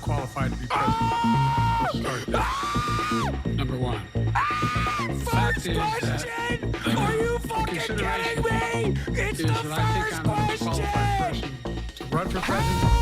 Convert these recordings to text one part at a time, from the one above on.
qualified to be president. Let's start there. Number one. Fact is that are you fucking kidding me? It's the first I think I'm the most qualified person to run for president.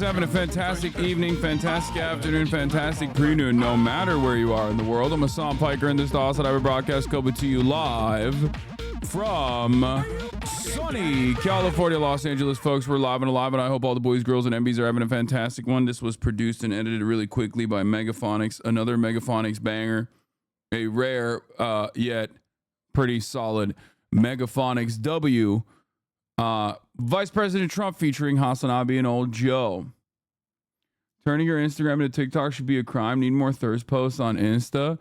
Having a fantastic evening, fantastic afternoon, fantastic pre-noon, no matter where you are in the world. I'm Hasan Piker, and this is the HasanAbi broadcast coming to you live from sunny California, Los Angeles, folks. We're live and alive, and I hope all the boys, girls, and MBs are having a fantastic one. This was produced and edited really quickly by Megaphonics, another Megaphonics banger, a rare yet pretty solid Megaphonics W. Vice President Trump featuring HasanAbi and Old Joe. Turning your Instagram into TikTok should be a crime. Need more thirst posts on Insta.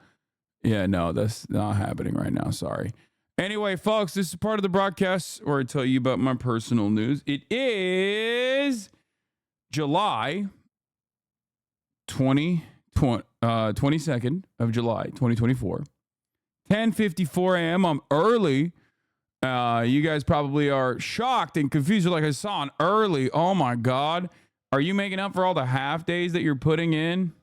Yeah, no, that's not happening right now. Sorry. Anyway, folks, this is part of the broadcast where I tell you about my personal news. It is July 22nd of July, 2024. 10:54 a.m. I'm early. You guys probably are shocked and confused. You're like, Hasan, early. Oh, my God. Are you making up for all the half days that you're putting in?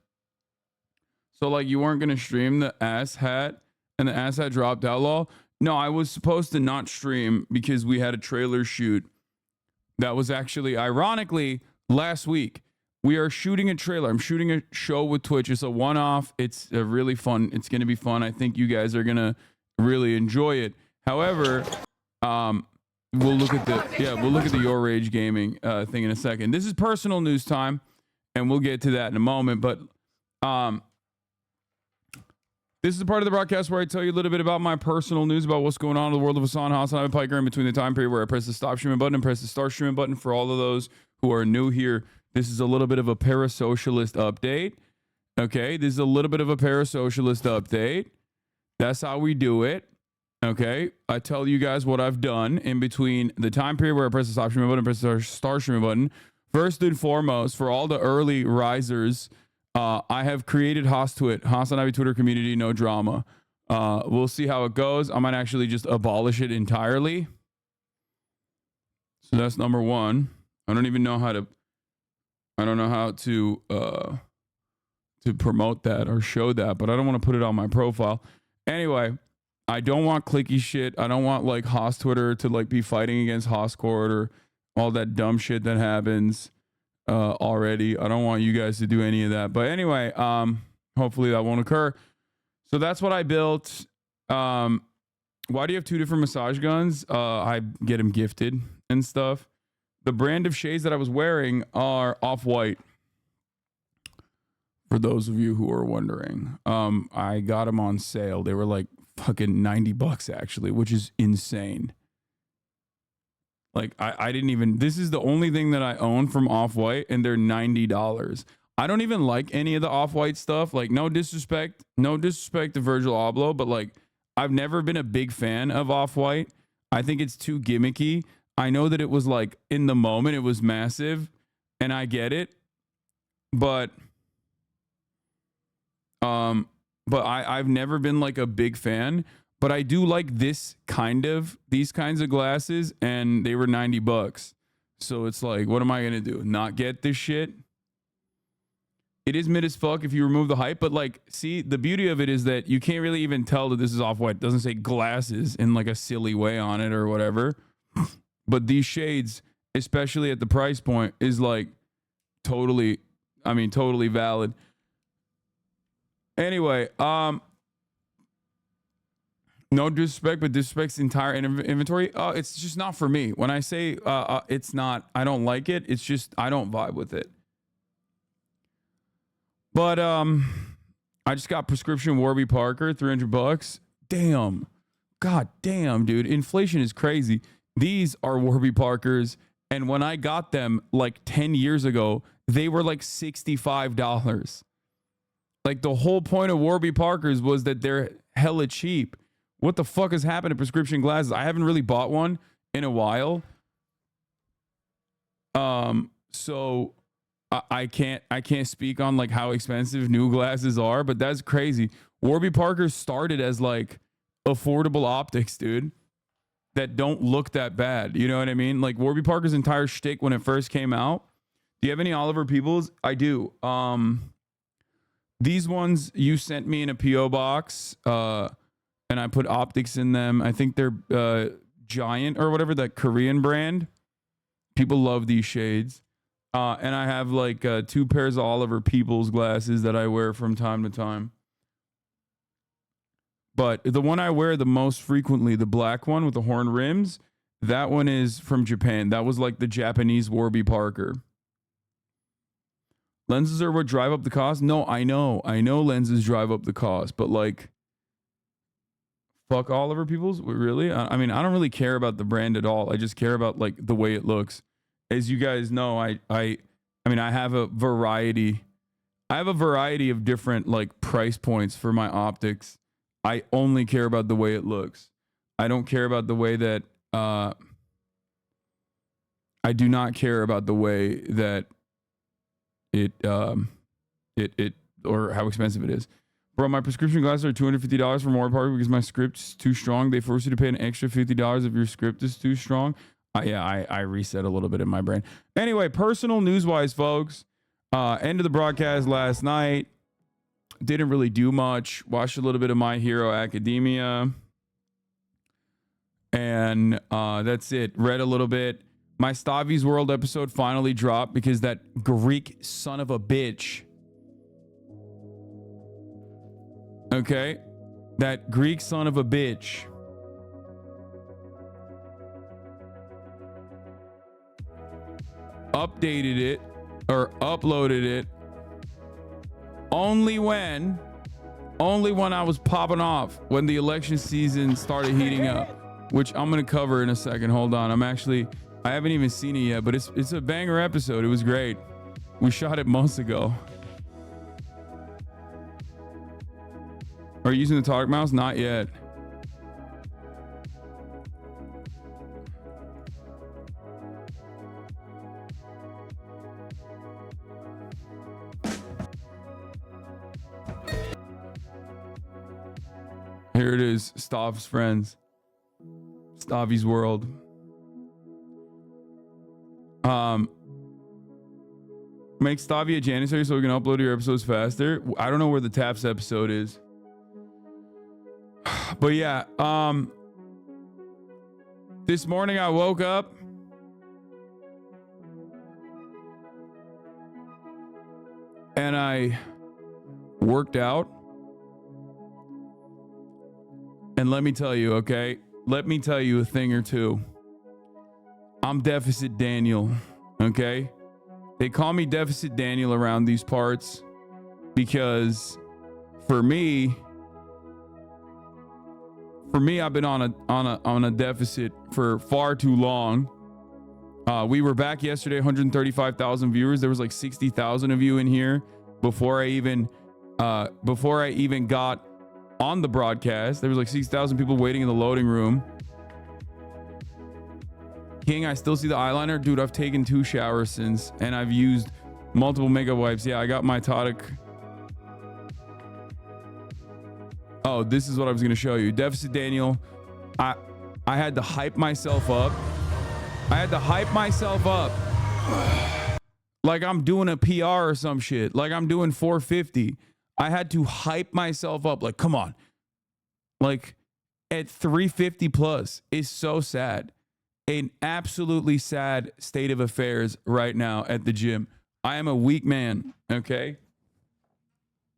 So, like, you weren't going to stream the ass hat and the ass hat dropped outlaw? No, I was supposed to not stream because we had a trailer shoot that was actually, ironically, last week. We are shooting a trailer. I'm shooting a show with Twitch. It's a one-off. It's a really fun. It's going to be fun. I think you guys are going to really enjoy it. However, we'll look at the Your Rage Gaming thing in a second. This is personal news time, and we'll get to that in a moment. But this is the part of the broadcast where I tell you a little bit about my personal news about what's going on in the world of HasanAbi Piker in between the time period where I press the stop streaming button and press the start streaming button. For all of those who are new here, this is a little bit of a parasocialist update. Okay, this is a little bit of a parasocialist update. That's how we do it. Okay, I tell you guys what I've done in between the time period where I press the stop streaming button and press the start streaming button. First and foremost, for all the early risers, I have created HasanAbi Twitter community, no drama. We'll see how it goes. I might actually just abolish it entirely. So that's number one. I don't know how to promote that or show that, but I don't want to put it on my profile. Anyway, I don't want clicky shit. I don't want like Haas Twitter to like be fighting against Haascourt or all that dumb shit that happens already. I don't want you guys to do any of that. But anyway, hopefully that won't occur. So that's what I built. Why do you have two different massage guns? I get them gifted and stuff. The brand of shades that I was wearing are Off-White. For those of you who are wondering, I got them on sale. They were like fucking $90 actually, which is insane. Like I didn't even, this is the only thing that I own from Off-White and they're $90. I don't even like any of the Off-White stuff. Like no disrespect to Virgil Abloh, but like I've never been a big fan of Off-White. I think it's too gimmicky. I know that it was like in the moment it was massive and I get it, but I've never been like a big fan, but I do like these kinds of glasses and they were $90. So it's like, what am I going to do? Not get this shit? It is mid as fuck if you remove the hype, but like, see, the beauty of it is that you can't really even tell that this is Off-White. It doesn't say glasses in like a silly way on it or whatever. But these shades, especially at the price point, is like totally valid. Anyway, no disrespect, but disrespect's the entire inventory. It's just not for me. When I say it's not, I don't like it. It's just I don't vibe with it. But I just got prescription Warby Parker, $300. Damn, god damn, dude, inflation is crazy. These are Warby Parkers, and when I got them like 10 years ago, they were like $65. Like the whole point of Warby Parkers was that they're hella cheap. What the fuck has happened to prescription glasses? I haven't really bought one in a while. So I can't speak on like how expensive new glasses are, but that's crazy. Warby Parker started as like affordable optics, dude, that don't look that bad. You know what I mean? Like Warby Parker's entire shtick when it first came out. Do you have any Oliver Peoples? I do. These ones you sent me in a PO box, and I put optics in them. I think they're Giant or whatever, that Korean brand. People love these shades. And I have like 2 pairs of Oliver Peoples glasses that I wear from time to time. But the one I wear the most frequently, the black one with the horn rims, that one is from Japan. That was like the Japanese Warby Parker. Lenses are what drive up the cost? No, I know lenses drive up the cost, but like, fuck Oliver Peoples? Really? I mean, I don't really care about the brand at all. I just care about like the way it looks. As you guys know, I mean, I have a variety of different like price points for my optics. I only care about the way it looks. I don't care about the way that I do not care about the way that it or how expensive it is. Bro, my prescription glasses are $250 for more part because my script's too strong. They force you to pay an extra $50 if your script is too strong. I reset a little bit in my brain. Anyway, personal news-wise, folks. End of the broadcast last night. Didn't really do much. Watched a little bit of My Hero Academia. And that's it. Read a little bit. My Stavi's World episode finally dropped because that Greek son of a bitch. Okay? That Greek son of a bitch. Updated it or uploaded it only when I was popping off, when the election season started heating up, which I'm going to cover in a second. Hold on. I haven't even seen it yet, but it's a banger episode. It was great. We shot it months ago. Are you using the talk mouse? Not yet. Here it is, Stav's friends. Stavi's World. Make Stavi a janitor so we can upload your episodes faster. I don't know where the Taps episode is. But yeah, this morning I woke up and I worked out. And let me tell you, okay? Let me tell you a thing or two. I'm Deficit Daniel, okay? They call me Deficit Daniel around these parts because for me I've been on a deficit for far too long. We were back yesterday, 135,000 viewers. There was like 60,000 of you in here before I even got on the broadcast. There was like 6,000 people waiting in the loading room. King, I still see the eyeliner. Dude, I've taken 2 showers since, and I've used multiple makeup wipes. Yeah, I got my Todic. Oh, this is what I was going to show you. Deficit Daniel. I had to hype myself up. Like I'm doing a PR or some shit. Like I'm doing 450. I had to hype myself up. Like, come on. Like at 350 plus is so sad. An absolutely sad state of affairs right now at the gym. I am a weak man, okay?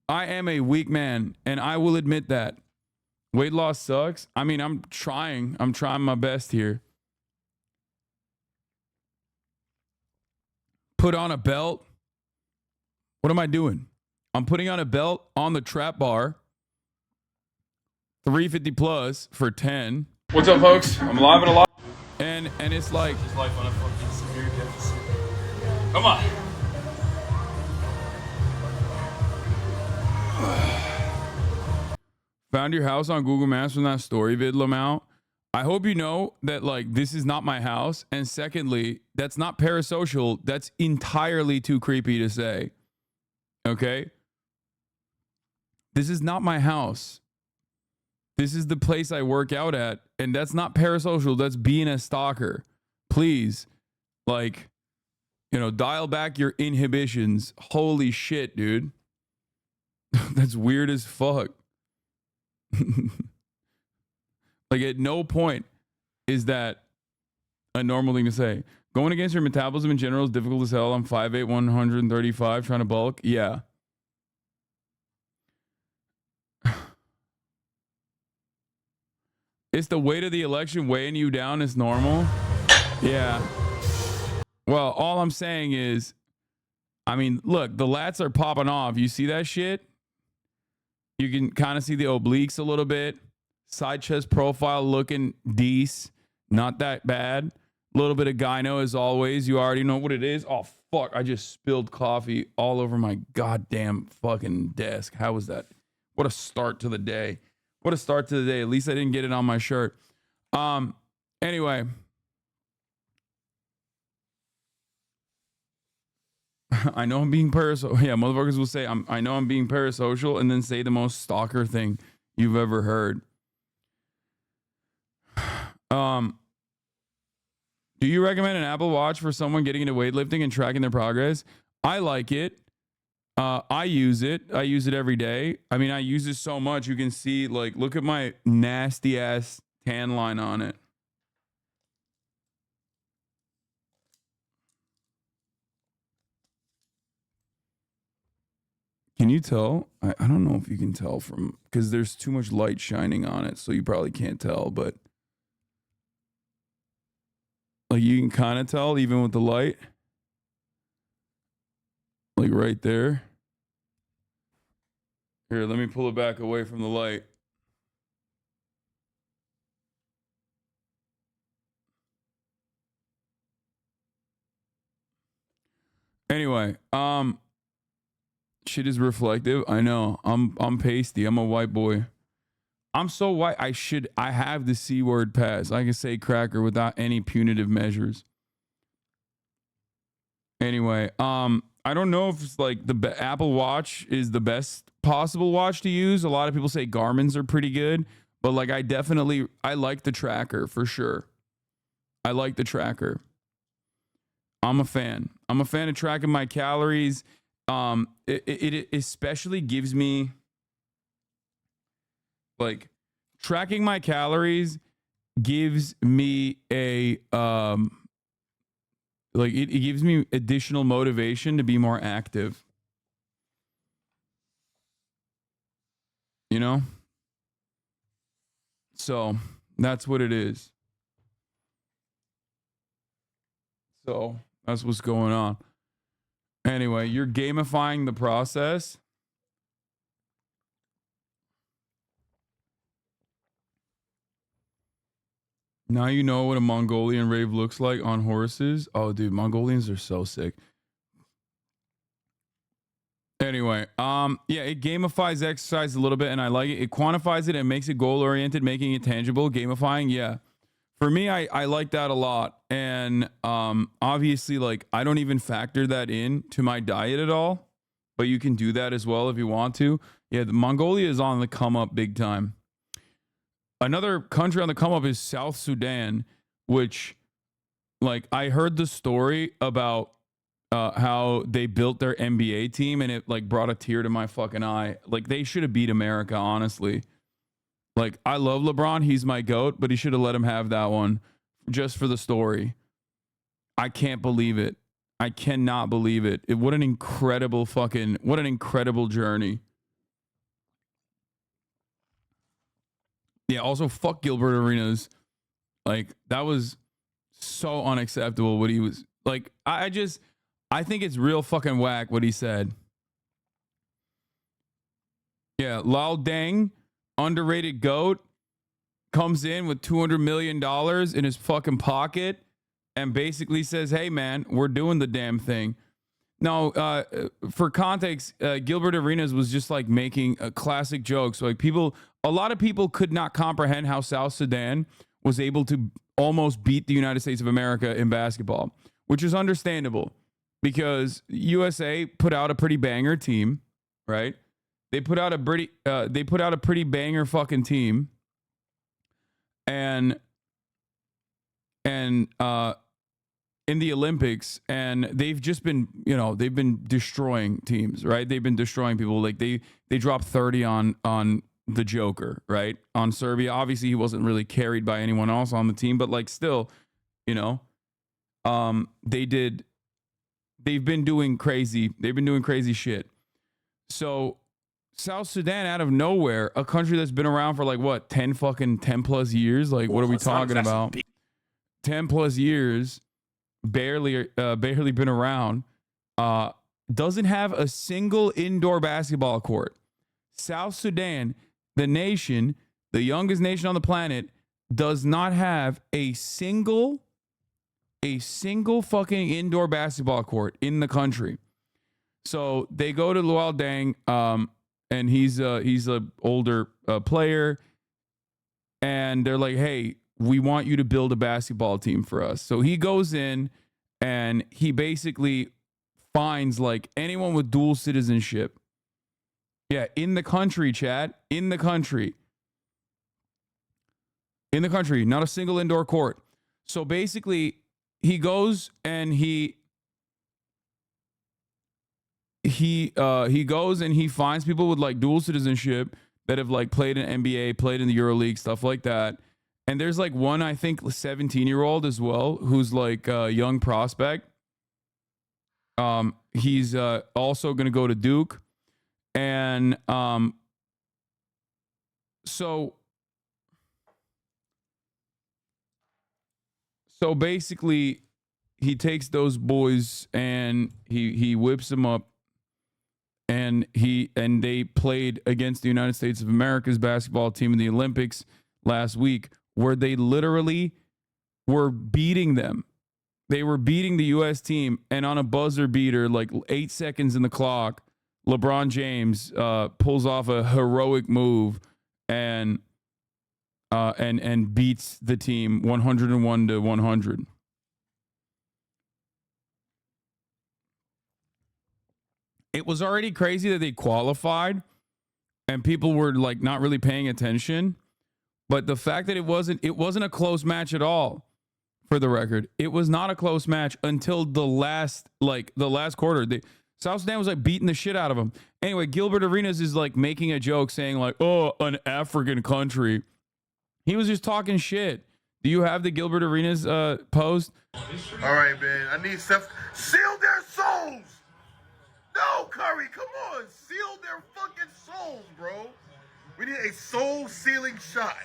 I am a weak man, and I will admit that. Weight loss sucks. I mean, I'm trying my best here. Put on a belt. What am I doing? I'm putting on a belt on the trap bar. 350 plus for 10. What's up, folks? I'm live and alive. And it's like just life on a fucking severe deficit. Come on. Found your house on Google Maps from that story vid, Lamau. I hope you know that like this is not my house. And secondly, that's not parasocial. That's entirely too creepy to say. Okay? This is not my house. This is the place I work out at, and that's not parasocial. That's being a stalker. Please, like, dial back your inhibitions. Holy shit, dude. That's weird as fuck. Like, at no point is that a normal thing to say. Going against your metabolism in general is difficult as hell. I'm 5'8", 135, trying to bulk. Yeah. It's the weight of the election weighing you down is normal. Yeah. Well, all I'm saying is, I mean, look, the lats are popping off. You see that shit? You can kind of see the obliques a little bit. Side chest profile looking decent. Not that bad. A little bit of gyno as always. You already know what it is. Oh, fuck. I just spilled coffee all over my goddamn fucking desk. How was that? What a start to the day. What a start to the day. At least I didn't get it on my shirt. Anyway. I know I'm being parasocial. Yeah, motherfuckers will say, I know I'm being parasocial, and then say the most stalker thing you've ever heard. Do you recommend an Apple Watch for someone getting into weightlifting and tracking their progress? I like it. I use it. I use it every day. I mean, I use it so much. You can see, like, look at my nasty ass tan line on it. Can you tell? I don't know if you can tell from, because there's too much light shining on it, so you probably can't tell, but like you can kind of tell even with the light. Like right there. Here, let me pull it back away from the light. Anyway, shit is reflective. I know. I'm pasty. I'm a white boy. I'm so white. I have the C word pass. I can say cracker without any punitive measures. Anyway, I don't know if it's like the Apple Watch is the best possible watch to use. A lot of people say Garmin's are pretty good, but like I like the tracker for sure. I like the tracker. I'm a fan. I'm a fan of tracking my calories. It especially gives me, like, tracking my calories gives me a like it gives me additional motivation to be more active. You know? So that's what it is. So that's what's going on. Anyway, you're gamifying the process. Now you know what a Mongolian rave looks like on horses. Oh, dude, Mongolians are so sick. Anyway, yeah, it gamifies exercise a little bit, and I like it. It quantifies it and makes it goal-oriented, making it tangible. Gamifying, yeah. For me, I like that a lot. And obviously, like, I don't even factor that in to my diet at all. But you can do that as well if you want to. Yeah, Mongolia is on the come up big time. Another country on the come up is South Sudan, which, like, I heard the story about how they built their NBA team, and it like brought a tear to my fucking eye. Like, they should have beat America, honestly. Like, I love LeBron. He's my GOAT, but he should have let him have that one just for the story. I can't believe it. I cannot believe it. What an incredible journey. Yeah, also fuck Gilbert Arenas. Like, that was so unacceptable what he was like. I think it's real fucking whack what he said. Yeah, Lal Deng, underrated GOAT, comes in with $200 million in his fucking pocket and basically says, hey man, we're doing the damn thing. Now, for context, Gilbert Arenas was just like making a classic joke. So like a lot of people could not comprehend how South Sudan was able to almost beat the United States of America in basketball, which is understandable because USA put out a pretty banger team, right? They put out a pretty banger fucking team. And in the Olympics, and they've just been, they've been destroying teams, right? They've been destroying people. Like they dropped 30 on the Joker, right? On Serbia. Obviously, he wasn't really carried by anyone else on the team, but like still, they've been doing crazy. They've been doing crazy shit. So South Sudan out of nowhere, a country that's been around for like what, 10 plus years? Like, what are we talking about? 10 plus years, barely been around, doesn't have a single indoor basketball court. South Sudan, the nation, the youngest nation on the planet, does not have a single fucking indoor basketball court in the country. So they go to Luol Deng, and he's a older player, and they're like, hey, we want you to build a basketball team for us. So he goes in and he basically finds like anyone with dual citizenship. Yeah, in the country, Chad. In the country. Not a single indoor court. So basically, he goes and he goes and he finds people with like dual citizenship that have like played in NBA, played in the EuroLeague, stuff like that. And there's like one, I think, 17-year-old as well, who's like a young prospect. He's also going to go to Duke. And so basically, he takes those boys and he whips them up. And they played against the United States of America's basketball team in the Olympics last week, where they literally were beating them. They were beating the U.S. team, and on a buzzer beater, like 8 seconds in the clock, LeBron James pulls off a heroic move and beats the team 101-100. It was already crazy that they qualified and people were like not really paying attention. But the fact that it wasn't a close match at all, for the record. It was not a close match until the last quarter. South Sudan was like beating the shit out of them. Anyway, Gilbert Arenas is like making a joke saying like, oh, an African country. He was just talking shit. Do you have the Gilbert Arenas post? All right, man. I need stuff. Seal their souls. No, Curry, come on. Seal their fucking souls, bro. We need a soul-sealing shot.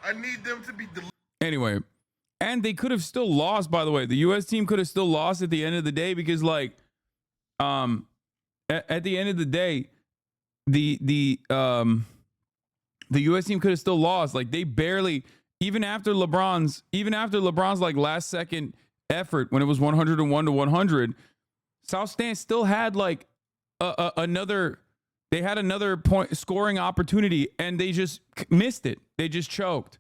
I need them to be Anyway, and they could have still lost, by the way. The U.S. team could have still lost at the end of the day because, like, at the end of the day, the U.S. team could have still lost. Like, they barely, even after LeBron's like last second effort when it was 101-100, South Sudan still had like another point scoring opportunity, and they just missed it. They just choked.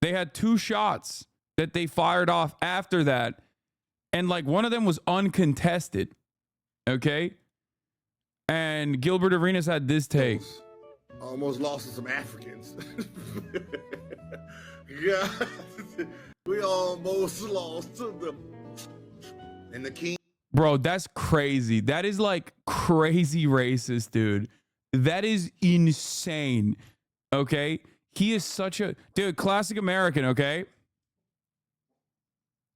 They had 2 shots that they fired off after that, and like one of them was uncontested. Okay, and Gilbert Arenas had this take. almost lost to some Africans. Yeah, we almost lost to them. And the king. Bro, that's crazy. That is like crazy racist, dude. That is insane. Okay? He is such a dude, classic American, okay?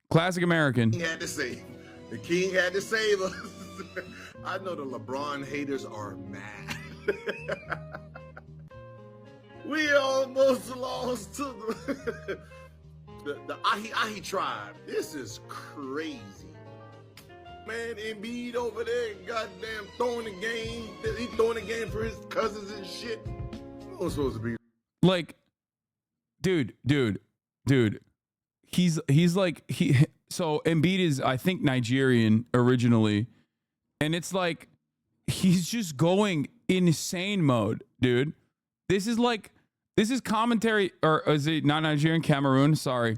Classic American. He had to save. The king had to save us. I know the LeBron haters are mad. We almost lost to the Ahi tribe. This is crazy. Man, Embiid over there, goddamn throwing the game. He throwing the game for his cousins and shit. Who was supposed to be? Like, dude. He's like, so Embiid is, I think, Nigerian originally. And it's like, he's just going insane mode, dude. This is commentary, or is it not Nigerian? Cameroon? Sorry.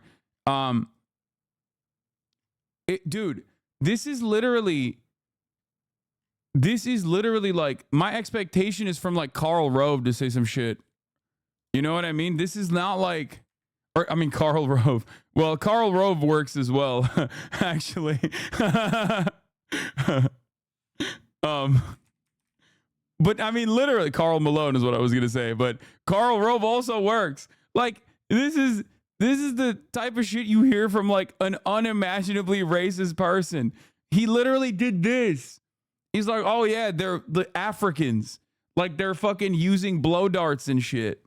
Dude, this is literally like, my expectation is from like Karl Rove to say some shit. You know what I mean? This is not like, Karl Rove. Well, Karl Rove works as well, actually. But I mean, literally, Karl Malone is what I was gonna say. But Karl Rove also works. Like, this is the type of shit you hear from like an unimaginably racist person. He literally did this. He's like, oh yeah, they're the Africans. Like they're fucking using blow darts and shit.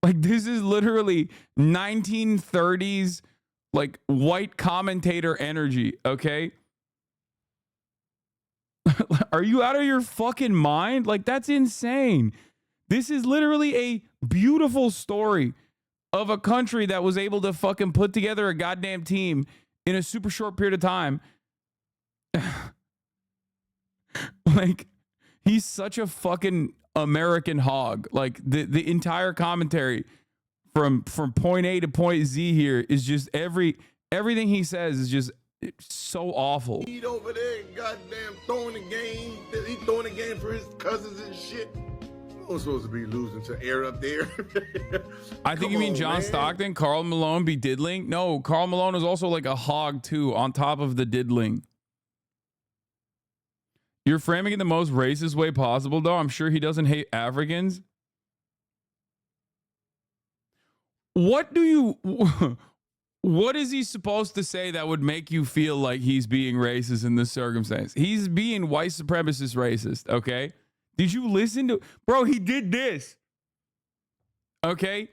Like this is literally 1930s like white commentator energy, okay? Are you out of your fucking mind? Like that's insane. This is literally a beautiful story of a country that was able to fucking put together a goddamn team in a super short period of time. Like he's such a fucking American hog. Like the entire commentary from point A to point Z here is just everything he says is just so awful. He's over there, goddamn throwing the game. He's throwing the game for his cousins and shit. I'm supposed to be losing to air up there. I think you mean John Stockton, Karl Malone be diddling. No, Karl Malone is also like a hog too, on top of the diddling. You're framing it the most racist way possible, though. I'm sure he doesn't hate Africans. What is he supposed to say that would make you feel like he's being racist in this circumstance? He's being white supremacist racist, okay? Did you listen to... Bro, he did this. Okay?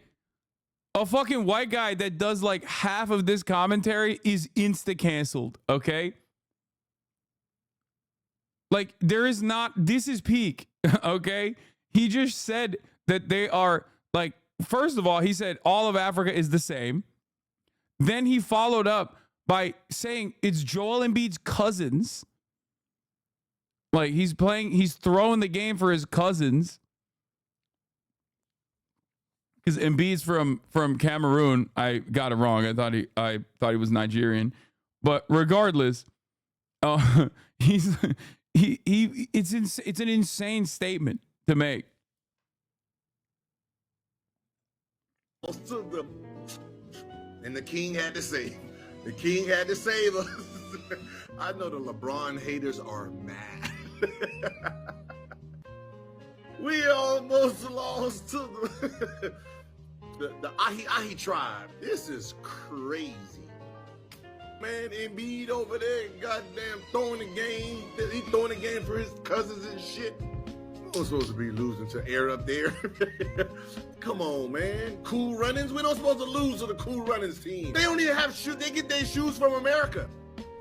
A fucking white guy that does like half of this commentary is insta-canceled, okay? Like, there is not... This is peak, okay? He just said that they are, like... First of all, he said all of Africa is the same. Then he followed up by saying it's Joel Embiid's cousins. Like he's throwing the game for his cousins. Because Embiid's from Cameroon. I got it wrong. I thought he was Nigerian. But regardless, it's an insane statement to make. And the king had to save. The king had to save us. I know the LeBron haters are mad. We almost lost to the Ahi tribe. This is crazy. Man, Embiid over there, goddamn throwing the game. He's throwing the game for his cousins and shit. I'm supposed to be losing to air up there. Come on, man. Cool Runnings? We're not supposed to lose to the Cool Runnings team. They don't even have shoes. They get their shoes from America.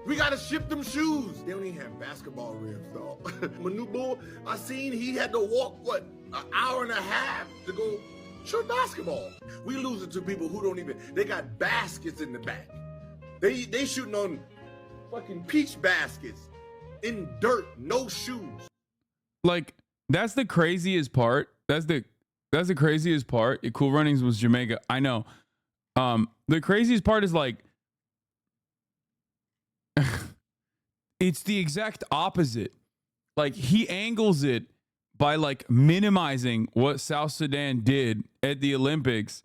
We got to ship them shoes. They don't even have basketball rims, dog. Manubo, I seen he had to walk, what, an hour and a half to go shoot basketball. We losing to people who don't even, they got baskets in the back. They shooting on fucking peach baskets in dirt, no shoes. Like, that's the craziest part. That's the craziest part. Cool Runnings was Jamaica. I know. The craziest part is like it's the exact opposite. Like he angles it by like minimizing what South Sudan did at the Olympics.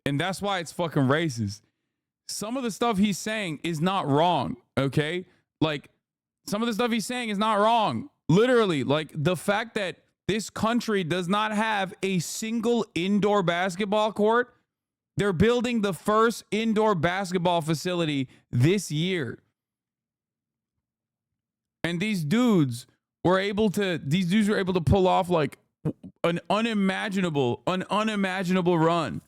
And that's why it's fucking racist. Some of the stuff he's saying is not wrong. Okay. Like some of the stuff he's saying is not wrong. Literally, like the fact that this country does not have a single indoor basketball court. They're building the first indoor basketball facility this year. And these dudes were able to pull off like an unimaginable run.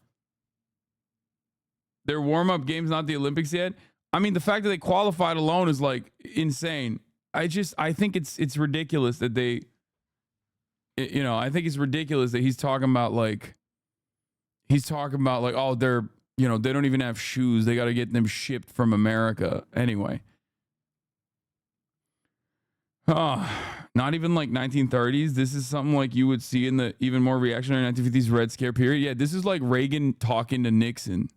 Their warm-up game's not the Olympics yet. I mean, the fact that they qualified alone is like insane. I think it's ridiculous that I think it's ridiculous that he's talking about like, oh, they're, they don't even have shoes. They got to get them shipped from America. Anyway. Not even like 1930s. This is something like you would see in the even more reactionary 1950s Red Scare period. Yeah, this is like Reagan talking to Nixon.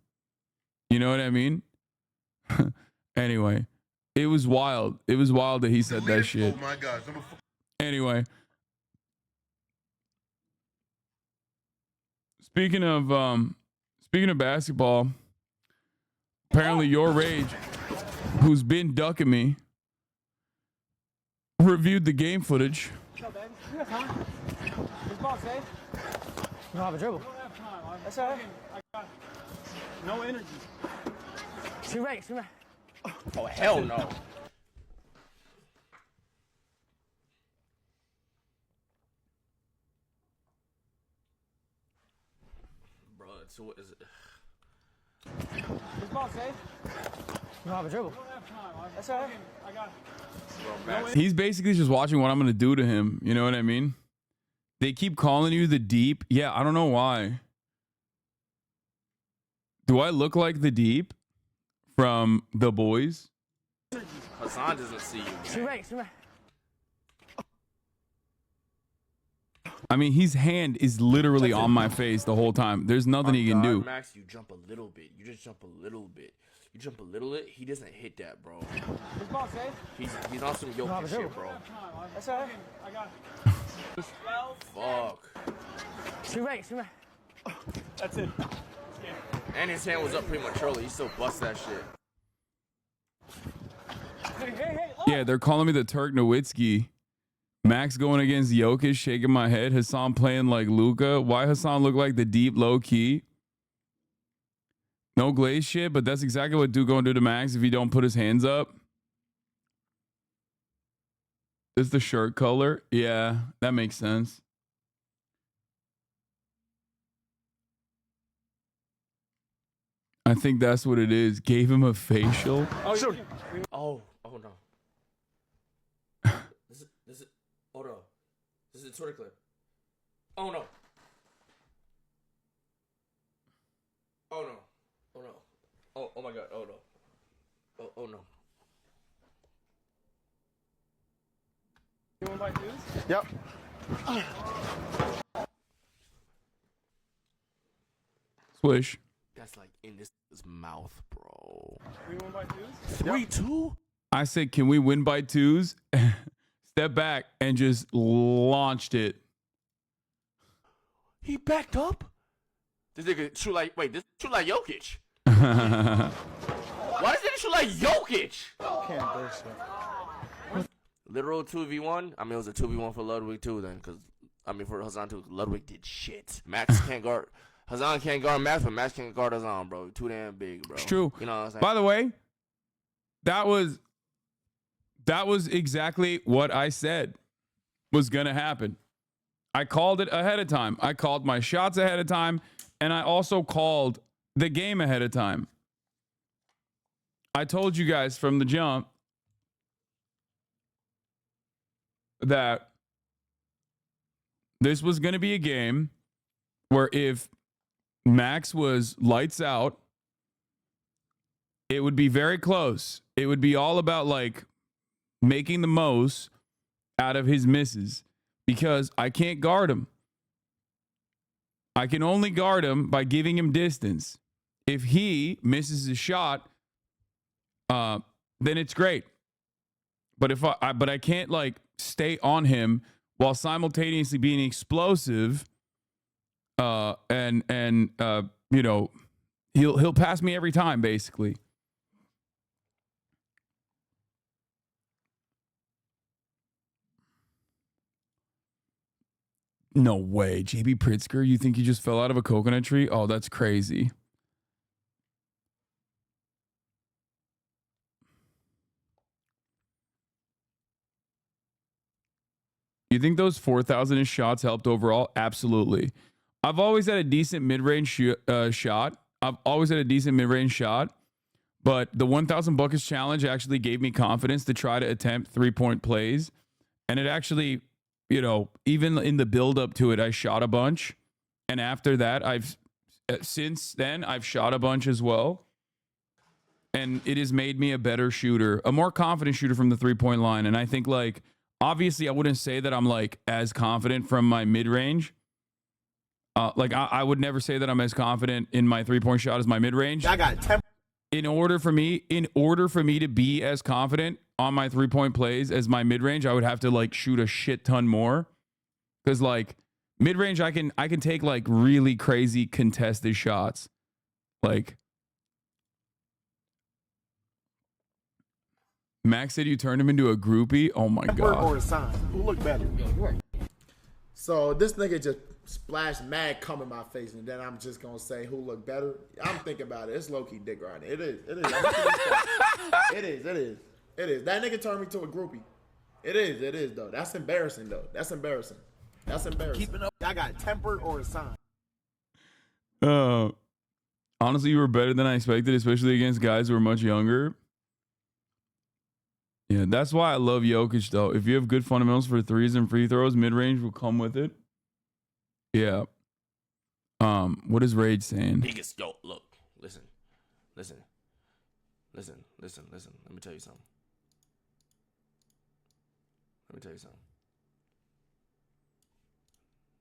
You know what I mean? Anyway. It was wild. It was wild that he said that shit. Oh my God. Anyway. Speaking of basketball, apparently your rage, who's been ducking me, reviewed the game footage. You got time? This ball safe? You don't have a dribble. I don't have time. That's all right. I got no energy. Screw back. Oh, hell no. So what is it? This ball safe? You don't have a dribble. That's all right. I got it. He's basically just watching what I'm going to do to him. You know what I mean? They keep calling you the Deep. Yeah, I don't know why. Do I look like the Deep from The Boys? Hasan doesn't see you. Shoot right. I mean, his hand is literally on my face the whole time. There's nothing he can do. Max, you jump a little bit. You just jump a little bit. You jump a little bit. He doesn't hit that, bro. This ball safe? He's on some yoke shit, bro. That's all right. I got it. Fuck. Shoot right. That's it. And his hand was up prematurely. He still bust that shit. Hey. Oh. Yeah, they're calling me the Turk Nowitzki. Max going against Jokic, shaking my head. Hasan playing like Luka. Why Hasan look like the Deep low key? No glaze shit, but that's exactly what Duke gonna do to Max if he don't put his hands up. This is the shirt color. Yeah, that makes sense. I think that's what it is. Gave him a facial. Oh, shoot. Oh no. This is. Oh no. This is a Twitter clip. Oh no. Oh no. Oh no. Oh my god. Oh no. Oh no. You want my dudes? Yep. Swish. That's like in this mouth, bro. You want my dudes? 3-2? I said, can we win by twos? Step back and just launched it. He backed up? This nigga shoot like, wait, this shoot like Jokic. Why does it shoot like Jokic? Can't do shit. Literal 2v1? I mean, it was a 2v1 for Ludwig too then, because, I mean, for Hasan too, Ludwig did shit. Max can't guard, Hasan can't guard Max, but Max can't guard Hasan, bro. Too damn big, bro. It's true. You know what I'm saying? By the way, that was exactly what I said was going to happen. I called it ahead of time. I called my shots ahead of time, and I also called the game ahead of time. I told you guys from the jump that this was going to be a game where if Max was lights out, it would be very close. It would be all about like making the most out of his misses because I can't guard him. I can only guard him by giving him distance. If he misses a shot, then it's great. But if I can't like stay on him while simultaneously being explosive, and you know, he'll pass me every time basically. No way. JB Pritzker, you think he just fell out of a coconut tree? Oh, that's crazy. You think those 4,000 shots helped overall? Absolutely. I've always had a decent mid-range shot. I've always had a decent mid-range shot. But the 1,000 buckets challenge actually gave me confidence to try to attempt three-point plays. And it actually, you know, even in the build-up to it, I shot a bunch. And after that, since then, I've shot a bunch as well. And it has made me a better shooter, a more confident shooter from the three-point line. And I think, like, obviously, I wouldn't say that I'm, like, as confident from my mid-range. I would never say that I'm as confident in my three-point shot as my mid-range. I got 10. In order for me to be as confident on my three-point plays as my mid-range, I would have to like shoot a shit ton more. Because like mid-range, I can take like really crazy contested shots. Like Max said you turned him into a groupie. Oh my god. Or a sign. Who look better? So this nigga just splashed mad cum in my face, and then I'm just gonna say who look better. I'm thinking about it. It's low key dick riding. It is. It is. It is. That nigga turned me to a groupie. It is though. That's embarrassing though. That's embarrassing. Keeping up. I got tempered or a sign. Honestly, you were better than I expected, especially against guys who are much younger. Yeah, that's why I love Jokic, though. If you have good fundamentals for threes and free throws, mid-range will come with it. Yeah. What is Rage saying? Biggest, yo, look, listen. Let me tell you something.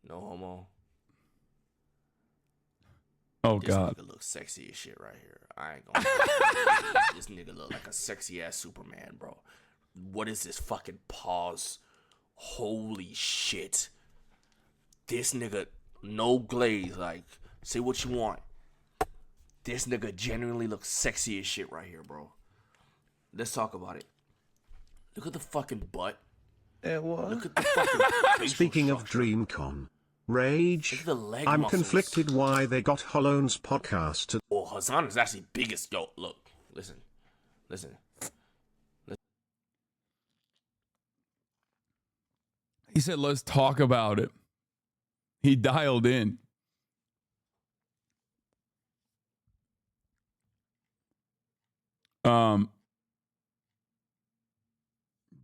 No homo. Oh, This God. nigga looks sexy as shit right here. I ain't gonna. This nigga look like a sexy ass Superman, bro. What is this fucking pause? Holy shit. This nigga, no glaze. Like, say what you want. This nigga genuinely looks sexy as shit right here, bro. Let's talk about it. Look at the fucking butt. Look at the fucking facial Speaking of structure. DreamCon, Rage, Look at the leg I'm muscles. conflicted why they got Hollone's podcast to Well, Hasan is actually biggest. Yo, look, listen. He said, let's talk about it. He dialed in.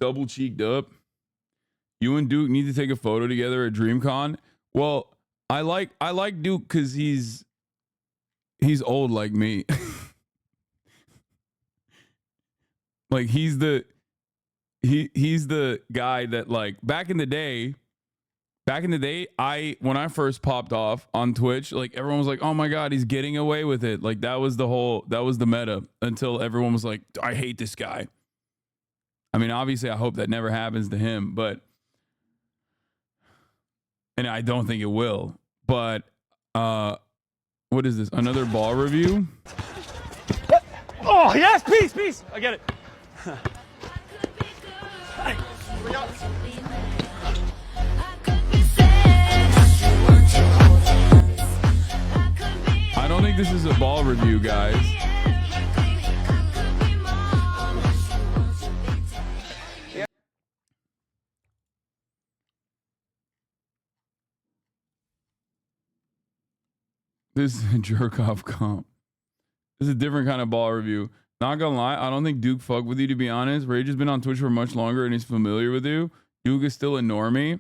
Double cheeked up. You and Duke need to take a photo together at DreamCon. Well, I like Duke because he's old like me. Like he's the guy that, like, back in the day, when I first popped off on Twitch, like everyone was like, "Oh my God, he's getting away with it." Like that was the meta until everyone was like, "I hate this guy." I mean, obviously, I hope that never happens to him, and I don't think it will. But what is this? Another ball review? Oh, yes, peace. I get it. I don't think this is a ball review, guys. This is a jerk-off comp. This is a different kind of ball review. Not gonna lie, I don't think Duke fucked with you, to be honest. Rage has been on Twitch for much longer and he's familiar with you. Duke is still a normie.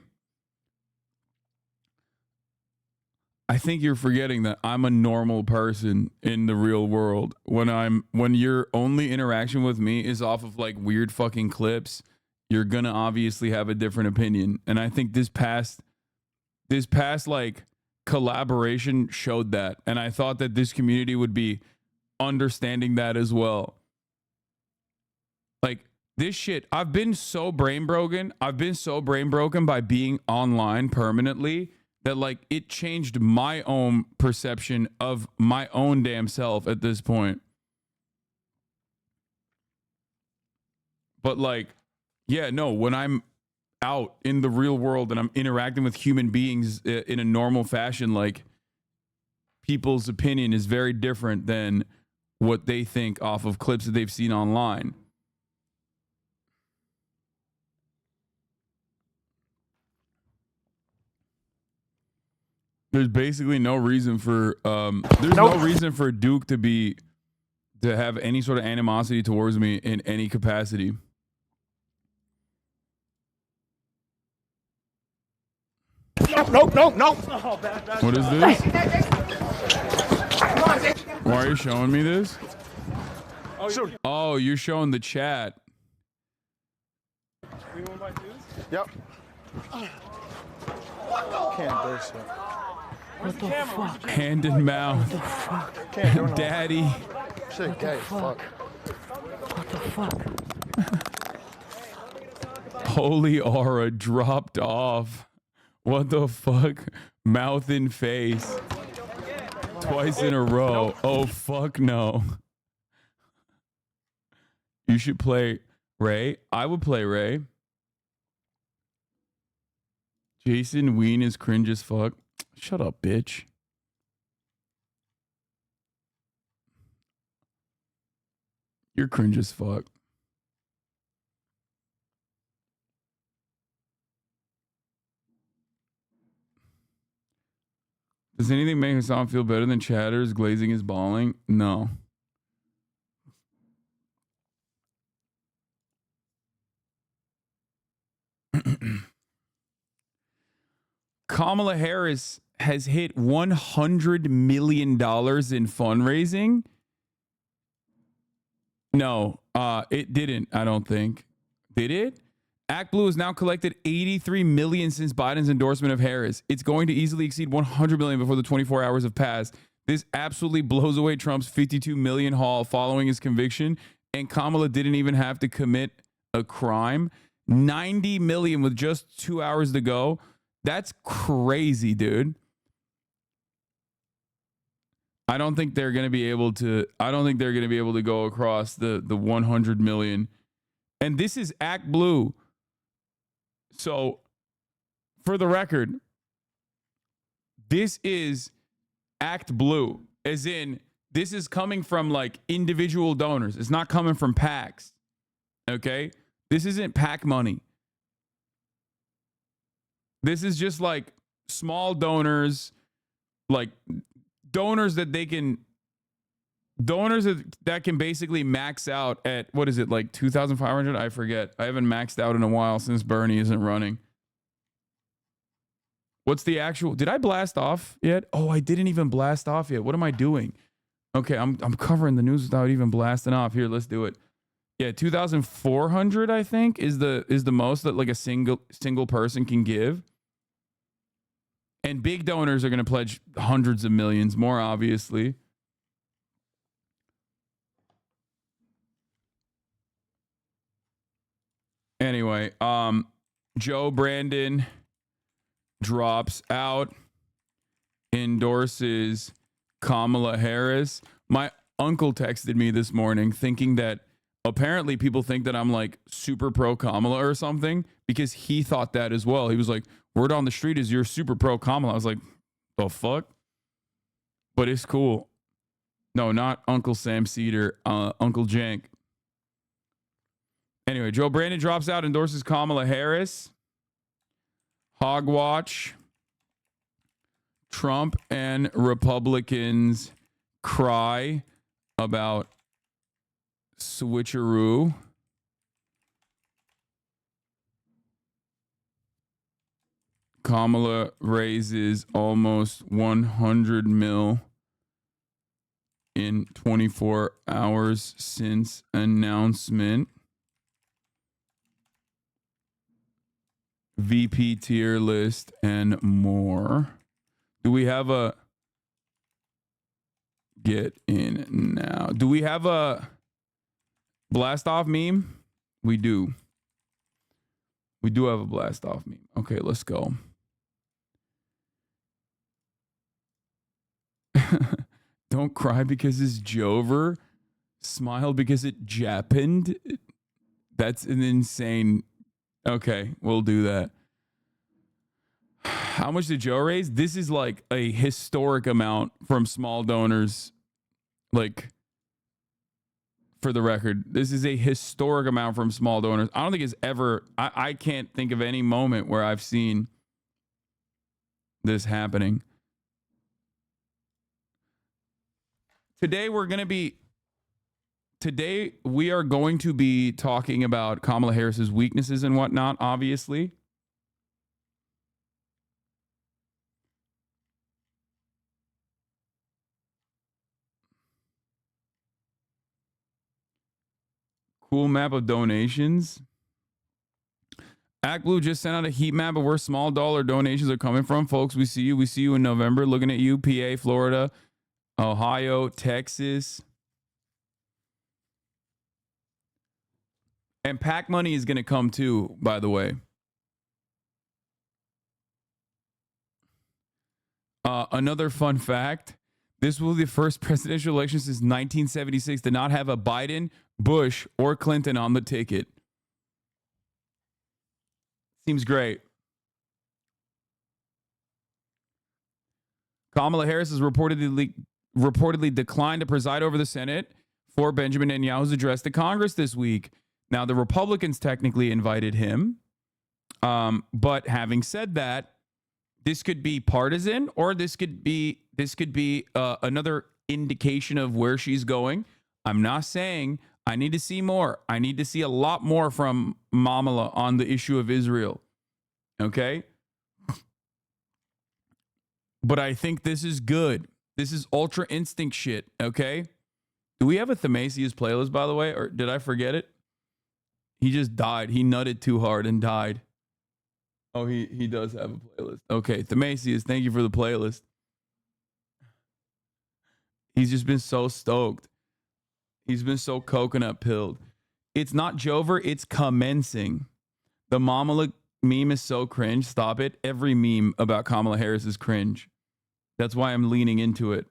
I think you're forgetting that I'm a normal person in the real world. When your only interaction with me is off of like weird fucking clips, you're gonna obviously have a different opinion. And I think this past like collaboration showed that. And I thought that this community would be understanding that as well. Like this shit, I've been so brain broken by being online permanently that like it changed my own perception of my own damn self at this point. But like, yeah, no, when I'm out in the real world and I'm interacting with human beings in a normal fashion, like people's opinion is very different than what they think off of clips that they've seen online. There's basically no reason for no reason for Duke to have any sort of animosity towards me in any capacity. No. Oh, bad. What is this? Why are you showing me this? Oh, you're showing the chat. Yep. Can't endorse it. What the fuck? Hand in mouth. What the fuck? Can't do no. Daddy. Shit, gay. Fuck. What the fuck? Holy aura dropped off. What the fuck? Mouth in face. Twice in a row. Oh, fuck no. You should play Ray. I would play Ray. Jason Ween is cringe as fuck. Shut up, bitch. You're cringe as fuck. Does anything make Hasan feel better than Chatters glazing his balling? No. Kamala Harris has hit $100 million in fundraising. No, it didn't, I don't think. Did it? Act Blue has now collected $83 million since Biden's endorsement of Harris. It's going to easily exceed $100 million before the 24 hours have passed. This absolutely blows away Trump's $52 million haul following his conviction, and Kamala didn't even have to commit a crime. $90 million with just 2 hours to go. That's crazy, dude. I don't think they're going to be able to go across the 100 million. And this is Act Blue. So, for the record, this is Act Blue, as in this is coming from like individual donors. It's not coming from PACs. Okay? This isn't PAC money. This is just like small donors, like donors that can basically max out at, what is it, like 2,500? I forget. I haven't maxed out in a while since Bernie isn't running. What's the actual, did I blast off yet? Oh, I didn't even blast off yet. What am I doing? Okay, I'm covering the news without even blasting off. Here, let's do it. Yeah, 2,400 I think is the most that like a single person can give. And big donors are going to pledge hundreds of millions more, obviously. Anyway, Joe Brandon drops out, endorses Kamala Harris. My uncle texted me this morning thinking that apparently people think that I'm like super pro Kamala or something, because he thought that as well. He was like, word on the street is you're super pro Kamala. I was like, the fuck? But it's cool. No, not Uncle Sam Cedar, Uncle Jank. Anyway, Joe Brandon drops out, endorses Kamala Harris. Hogwatch. Trump and Republicans cry about switcheroo. Kamala raises almost 100 mil in 24 hours since announcement. VP tier list and more. Do we have a get in now? Do we have a blast off meme? We do. We do have a blast off meme. Okay, let's go. Don't cry because it's Jover. Smile because it jappened. That's an insane. Okay, we'll do that. How much did Joe raise? This is like a historic amount from small donors. Like, for the record, this is a historic amount from small donors. I don't think it's ever, I can't think of any moment where I've seen this happening. Today we are going to be talking about Kamala Harris's weaknesses and whatnot, obviously. Cool map of donations. Act Blue just sent out a heat map of where small dollar donations are coming from. Folks, we see you. We see you in November. Looking at you, PA, Florida, Ohio, Texas. And PAC money is going to come too, by the way. Another fun fact. This will be the first presidential election since 1976 to not have a Biden, Bush, or Clinton on the ticket. Seems great. Kamala Harris has reportedly declined to preside over the Senate for Benjamin Netanyahu's address to Congress this week. Now, the Republicans technically invited him. But having said that, this could be partisan, or this could be another indication of where she's going. I'm not saying I need to see more. I need to see a lot more from Kamala on the issue of Israel. Okay? But I think this is good. This is ultra instinct shit, okay? Do we have a Themasius playlist, by the way? Or did I forget it? He just died. He nutted too hard and died. Oh, he does have a playlist. Okay, Themasius, thank you for the playlist. He's just been so stoked. He's been so coconut pilled. It's not Jover, it's commencing. The Kamala meme is so cringe. Stop it. Every meme about Kamala Harris is cringe. That's why I'm leaning into it.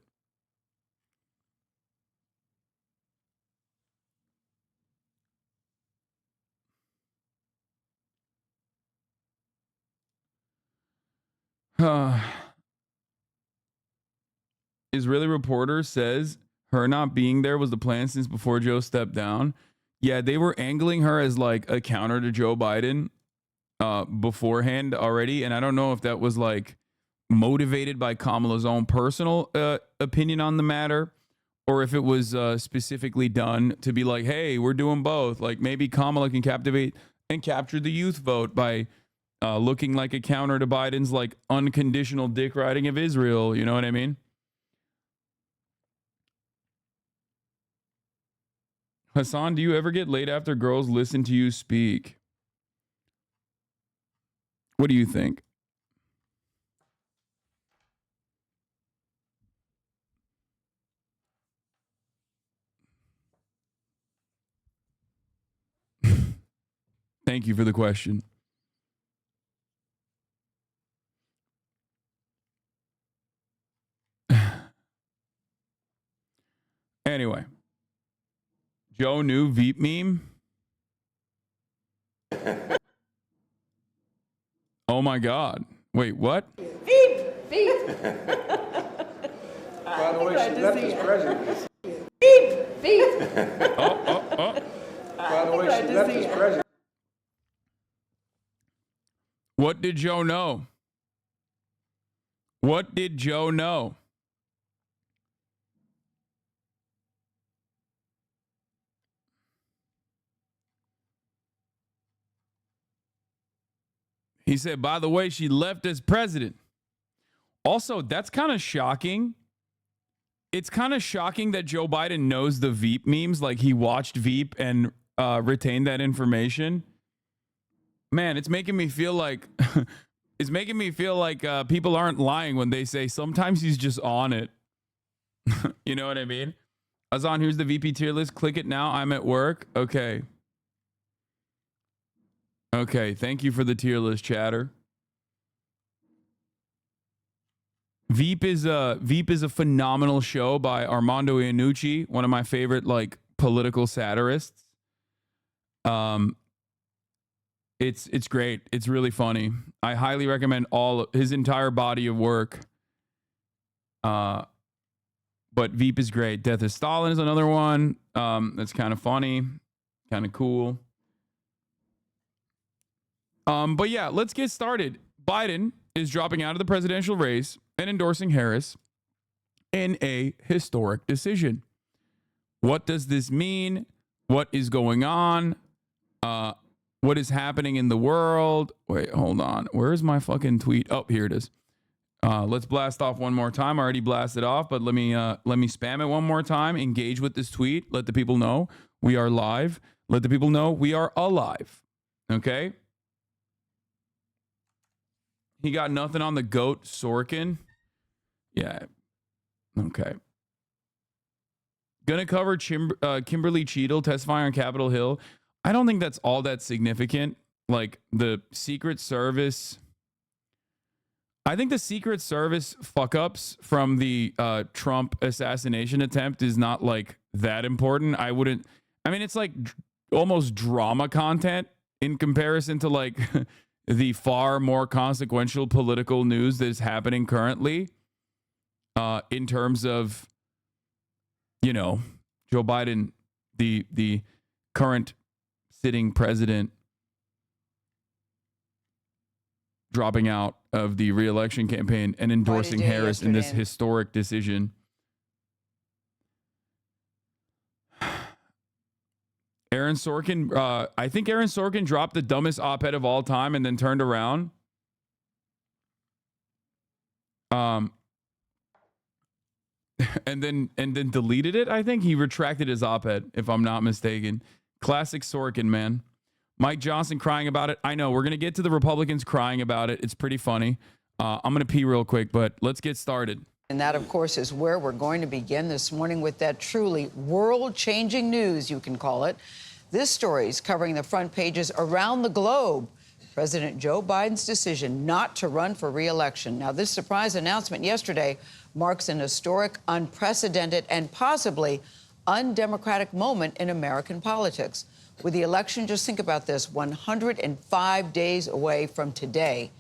Israeli reporter says her not being there was the plan since before Joe stepped down. Yeah, they were angling her as like a counter to Joe Biden beforehand already. And I don't know if that was like motivated by Kamala's own personal opinion on the matter, or if it was specifically done to be like, hey, we're doing both. Like maybe Kamala can captivate and capture the youth vote by looking like a counter to Biden's like unconditional dick riding of Israel. You know what I mean? Hasan, do you ever get laid after girls listen to you speak? What do you think? Thank you for the question. Anyway, Joe new Veep meme. Oh my God. Wait, what? Veep! Veep! By the way, she left as president. Veep! Veep! Oh. By the way, she left as president. What did Joe know? What did Joe know? He said, by the way, she left as president. Also, that's kind of shocking. It's kind of shocking that Joe Biden knows the Veep memes. Like he watched Veep and retained that information. Man, it's making me feel like people aren't lying when they say sometimes he's just on it. You know what I mean? Hasan, here's the VP tier list. Click it now. I'm at work. Okay. Okay, thank you for the tier list, chatter. Veep is a phenomenal show by Armando Iannucci, one of my favorite like political satirists. It's great. It's really funny. I highly recommend his entire body of work. But Veep is great. Death of Stalin is another one. That's kind of funny, kind of cool. But yeah, let's get started. Biden is dropping out of the presidential race and endorsing Harris in a historic decision. What does this mean? What is going on? What is happening in the world? Wait, hold on. Where's my fucking tweet? Oh, here it is. Let's blast off one more time. I already blasted off, but let me spam it one more time. Engage with this tweet. Let the people know we are live. Let the people know we are alive. Okay? He got nothing on the GOAT Sorkin. Yeah. Okay. Gonna cover Kimberly Cheadle testifying on Capitol Hill. I don't think that's all that significant. Like the Secret Service. I think the Secret Service fuck-ups from the Trump assassination attempt is not like that important. I mean, it's like almost drama content in comparison to like the far more consequential political news that is happening currently in terms of, you know, Joe Biden, the current sitting president, dropping out of the re-election campaign and endorsing Harris in this historic decision. Aaron Sorkin, I think Aaron Sorkin dropped the dumbest op-ed of all time and then turned around. And then deleted it. I think he retracted his op-ed, if I'm not mistaken. Classic Sorkin, man. Mike Johnson crying about it. I know we're gonna get to the Republicans crying about it. It's pretty funny. I'm gonna pee real quick, but let's get started. And that, of course, is where we're going to begin this morning with that truly world-changing news, you can call it. This story is covering the front pages around the globe. President Joe Biden's decision not to run for re-election. Now, this surprise announcement yesterday marks an historic, unprecedented, and possibly undemocratic moment in American politics. With the election, just think about this, 105 days away from today.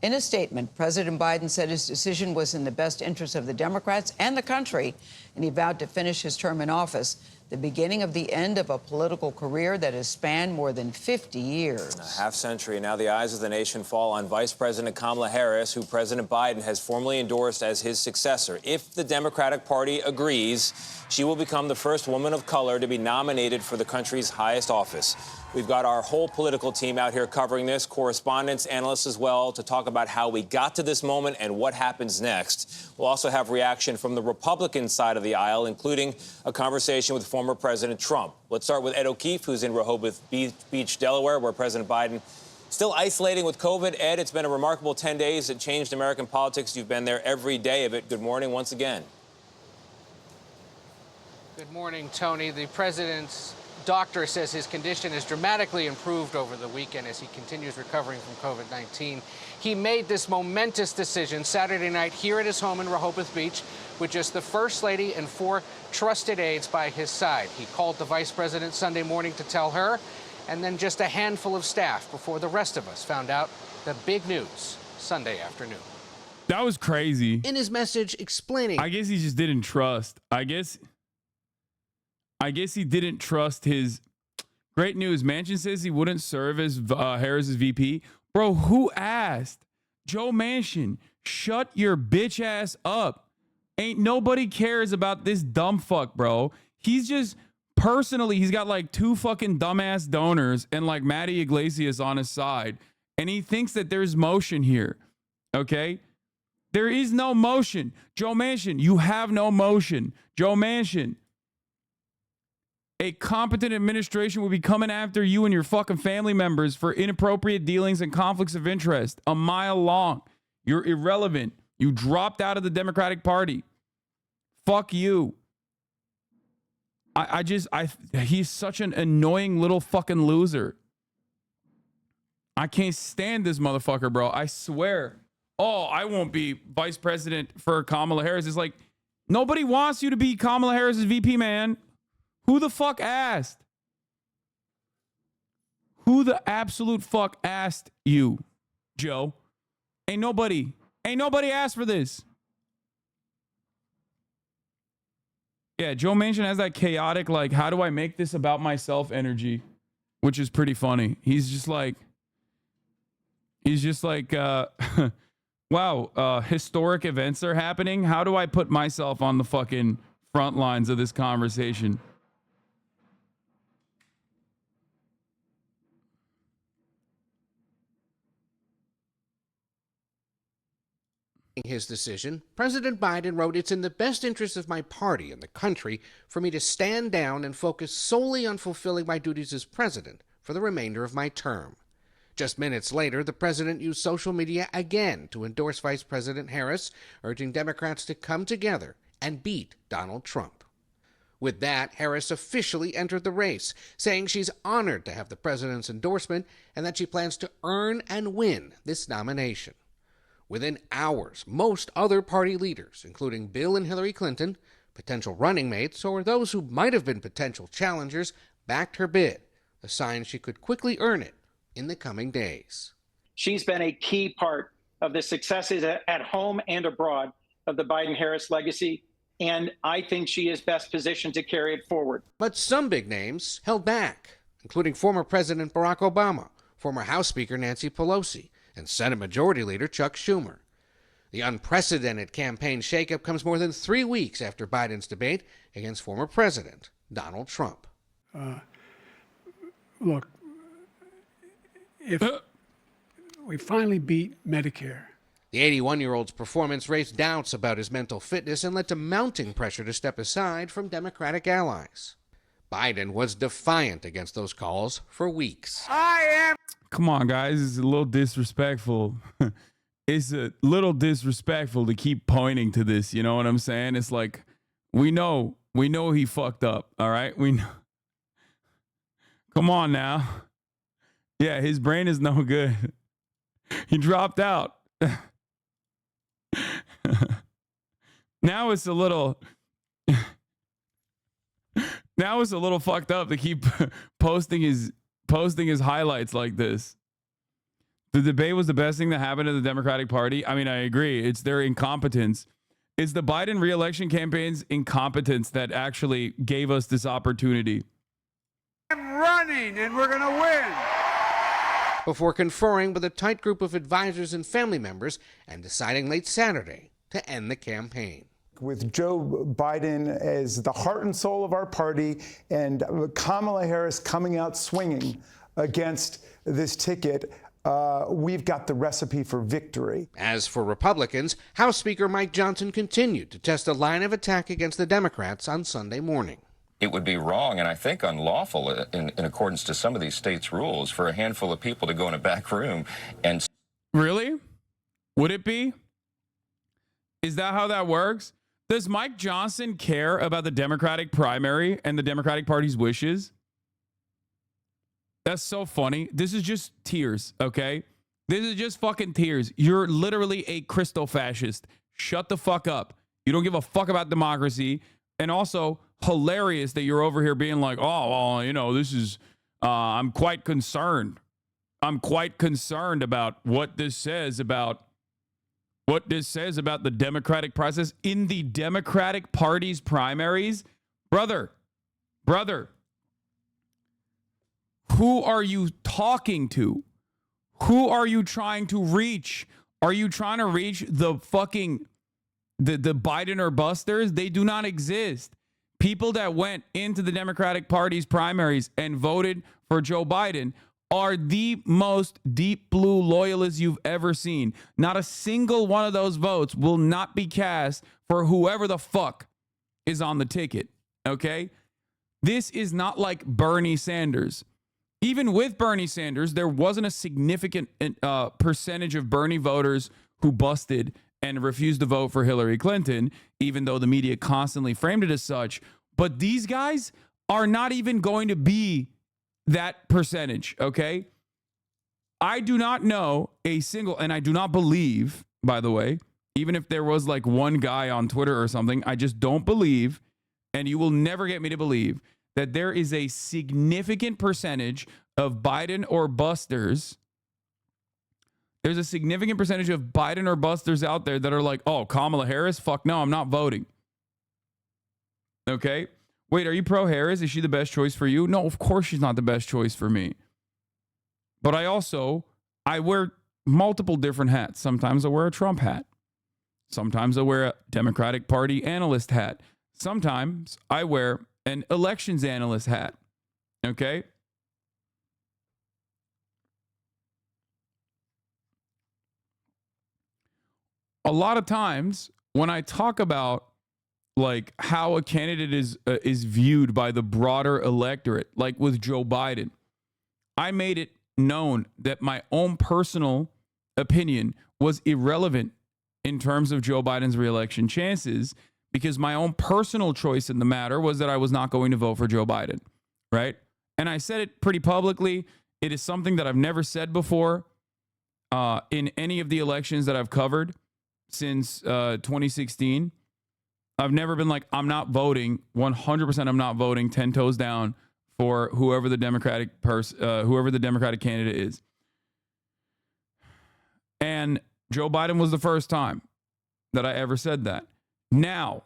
In a statement, President Biden said his decision was in the best interest of the Democrats and the country, and he vowed to finish his term in office, the beginning of the end of a political career that has spanned more than 50 years. A half century. Now the eyes of the nation fall on Vice President Kamala Harris, who President Biden has formally endorsed as his successor. If the Democratic Party agrees, she will become the first woman of color to be nominated for the country's highest office. We've got our whole political team out here covering this, correspondents, analysts as well, to talk about how we got to this moment and what happens next. We'll also have reaction from the Republican side of the aisle, including a conversation with former President Trump. Let's start with Ed O'Keefe, who's in Rehoboth Beach, Delaware, where President Biden still isolating with COVID. Ed, it's been a remarkable 10 days. It changed American politics. You've been there every day of it. Good morning once again. Good morning, Tony. The president's doctor says his condition has dramatically improved over the weekend as he continues recovering from COVID-19. He made this momentous decision Saturday night here at his home in Rehoboth Beach with just the First Lady and 4 trusted aides by his side. He called the vice president Sunday morning to tell her, and then just a handful of staff before the rest of us found out the big news Sunday afternoon. That was crazy. In his message explaining, I guess he just didn't trust. I guess he didn't trust his. Great news. Manchin says he wouldn't serve as Harris's VP. Bro, who asked? Joe Manchin, shut your bitch ass up. Ain't nobody cares about this dumb fuck, bro. He's just personally, he's got like 2 fucking dumbass donors and like Matty Iglesias on his side. And he thinks that there's motion here. Okay? There is no motion. Joe Manchin, you have no motion. Joe Manchin. A competent administration will be coming after you and your fucking family members for inappropriate dealings and conflicts of interest a mile long. You're irrelevant. You dropped out of the Democratic Party. Fuck you. He's such an annoying little fucking loser. I can't stand this motherfucker, bro. I swear. Oh, I won't be vice president for Kamala Harris. It's like, nobody wants you to be Kamala Harris's VP, man. Who the fuck asked? Who the absolute fuck asked you, Joe? Ain't nobody asked for this. Yeah, Joe Manchin has that chaotic, like, how do I make this about myself energy, which is pretty funny. He's just like, wow, historic events are happening. How do I put myself on the fucking front lines of this conversation? his decision, President Biden wrote, "It's in the best interest of my party and the country for me to stand down and focus solely on fulfilling my duties as president for the remainder of my term." Just minutes later, the president used social media again to endorse Vice President Harris, urging Democrats to come together and beat Donald Trump. With that, Harris officially entered the race, saying she's honored to have the president's endorsement and that she plans to earn and win this nomination. Within hours, most other party leaders, including Bill and Hillary Clinton, potential running mates, or those who might have been potential challengers, backed her bid, a sign she could quickly earn it in the coming days. She's been a key part of the successes at home and abroad of the Biden-Harris legacy, and I think she is best positioned to carry it forward. But some big names held back, including former President Barack Obama, former House Speaker Nancy Pelosi, and Senate Majority Leader Chuck Schumer. The unprecedented campaign shakeup comes more than 3 weeks after Biden's debate against former President Donald Trump. Look, if we finally beat Medicare. The 81-year-old's performance raised doubts about his mental fitness and led to mounting pressure to step aside from Democratic allies. Biden was defiant against those calls for weeks. Come on, guys. It's a little disrespectful. It's a little disrespectful to keep pointing to this. You know what I'm saying? It's like, we know he fucked up. All right. We know. Come on now. Yeah. His brain is no good. He dropped out. Now it's a little fucked up to keep posting his highlights like this. The debate was the best thing that happened to the Democratic Party. I mean, I agree. It's their incompetence. It's the Biden re-election campaign's incompetence that actually gave us this opportunity. I'm running and we're going to win. Before conferring with a tight group of advisors and family members and deciding late Saturday to end the campaign. With Joe Biden as the heart and soul of our party and Kamala Harris coming out swinging against this ticket, we've got the recipe for victory. As for Republicans, House Speaker Mike Johnson continued to test a line of attack against the Democrats on Sunday morning. It would be wrong and I think unlawful in accordance to some of these states' rules for a handful of people to go in a back room and... Really? Would it be? Is that how that works? Does Mike Johnson care about the Democratic primary and the Democratic Party's wishes? That's so funny. This is just tears, okay? This is just fucking tears. You're literally a crystal fascist. Shut the fuck up. You don't give a fuck about democracy. And also, hilarious that you're over here being like, oh, well, you know, this is, I'm quite concerned. I'm quite concerned about what this says about the Democratic process in the Democratic Party's primaries. Brother, who are you talking to? Who are you trying to reach? Are you trying to reach the fucking, the Biden or busters? They do not exist. People that went into the Democratic Party's primaries and voted for Joe Biden are the most deep blue loyalists you've ever seen. Not a single one of those votes will not be cast for whoever the fuck is on the ticket, okay? This is not like Bernie Sanders. Even with Bernie Sanders, there wasn't a significant percentage of Bernie voters who busted and refused to vote for Hillary Clinton, even though the media constantly framed it as such. But these guys are not even going to be that percentage, okay? I do not know a single, and I do not believe, by the way, even if there was like one guy on Twitter or something, I just don't believe, and you will never get me to believe, that there is a significant percentage of Biden or busters. There's a significant percentage of Biden or busters out there that are like, oh, Kamala Harris? Fuck no, I'm not voting. Okay? Wait, are you pro-Harris? Is she the best choice for you? No, of course she's not the best choice for me. But I wear multiple different hats. Sometimes I wear a Trump hat. Sometimes I wear a Democratic Party analyst hat. Sometimes I wear an elections analyst hat. Okay? A lot of times when I talk about like how a candidate is viewed by the broader electorate, like with Joe Biden, I made it known that my own personal opinion was irrelevant in terms of Joe Biden's reelection chances, because my own personal choice in the matter was that I was not going to vote for Joe Biden, right? And I said it pretty publicly. It is something that I've never said before in any of the elections that I've covered since 2016. I've never been like, I'm not voting, 100% I'm not voting 10 toes down for whoever the Democratic candidate is. And Joe Biden was the first time that I ever said that. Now,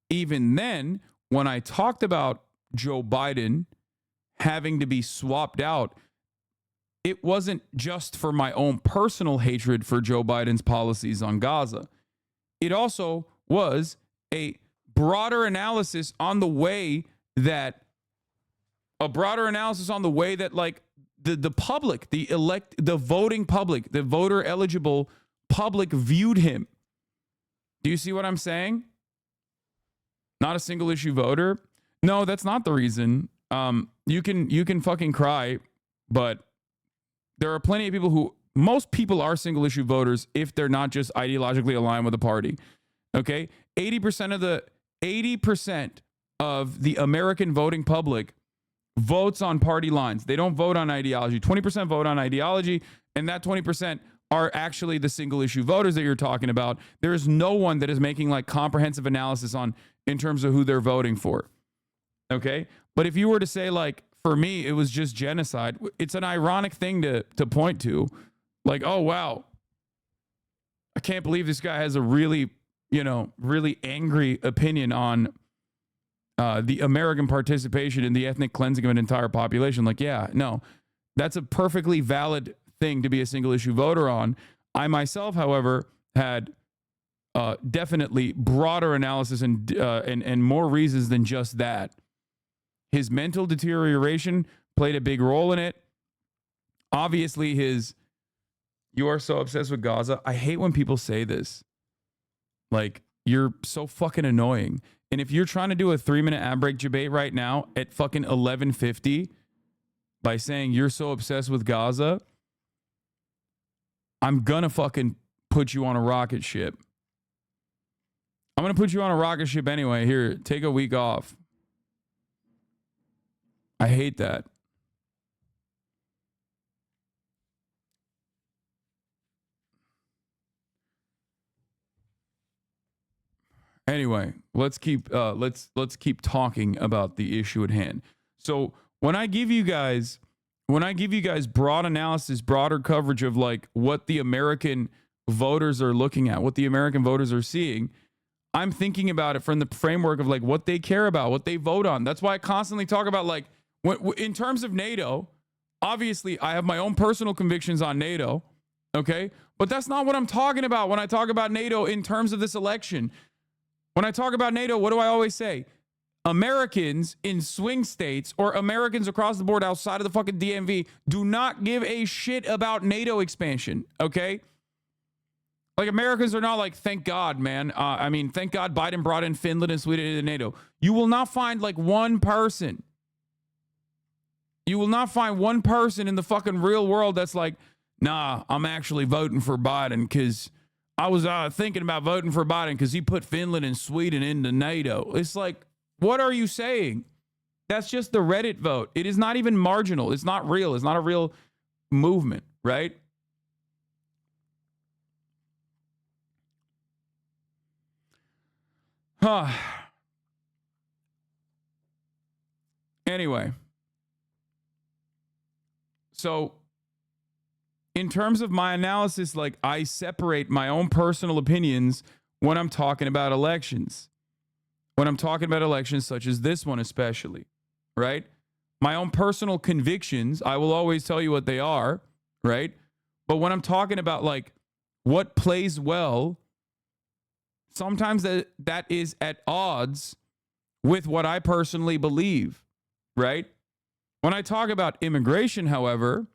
even then, when I talked about Joe Biden having to be swapped out, it wasn't just for my own personal hatred for Joe Biden's policies on Gaza. It also was a broader analysis on the way that like the public, the voting public, the voter eligible public viewed him. Do you see what I'm saying? Not a single issue voter. No, that's not the reason. You can fucking cry, but there are plenty of people who, most people are single issue voters if they're not just ideologically aligned with the party. Okay? 80% of the American voting public votes on party lines. They don't vote on ideology. 20% vote on ideology, and that 20% are actually the single issue voters that you're talking about. There is no one that is making like comprehensive analysis on in terms of who they're voting for. Okay? But if you were to say like, for me, it was just genocide, it's an ironic thing to point to. Like, oh, wow, I can't believe this guy has a really, really angry opinion on the American participation in the ethnic cleansing of an entire population. Like, yeah, no, that's a perfectly valid thing to be a single issue voter on. I myself, however, had definitely broader analysis and more reasons than just that. His mental deterioration played a big role in it. Obviously, you are so obsessed with Gaza. I hate when people say this. Like, you're so fucking annoying. And if you're trying to do a 3-minute ad break debate right now at fucking 11:50 by saying you're so obsessed with Gaza, I'm gonna fucking put you on a rocket ship. I'm gonna put you on a rocket ship anyway. Here, take a week off. I hate that. Anyway, let's keep talking about the issue at hand. So when I give you guys broad analysis, broader coverage of like what the American voters are looking at, what the American voters are seeing, I'm thinking about it from the framework of like what they care about, what they vote on. That's why I constantly talk about like in terms of NATO. Obviously, I have my own personal convictions on NATO, okay? But that's not what I'm talking about when I talk about NATO in terms of this election. When I talk about NATO, what do I always say? Americans in swing states or Americans across the board outside of the fucking DMV do not give a shit about NATO expansion, okay? Like, Americans are not like, thank God, man. Thank God Biden brought in Finland and Sweden into NATO. You will not find like one person. You will not find one person in the fucking real world that's like, nah, I'm actually voting for Biden because I was thinking about voting for Biden because he put Finland and Sweden into NATO. It's like, what are you saying? That's just the Reddit vote. It is not even marginal. It's not real. It's not a real movement, right? Anyway. So, in terms of my analysis, like, I separate my own personal opinions when I'm talking about elections. When I'm talking about elections such as this one especially, right? My own personal convictions, I will always tell you what they are, right? But when I'm talking about, like, what plays well, sometimes that is at odds with what I personally believe, right? When I talk about immigration, however,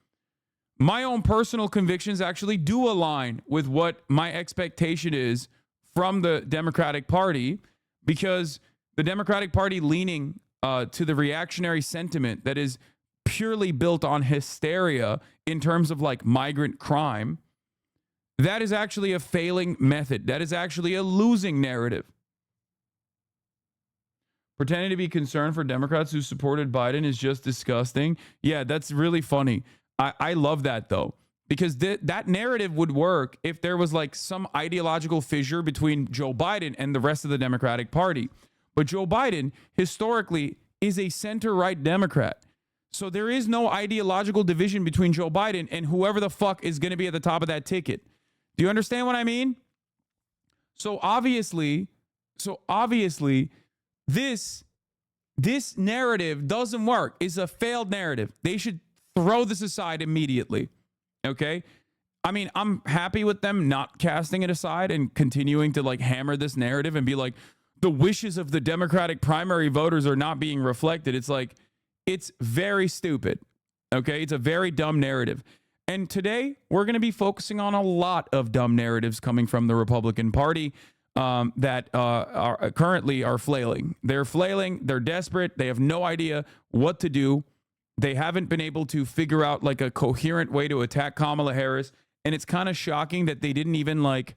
my own personal convictions actually do align with what my expectation is from the Democratic Party, because the Democratic Party leaning to the reactionary sentiment that is purely built on hysteria in terms of like migrant crime, that is actually a failing method. That is actually a losing narrative. Pretending to be concerned for Democrats who supported Biden is just disgusting. Yeah, that's really funny. I love that, though, because that narrative would work if there was like some ideological fissure between Joe Biden and the rest of the Democratic Party. But Joe Biden historically is a center-right Democrat. So there is no ideological division between Joe Biden and whoever the fuck is going to be at the top of that ticket. Do you understand what I mean? So obviously, this This narrative doesn't work. It's a failed narrative. They should throw this aside immediately. Okay? I mean, I'm happy with them not casting it aside and continuing to like hammer this narrative and be like, the wishes of the Democratic primary voters are not being reflected. It's like, it's very stupid. Okay? It's a very dumb narrative. And today, we're going to be focusing on a lot of dumb narratives coming from the Republican Party that are currently flailing. They're flailing. They're desperate. They have no idea what to do. They haven't been able to figure out like a coherent way to attack Kamala Harris. And it's kind of shocking that they didn't even like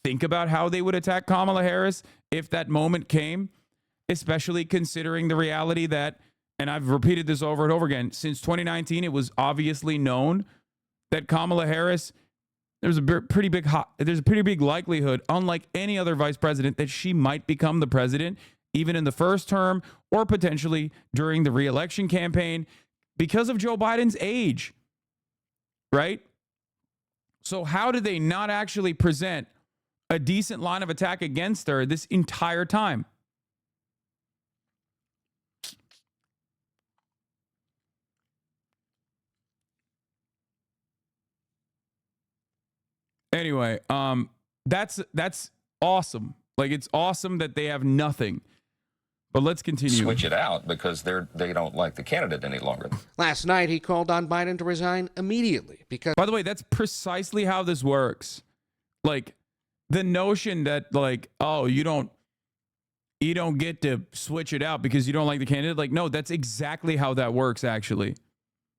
think about how they would attack Kamala Harris if that moment came, especially considering the reality that, and I've repeated this over and over again, since 2019, it was obviously known that Kamala Harris, there's a pretty big likelihood, unlike any other vice president, that she might become the president, even in the first term or potentially during the re-election campaign because of Joe Biden's age, right? So how did they not actually present a decent line of attack against her this entire time? Anyway, that's awesome. Like, it's awesome that they have nothing. But let's continue. Switch it out because they don't like the candidate any longer. Last night, he called on Biden to resign immediately because... By the way, that's precisely how this works. Like, the notion that, like, oh, you don't get to switch it out because you don't like the candidate. Like, no, that's exactly how that works, actually.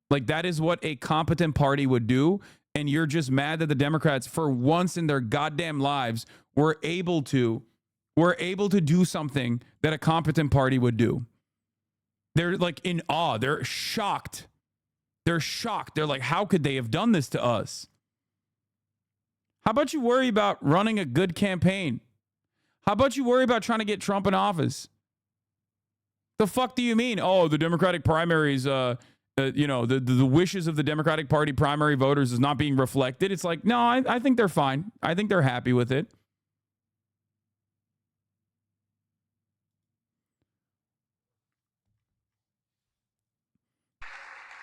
Like, that is what a competent party would do. And you're just mad that the Democrats, for once in their goddamn lives, were able to do something that a competent party would do. They're like in awe. They're shocked. They're shocked. They're like, how could they have done this to us? How about you worry about running a good campaign? How about you worry about trying to get Trump in office? The fuck do you mean? Oh, the Democratic primaries, the wishes of the Democratic Party primary voters is not being reflected. It's like, no, I think they're fine. I think they're happy with it.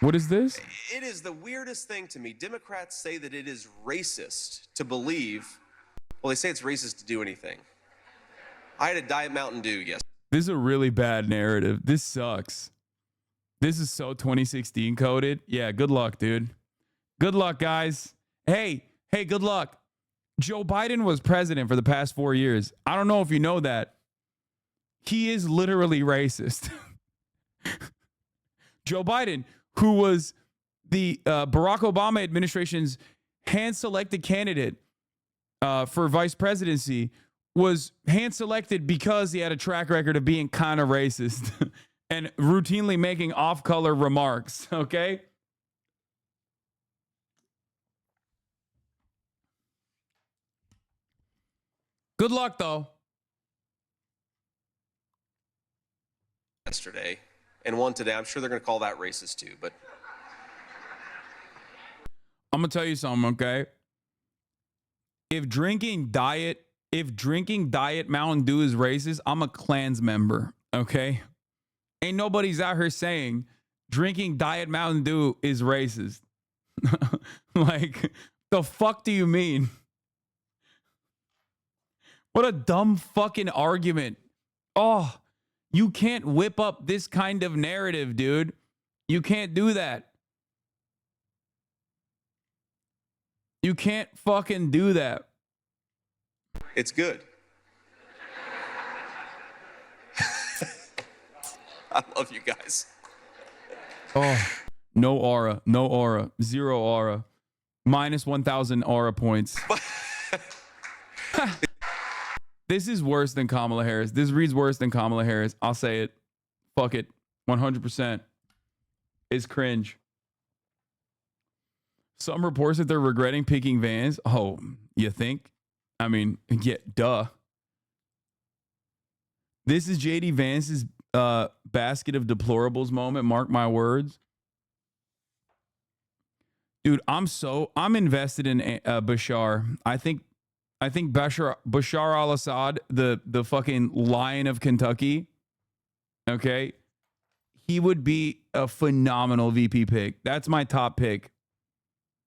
What is this? It is the weirdest thing to me. Democrats say that it is racist to believe, well, they say it's racist to do anything. I had a Diet Mountain Dew yesterday. This is a really bad narrative. This sucks. This is so 2016 coded. Yeah, good luck, dude. Good luck, guys. Hey, good luck. Joe Biden was president for the past 4 years. I don't know if you know that. He is literally racist. Joe Biden, who was the Barack Obama administration's hand-selected candidate for vice presidency, was hand-selected because he had a track record of being kind of racist and routinely making off-color remarks, okay? Good luck, though. Yesterday, and one today. I'm sure they're going to call that racist too, but... I'm going to tell you something, okay? If drinking Diet Mountain Dew is racist, I'm a Klans member, okay? Ain't nobody's out here saying drinking Diet Mountain Dew is racist. Like, the fuck do you mean? What a dumb fucking argument. Oh, you can't whip up this kind of narrative, dude. You can't do that. You can't fucking do that. It's good. I love you guys. Oh, no aura. Zero aura. Minus 1,000 aura points. This is worse than Kamala Harris. This reads worse than Kamala Harris. I'll say it. Fuck it. 100%. It's cringe. Some reports that they're regretting picking Vance. Oh, you think? I mean, yeah, duh. This is JD Vance's basket of deplorables moment. Mark my words. Dude, I'm invested in Bashar. I think Bashar al-Assad, the fucking lion of Kentucky, okay? he would be a phenomenal VP pick. That's my top pick,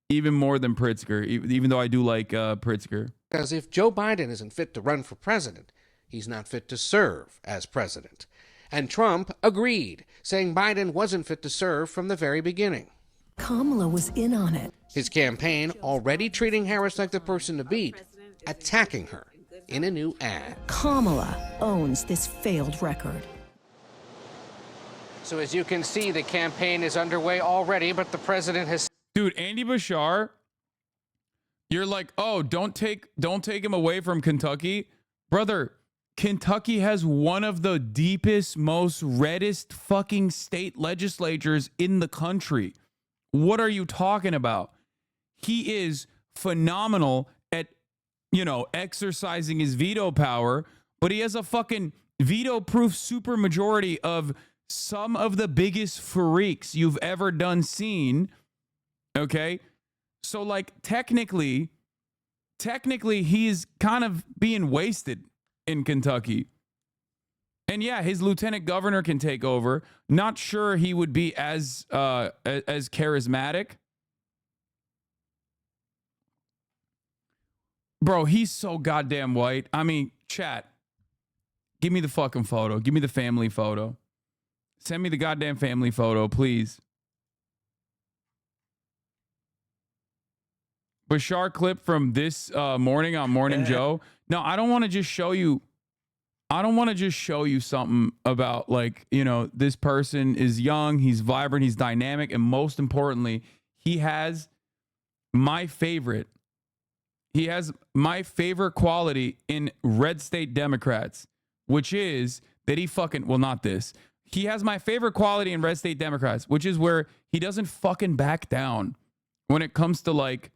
even more than Pritzker, even though I do like Pritzker. Because if Joe Biden isn't fit to run for president, he's not fit to serve as president. And Trump agreed, saying Biden wasn't fit to serve from the very beginning. Kamala was in on it. His campaign already treating Harris like the person to beat, attacking her in a new ad. Kamala owns this failed record. So as you can see, the campaign is underway already, but the president has... Dude, Andy Beshear, you're like, oh, don't take him away from Kentucky. Brother, Kentucky has one of the deepest, most reddest fucking state legislatures in the country. What are you talking about? He is phenomenal at, exercising his veto power, but he has a fucking veto-proof supermajority of some of the biggest freaks you've ever seen. Okay? So, like, technically, he's kind of being wasted in Kentucky. And yeah, his lieutenant governor can take over. Not sure he would be as charismatic. Bro, he's so goddamn white. I mean, chat, give me the fucking photo. Give me the family photo. Send me the goddamn family photo, please. Beshear clip from this morning on Morning Joe. No, I don't want to just show you. I don't want to just show you something about, like, this person is young, he's vibrant, he's dynamic, and most importantly, he has my favorite quality in red state Democrats, which is that he fucking, well, not this. He has my favorite quality in red state Democrats, which is where he doesn't fucking back down when it comes to, like,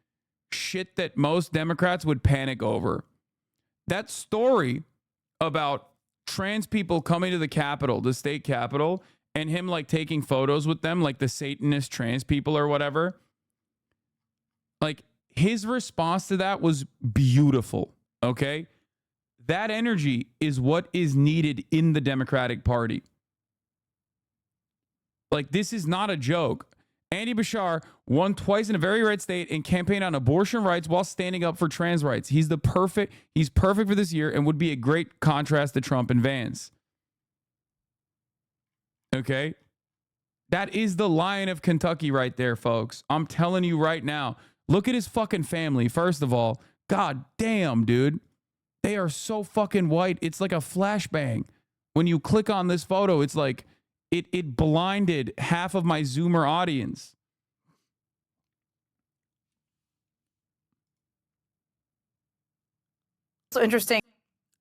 shit that most Democrats would panic over. That story about trans people coming to the Capitol, the state Capitol, and him, like, taking photos with them, like the Satanist trans people or whatever. Like, his response to that was beautiful, okay? That energy is what is needed in the Democratic Party. Like, this is not a joke. Andy Beshear won twice in a very red state and campaigned on abortion rights while standing up for trans rights. He's perfect for this year and would be a great contrast to Trump and Vance. Okay? That is the Lion of Kentucky right there, folks. I'm telling you right now. Look at his fucking family, first of all. God damn, dude. They are so fucking white. It's like a flashbang. When you click on this photo, it's like it blinded half of my Zoomer audience. So interesting.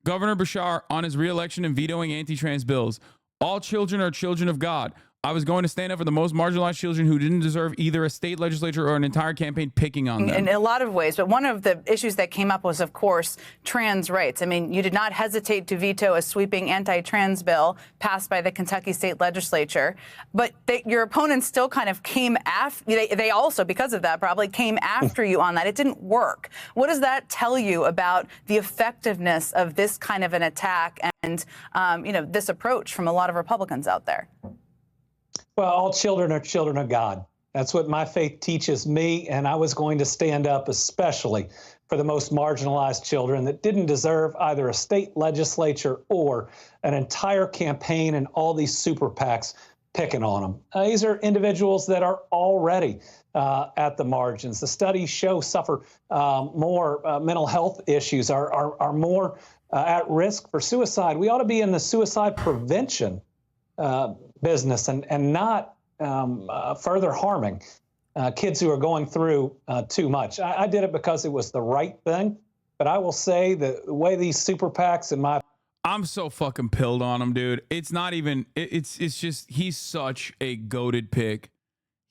Governor Beshear on his re-election and vetoing anti-trans bills. All children are children of God. I was going to stand up for the most marginalized children who didn't deserve either a state legislature or an entire campaign picking on them. In a lot of ways. But one of the issues that came up was, of course, trans rights. I mean, you did not hesitate to veto a sweeping anti-trans bill passed by the Kentucky state legislature. But your opponents still kind of came after. They also, because of that, probably came after you on that. It didn't work. What does that tell you about the effectiveness of this kind of an attack and, this approach from a lot of Republicans out there? Well, all children are children of God. That's what my faith teaches me, and I was going to stand up especially for the most marginalized children that didn't deserve either a state legislature or an entire campaign and all these super PACs picking on them. These are individuals that are already at the margins. The studies show suffer more mental health issues, are more at risk for suicide. We ought to be in the suicide prevention business and not further harming kids who are going through too much. I did it because it was the right thing, but I will say the way these super PACs I'm so fucking pilled on him, dude. It's not even, it's just, he's such a goated pick.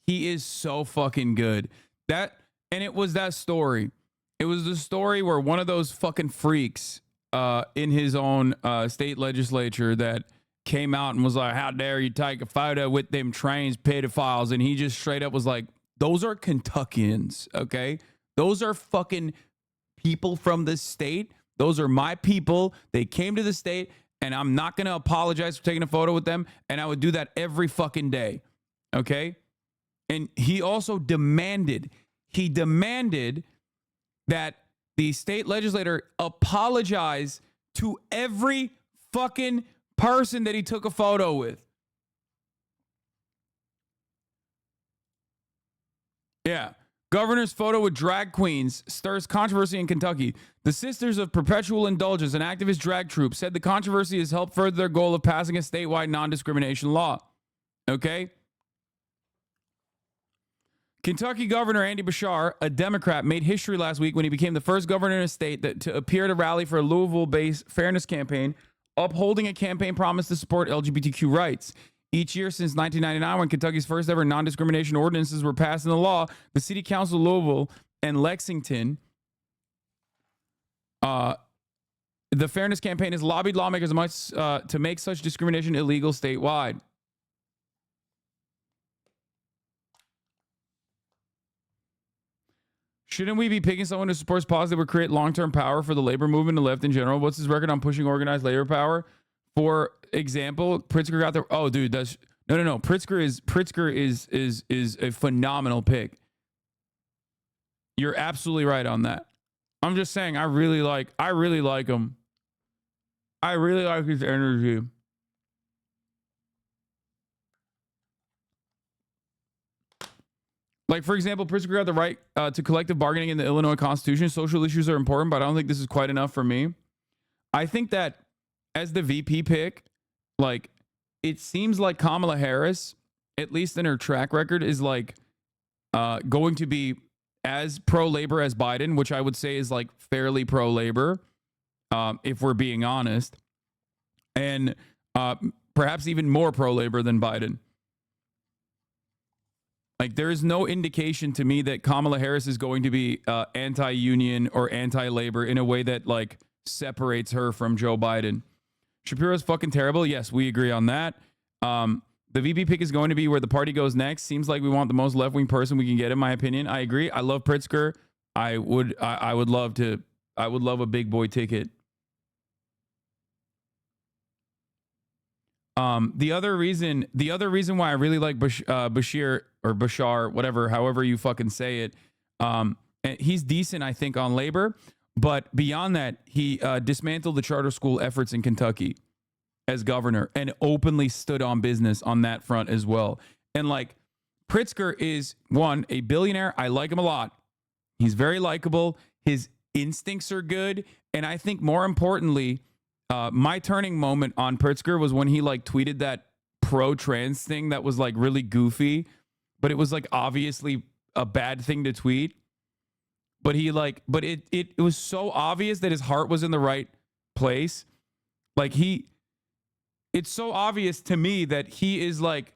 He is so fucking good. And it was that story. It was the story where one of those fucking freaks in his own state legislature that came out and was like, how dare you take a photo with them trans pedophiles? And he just straight up was like, those are Kentuckians, okay? Those are fucking people from the state. Those are my people. They came to the state and I'm not going to apologize for taking a photo with them, and I would do that every fucking day, okay? And he also demanded that the state legislator apologize to every fucking person that he took a photo with. Yeah. Governor's photo with drag queens stirs controversy in Kentucky. The Sisters of Perpetual Indulgence, an activist drag troupe, said the controversy has helped further their goal of passing a statewide non-discrimination law. Okay? Kentucky Governor Andy Beshear, a Democrat, made history last week when he became the first governor in a state to appear at a rally for a Louisville-based fairness campaign, upholding a campaign promise to support LGBTQ rights. Each year since 1999, when Kentucky's first ever non-discrimination ordinances were passed into law, the City Council of Louisville and Lexington, the Fairness Campaign has lobbied lawmakers much to make such discrimination illegal statewide. Shouldn't we be picking someone who supports policy that would create long-term power for the labor movement and the left in general? What's his record on pushing organized labor power? For example, Pritzker got the dude. That's no. Pritzker is a phenomenal pick. You're absolutely right on that. I'm just saying, I really like him. I really like his energy. Like, for example, Pritzker got the right to collective bargaining in the Illinois Constitution. Social issues are important, but I don't think this is quite enough for me. I think that as the VP pick, like, it seems like Kamala Harris, at least in her track record, is like going to be as pro-labor as Biden, which I would say is like fairly pro-labor, if we're being honest, and perhaps even more pro-labor than Biden. Like, there is no indication to me that Kamala Harris is going to be anti-union or anti-labor in a way that like separates her from Joe Biden. Shapiro's fucking terrible. Yes, we agree on that. The VP pick is going to be where the party goes next. Seems like we want the most left-wing person we can get, in my opinion. I agree. I love Pritzker. I would love a big boy ticket. The other reason why I really like Beshear or Beshear, whatever, however you fucking say it, and he's decent, I think, on labor. But beyond that, he dismantled the charter school efforts in Kentucky as governor and openly stood on business on that front as well. And like, Pritzker is, one, a billionaire. I like him a lot. He's very likable. His instincts are good. And I think more importantly, my turning moment on Pritzker was when he like tweeted that pro-trans thing that was like really goofy, but it was like obviously a bad thing to tweet. But he like, but it was so obvious that his heart was in the right place. Like it's so obvious to me that he is like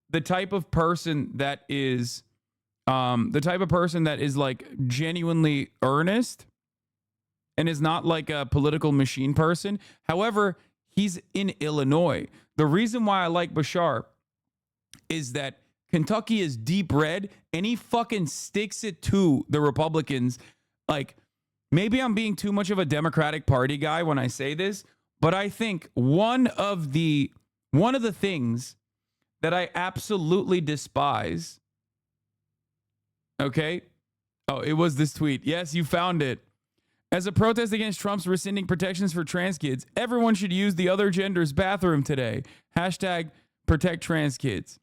the type of person that is like genuinely earnest and is not like a political machine person. However, he's in Illinois. The reason why I like Beshear is that Kentucky is deep red, and he fucking sticks it to the Republicans. Like, maybe I'm being too much of a Democratic Party guy when I say this, but I think one of the things that I absolutely despise. Okay. Oh, it was this tweet. Yes, you found it. As a protest against Trump's rescinding protections for trans kids, everyone should use the other gender's bathroom today. Hashtag protect trans kids.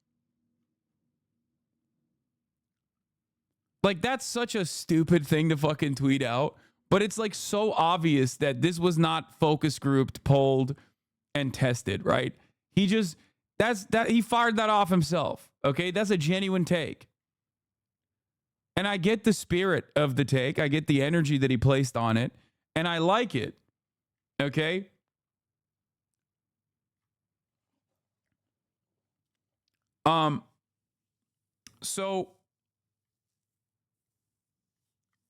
Like, that's such a stupid thing to fucking tweet out, but it's like so obvious that this was not focus grouped, polled, and tested, right? He fired that off himself. Okay, that's a genuine take. And I get the spirit of the take. I get the energy that he placed on it, and I like it. Okay? So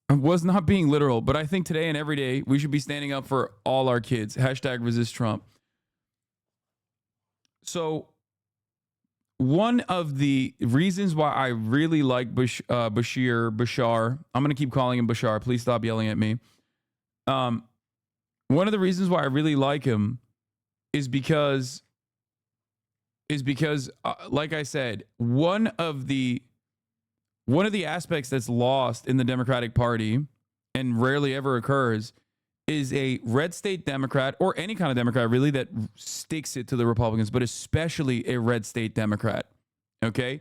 I was not being literal, but I think today and every day we should be standing up for all our kids. Hashtag resist Trump. So one of the reasons why I really like Beshear, I'm going to keep calling him Beshear. Please stop yelling at me. One of the reasons why I really like him is because like I said, one of the aspects that's lost in the Democratic Party and rarely ever occurs is a red state Democrat, or any kind of Democrat really, that sticks it to the Republicans, but especially a red state Democrat. Okay?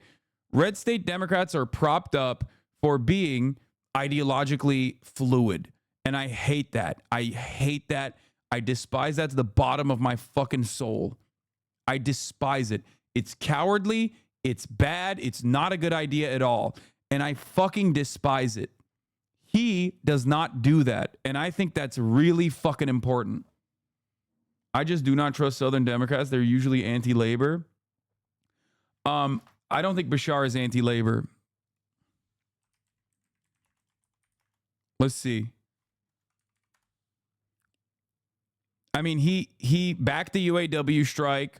Red state Democrats are propped up for being ideologically fluid. And I hate that. I hate that. I despise that to the bottom of my fucking soul. I despise it. It's cowardly. It's bad. It's not a good idea at all. And I fucking despise it. He does not do that. And I think that's really fucking important. I just do not trust Southern Democrats. They're usually anti-labor. I don't think Beshear is anti-labor. Let's see. I mean, he backed the UAW strike.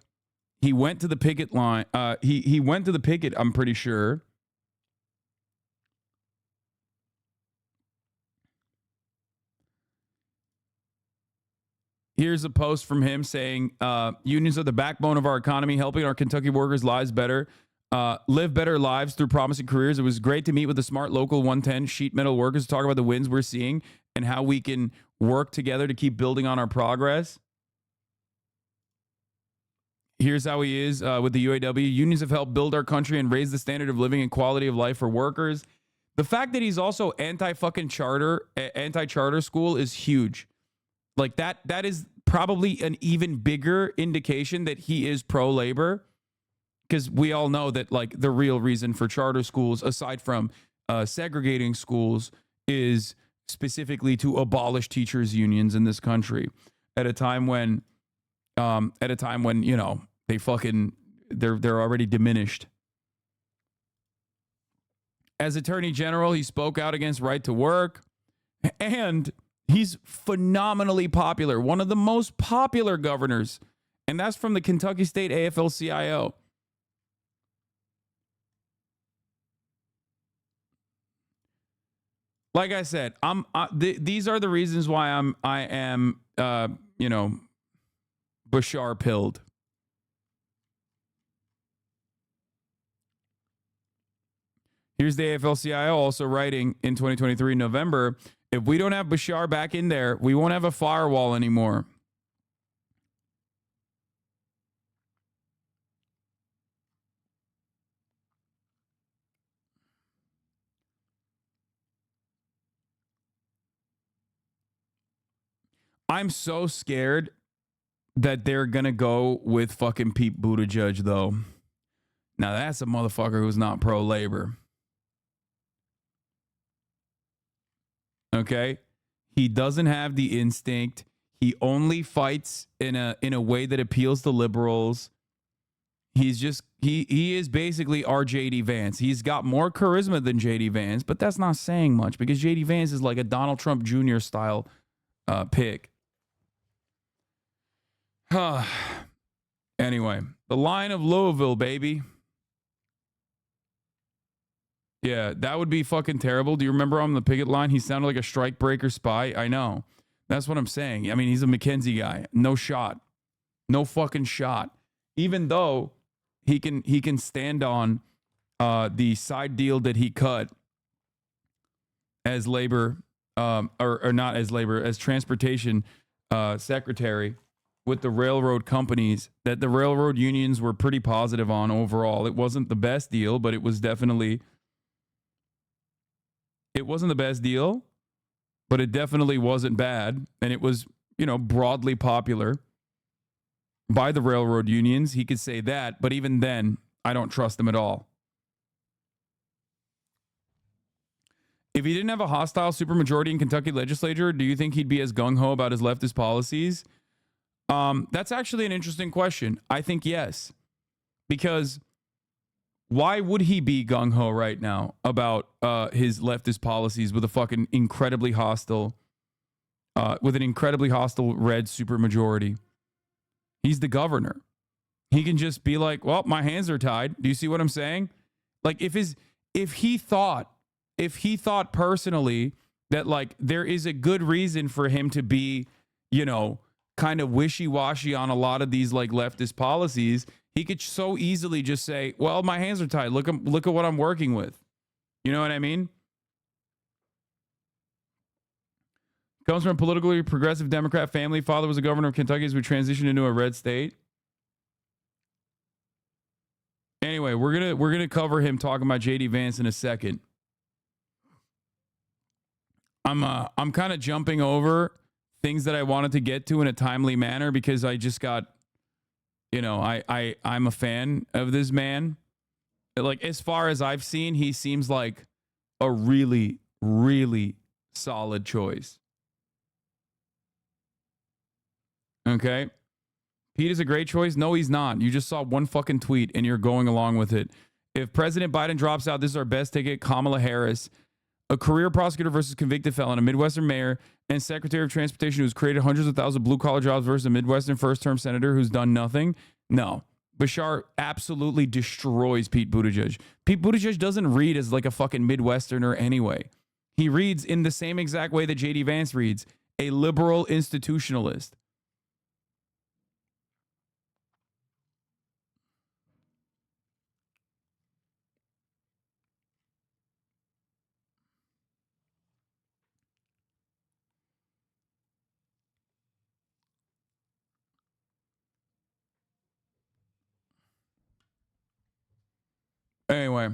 He went to the picket line. He went to the picket, I'm pretty sure. Here's a post from him saying, unions are the backbone of our economy, helping our Kentucky workers' lives better, live better lives through promising careers. It was great to meet with the smart local 110 sheet metal workers to talk about the wins we're seeing and how we can work together to keep building on our progress. Here's how he is with the UAW. Unions have helped build our country and raise the standard of living and quality of life for workers. The fact that he's also anti-fucking anti-charter school is huge. Like that is probably an even bigger indication that he is pro-labor, because we all know that like the real reason for charter schools, aside from segregating schools, is specifically to abolish teachers' unions in this country at a time when you know they're already diminished. As Attorney General, he spoke out against right to work, and he's phenomenally popular, one of the most popular governors, and that's from the Kentucky State AFL-CIO. Like I said, these are the reasons why I am Beshear pilled. Here's the AFL-CIO also writing in 2023 November, if we don't have Beshear back in there, we won't have a firewall anymore. I'm so scared that they're going to go with fucking Pete Buttigieg, though. Now, that's a motherfucker who's not pro-labor. Okay? He doesn't have the instinct. He only fights in a way that appeals to liberals. He's just, he is basically our JD Vance. He's got more charisma than JD Vance, but that's not saying much because JD Vance is like a Donald Trump Jr. style pick. Anyway, the Lion of Louisville, baby. Yeah, that would be fucking terrible. Do you remember on the picket line? He sounded like a strikebreaker spy. I know. That's what I'm saying. I mean, he's a McKenzie guy. No shot. No fucking shot. Even though he can stand on the side deal that he cut as labor, or not as labor, as transportation secretary with the railroad companies, that the railroad unions were pretty positive on overall. It wasn't the best deal, but it was definitely... It wasn't the best deal, but it definitely wasn't bad. And it was, broadly popular by the railroad unions. He could say that, but even then, I don't trust him at all. If he didn't have a hostile supermajority in Kentucky legislature, do you think he'd be as gung-ho about his leftist policies? That's actually an interesting question. I think yes, because why would he be gung-ho right now about his leftist policies with a fucking incredibly hostile, with an incredibly hostile red supermajority? He's the governor. He can just be like, well, my hands are tied. Do you see what I'm saying? Like if he thought personally that like there is a good reason for him to be, kind of wishy-washy on a lot of these like leftist policies, he could so easily just say, well, my hands are tied. Look at what I'm working with. You know what I mean? Comes from a politically progressive Democrat family. Father was a governor of Kentucky as we transitioned into a red state. Anyway, we're gonna cover him talking about JD Vance in a second. I'm kind of jumping over things that I wanted to get to in a timely manner because I just got, you know, I'm a fan of this man. Like, as far as I've seen, he seems like a really, really solid choice. Okay. Pete is a great choice. No, he's not. You just saw one fucking tweet and you're going along with it. If President Biden drops out, this is our best ticket. Kamala Harris, a career prosecutor versus convicted felon, a Midwestern mayor and Secretary of Transportation who's created hundreds of thousands of blue-collar jobs versus a Midwestern first-term senator who's done nothing. No. Beshear absolutely destroys Pete Buttigieg. Pete Buttigieg doesn't read as like a fucking Midwesterner anyway. He reads in the same exact way that JD Vance reads, a liberal institutionalist. Anyway.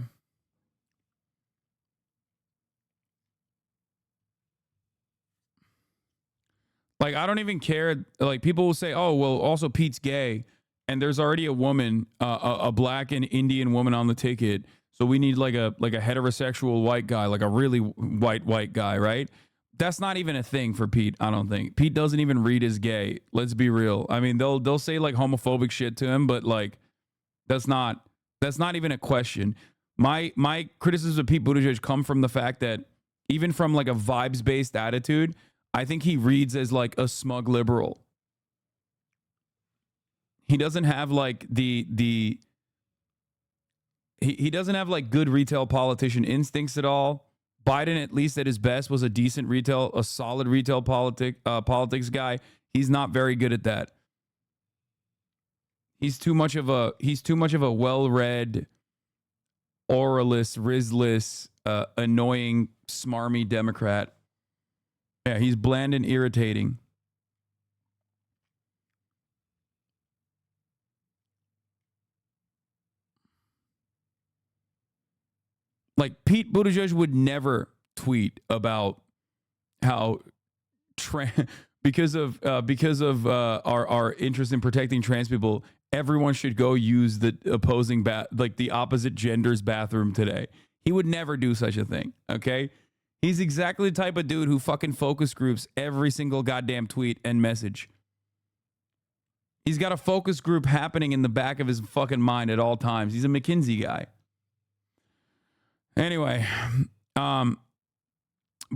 Like, I don't even care. Like, people will say, oh, well, also Pete's gay. And there's already a woman, a black and Indian woman on the ticket. So we need like a heterosexual white guy, like a really white guy, right? That's not even a thing for Pete, I don't think. Pete doesn't even read as gay. Let's be real. I mean, they'll say like homophobic shit to him, but like that's not even a question. My criticisms of Pete Buttigieg come from the fact that even from like a vibes-based attitude, I think he reads as like a smug liberal. He doesn't have like he doesn't have like good retail politician instincts at all. Biden, at least at his best, was a solid retail politics guy. He's not very good at that. He's too much of a well-read, oralist, rizless, annoying, smarmy Democrat. Yeah, he's bland and irritating. Like, Pete Buttigieg would never tweet about how because of our interest in protecting trans people, everyone should go use the the opposite gender's bathroom today. He would never do such a thing, okay? He's exactly the type of dude who fucking focus groups every single goddamn tweet and message. He's got a focus group happening in the back of his fucking mind at all times. He's a McKinsey guy. Anyway, but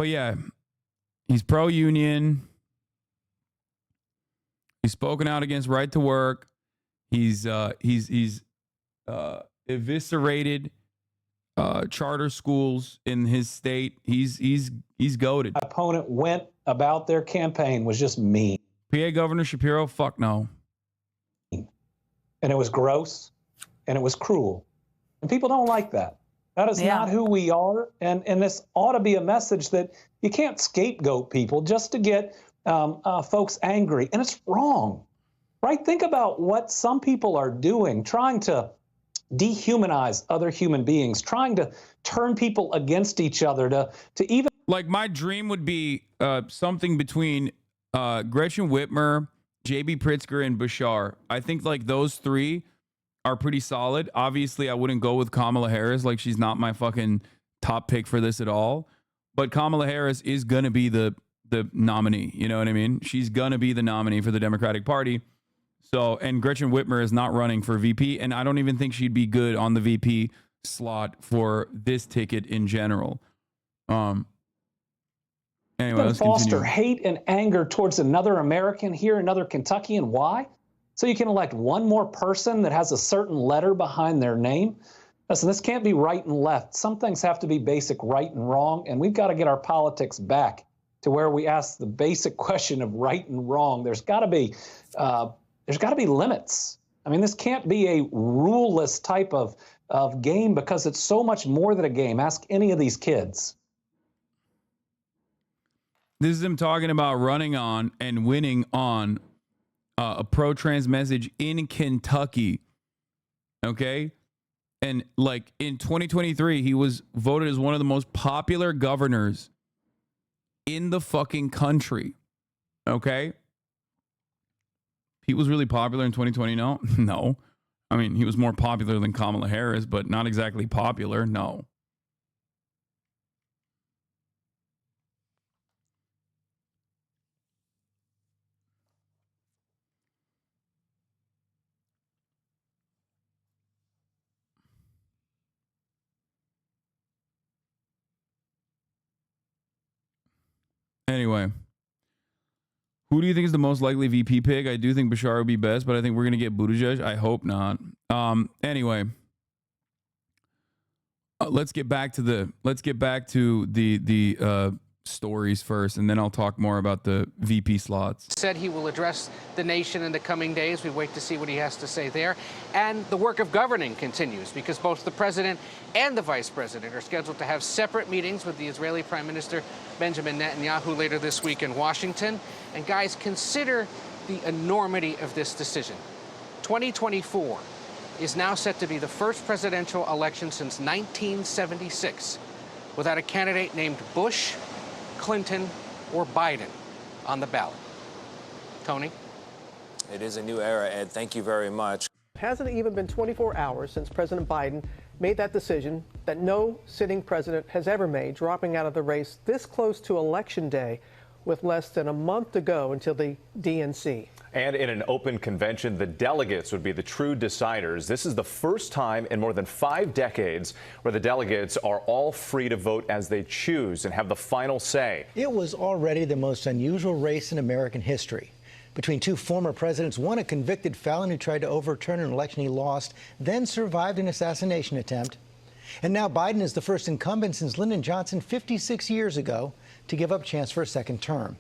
yeah, he's pro-union. He's spoken out against right to work. He's eviscerated charter schools in his state. He's goated. My opponent went about their campaign was just mean. PA Governor Shapiro, fuck no. And it was gross and it was cruel. And people don't like that. That is not who we are. And this ought to be a message that you can't scapegoat people just to get folks angry. And it's wrong, right? Think about what some people are doing, trying to dehumanize other human beings, trying to turn people against each other, to even... Like, my dream would be something between Gretchen Whitmer, J.B. Pritzker, and Beshear. I think, like, those three are pretty solid. Obviously, I wouldn't go with Kamala Harris. Like, she's not my fucking top pick for this at all. But Kamala Harris is going to be the nominee. You know what I mean? She's going to be the nominee for the Democratic Party. So, and Gretchen Whitmer is not running for VP, and I don't even think she'd be good on the VP slot for this ticket in general. Anyway, let's foster continue. hate and anger towards another American here, another Kentuckian. Why? So you can elect one more person that has a certain letter behind their name. Listen, this can't be right and left. Some things have to be basic right and wrong, and we've got to get our politics back to where we ask the basic question of right and wrong. There's got to be limits. I mean, this can't be a ruleless type of game because it's so much more than a game. Ask any of these kids. This is him talking about running on and winning on a pro-trans message in Kentucky. Okay? And like in 2023, he was voted as one of the most popular governors in the fucking country. Okay? He was really popular in 2020, no? No. I mean, he was more popular than Kamala Harris, but not exactly popular, no. Anyway, who do you think is the most likely VP pick? I do think Beshear would be best, but I think we're gonna get Buttigieg. I hope not. Anyway, let's get back to the stories first, and then I'll talk more about the VP slots. Said he will address the nation in the coming days. We wait to see what he has to say there. And the work of governing continues because both the president and the vice president are scheduled to have separate meetings with the Israeli Prime Minister Benjamin Netanyahu later this week in Washington. And guys, consider the enormity of this decision. 2024 is now set to be the first presidential election since 1976 without a candidate named Bush, Clinton, or Biden on the ballot. Tony? It is a new era, Ed. Thank you very much. Hasn't it even been 24 hours since President Biden made that decision that no sitting president has ever made, dropping out of the race this close to Election Day with less than a month to go until the DNC? And in an open convention, the delegates would be the true deciders. This is the first time in more than 5 decades where the delegates are all free to vote as they choose and have the final say. It was already the most unusual race in American history. Between two former presidents, one a convicted felon who tried to overturn an election he lost, then survived an assassination attempt. And now Biden is the first incumbent since Lyndon Johnson 56 years ago to give up a chance for a second term.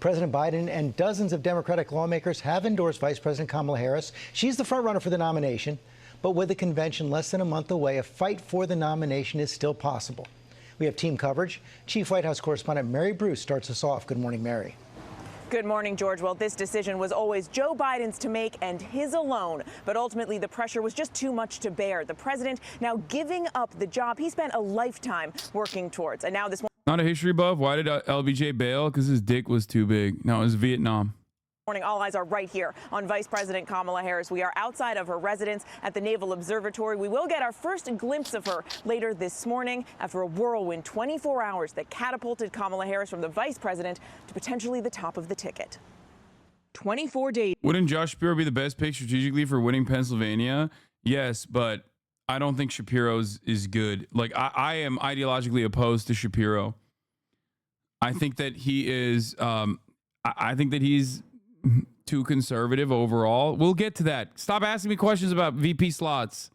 President Biden and dozens of Democratic lawmakers have endorsed Vice President Kamala Harris. She's the frontrunner for the nomination, but with the convention less than a month away, a fight for the nomination is still possible. We have team coverage. Chief White House correspondent Mary Bruce starts us off. Good morning, Mary. Good morning, George. Well, this decision was always Joe Biden's to make and his alone, but ultimately the pressure was just too much to bear. The president now giving up the job he spent a lifetime working towards. And now this Not a history buff. Why did LBJ bail? Because his dick was too big. No, it was Vietnam. morning, all eyes are right here on Vice President Kamala Harris. We are outside of her residence at the Naval Observatory. We will get our first glimpse of her later this morning after a whirlwind 24 hours that catapulted Kamala Harris from the vice president to potentially the top of the ticket. 24 days. Wouldn't Josh Shapiro be the best pick strategically for winning Pennsylvania? Yes, but I don't think Shapiro's is good. Like, I am ideologically opposed to Shapiro. I think that he is, I think that he's too conservative overall. We'll get to that. Stop asking me questions about VP slots.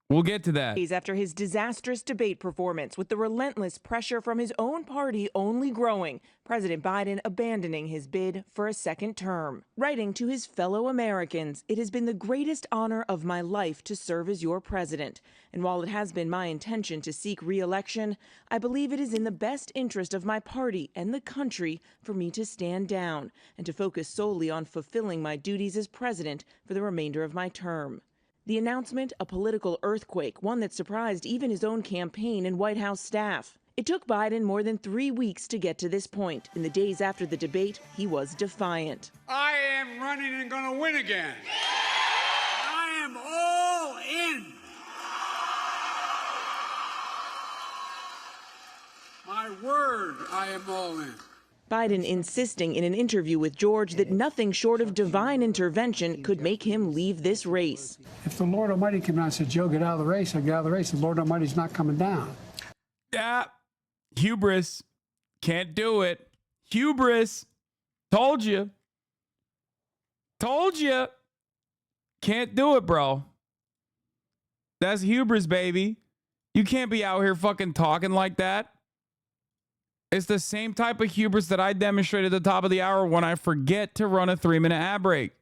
We'll get to that. Days after his disastrous debate performance, with the relentless pressure from his own party only growing, President Biden abandoning his bid for a second term. Writing to his fellow Americans, "It has been the greatest honor of my life to serve as your president. And while it has been my intention to seek re-election, I believe it is in the best interest of my party and the country for me to stand down and to focus solely on fulfilling my duties as president for the remainder of my term." The announcement, a political earthquake, one that surprised even his own campaign and White House staff. It took Biden more than 3 weeks to get to this point. In the days after the debate, he was defiant. I am running and going to win again. I am all in. My word, I am all in. Biden insisting in an interview with George that nothing short of divine intervention could make him leave this race. If the Lord Almighty came out and said, "Joe, get out of the race," I get out of the race. The Lord Almighty's not coming down. Yeah. Hubris. Can't do it. Hubris. Told you. Told you. Can't do it, bro. That's hubris, baby. You can't be out here fucking talking like that. It's the same type of hubris that I demonstrated at the top of the hour when I forget to run a 3-minute ad break.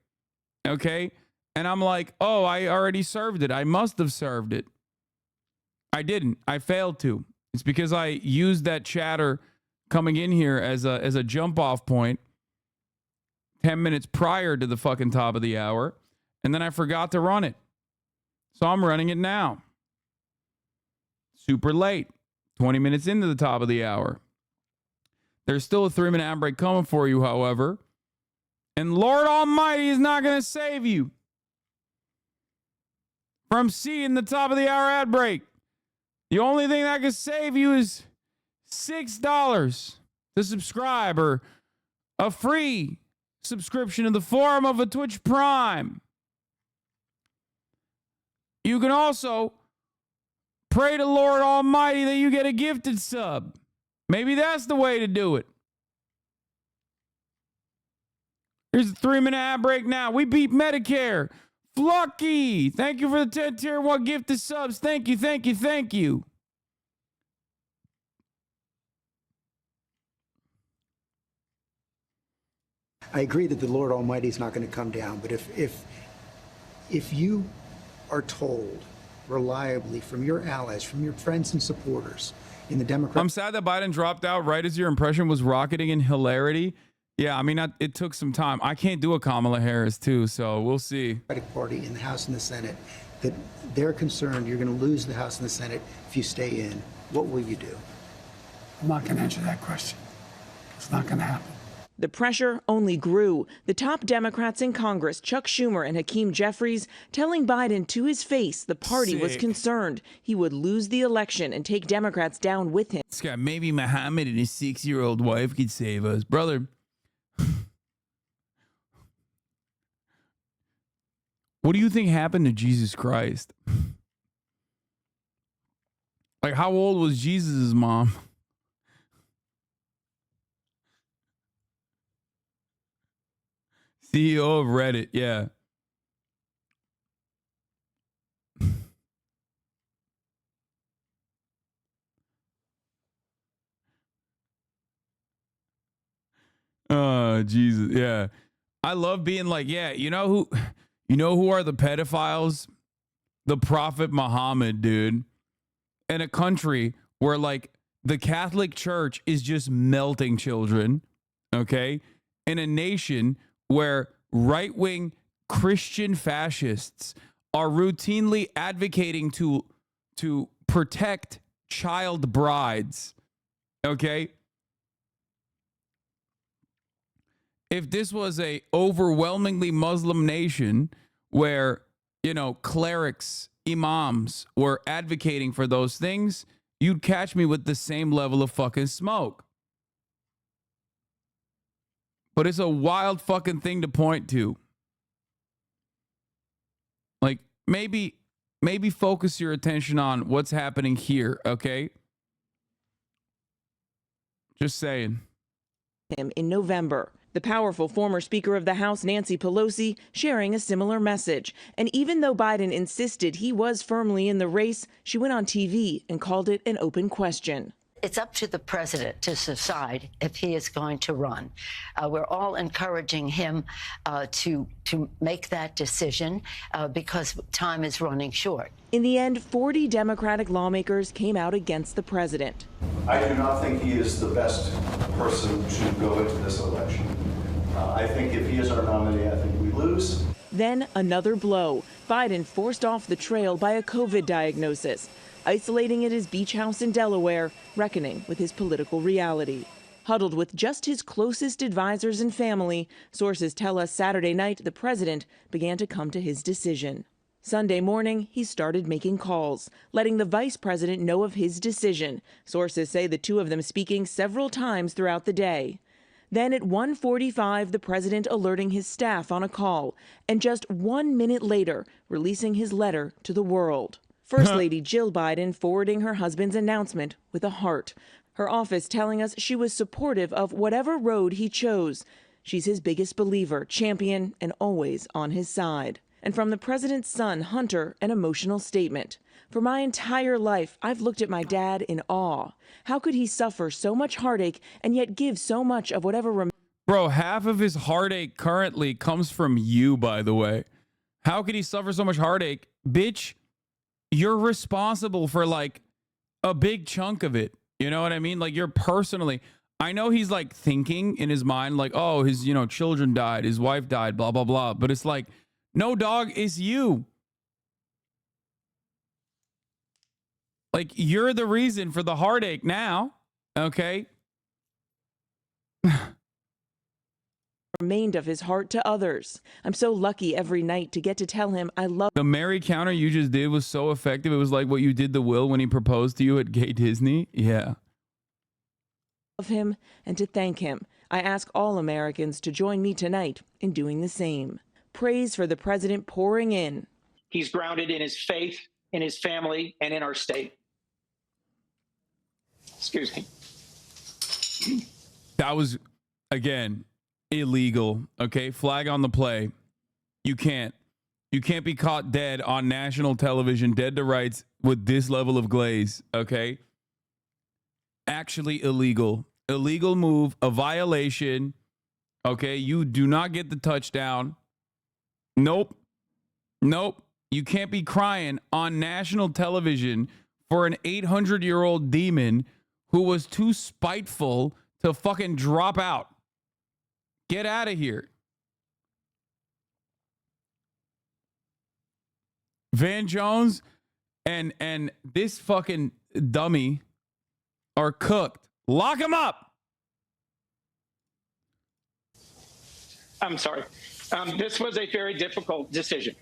Okay? And I'm like, oh, I already served it. I must have served it. I didn't. I failed to. It's because I used that chatter coming in here as a jump off point 10 minutes prior to the fucking top of the hour. And then I forgot to run it. So I'm running it now. Super late. 20 minutes into the top of the hour. There's still a 3-minute ad break coming for you, however. And Lord Almighty is not going to save you from seeing the top of the hour ad break. The only thing that can save you is $6 to subscribe or a free subscription in the form of a Twitch Prime. You can also pray to Lord Almighty that you get a gifted sub. Maybe that's the way to do it. Here's a 3-minute ad break now. We beat Medicare. Flucky. Thank you for the 10 tier 1 gifted subs. Thank you, thank you, thank you. I agree that the Lord Almighty is not going to come down, but if you are told reliably from your allies, from your friends and supporters in the Democratic... I'm sad that Biden dropped out right as your impression was rocketing in hilarity. Yeah, I mean, it took some time. I can't do a Kamala Harris, too, so we'll see. Party in the House and the Senate, that they're concerned you're going to lose the House and the Senate if you stay in. What will you do? I'm not going to answer that question. It's not going to happen. The pressure only grew. The top Democrats in Congress, Chuck Schumer and Hakeem Jeffries, telling Biden to his face the party was concerned he would lose the election and take Democrats down with him. This guy, maybe Muhammad and his 6-year-old wife could save us. Brother, what do you think happened to Jesus Christ? Like, how old was Jesus' mom? CEO of Reddit, yeah. Oh, Jesus, yeah. I love being like, yeah, you know who are the pedophiles? The Prophet Muhammad, dude. In a country where, like, the Catholic Church is just melting children, okay? In a nation where right-wing Christian fascists are routinely advocating to protect child brides, okay? If this was a overwhelmingly Muslim nation where, you know, clerics, imams were advocating for those things, you'd catch me with the same level of fucking smoke. But it's a wild fucking thing to point to. Like, maybe focus your attention on what's happening here, okay? Just saying. Him in November. The powerful former Speaker of the House, Nancy Pelosi, sharing a similar message. And even though Biden insisted he was firmly in the race, she went on TV and called it an open question. It's up to the president to decide if he is going to run. We're all encouraging him to make that decision because time is running short. In the end, 40 Democratic lawmakers came out against the president. I do not think he is the best person to go into this election. I think if he is our nominee, I think we lose. Then another blow. Biden forced off the trail by a COVID diagnosis, isolating at his beach house in Delaware, reckoning with his political reality. Huddled with just his closest advisors and family, sources tell us Saturday night the president began to come to his decision. Sunday morning, he started making calls, letting the vice president know of his decision. Sources say the two of them speaking several times throughout the day. Then at 1:45, the president alerting his staff on a call, and just 1 minute later, releasing his letter to the world. First Lady Jill Biden forwarding her husband's announcement with a heart. Her office telling us she was supportive of whatever road he chose. She's his biggest believer, champion, and always on his side. And from the president's son, Hunter, an emotional statement. For my entire life, I've looked at my dad in awe. How could he suffer so much heartache and yet give so much of whatever remains? Bro, half of his heartache currently comes from you, by the way. How could he suffer so much heartache? Bitch, you're responsible for like a big chunk of it. You know what I mean? Like you're personally, I know he's like thinking in his mind, like, oh, his, children died, his wife died, blah, blah, blah. But it's like, no, dog, it's you. Like, you're the reason for the heartache now, okay? Remained of his heart to others. I'm so lucky every night to get to tell him I love. The Mary counter you just did was so effective. It was like what you did to Will when he proposed to you at Gay Disney. Yeah. Of him and to thank him. I ask all Americans to join me tonight in doing the same. Praise for the president pouring in. He's grounded in his faith, in his family, and in our state. Excuse me. That was, again, illegal. Okay, flag on the play. You can't be caught dead on national television, dead to rights with this level of glaze. Okay, actually illegal move, a violation. Okay, you do not get the touchdown. Nope. You can't be crying on national television for an 800-year-old demon who was too spiteful to fucking drop out. Get out of here. Van Jones and this fucking dummy are cooked. Lock him up. I'm sorry. This was a very difficult decision,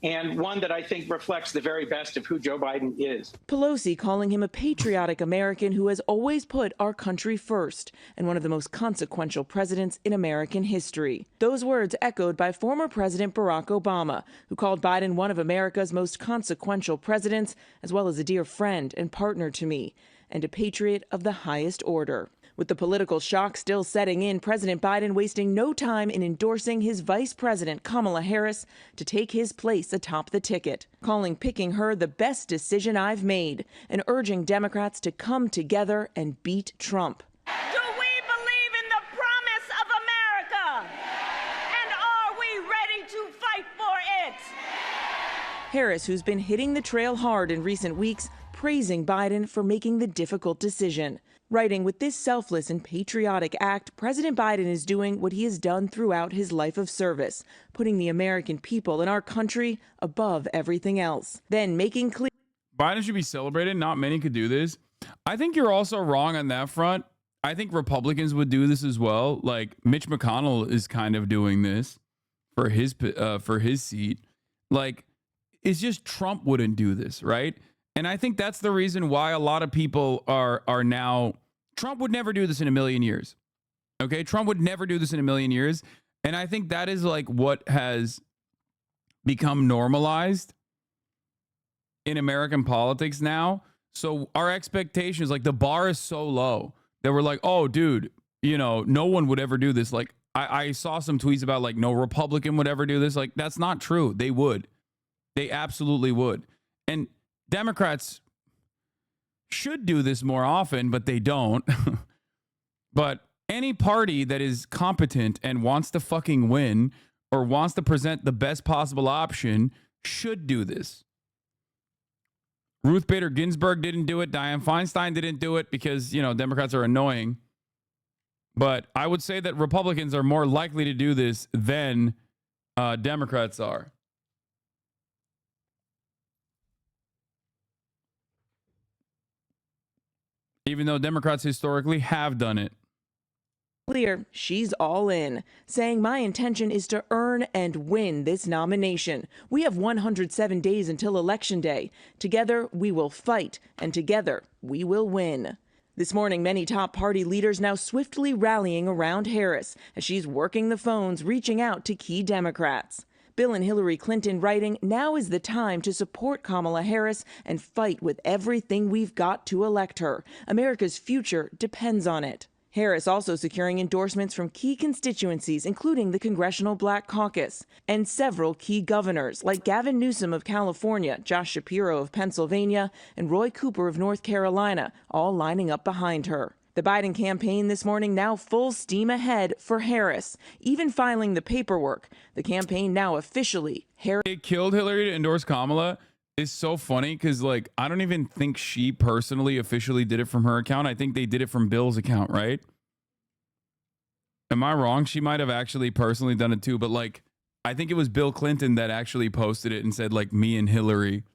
and one that I think reflects the very best of who Joe Biden is. Pelosi calling him a patriotic American who has always put our country first and one of the most consequential presidents in American history. Those words echoed by former President Barack Obama, who called Biden one of America's most consequential presidents, as well as a dear friend and partner to me, and a patriot of the highest order. With the political shock still setting in, President Biden wasting no time in endorsing his Vice President, Kamala Harris, to take his place atop the ticket, calling picking her the best decision I've made, and urging Democrats to come together and beat Trump. Do we believe in the promise of America? And are we ready to fight for it? Harris, who's been hitting the trail hard in recent weeks, praising Biden for making the difficult decision. Writing, with this selfless and patriotic act, President Biden is doing what he has done throughout his life of service, putting the American people and our country above everything else. Then making clear Biden should be celebrated. Not many could do this. I think you're also wrong on that front. I think Republicans would do this as well. Like Mitch McConnell is kind of doing this for his seat. Like, it's just Trump wouldn't do this, right? And I think that's the reason why a lot of people are now, Trump would never do this in a million years. Okay, Trump would never do this in a million years. And I think that is like what has become normalized in American politics now. So our expectations, like the bar is so low that we're like, oh, dude, no one would ever do this. Like I saw some tweets about like no Republican would ever do this. Like that's not true. They would. They absolutely would. And Democrats should do this more often, but they don't. But any party that is competent and wants to fucking win or wants to present the best possible option should do this. Ruth Bader Ginsburg didn't do it. Dianne Feinstein didn't do it because, Democrats are annoying. But I would say that Republicans are more likely to do this than Democrats are. Even though Democrats historically have done it. Clear, she's all in, saying my intention is to earn and win this nomination. We have 107 days until Election Day. Together, we will fight, and together, we will win. This morning, many top party leaders now swiftly rallying around Harris as she's working the phones, reaching out to key Democrats. Bill and Hillary Clinton writing, now is the time to support Kamala Harris and fight with everything we've got to elect her. America's future depends on it. Harris also securing endorsements from key constituencies, including the Congressional Black Caucus, and several key governors like Gavin Newsom of California, Josh Shapiro of Pennsylvania, and Roy Cooper of North Carolina, all lining up behind her. The Biden campaign this morning now full steam ahead for Harris, even filing the paperwork. The campaign now officially Harris. It killed Hillary to endorse Kamala is so funny because, like, I don't even think she personally officially did it from her account. I think they did it from Bill's account, right? Am I wrong? She might have actually personally done it too, but, like, I think it was Bill Clinton that actually posted it and said, like, me and Hillary.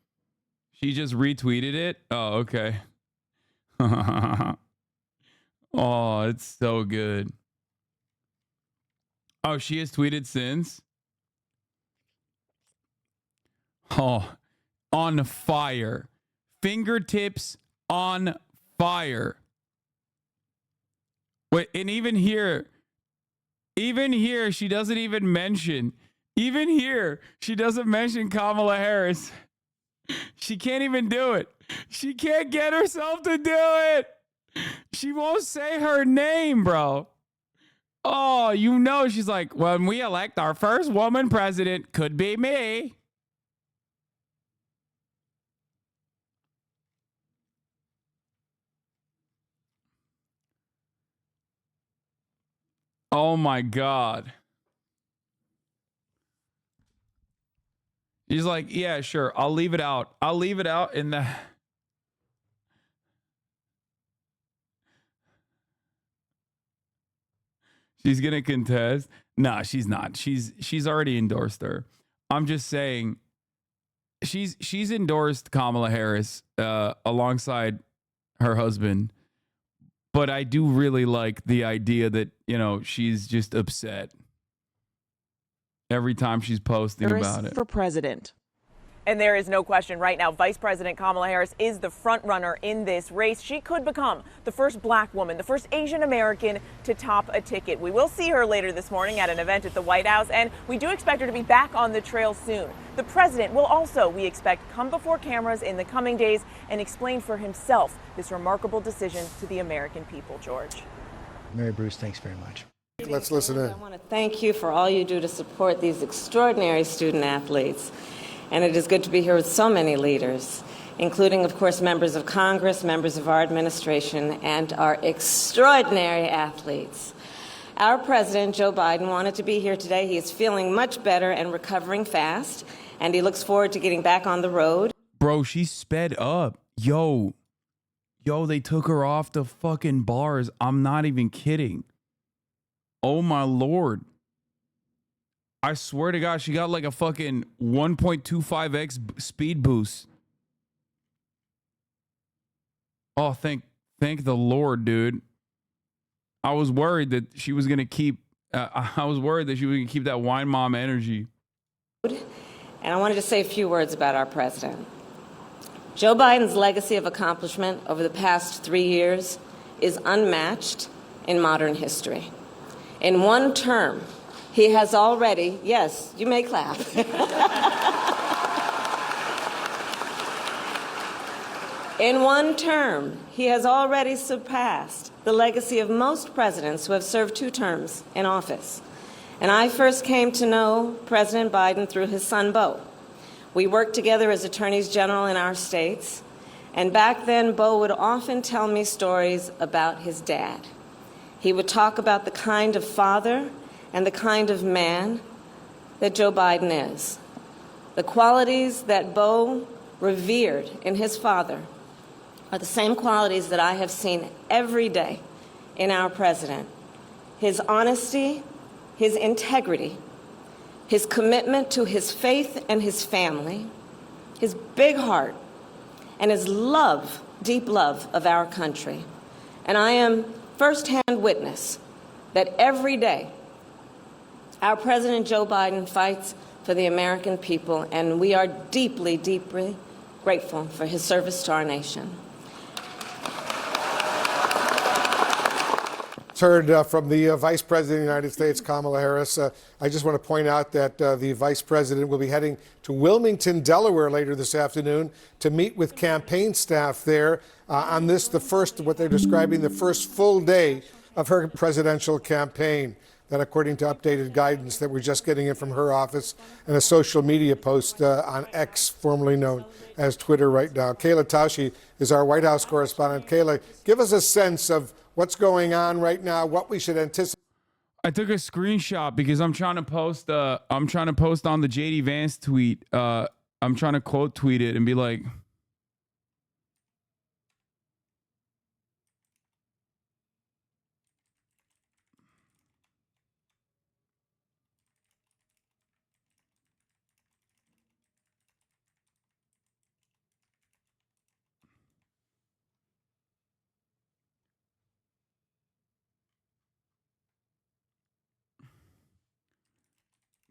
She just retweeted it? Oh, okay. Oh, it's so good. Oh, she has tweeted since? Oh, on fire. Fingertips on fire. Wait, and even here, she doesn't even mention. Even here, she doesn't mention Kamala Harris. She can't even do it. She can't get herself to do it. She won't say her name, bro. Oh, you know, she's like, when we elect our first woman president, could be me. Oh my God. He's like, yeah, sure. I'll leave it out. I'll leave it out in the... She's going to contest. No, she's not. She's already endorsed her. I'm just saying she's endorsed Kamala Harris alongside her husband. But I do really like the idea that, you know, she's just upset every time she's posting about it. For president. And there is no question right now, Vice President Kamala Harris is the front runner in this race. She could become the first black woman, the first Asian American to top a ticket. We will see her later this morning at an event at the White House, and we do expect her to be back on the trail soon. The president will also, we expect, come before cameras in the coming days and explain for himself this remarkable decision to the American people, George. Mary Bruce, thanks very much. Let's listen in. I want to thank you for all you do to support these extraordinary student athletes. And it is good to be here with so many leaders, including, of course, members of Congress, members of our administration, and our extraordinary athletes. Our president, Joe Biden, wanted to be here today. He is feeling much better and recovering fast, and he looks forward to getting back on the road. Bro, she sped up. Yo, they took her off the fucking bars. I'm not even kidding. Oh, my Lord. I swear to God, she got like a fucking 1.25x speed boost. Oh, thank the Lord, dude. I was worried that she was gonna keep. I was worried that she was gonna keep that wine mom energy. And I wanted to say a few words about our president. Joe Biden's legacy of accomplishment over the past 3 years is unmatched in modern history. In one term, he has already, yes, you may clap. In one term, he has already surpassed the legacy of most presidents who have served 2 terms in office. And I first came to know President Biden through his son, Beau. We worked together as attorneys general in our states. And back then, Beau would often tell me stories about his dad. He would talk about the kind of father and the kind of man that Joe Biden is. The qualities that Beau revered in his father are the same qualities that I have seen every day in our president. His honesty, his integrity, his commitment to his faith and his family, his big heart, and his love, deep love of our country. And I am firsthand witness that every day our President Joe Biden fights for the American people, and we are deeply, deeply grateful for his service to our nation. Heard from the Vice President of the United States, Kamala Harris. I just want to point out that the Vice President will be heading to Wilmington, Delaware later this afternoon to meet with campaign staff there on this, the first, what they're describing, the first full day of her presidential campaign. That, according to updated guidance that we're just getting in from her office and a social media post on X, formerly known as Twitter right now. Kayla Tausche is our White House correspondent. Kayla, give us a sense of what's going on right now, what we should anticipate. I took a screenshot because I'm trying to post on the JD Vance tweet. I'm trying to quote tweet it and be like,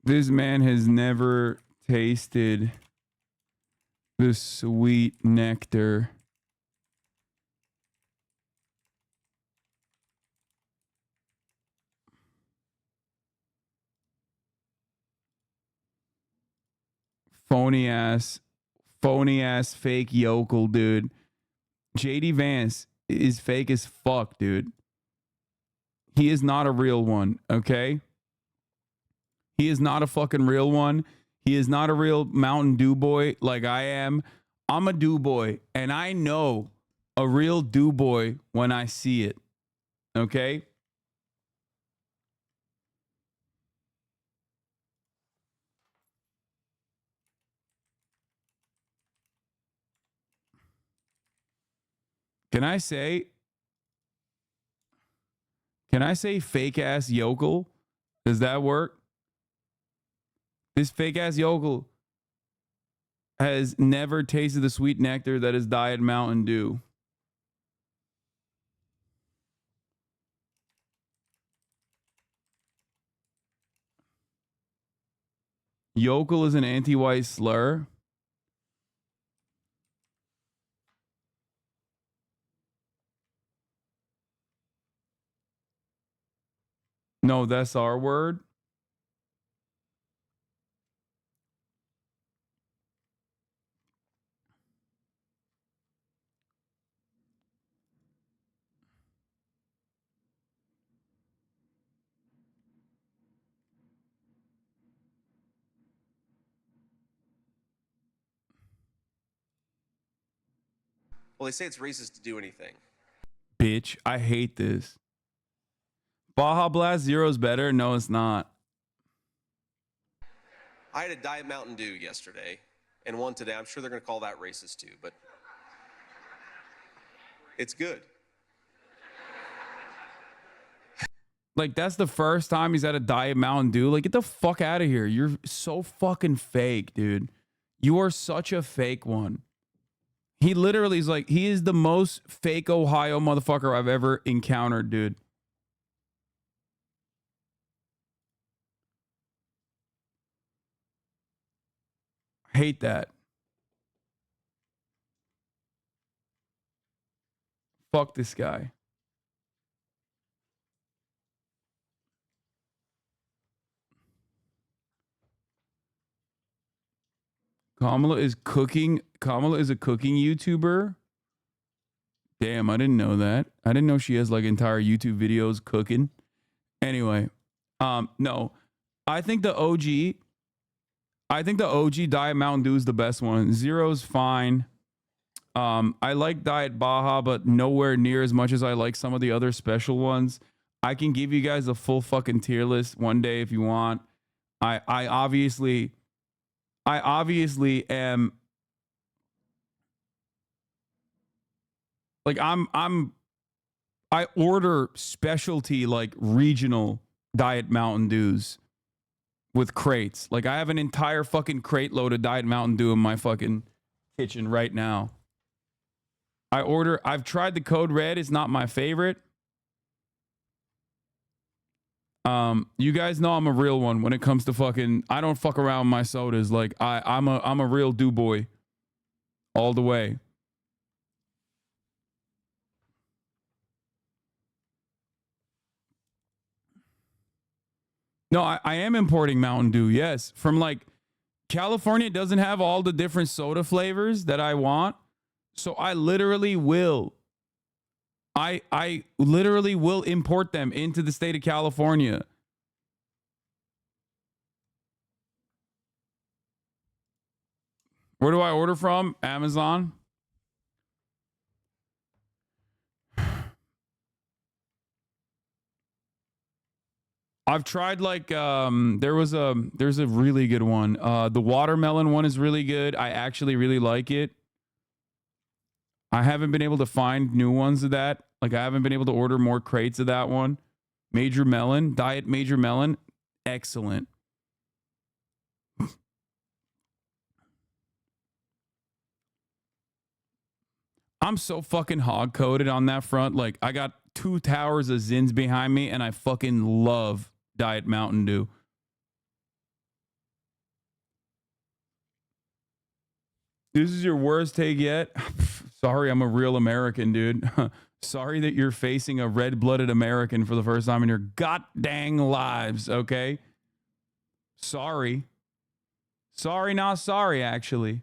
this man has never tasted the sweet nectar phony ass fake yokel, dude. JD Vance is fake as fuck, dude. He is not a real one, okay? He is not a fucking real one. He is not a real Mountain Dew boy like I am. I'm a Dew boy, and I know a real Dew boy when I see it, okay? Can I say fake ass yokel? Does that work? This fake ass yokel has never tasted the sweet nectar that is Diet Mountain Dew. Yokel is an anti-white slur. No, that's our word. Well, they say it's racist to do anything. Bitch, I hate this. Baja Blast Zero is better? No, it's not. I had a Diet Mountain Dew yesterday and one today. I'm sure they're going to call that racist too, but it's good. Like, that's the first time he's had a Diet Mountain Dew. Like, get the fuck out of here. You're so fucking fake, dude. You are such a fake one. He literally is like, he is the most fake Ohio motherfucker I've ever encountered, dude. Hate that. Fuck this guy. Kamala is cooking. Kamala is a cooking YouTuber. Damn, I didn't know that. I didn't know she has like entire YouTube videos cooking. Anyway, no. I think the OG Diet Mountain Dew is the best one. Zero's fine. I like Diet Baja, but nowhere near as much as I like some of the other special ones. I can give you guys a full fucking tier list one day if you want. I obviously am like I order specialty like regional Diet Mountain Dews with crates. Like I have an entire fucking crate load of Diet Mountain Dew in my fucking kitchen right now. I've tried the Code Red. It's not my favorite. You guys know I'm a real one when it comes to fucking, I don't fuck around with my sodas. Like I'm a real Dew boy all the way. No, I am importing Mountain Dew. Yes. From like California doesn't have all the different soda flavors that I want. So I literally will I literally will import them into the state of California. Where do I order from? Amazon. I've tried like there's a really good one. The watermelon one is really good. I actually really like it. I haven't been able to find new ones of that. Like I haven't been able to order more crates of that one. Major Melon, Diet Major Melon, excellent. I'm so fucking hog-coded on that front. Like I got 2 towers of Zins behind me and I fucking love Diet Mountain Dew. This is your worst take yet? Sorry, I'm a real American, dude. Sorry that you're facing a red-blooded American for the first time in your goddamn lives, okay? Sorry. Sorry, not sorry, actually.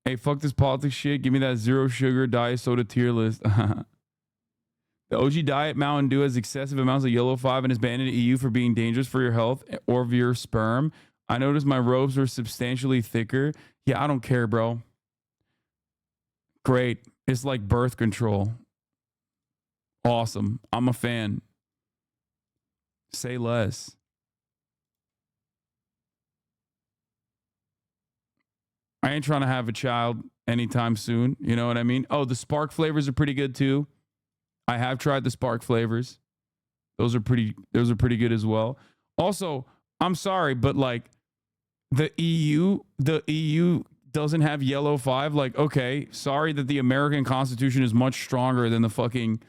Hey, fuck this politics shit. Give me that zero sugar diet soda tier list. The OG Diet Mountain Dew has excessive amounts of yellow 5 and is banned in the EU for being dangerous for your health or of your sperm. I noticed my robes were substantially thicker. Yeah, I don't care, bro. Great. It's like birth control. Awesome. I'm a fan. Say less. I ain't trying to have a child anytime soon. You know what I mean? Oh, the Spark flavors are pretty good too. I have tried the Spark flavors. Those are pretty good as well. Also, I'm sorry, but like the EU doesn't have yellow 5. Like, okay, sorry that the American Constitution is much stronger than the fucking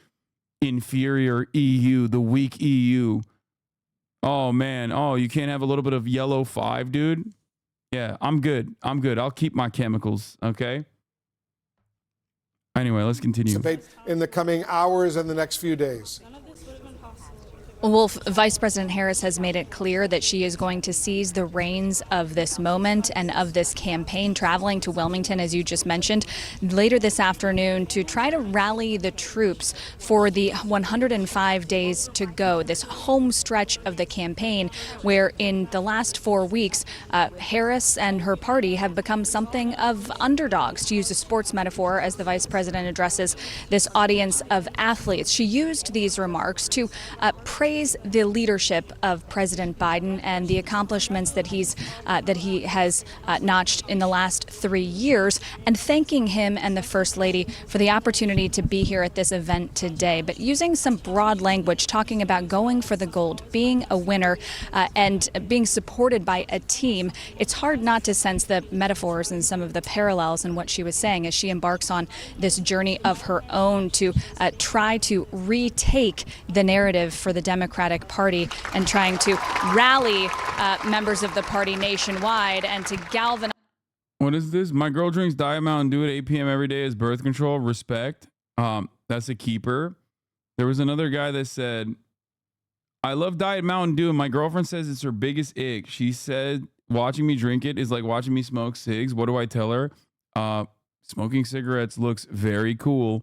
inferior EU, the weak EU. Oh man, oh, you can't have a little bit of yellow 5, dude? Yeah, I'm good. I'll keep my chemicals, okay? Anyway, let's continue. In the coming hours and the next few days. Well, Vice President Harris has made it clear that she is going to seize the reins of this moment and of this campaign, traveling to Wilmington, as you just mentioned, later this afternoon to try to rally the troops for the 105 days to go, this home stretch of the campaign, where in the last 4 weeks, Harris and her party have become something of underdogs, to use a sports metaphor, as the vice president addresses this audience of athletes. She used these remarks to praise the leadership of President Biden and the accomplishments that he has notched in the last 3 years, and thanking him and the First Lady for the opportunity to be here at this event today, but using some broad language, talking about going for the gold, being a winner, and being supported by a team. It's hard not to sense the metaphors and some of the parallels in what she was saying as she embarks on this journey of her own to try to retake the narrative for the Democratic Party and trying to rally members of the party nationwide and to galvanize. What is this? My girl drinks Diet Mountain Dew at 8 p.m. every day as birth control. Respect. That's a keeper. There was another guy that said, I love Diet Mountain Dew, and my girlfriend says it's her biggest ick. She said watching me drink it is like watching me smoke cigs. What do I tell her? Smoking cigarettes looks very cool.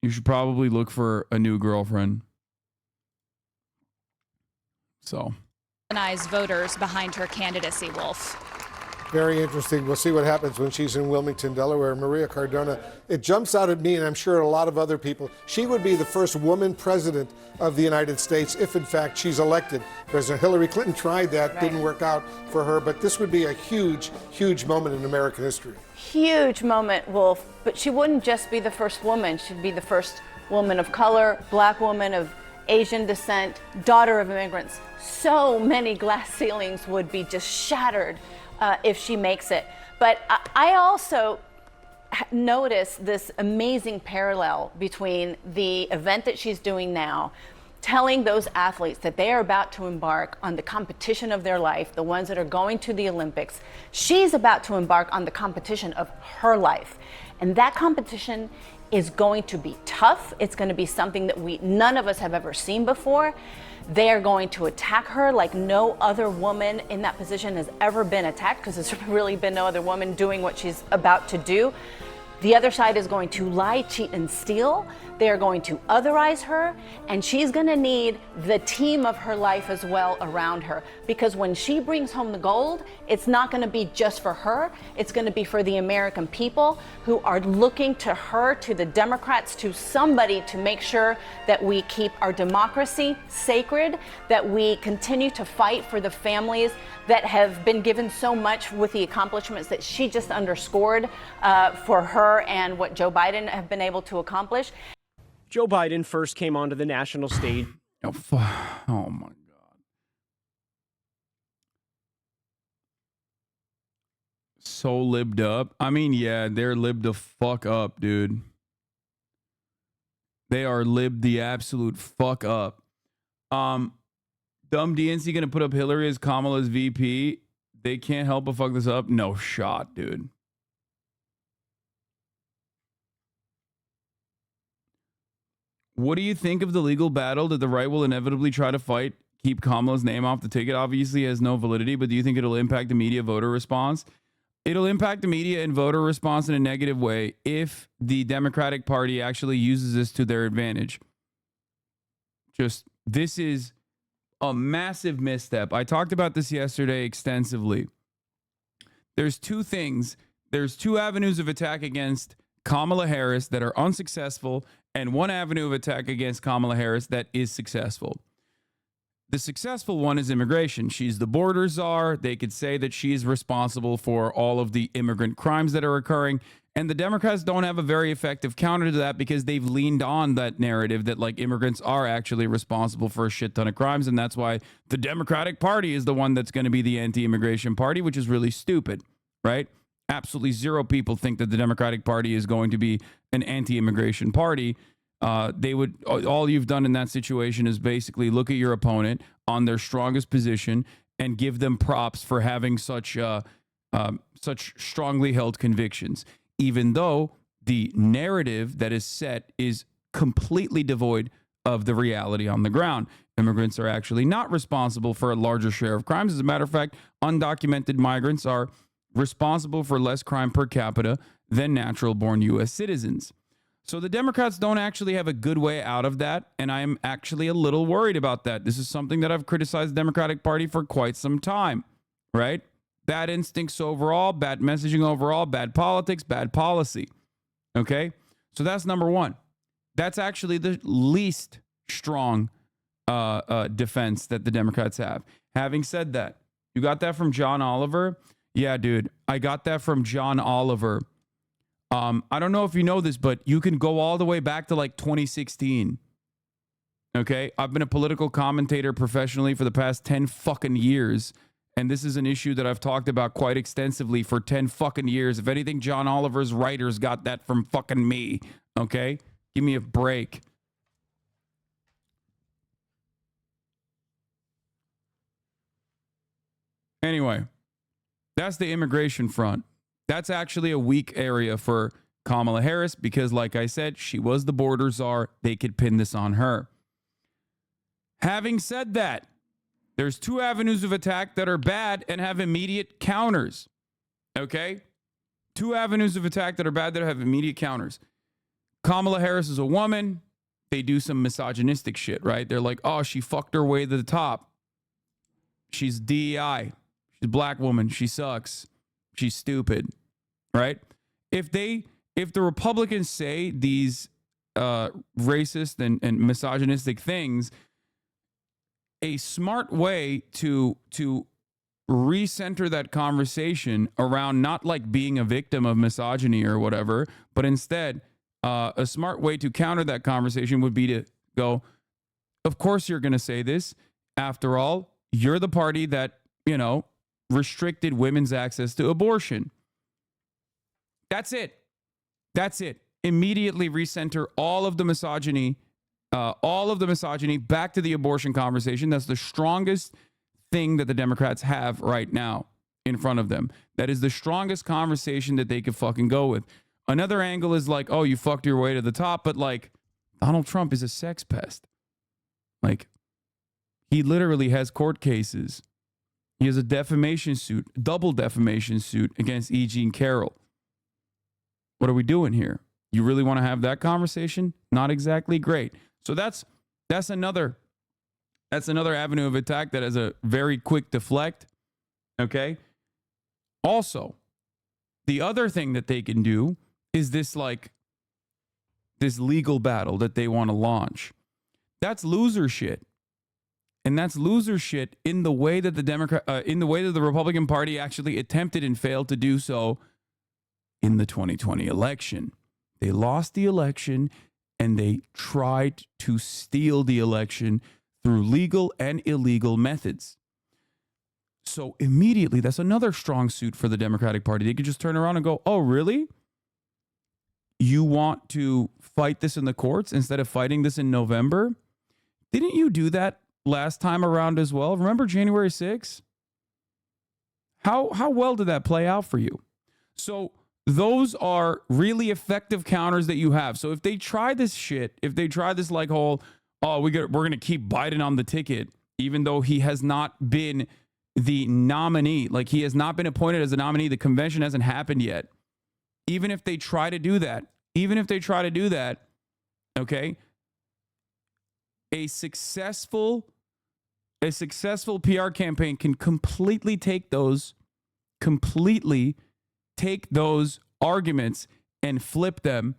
You should probably look for a new girlfriend. So. Voters behind her candidacy, Wolf. Very interesting. We'll see what happens when she's in Wilmington, Delaware. Maria Cardona, it jumps out at me, and I'm sure a lot of other people, she would be the first woman president of the United States if, in fact, she's elected. President Hillary Clinton tried that, didn't work out for her, but this would be a huge, huge moment in American history. Huge moment, Wolf, but she wouldn't just be the first woman. She'd be the first woman of color, black woman of Asian descent, daughter of immigrants. So many glass ceilings would be just shattered if she makes it. But I also notice this amazing parallel between the event that she's doing now, telling those athletes that they are about to embark on the competition of their life, the ones that are going to the Olympics. She's about to embark on the competition of her life. And that competition is going to be tough. tough. It's going to be something that none of us have ever seen before. They are going to attack her like no other woman in that position has ever been attacked, because there's really been no other woman doing what she's about to do. The other side is going to lie, cheat, and steal. They are going to otherize her, and she's going to need the team of her life as well around her, because when she brings home the gold, it's not going to be just for her. It's going to be for the American people who are looking to her, to the Democrats, to somebody to make sure that we keep our democracy sacred, that we continue to fight for the families that have been given so much with the accomplishments that she just underscored for her and what Joe Biden have been able to accomplish. Joe Biden first came onto the national stage. Oh my God. So libbed up. I mean, yeah, they're libbed the fuck up, dude. They are libbed the absolute fuck up. Dumb DNC gonna put up Hillary as Kamala's VP. They can't help but fuck this up. No shot, dude. What do you think of the legal battle that the right will inevitably try to fight? Keep Kamala's name off the ticket. Obviously it has no validity, but do you think it'll impact the media voter response? It'll impact the media and voter response in a negative way if the Democratic Party actually uses this to their advantage. This is a massive misstep. I talked about this yesterday extensively. There's two things. There's two avenues of attack against Kamala Harris that are unsuccessful, and one avenue of attack against Kamala Harris that is successful. The successful one is immigration. She's the border czar. They could say that she's responsible for all of the immigrant crimes that are occurring. And the Democrats don't have a very effective counter to that because they've leaned on that narrative that like immigrants are actually responsible for a shit ton of crimes. And that's why the Democratic Party is the one that's going to be the anti-immigration party, which is really stupid, right? Absolutely zero people think that the Democratic Party is going to be an anti-immigration party. All you've done in that situation is basically look at your opponent on their strongest position and give them props for having such strongly held convictions, even though the narrative that is set is completely devoid of the reality on the ground. Immigrants are actually not responsible for a larger share of crimes. As a matter of fact, undocumented migrants are responsible for less crime per capita than natural-born U.S. citizens. So the Democrats don't actually have a good way out of that, and I am actually a little worried about that. This is something that I've criticized the Democratic Party for quite some time, right? Bad instincts overall, bad messaging overall, bad politics, bad policy, okay? So that's number one. That's actually the least strong defense that the Democrats have. Having said that, you got that from John Oliver? Yeah, dude, I got that from John Oliver. I don't know if you know this, but you can go all the way back to like 2016. Okay? I've been a political commentator professionally for the past 10 fucking years. And this is an issue that I've talked about quite extensively for 10 fucking years. If anything, John Oliver's writers got that from fucking me. Okay? Give me a break. Anyway, that's the immigration front. That's actually a weak area for Kamala Harris because, like I said, she was the border czar. They could pin this on her. Having said that, there's two avenues of attack that are bad and have immediate counters. Okay? Two avenues of attack that are bad that have immediate counters. Kamala Harris is a woman. They do some misogynistic shit, right? They're like, oh, she fucked her way to the top. She's DEI. She's a black woman. She sucks. She's stupid, right? If the Republicans say these racist and misogynistic things, a smart way to recenter that conversation around not like being a victim of misogyny or whatever, but instead a smart way to counter that conversation would be to go, of course you're going to say this. After all, you're the party that, restricted women's access to abortion. That's it. That's it. Immediately recenter all of the misogyny back to the abortion conversation. That's the strongest thing that the Democrats have right now in front of them. That is the strongest conversation that they could fucking go with. Another angle is like, oh, you fucked your way to the top, but like, Donald Trump is a sex pest. Like, he literally has court cases. He has a defamation suit, double defamation suit against E. Jean Carroll. What are we doing here? You really want to have that conversation? Not exactly great. So that's another avenue of attack that has a very quick deflect. Okay. Also, the other thing that they can do is this legal battle that they want to launch. That's loser shit. And that's loser shit in the way that the Republican Party actually attempted and failed to do so in the 2020 election. They lost the election and they tried to steal the election through legal and illegal methods. So immediately, that's another strong suit for the Democratic Party. They could just turn around and go, oh, really? You want to fight this in the courts instead of fighting this in November? Didn't you do that last time around as well? Remember January 6th? How well did that play out for you? So those are really effective counters that you have. So if they try this shit, if they try this like whole, oh, we're going to keep Biden on the ticket, even though he has not been the nominee, like he has not been appointed as a nominee, the convention hasn't happened yet. Even if they try to do that, okay, a successful PR campaign can completely take those arguments and flip them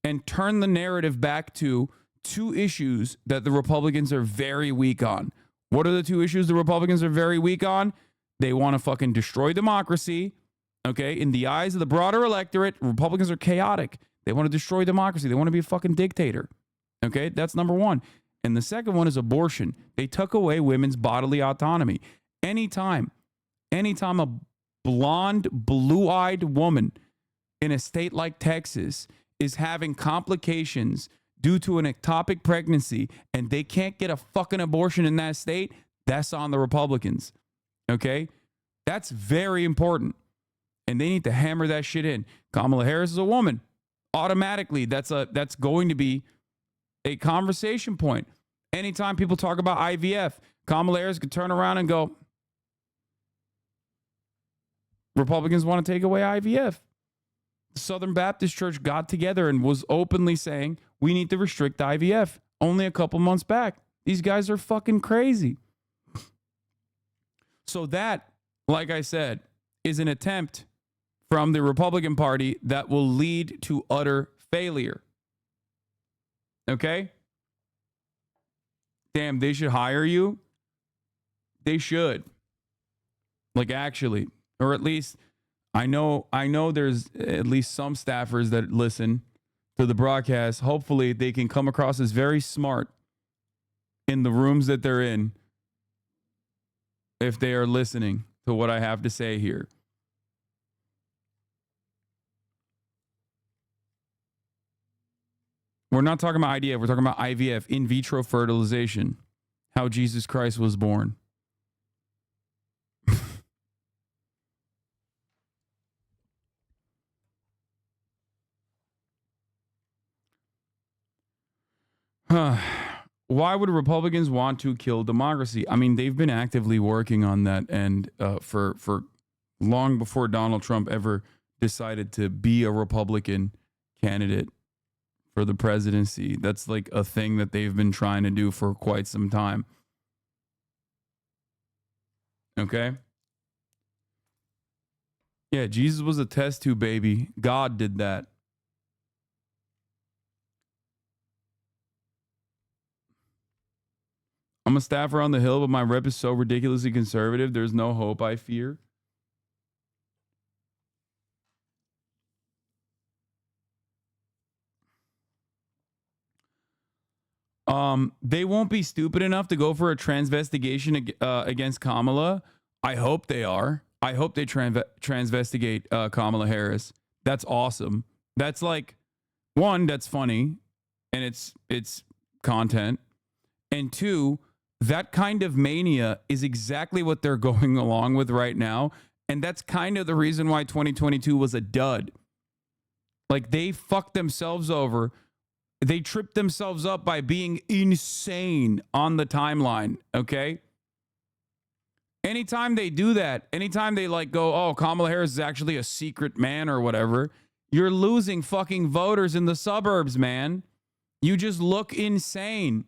and turn the narrative back to two issues that the Republicans are very weak on. What are the two issues the Republicans are very weak on? They want to fucking destroy democracy. Okay, in the eyes of the broader electorate, Republicans are chaotic. They want to destroy democracy. They want to be a fucking dictator. Okay, that's number one. And the second one is abortion. They took away women's bodily autonomy. Anytime a blonde, blue-eyed woman in a state like Texas is having complications due to an ectopic pregnancy and they can't get a fucking abortion in that state, that's on the Republicans. Okay? That's very important. And they need to hammer that shit in. Kamala Harris is a woman. Automatically, that's going to be a conversation point. Anytime people talk about IVF, Kamala Harris could turn around and go, Republicans want to take away IVF. The Southern Baptist Church got together and was openly saying, we need to restrict IVF only a couple months back. These guys are fucking crazy. So that, like I said, is an attempt from the Republican Party that will lead to utter failure. Okay? Damn, they should hire you. They should. Like, actually. Or at least, I know there's at least some staffers that listen to the broadcast. Hopefully, they can come across as very smart in the rooms that they're in if they are listening to what I have to say here. We're not talking about IDF. We're talking about IVF, in vitro fertilization, how Jesus Christ was born. Why would Republicans want to kill democracy? I mean, they've been actively working on that, and for long before Donald Trump ever decided to be a Republican candidate for the presidency. That's like a thing that they've been trying to do for quite some time. Okay? Yeah, Jesus was a test tube baby. God did that. I'm a staffer on the Hill, but my rep is so ridiculously conservative. There's no hope, I fear. They won't be stupid enough to go for a transvestigation against Kamala. I hope they are. I hope they transvestigate Kamala Harris. That's awesome. That's like, one, that's funny, and it's content. And two, that kind of mania is exactly what they're going along with right now. And that's kind of the reason why 2022 was a dud. Like, they fucked themselves over They trip themselves up by being insane on the timeline, okay? Anytime they do that, anytime they like go, oh, Kamala Harris is actually a secret man or whatever, you're losing fucking voters in the suburbs, man. You just look insane.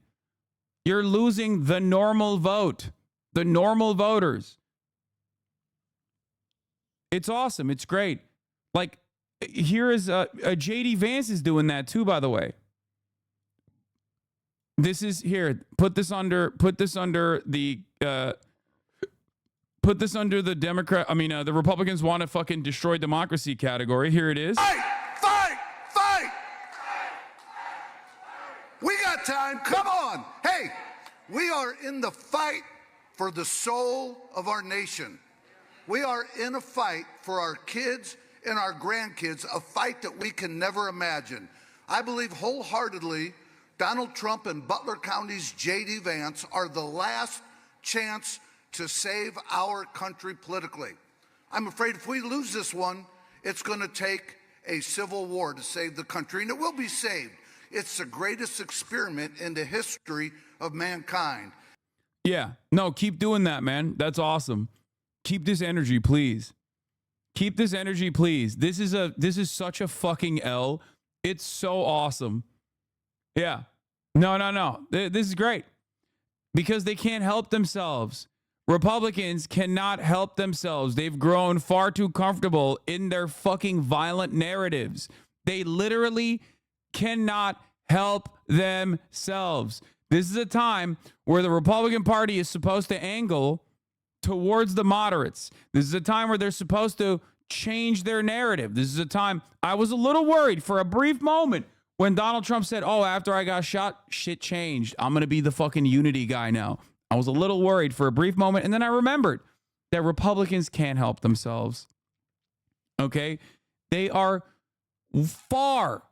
You're losing the normal vote, the normal voters. It's awesome. It's great. Like, here is a JD Vance is doing that too, by the way. This is here. Put this under the Democrat. I mean, the Republicans want to fucking destroy democracy category. Here it is. Fight! We got time. Come on. Hey, we are in the fight for the soul of our nation. We are in a fight for our kids and our grandkids, a fight that we can never imagine. I believe wholeheartedly Donald Trump and Butler County's JD Vance are the last chance to save our country politically. I'm afraid if we lose this one, it's going to take a civil war to save the country, and it will be saved. It's the greatest experiment in the history of mankind. Yeah, no, keep doing that, man. That's awesome. Keep this energy, please. Keep this energy, please. This is such a fucking L. It's so awesome. Yeah. No. This is great. Because they can't help themselves. Republicans cannot help themselves. They've grown far too comfortable in their fucking violent narratives. They literally cannot help themselves. This is a time where the Republican Party is supposed to angle towards the moderates. This is a time where they're supposed to change their narrative. This is a time I was a little worried for a brief moment when Donald Trump said, oh, after I got shot, shit changed. I'm going to be the fucking unity guy now. I was a little worried for a brief moment, and then I remembered that Republicans can't help themselves. Okay? They are far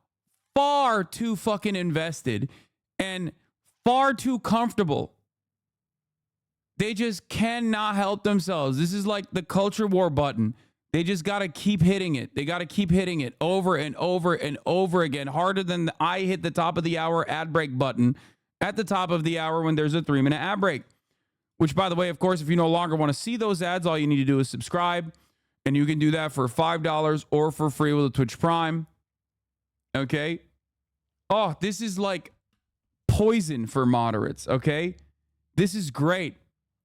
too fucking invested and far too comfortable. They just cannot help themselves. This is like the culture war button. They just got to keep hitting it. They got to keep hitting it over and over and over again, harder than I hit the top of the hour ad break button at the top of the hour when there's a 3-minute ad break. Which, by the way, of course, if you no longer want to see those ads, all you need to do is subscribe. And you can do that for $5 or for free with a Twitch Prime. Okay? Oh, this is like poison for moderates, okay? This is great.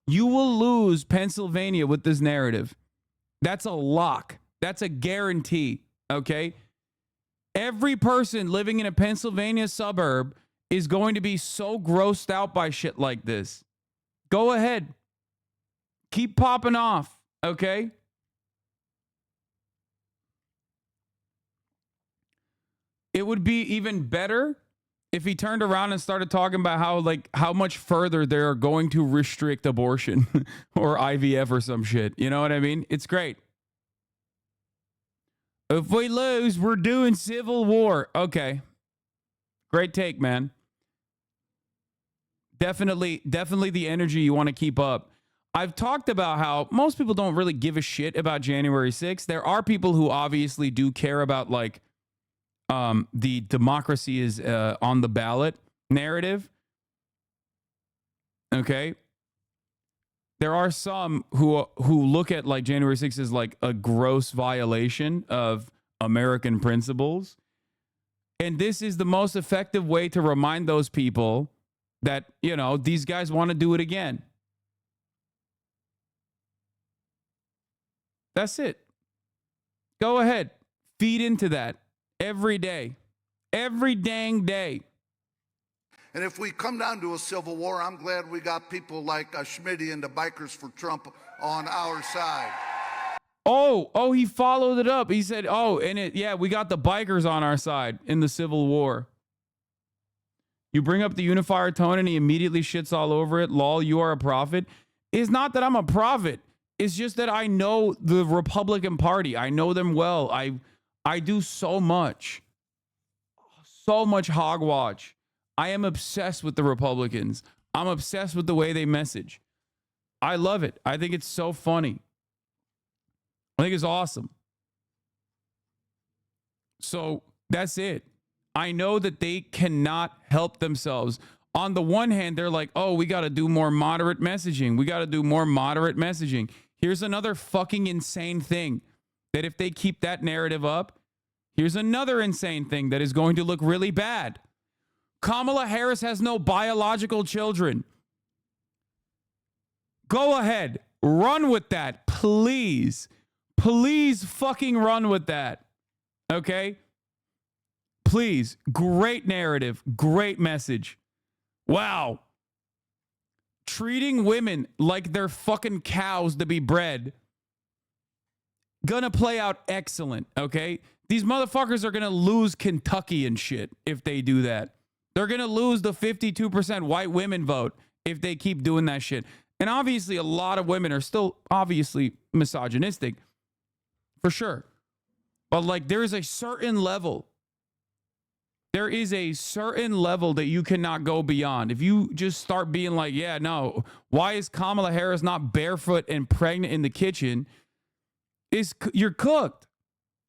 You will lose Pennsylvania with this narrative. That's a lock. That's a guarantee, okay? Every person living in a Pennsylvania suburb is going to be so grossed out by shit like this. Go ahead. Keep popping off, okay? It would be even better if he turned around and started talking about how much further they're going to restrict abortion or IVF or some shit. You know what I mean? It's great. If we lose, we're doing civil war. Okay. Great take, man. Definitely the energy you want to keep up. I've talked about how most people don't really give a shit about January 6th. There are people who obviously do care about the democracy is on the ballot narrative. Okay. There are some who look at like January 6th as like a gross violation of American principles. And this is the most effective way to remind those people that, you know, these guys want to do it again. That's it. Go ahead. Feed into that every day. Every dang day. And if we come down to a civil war, I'm glad we got people like Schmitty and the Bikers for Trump on our side. Oh, he followed it up. He said, we got the bikers on our side in the Civil War. You bring up the unifier tone and he immediately shits all over it. Lol, you are a prophet. It's not that I'm a prophet. It's just that I know the Republican Party. I know them well. I do so much hogwash. I am obsessed with the Republicans. I'm obsessed with the way they message. I love it. I think it's so funny. I think it's awesome. So that's it. I know that they cannot help themselves. On the one hand, they're like, oh, we got to do more moderate messaging. We got to do more moderate messaging. Here's another fucking insane thing that if they keep that narrative up, here's another insane thing that is going to look really bad. Kamala Harris has no biological children. Go ahead. Run with that, please. Please fucking run with that. Okay? Please. Great narrative. Great message. Wow. Treating women like they're fucking cows to be bred. Gonna play out excellent, okay? These motherfuckers are gonna lose Kentucky and shit if they do that. They're gonna lose the 52% white women vote if they keep doing that shit. And obviously, a lot of women are still obviously misogynistic, for sure. But like, there is a certain level. There is a certain level that you cannot go beyond. If you just start being like, yeah, no, why is Kamala Harris not barefoot and pregnant in the kitchen? You're cooked.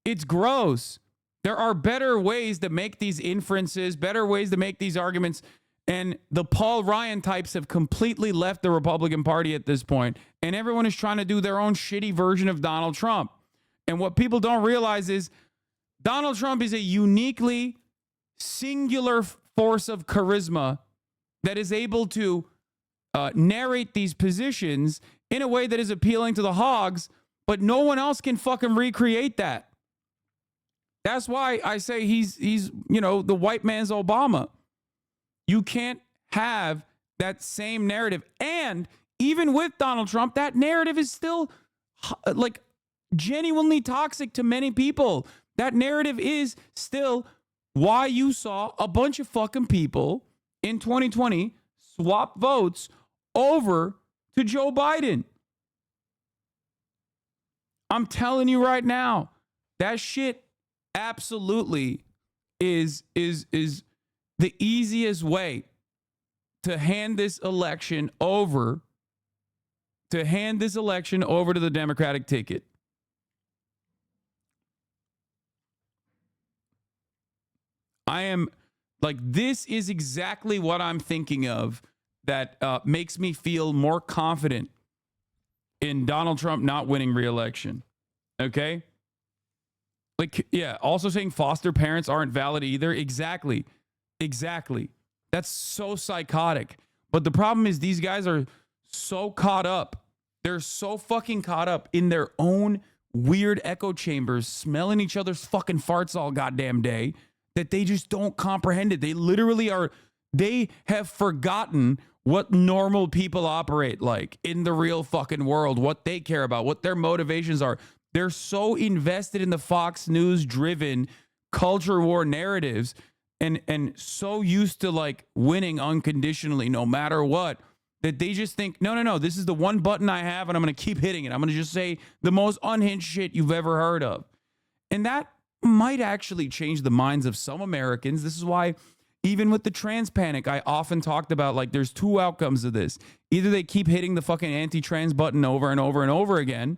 It's gross. There are better ways to make these inferences, better ways to make these arguments. And the Paul Ryan types have completely left the Republican Party at this point, and everyone is trying to do their own shitty version of Donald Trump. And what people don't realize is Donald Trump is a uniquely singular force of charisma that is able to narrate these positions in a way that is appealing to the hogs, but no one else can fucking recreate that. That's why I say he's you know, the white man's Obama. You can't have that same narrative. And even with Donald Trump, that narrative is still like genuinely toxic to many people. That narrative is still why you saw a bunch of fucking people in 2020 swap votes over to Joe Biden. I'm telling you right now, that shit absolutely is the easiest way to hand this election over to the Democratic ticket. I am like, this is exactly what I'm thinking of that makes me feel more confident in Donald Trump not winning re-election. Okay? Like, yeah, also saying foster parents aren't valid either. Exactly. That's so psychotic. But the problem is these guys are so caught up. They're so fucking caught up in their own weird echo chambers, smelling each other's fucking farts all goddamn day, that they just don't comprehend it. They literally they have forgotten what normal people operate like in the real fucking world, what they care about, what their motivations are. They're so invested in the Fox News driven culture war narratives and so used to like winning unconditionally no matter what, that they just think, no, this is the one button I have and I'm going to keep hitting it. I'm going to just say the most unhinged shit you've ever heard of. And that might actually change the minds of some Americans. This is why even with the trans panic, I often talked about, like, there's two outcomes of this. Either they keep hitting the fucking anti-trans button over and over and over again,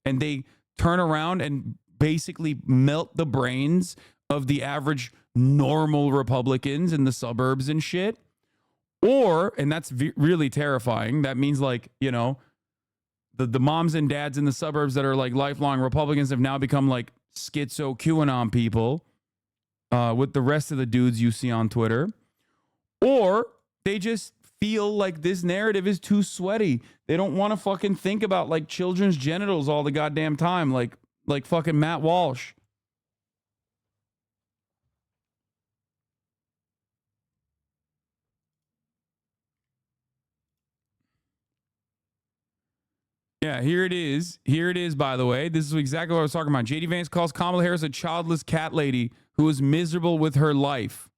and they turn around and basically melt the brains of the average normal Republicans in the suburbs and shit. Or, and that's really terrifying, that means, like, you know, the moms and dads in the suburbs that are like lifelong Republicans have now become like schizo QAnon people with the rest of the dudes you see on Twitter. Or they just feel like this narrative is too sweaty. They don't want to fucking think about like children's genitals all the goddamn time, like fucking Matt Walsh. Yeah, here it is. Here it is, by the way. This is exactly what I was talking about. JD Vance calls Kamala Harris a childless cat lady who is miserable with her life.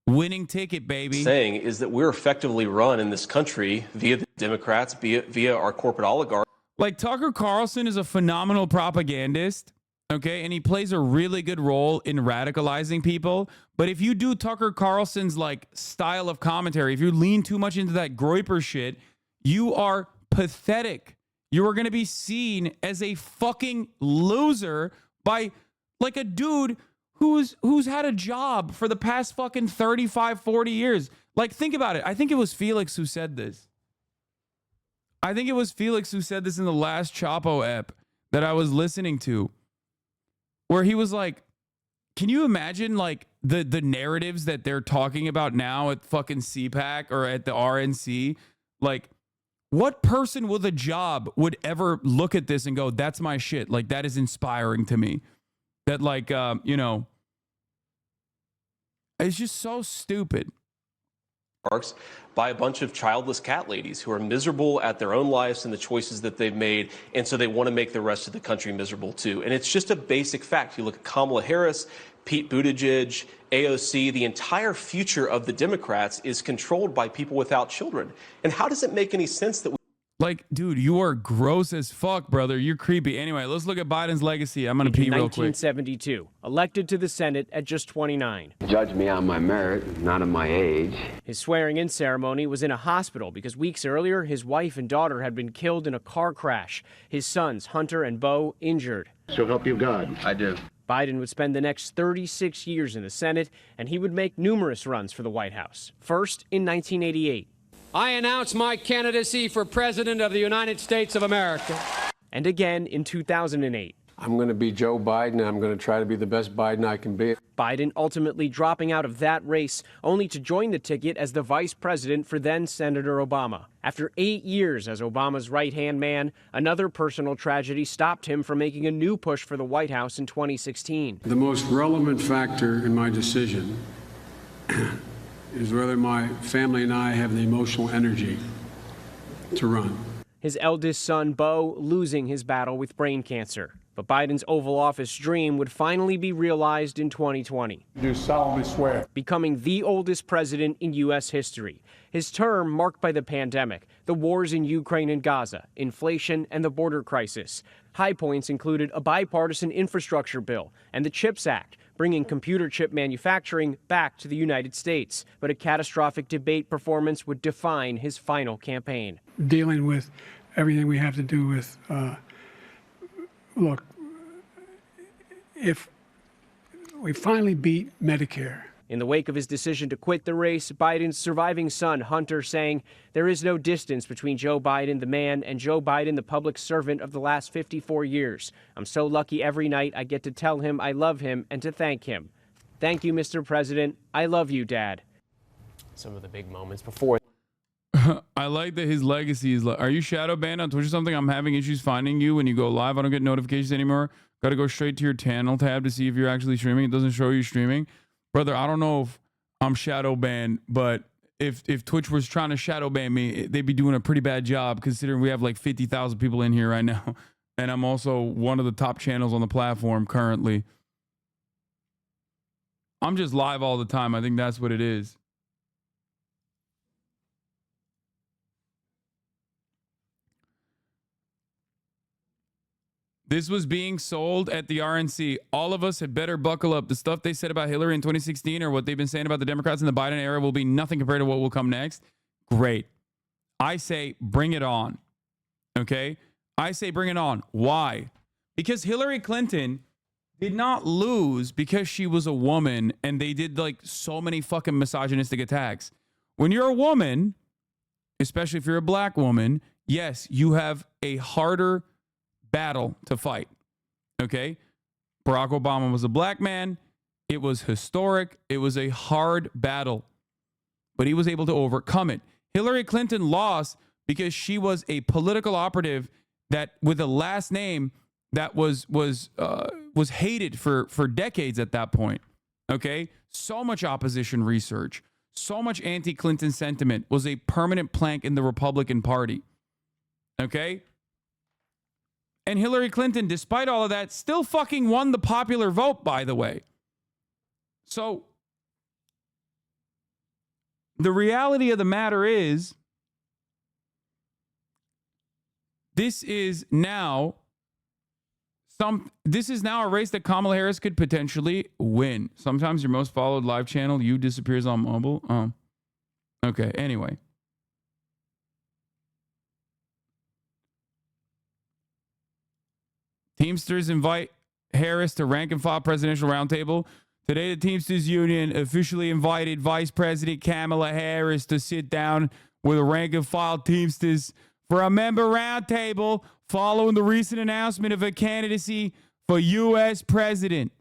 Winning ticket, baby. Saying is that we're effectively run in this country via the Democrats, via our corporate oligarchs. Like, Tucker Carlson is a phenomenal propagandist, okay? And he plays a really good role in radicalizing people. But if you do Tucker Carlson's, like, style of commentary, if you lean too much into that Groyper shit, you are pathetic. You are going to be seen as a fucking loser by like a dude who's had a job for the past fucking 35, 40 years. Like, think about it. I think it was Felix who said this. I think it was Felix who said this in the last Chapo ep that I was listening to, where he was like, can you imagine like the narratives that they're talking about now at fucking CPAC or at the RNC? Like, what person with a job would ever look at this and go, that's my shit? Like, that is inspiring to me. That like, you know, it's just so stupid. By a bunch of childless cat ladies who are miserable at their own lives and the choices that they've made, and so they want to make the rest of the country miserable too. And it's just a basic fact. You look at Kamala Harris, Pete Buttigieg, AOC, the entire future of the Democrats is controlled by people without children. And how does it make any sense that Like, dude, you are gross as fuck, brother. You're creepy. Anyway, let's look at Biden's legacy. I'm going to pee real quick. 1972, elected to the Senate at just 29. Judge me on my merit, not on my age. His swearing-in ceremony was in a hospital because weeks earlier, his wife and daughter had been killed in a car crash. His sons, Hunter and Beau, injured. So help you God. I do. Biden would spend the next 36 years in the Senate, and he would make numerous runs for the White House. First, in 1988. I announce my candidacy for President of the United States of America. And again in 2008. I'm going to be Joe Biden, and I'm going to try to be the best Biden I can be. Biden ultimately dropping out of that race, only to join the ticket as the vice president for then Senator Obama. After 8 years as Obama's right-hand man, another personal tragedy stopped him from making a new push for the White House in 2016. The most relevant factor in my decision is whether my family and I have the emotional energy to run. His eldest son, Beau, losing his battle with brain cancer. But Biden's Oval Office dream would finally be realized in 2020. Do solemnly swear. Becoming the oldest president in U.S. history. His term marked by the pandemic, the wars in Ukraine and Gaza, inflation, and the border crisis. High points included a bipartisan infrastructure bill and the CHIPS Act, bringing computer chip manufacturing back to the United States. But a catastrophic debate performance would define his final campaign. Dealing with everything we have to do with, look, if we finally beat Medicare. In the wake of his decision to quit the race, Biden's surviving son, Hunter, saying, "There is no distance between Joe Biden, the man, and Joe Biden, the public servant of the last 54 years. I'm so lucky every night I get to tell him I love him and to thank him. Thank you, Mr. President. I love you, Dad." Some of the big moments before. I like that his legacy is like, are you shadow banned on Twitch or something? I'm having issues finding you when you go live. I don't get notifications anymore. Got to go straight to your channel tab to see if you're actually streaming. It doesn't show you streaming. Brother, I don't know if I'm shadow banned, but if Twitch was trying to shadow ban me, they'd be doing a pretty bad job considering we have like 50,000 people in here right now. And I'm also one of the top channels on the platform currently. I'm just live all the time. I think that's what it is. This was being sold at the RNC. All of us had better buckle up. The stuff they said about Hillary in 2016 or what they've been saying about the Democrats in the Biden era will be nothing compared to what will come next. Great. I say bring it on. Okay? I say bring it on. Why? Because Hillary Clinton did not lose because she was a woman and they did like so many fucking misogynistic attacks. When you're a woman, especially if you're a black woman, yes, you have a harder battle to fight. Okay? Barack Obama was a black man. It was historic. It was a hard battle, but he was able to overcome it. Hillary Clinton lost because she was a political operative that with a last name that was hated for decades at that point. Okay? So much opposition research, so much anti-Clinton sentiment was a permanent plank in the Republican Party. Okay? And Hillary Clinton, despite all of that, still fucking won the popular vote, by the way. So the reality of the matter is, this is now a race that Kamala Harris could potentially win. Sometimes your most followed live channel, you disappears on mobile. Okay, anyway. Teamsters invite Harris to rank and file presidential roundtable. Today, the Teamsters Union officially invited Vice President Kamala Harris to sit down with a rank-and-file Teamsters for a member roundtable following the recent announcement of a candidacy for U.S. President.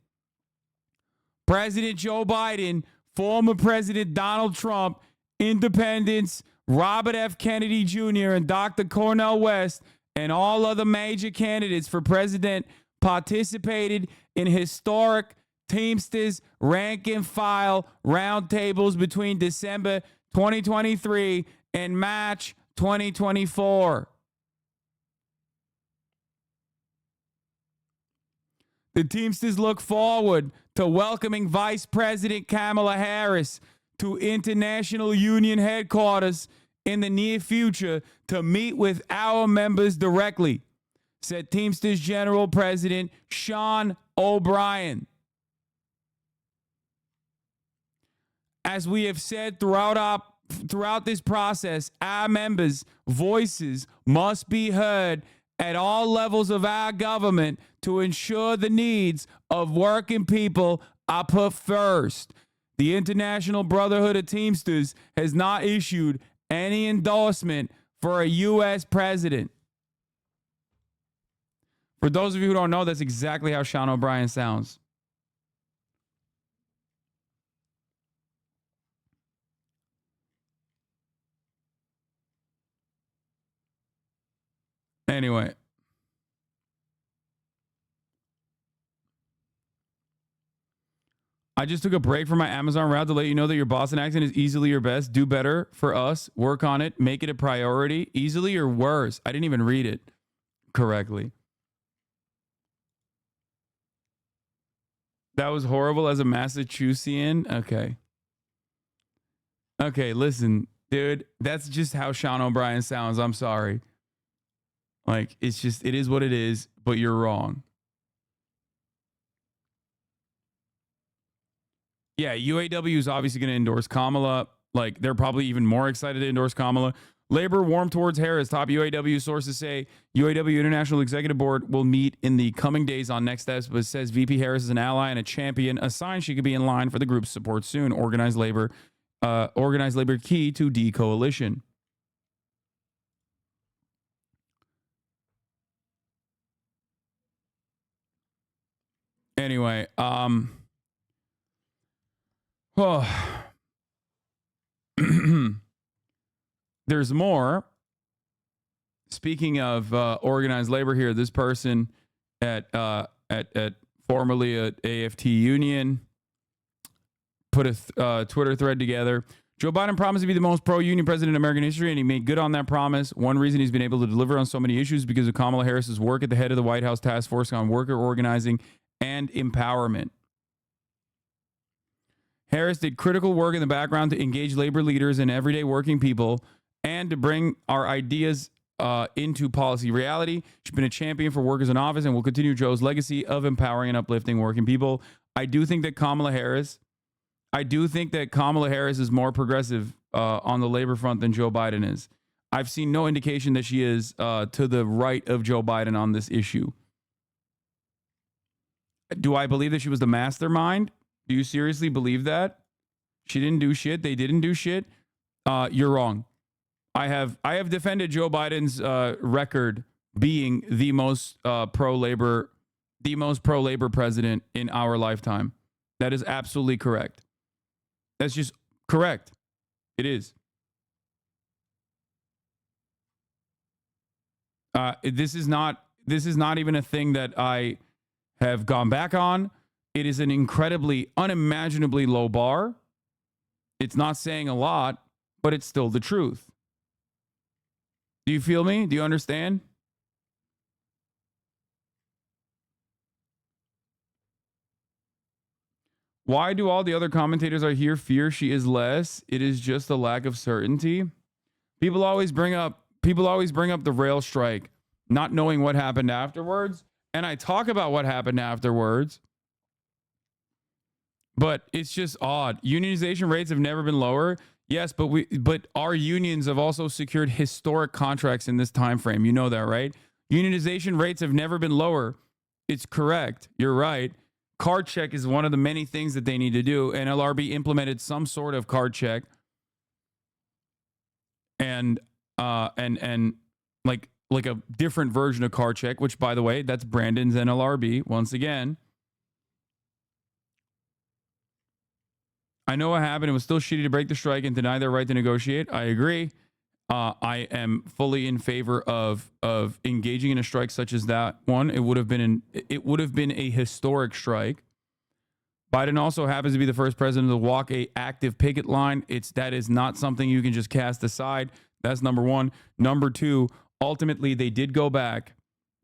President Joe Biden, former President Donald Trump, independents Robert F. Kennedy Jr. and Dr. Cornel West, and all other major candidates for president participated in historic Teamsters rank-and-file roundtables between December 2023 and March 2024. The Teamsters look forward to welcoming Vice President Kamala Harris to International Union headquarters in the near future to meet with our members directly, said Teamsters General President Sean O'Brien. As we have said throughout this process, our members' voices must be heard at all levels of our government to ensure the needs of working people are put first. The International Brotherhood of Teamsters has not issued any endorsement for a U.S. president. For those of you who don't know, that's exactly how Sean O'Brien sounds. Anyway. I just took a break from my Amazon route to let you know that your Boston accent is easily your best. Do better for us. Work on it. Make it a priority. Easily or worse. I didn't even read it correctly. That was horrible as a Massachusettsian. Okay. Okay, listen, dude. That's just how Sean O'Brien sounds. I'm sorry. Like, it's just, it is what it is, but you're wrong. Yeah, UAW is obviously going to endorse Kamala. Like, they're probably even more excited to endorse Kamala. Labor warm towards Harris. Top UAW sources say UAW International Executive Board will meet in the coming days on next steps, but says VP Harris is an ally and a champion, a sign she could be in line for the group's support soon. Organized labor key to de-coalition. Anyway, there's more. Speaking of organized labor here, this person at formerly at AFT Union put a Twitter thread together. Joe Biden promised to be the most pro-union president in American history, and he made good on that promise. One reason he's been able to deliver on so many issues is because of Kamala Harris's work at the head of the White House task force on worker organizing and empowerment. Harris did critical work in the background to engage labor leaders and everyday working people and to bring our ideas into policy reality. She's been a champion for workers in office and will continue Joe's legacy of empowering and uplifting working people. I do think that Kamala Harris is more progressive on the labor front than Joe Biden is. I've seen no indication that she is to the right of Joe Biden on this issue. Do I believe that she was the mastermind? Do you seriously believe that? She didn't do shit. They didn't do shit. You're wrong. I have defended Joe Biden's record being the most pro-labor president in our lifetime. That is absolutely correct. That's just correct. It is. This is not even a thing that I have gone back on. It is an incredibly, unimaginably low bar. It's not saying a lot, but it's still the truth. Do you feel me? Do you understand? Why do all the other commentators I hear fear she is less? It is just a lack of certainty. People always bring up the rail strike, not knowing what happened afterwards. And I talk about what happened afterwards. But it's just odd. Unionization rates have never been lower. Yes, but our unions have also secured historic contracts in this time frame. You know that, right? Unionization rates have never been lower. It's correct. You're right. card check is one of the many things that they need to do. NLRB implemented some sort of card check, and like a different version of card check, which, by the way, that's Brandon's NLRB once again. I know what happened. It was still shitty to break the strike and deny their right to negotiate. I agree. I am fully in favor of engaging in a strike such as that one. It would have been a historic strike. Biden also happens to be the first president to walk a active picket line. That is not something you can just cast aside. That's number one. Number two, ultimately they did go back.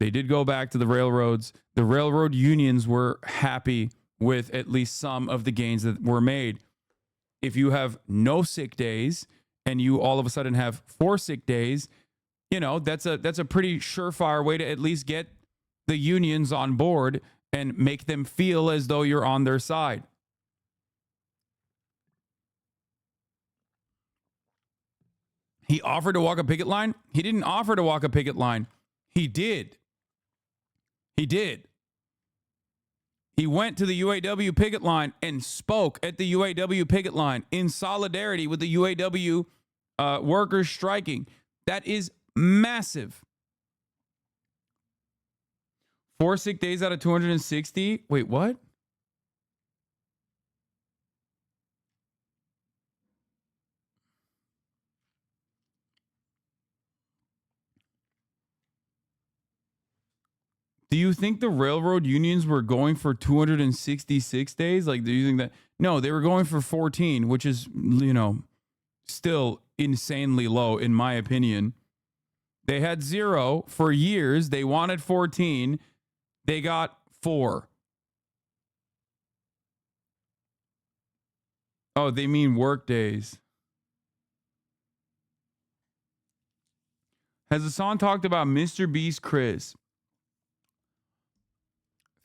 They did go back to the railroads. The railroad unions were happy with at least some of the gains that were made. If you have no sick days and you all of a sudden have 4 sick days, you know, that's a pretty surefire way to at least get the unions on board and make them feel as though you're on their side. He offered to walk a picket line. He didn't offer to walk a picket line. He did. He did. He went to the UAW picket line and spoke at the UAW picket line in solidarity with the UAW workers striking. That is massive. 4 sick days out of 260. Wait, what? Do you think the railroad unions were going for 266 days? Like, do you think that? No, they were going for 14, which is, you know, still insanely low, in my opinion. They had 0 for years. They wanted 14. They got 4. Oh, they mean work days. Has Hasan talked about Mr. Beast Chris?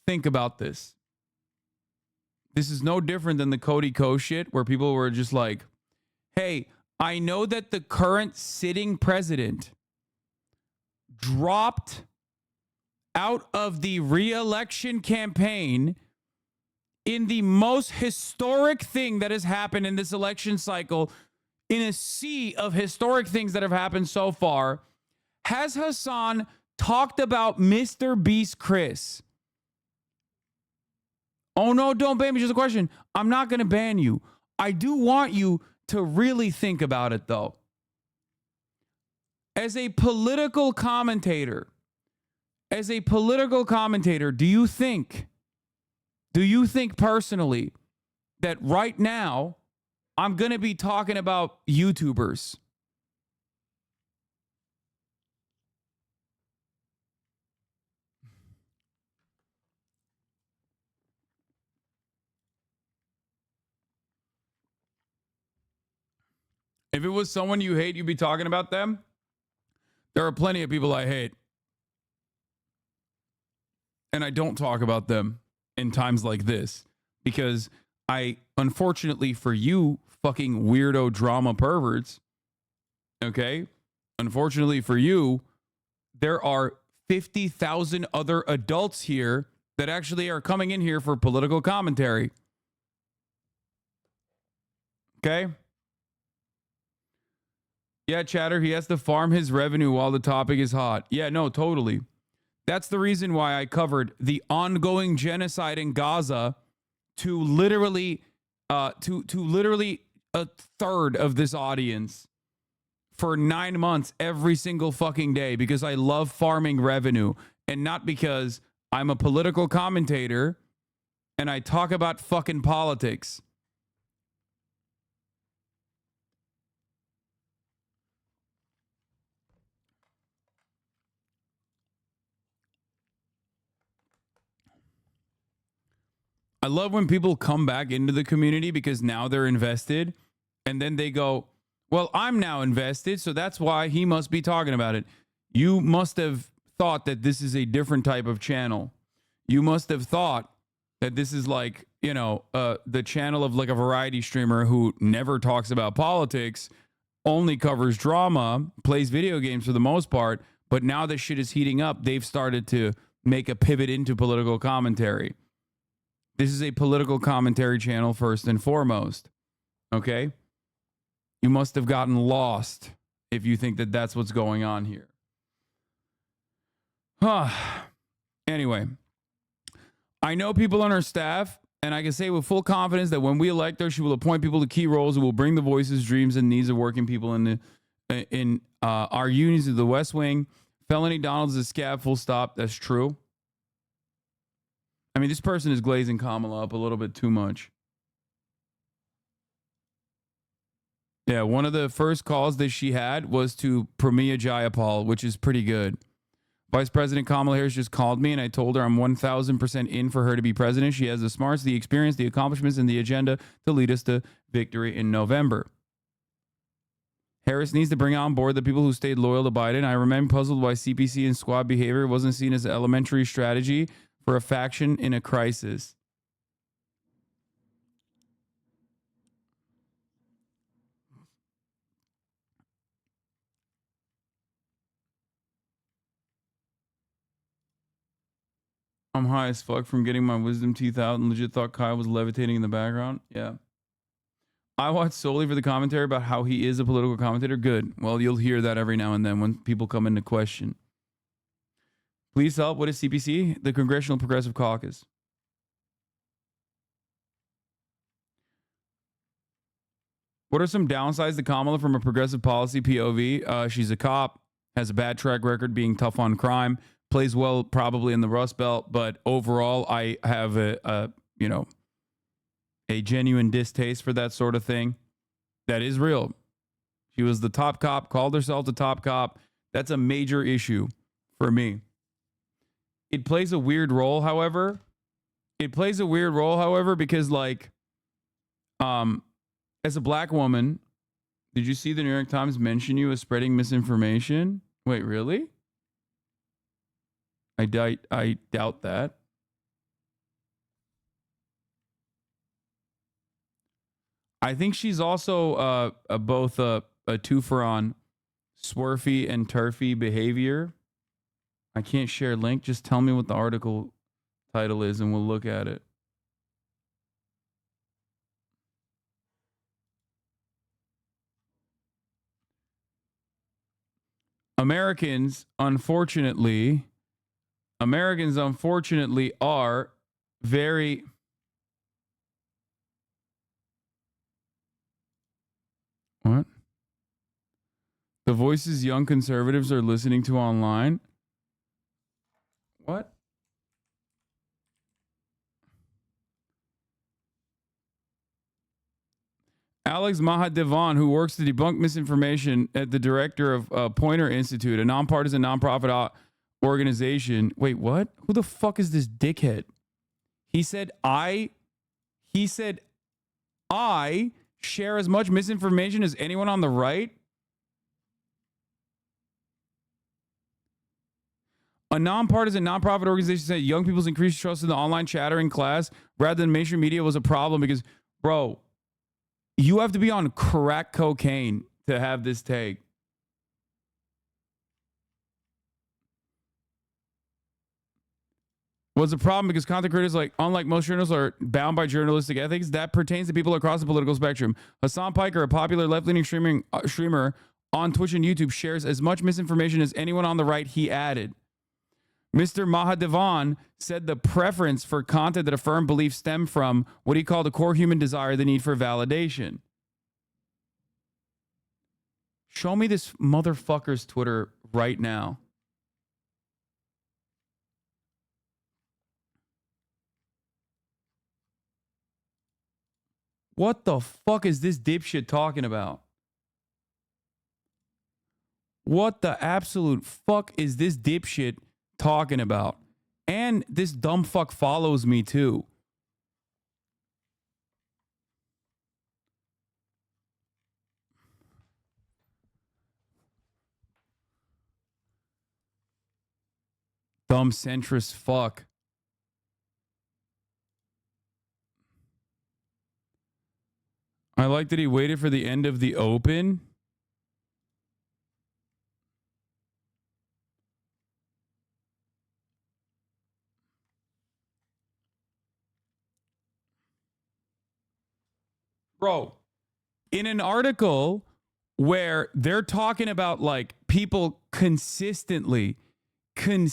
Think about this. This is no different than the Cody Ko shit where people were just like, hey, I know that the current sitting president dropped out of the re-election campaign in the most historic thing that has happened in this election cycle, in a sea of historic things that have happened so far. Has Hasan talked about Mr. Beast Chris? Oh, no, don't ban me. Just a question. I'm not going to ban you. I do want you to really think about it, though. As a political commentator, do you think personally that right now I'm going to be talking about YouTubers? If it was someone you hate, you'd be talking about them? There are plenty of people I hate. And I don't talk about them in times like this because unfortunately for you fucking weirdo drama perverts, okay? Unfortunately for you, there are 50,000 other adults here that actually are coming in here for political commentary. Okay? Yeah, Chatter, he has to farm his revenue while the topic is hot. Yeah, no, totally. That's the reason why I covered the ongoing genocide in Gaza to literally a third of this audience for 9 months every single fucking day because I love farming revenue and not because I'm a political commentator and I talk about fucking politics. I love when people come back into the community because now they're invested and then they go, well, I'm now invested, so that's why he must be talking about it. You must have thought that this is a different type of channel. You must have thought that this is like, you know, the channel of like a variety streamer who never talks about politics, only covers drama, plays video games for the most part, but now that shit is heating up, they've started to make a pivot into political commentary. This is a political commentary channel first and foremost. Okay? You must have gotten lost if you think that that's what's going on here. Anyway, I know people on her staff, and I can say with full confidence that when we elect her, she will appoint people to key roles who will bring the voices, dreams, and needs of working people in our unions of the West Wing. Felony Donald's a scab, full stop. That's true. I mean, this person is glazing Kamala up a little bit too much. Yeah, one of the first calls that she had was to Pramila Jayapal, which is pretty good. Vice President Kamala Harris just called me, and I told her I'm 1,000% in for her to be president. She has the smarts, the experience, the accomplishments, and the agenda to lead us to victory in November. Harris needs to bring on board the people who stayed loyal to Biden. I remain puzzled why CPC and squad behavior wasn't seen as an elementary strategy for a faction in a crisis. I'm high as fuck from getting my wisdom teeth out and legit thought Kyle was levitating in the background. Yeah. I watch solely for the commentary about how he is a political commentator. Good. Well, you'll hear that every now and then when people come into question. Please help. What is CPC? The Congressional Progressive Caucus. What are some downsides to Kamala from a progressive policy POV? She's a cop, has a bad track record being tough on crime, plays well probably in the Rust Belt, but overall I have a genuine distaste for that sort of thing. That is real. She was the top cop, called herself the top cop. That's a major issue for me. It plays a weird role, however. Because like, as a black woman, did you see the New York Times mention you as spreading misinformation? Wait, really? I doubt that. I think she's also both a twofer on swerfy and turfy behavior. I can't share a link. Just tell me what the article title is and we'll look at it. Americans, unfortunately, are very... What? The voices young conservatives are listening to online? What? Alex Mahadevan, who works to debunk misinformation at the director of Poynter Institute, a nonpartisan nonprofit organization. Wait, what? Who the fuck is this dickhead? He said I share as much misinformation as anyone on the right. A nonpartisan nonprofit organization said young people's increased trust in the online chattering class rather than mainstream media was a problem because, bro, you have to be on crack cocaine to have this take. Was a problem because content creators, unlike most journalists, are bound by journalistic ethics. That pertains to people across the political spectrum. Hasan Piker, a popular left-leaning streamer on Twitch and YouTube, shares as much misinformation as anyone on the right, he added. Mr. Mahadevan said the preference for content that affirmed beliefs stem from what he called a core human desire, the need for validation. Show me this motherfucker's Twitter right now. What the fuck is this dipshit talking about? What the absolute fuck is this dipshit talking about? And this dumb fuck follows me too. Dumb centrist fuck. I like that he waited for the end of the open. Bro, in an article where they're talking about like people consistently, in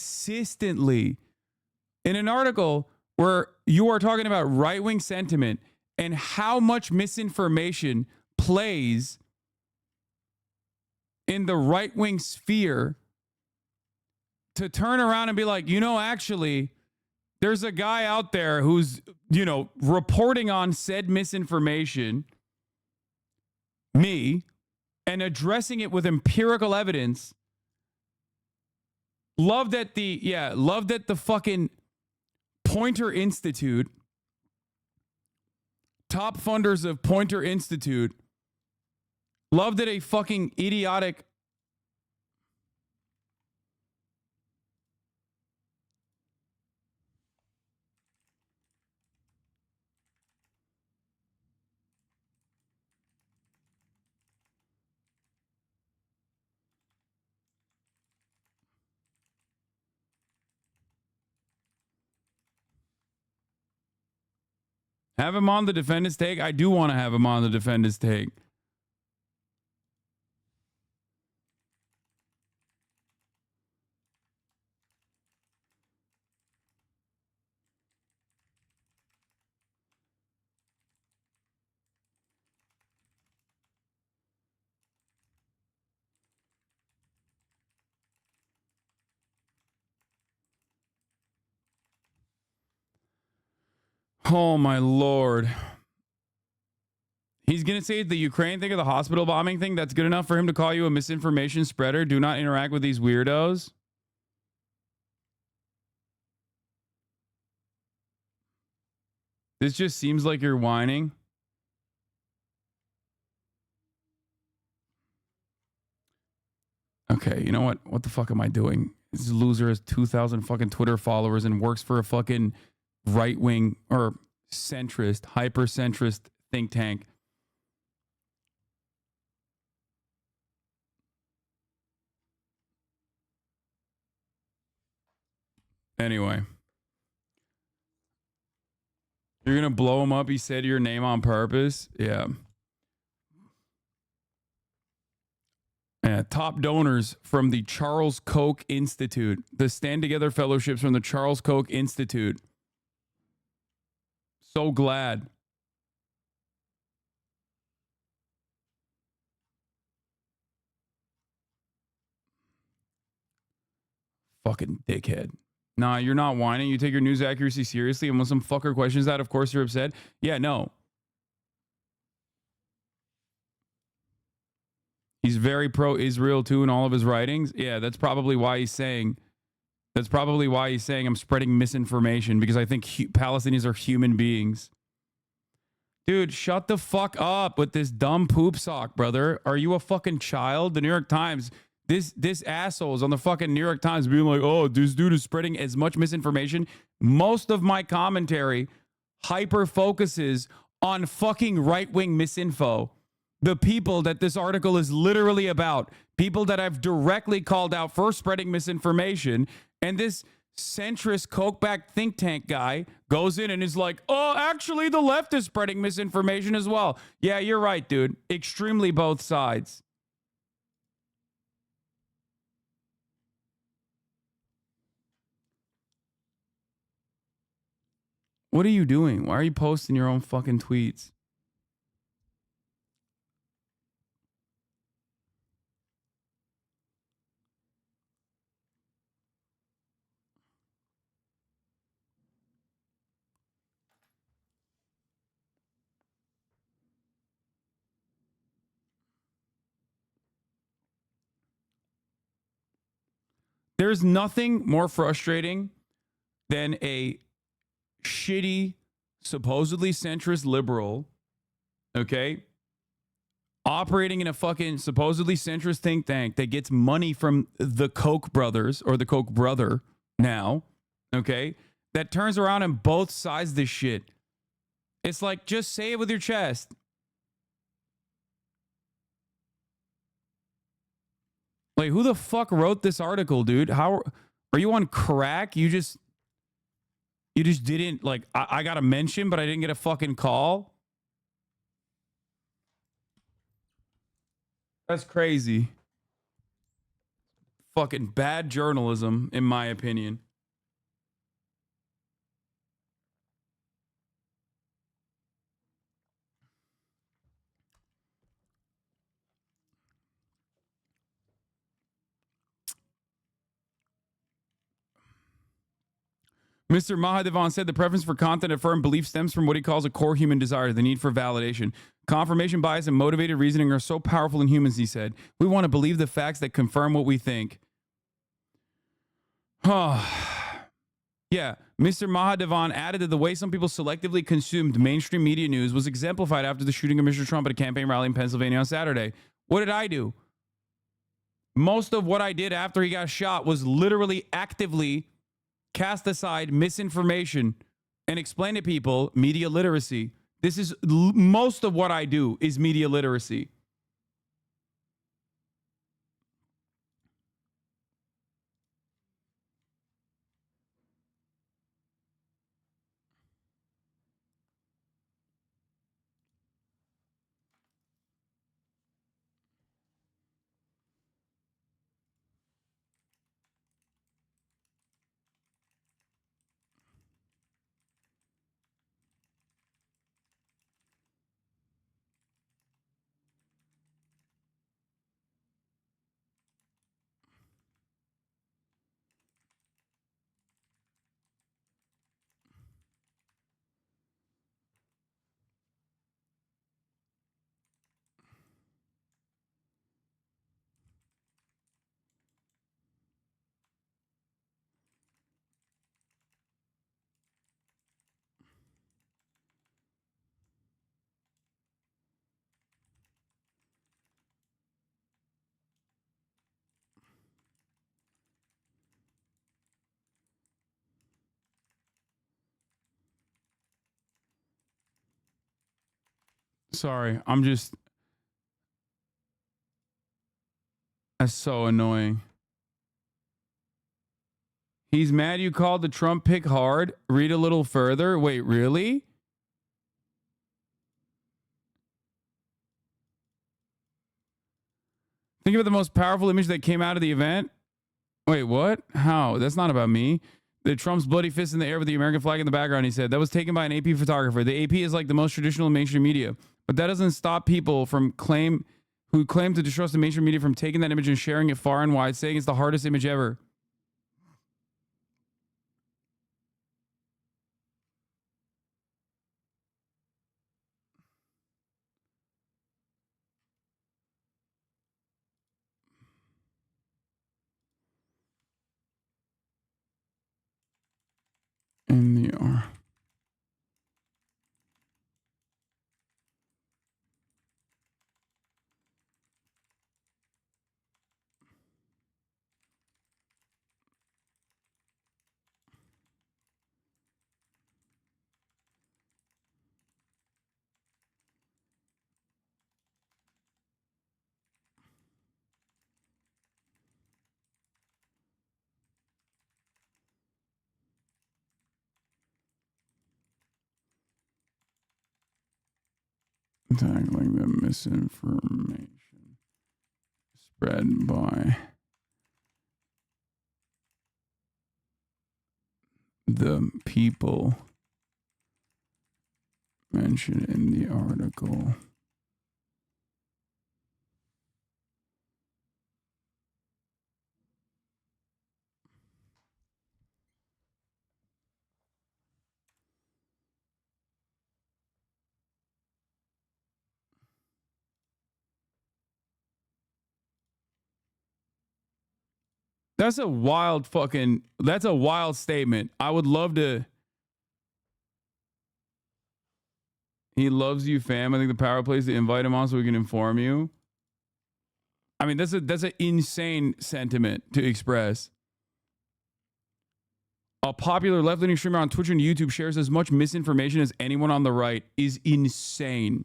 an article where you are talking about right-wing sentiment and how much misinformation plays in the right-wing sphere, to turn around and be like, you know, actually, there's a guy out there who's, you know, reporting on said misinformation, me, and addressing it with empirical evidence. Love that the fucking Pointer Institute, top funders of Pointer Institute, love that a fucking idiotic have him on the defendant's take. I do want to have him on the defendant's take. Oh, my Lord. He's going to say the Ukraine thing or the hospital bombing thing, that's good enough for him to call you a misinformation spreader. Do not interact with these weirdos. This just seems like you're whining. Okay, you know what? What the fuck am I doing? This loser has 2,000 fucking Twitter followers and works for a fucking right-wing or centrist, hyper-centrist think tank. Anyway. You're going to blow him up? He said your name on purpose? Yeah. Top donors from the Charles Koch Institute. The Stand Together Fellowships from the Charles Koch Institute. So glad. Fucking dickhead. Nah, you're not whining. You take your news accuracy seriously, and when some fucker questions that, of course you're upset. Yeah, no. He's very pro-Israel too in all of his writings. Yeah, that's probably why he's saying I'm spreading misinformation, because I think Palestinians are human beings. Dude, shut the fuck up with this dumb poop sock, brother. Are you a fucking child? The New York Times, this asshole's on the fucking New York Times being like, oh, this dude is spreading as much misinformation. Most of my commentary hyper focuses on fucking right-wing misinfo. The people that this article is literally about. People that I've directly called out for spreading misinformation. And this centrist coke-backed think tank guy goes in and is like, oh, actually, the left is spreading misinformation as well. Yeah, you're right, dude. Extremely both sides. What are you doing? Why are you posting your own fucking tweets? There's nothing more frustrating than a shitty, supposedly centrist liberal, okay, operating in a fucking supposedly centrist think tank that gets money from the Koch brothers, or the Koch brother now, okay, that turns around and both sides this shit. It's like, just say it with your chest. Like, who the fuck wrote this article, dude? How are you on crack? You just didn't, like, I got a mention, but I didn't get a fucking call. That's crazy. Fucking bad journalism, in my opinion. Mr. Mahadevan said the preference for content of firm belief stems from what he calls a core human desire, the need for validation. Confirmation bias and motivated reasoning are so powerful in humans, he said. We want to believe the facts that confirm what we think. Yeah, Mr. Mahadevan added that the way some people selectively consumed mainstream media news was exemplified after the shooting of Mr. Trump at a campaign rally in Pennsylvania on Saturday. What did I do? Most of what I did after he got shot was literally actively cast aside misinformation and explain to people media literacy. This is most of what I do is media literacy. Sorry, that's so annoying. He's mad you called the Trump pick hard. Read a little further. Wait, really? Think about the most powerful image that came out of the event. Wait, what? How? That's not about me. The Trump's bloody fist in the air with the American flag in the background, he said. That was taken by an AP photographer. The AP is like the most traditional mainstream media. But that doesn't stop people who claim to distrust the mainstream media from taking that image and sharing it far and wide, saying it's the hardest image ever. In the tackling the misinformation spread by the people mentioned in the article. That's a wild statement. I would love to. He loves you, fam. I think the power plays to invite him on so we can inform you. I mean, that's an insane sentiment to express. A popular left-leaning streamer on Twitch and YouTube shares as much misinformation as anyone on the right is insane.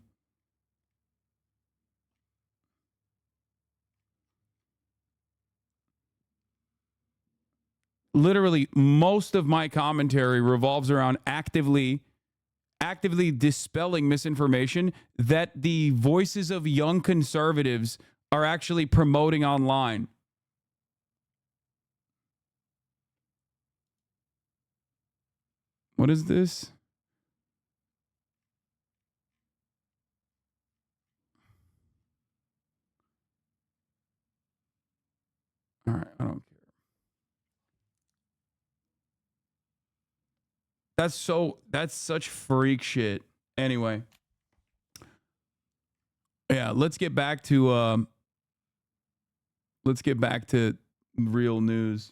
Literally, most of my commentary revolves around actively dispelling misinformation that the voices of young conservatives are actually promoting online. What is this? All right, I don't care. That's such freak shit. Anyway. Yeah, let's get back to real news.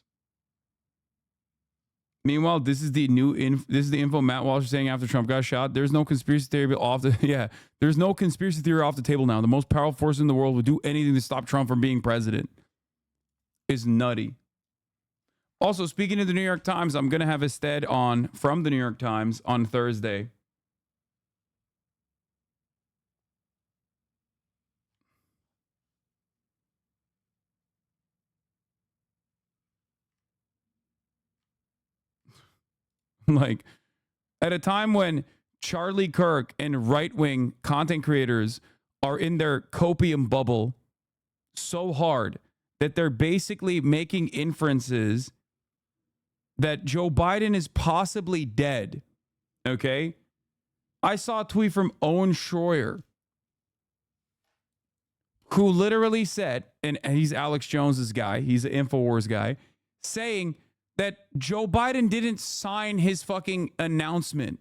Meanwhile, this is the info Matt Walsh is saying after Trump got shot. There's no conspiracy theory off the there's no conspiracy theory off the table now. The most powerful force in the world would do anything to stop Trump from being president. Is nutty. Also, speaking of the New York Times, I'm gonna have a stead on from the New York Times on Thursday. Like, at a time when Charlie Kirk and right-wing content creators are in their copium bubble so hard that they're basically making inferences that Joe Biden is possibly dead. Okay? I saw a tweet from Owen Schroyer, who literally said, and he's Alex Jones's guy, he's an InfoWars guy, saying that Joe Biden didn't sign his fucking announcement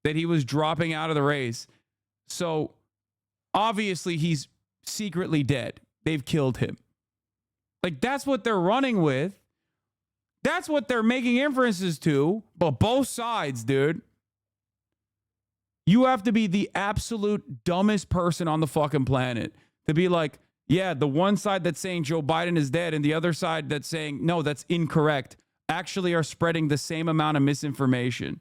that he was dropping out of the race. So obviously he's secretly dead. They've killed him. Like, that's what they're running with. That's what they're making inferences to. But both sides, dude. You have to be the absolute dumbest person on the fucking planet to be like, yeah, the one side that's saying Joe Biden is dead and the other side that's saying, no, that's incorrect, actually are spreading the same amount of misinformation.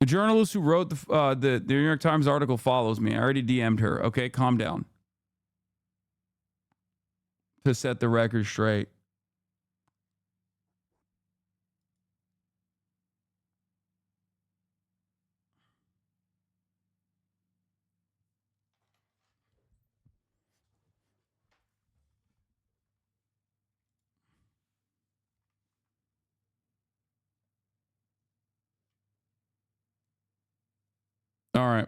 The journalist who wrote the New York Times article follows me. I already DM'd her. Okay, calm down. To set the record straight. All right.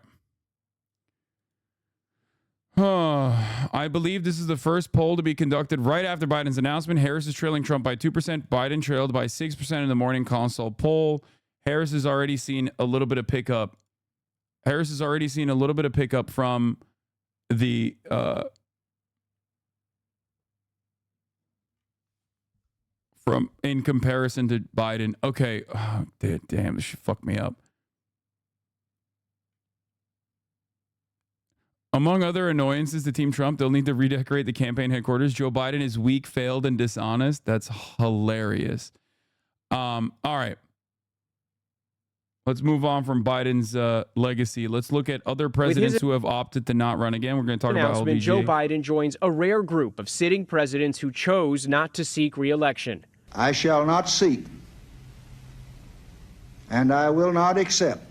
I believe this is the first poll to be conducted right after Biden's announcement. Harris is trailing Trump by 2%. Biden trailed by 6% in the morning consult poll. Harris has already seen a little bit of pickup. From the from in comparison to Biden. Okay. Oh, damn, this should fuck me up. Among other annoyances to Team Trump, they'll need to redecorate the campaign headquarters. Joe Biden is weak, failed, and dishonest. That's hilarious. All right. Let's move on from Biden's legacy. Let's look at other presidents who have opted to not run again. We're going to talk about LBJ. Joe Biden joins a rare group of sitting presidents who chose not to seek re-election. I shall not seek, and I will not accept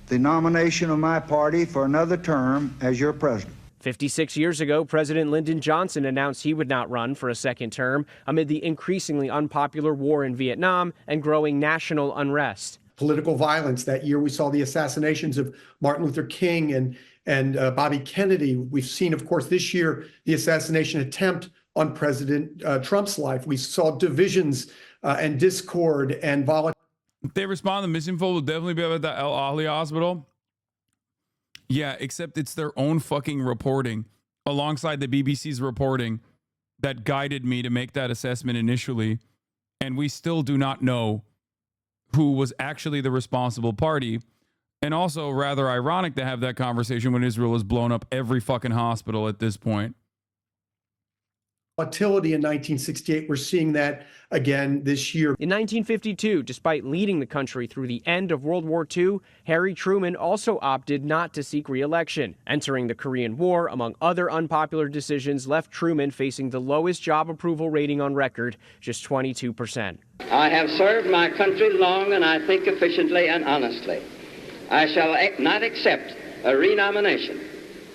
the nomination of my party for another term as your president. 56 years ago, President Lyndon Johnson announced he would not run for a second term amid the increasingly unpopular war in Vietnam and growing national unrest. Political violence. That year, we saw the assassinations of Martin Luther King and Bobby Kennedy. We've seen, of course, this year, the assassination attempt on President Trump's life. We saw divisions and discord and volatility. If they respond, the Misinfo will definitely be about the El Ahly hospital. Yeah, except it's their own fucking reporting alongside the BBC's reporting that guided me to make that assessment initially. And we still do not know who was actually the responsible party. And also rather ironic to have that conversation when Israel has blown up every fucking hospital at this point. Volatility in 1968, we're seeing that again this year. In 1952, despite leading the country through the end of World War II, Harry Truman also opted not to seek re-election. Entering the Korean War, among other unpopular decisions, left Truman facing the lowest job approval rating on record, just 22%. I have served my country long and I think efficiently and honestly. I shall not accept a renomination.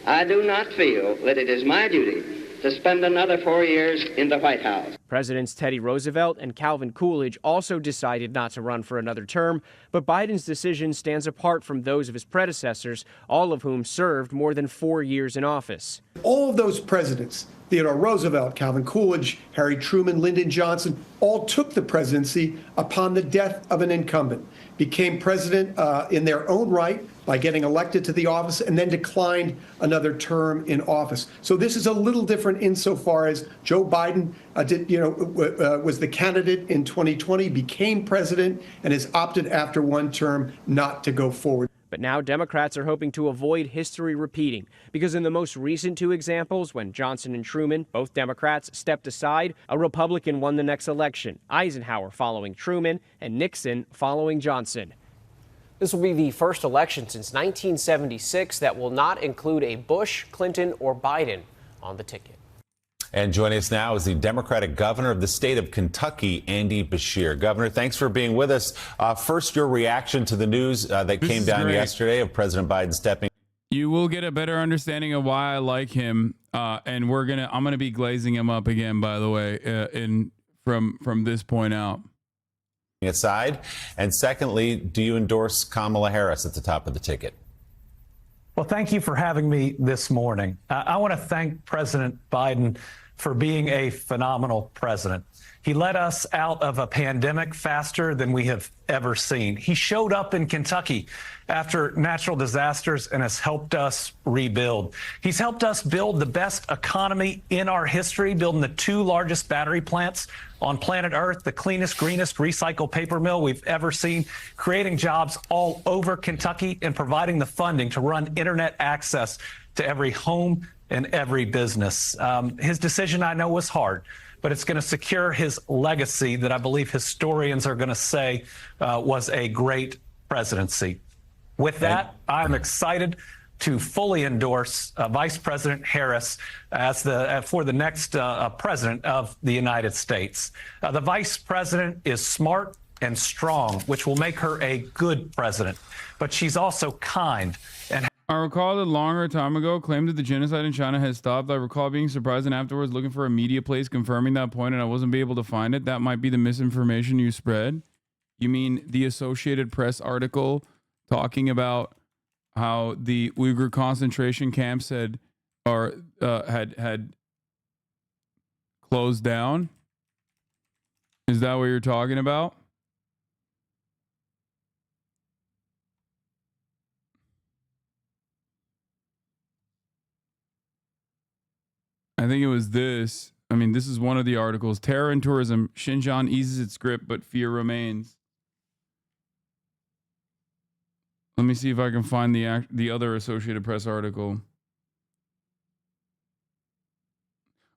I do not feel that it is my duty to spend another 4 years in the White House. Presidents Teddy Roosevelt and Calvin Coolidge also decided not to run for another term, but Biden's decision stands apart from those of his predecessors, all of whom served more than 4 years in office. All of those presidents, Theodore Roosevelt, Calvin Coolidge, Harry Truman, Lyndon Johnson, all took the presidency upon the death of an incumbent, became president in their own right by getting elected to the office, and then declined another term in office. So this is a little different insofar as Joe Biden was the candidate in 2020, became president, and has opted after one term not to go forward. But now Democrats are hoping to avoid history repeating, because in the most recent two examples, when Johnson and Truman, both Democrats, stepped aside, a Republican won the next election, Eisenhower following Truman and Nixon following Johnson. This will be the first election since 1976 that will not include a Bush, Clinton, or Biden on the ticket. And joining us now is the Democratic governor of the state of Kentucky, Andy Beshear. Governor, thanks for being with us. First, your reaction to the news that came down yesterday of President Biden stepping. You will get a better understanding of why I like him, and I'm gonna be glazing him up again, by the way, from this point out. Aside, and secondly, do you endorse Kamala Harris at the top of the ticket? Well, thank you for having me this morning. I want to thank President Biden for being a phenomenal president. He led us out of a pandemic faster than we have ever seen. He showed up in Kentucky after natural disasters and has helped us rebuild. He's helped us build the best economy in our history, building the 2 largest battery plants on planet Earth, the cleanest, greenest recycled paper mill we've ever seen, creating jobs all over Kentucky and providing the funding to run internet access to every home and every business. His decision, I know, was hard, but it's going to secure his legacy that I believe historians are going to say was a great presidency. With that, I'm excited to fully endorse Vice President Harris as for the next president of the United States. The vice president is smart and strong, which will make her a good president, but she's also kind. And I recall that longer time ago claimed that the genocide in China has stopped. I recall being surprised and afterwards looking for a media place confirming that point, and I wasn't able to find it. That might be the misinformation you spread. You mean the Associated Press article talking about how the Uyghur concentration camps had closed down? Is that what you're talking about? I think it was this. I mean, this is one of the articles. Terror and tourism. Xinjiang eases its grip, but fear remains. Let me see if I can find the other Associated Press article.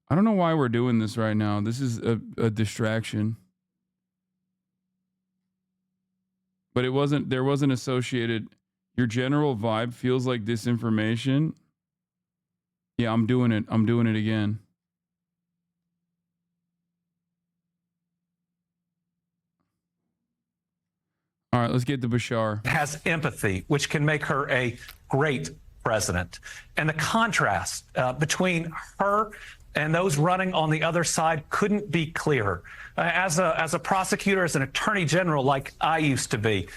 I don't know why we're doing this right now. This is a distraction. But there wasn't Associated. Your general vibe feels like disinformation. Yeah, I'm doing it. I'm doing it again. All right, let's get to Beshear. Has empathy, which can make her a great president. And the contrast between her and those running on the other side couldn't be clearer. As a prosecutor, as an attorney general like I used to be,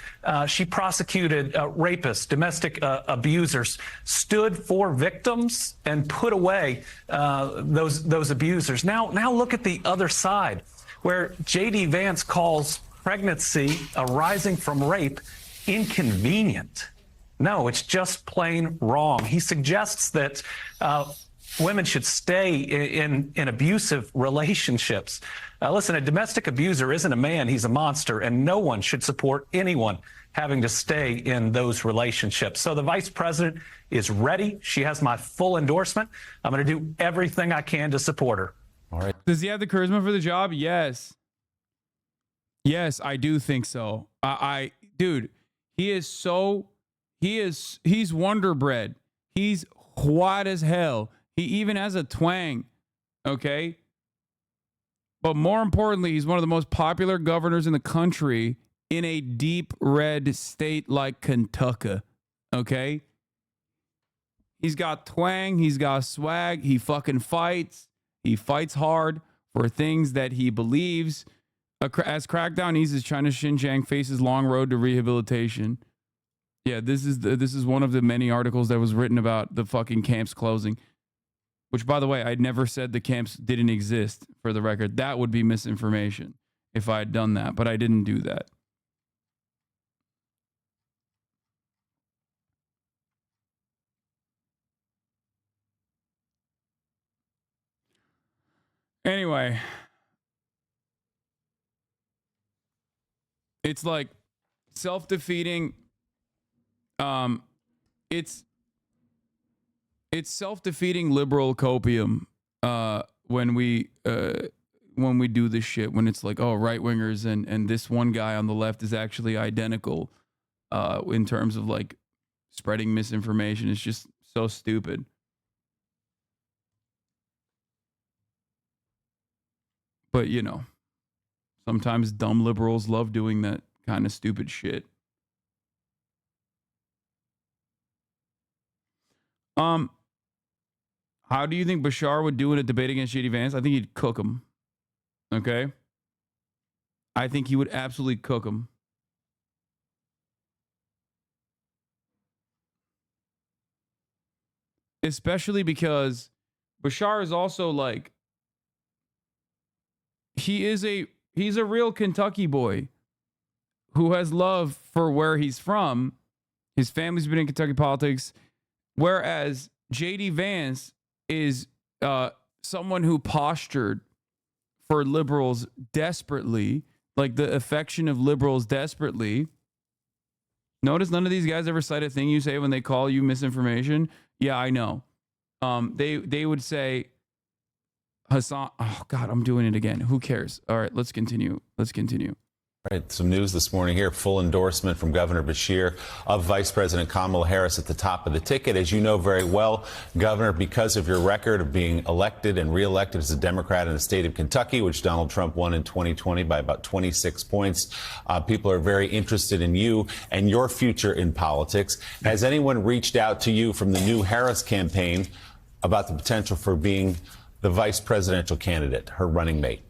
she prosecuted rapists, domestic abusers, stood for victims, and put away those abusers. Now look at the other side, where JD Vance calls pregnancy arising from rape inconvenient. No, it's just plain wrong. He suggests that women should stay in abusive relationships. Listen, a domestic abuser isn't a man, he's a monster, and no one should support anyone having to stay in those relationships. So the vice president is ready. She has my full endorsement. I'm going to do everything I can to support her. All right. Does he have the charisma for the job? Yes. Yes, I do think so. Dude, he's Wonder Bread. He's white as hell. He even has a twang. Okay. But more importantly, he's one of the most popular governors in the country in a deep red state like Kentucky. Okay. He's got twang. He's got swag. He fucking fights. He fights hard for things that he believes. As crackdown eases, China's Xinjiang faces long road to rehabilitation. Yeah, this is one of the many articles that was written about the fucking camps closing. Which, by the way, I'd never said the camps didn't exist, for the record. That would be misinformation if I had done that, but I didn't do that. Anyway, it's like self-defeating. It's self-defeating liberal copium when we do this shit, when it's like, oh, right-wingers and this one guy on the left is actually identical in terms of like spreading misinformation. It's just so stupid. But, you know, sometimes dumb liberals love doing that kind of stupid shit. How do you think Beshear would do in a debate against JD Vance? I think he'd cook him. Okay? I think he would absolutely cook him. Especially because Beshear is also like, he's a real Kentucky boy who has love for where he's from. His family's been in Kentucky politics. Whereas JD Vance is someone who postured for liberals desperately, like the affection of liberals desperately. Notice none of these guys ever cite a thing you say when they call you misinformation. Yeah, I know. They would say, Hasan, oh God, I'm doing it again. Who cares? All right, let's continue. All right, some news this morning here. Full endorsement from Governor Beshear of Vice President Kamala Harris at the top of the ticket. As you know very well, Governor, because of your record of being elected and reelected as a Democrat in the state of Kentucky, which Donald Trump won in 2020 by about 26 points, people are very interested in you and your future in politics. Has anyone reached out to you from the new Harris campaign about the potential for being the vice presidential candidate, her running mate?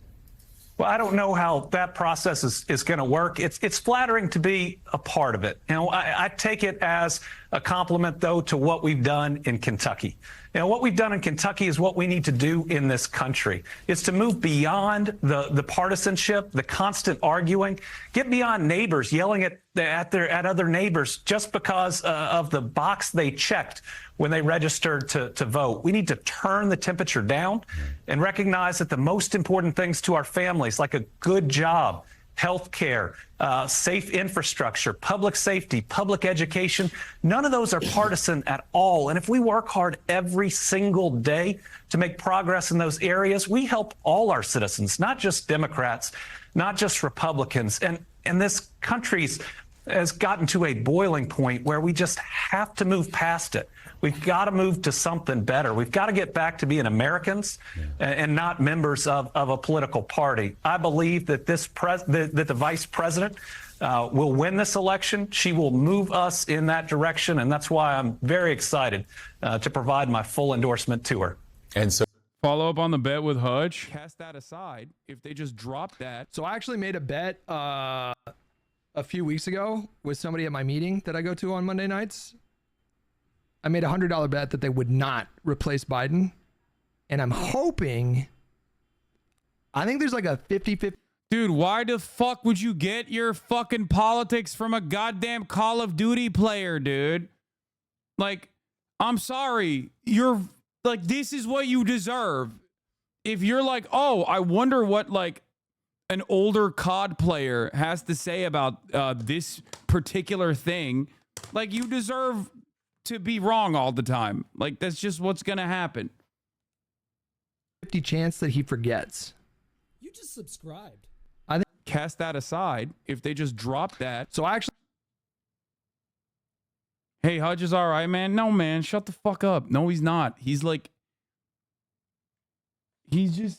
Well, I don't know how that process is going to work. It's flattering to be a part of it. You know, I take it as a compliment, though, to what we've done in Kentucky. You know, what we've done in Kentucky is what we need to do in this country. It's to move beyond the partisanship, the constant arguing, get beyond neighbors yelling at other neighbors just because of the box they checked when they registered to vote. We need to turn the temperature down and recognize that the most important things to our families, like a good job, health care, safe infrastructure, public safety, public education, none of those are partisan at all. And if we work hard every single day to make progress in those areas, we help all our citizens, not just Democrats, not just Republicans. And this country's has gotten to a boiling point where we just have to move past it. We've got to move to something better. We've got to get back to being Americans and not members of a political party. I believe that that the vice president will win this election. She will move us in that direction, and that's why I'm very excited to provide my full endorsement to her. And so, follow up on the bet with Hutch. Cast that aside. If they just drop that. So I actually made a bet a few weeks ago with somebody at my meeting that I go to on Monday nights. I made a $100 bet that they would not replace Biden. And I'm hoping, I think there's like a 50-50. Dude, why the fuck would you get your fucking politics from a goddamn Call of Duty player, dude? Like, I'm sorry. You're like, this is what you deserve. If you're like, oh, I wonder what like an older COD player has to say about this particular thing, like, you deserve to be wrong all the time. Like, that's just what's going to happen. 50 chance that he forgets. You just subscribed. I think Cast that aside. If they just drop that. so. Actually, Hey, Hudge is all right, man. No, man. Shut the fuck up. No, he's not. He's like, he's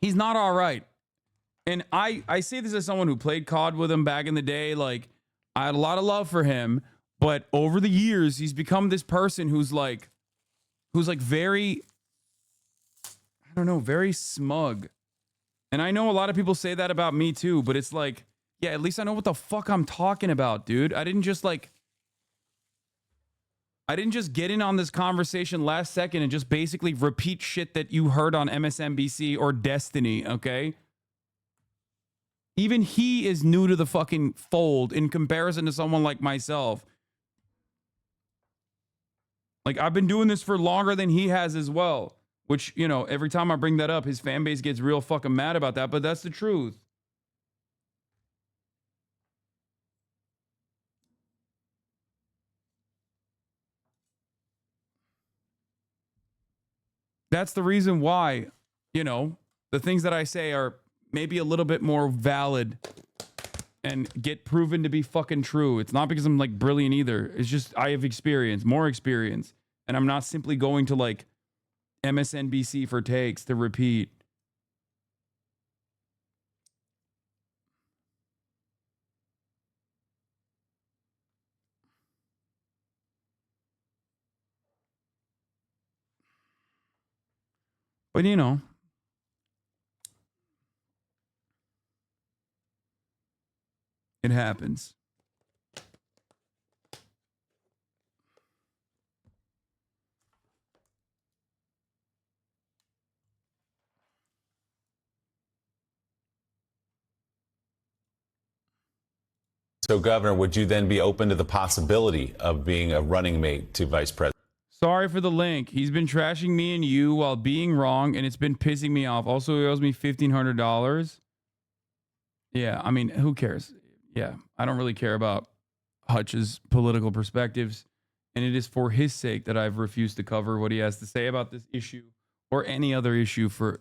not all right. And I say this as someone who played COD with him back in the day. Like, I had a lot of love for him, but over the years, he's become this person who's like very, I don't know, very smug. And I know a lot of people say that about me too, but it's like, yeah, at least I know what the fuck I'm talking about, dude. I didn't just get in on this conversation last second and just basically repeat shit that you heard on MSNBC or Destiny, okay? Even he is new to the fucking fold in comparison to someone like myself. Like, I've been doing this for longer than he has as well, which, you know, every time I bring that up, his fan base gets real fucking mad about that, but that's the truth. That's the reason why, you know, the things that I say are maybe a little bit more valid and get proven to be fucking true. It's not because I'm like brilliant either. It's just I have experience, more experience. And I'm not simply going to like MSNBC for takes to repeat. But, you know, it happens. So, Governor, would you then be open to the possibility of being a running mate to Vice President? Sorry for the link. He's been trashing me and you while being wrong, and it's been pissing me off. Also, he owes me $1,500. Yeah, I mean, who cares? Yeah, I don't really care about Hutch's political perspectives, and it is for his sake that I've refused to cover what he has to say about this issue or any other issue for,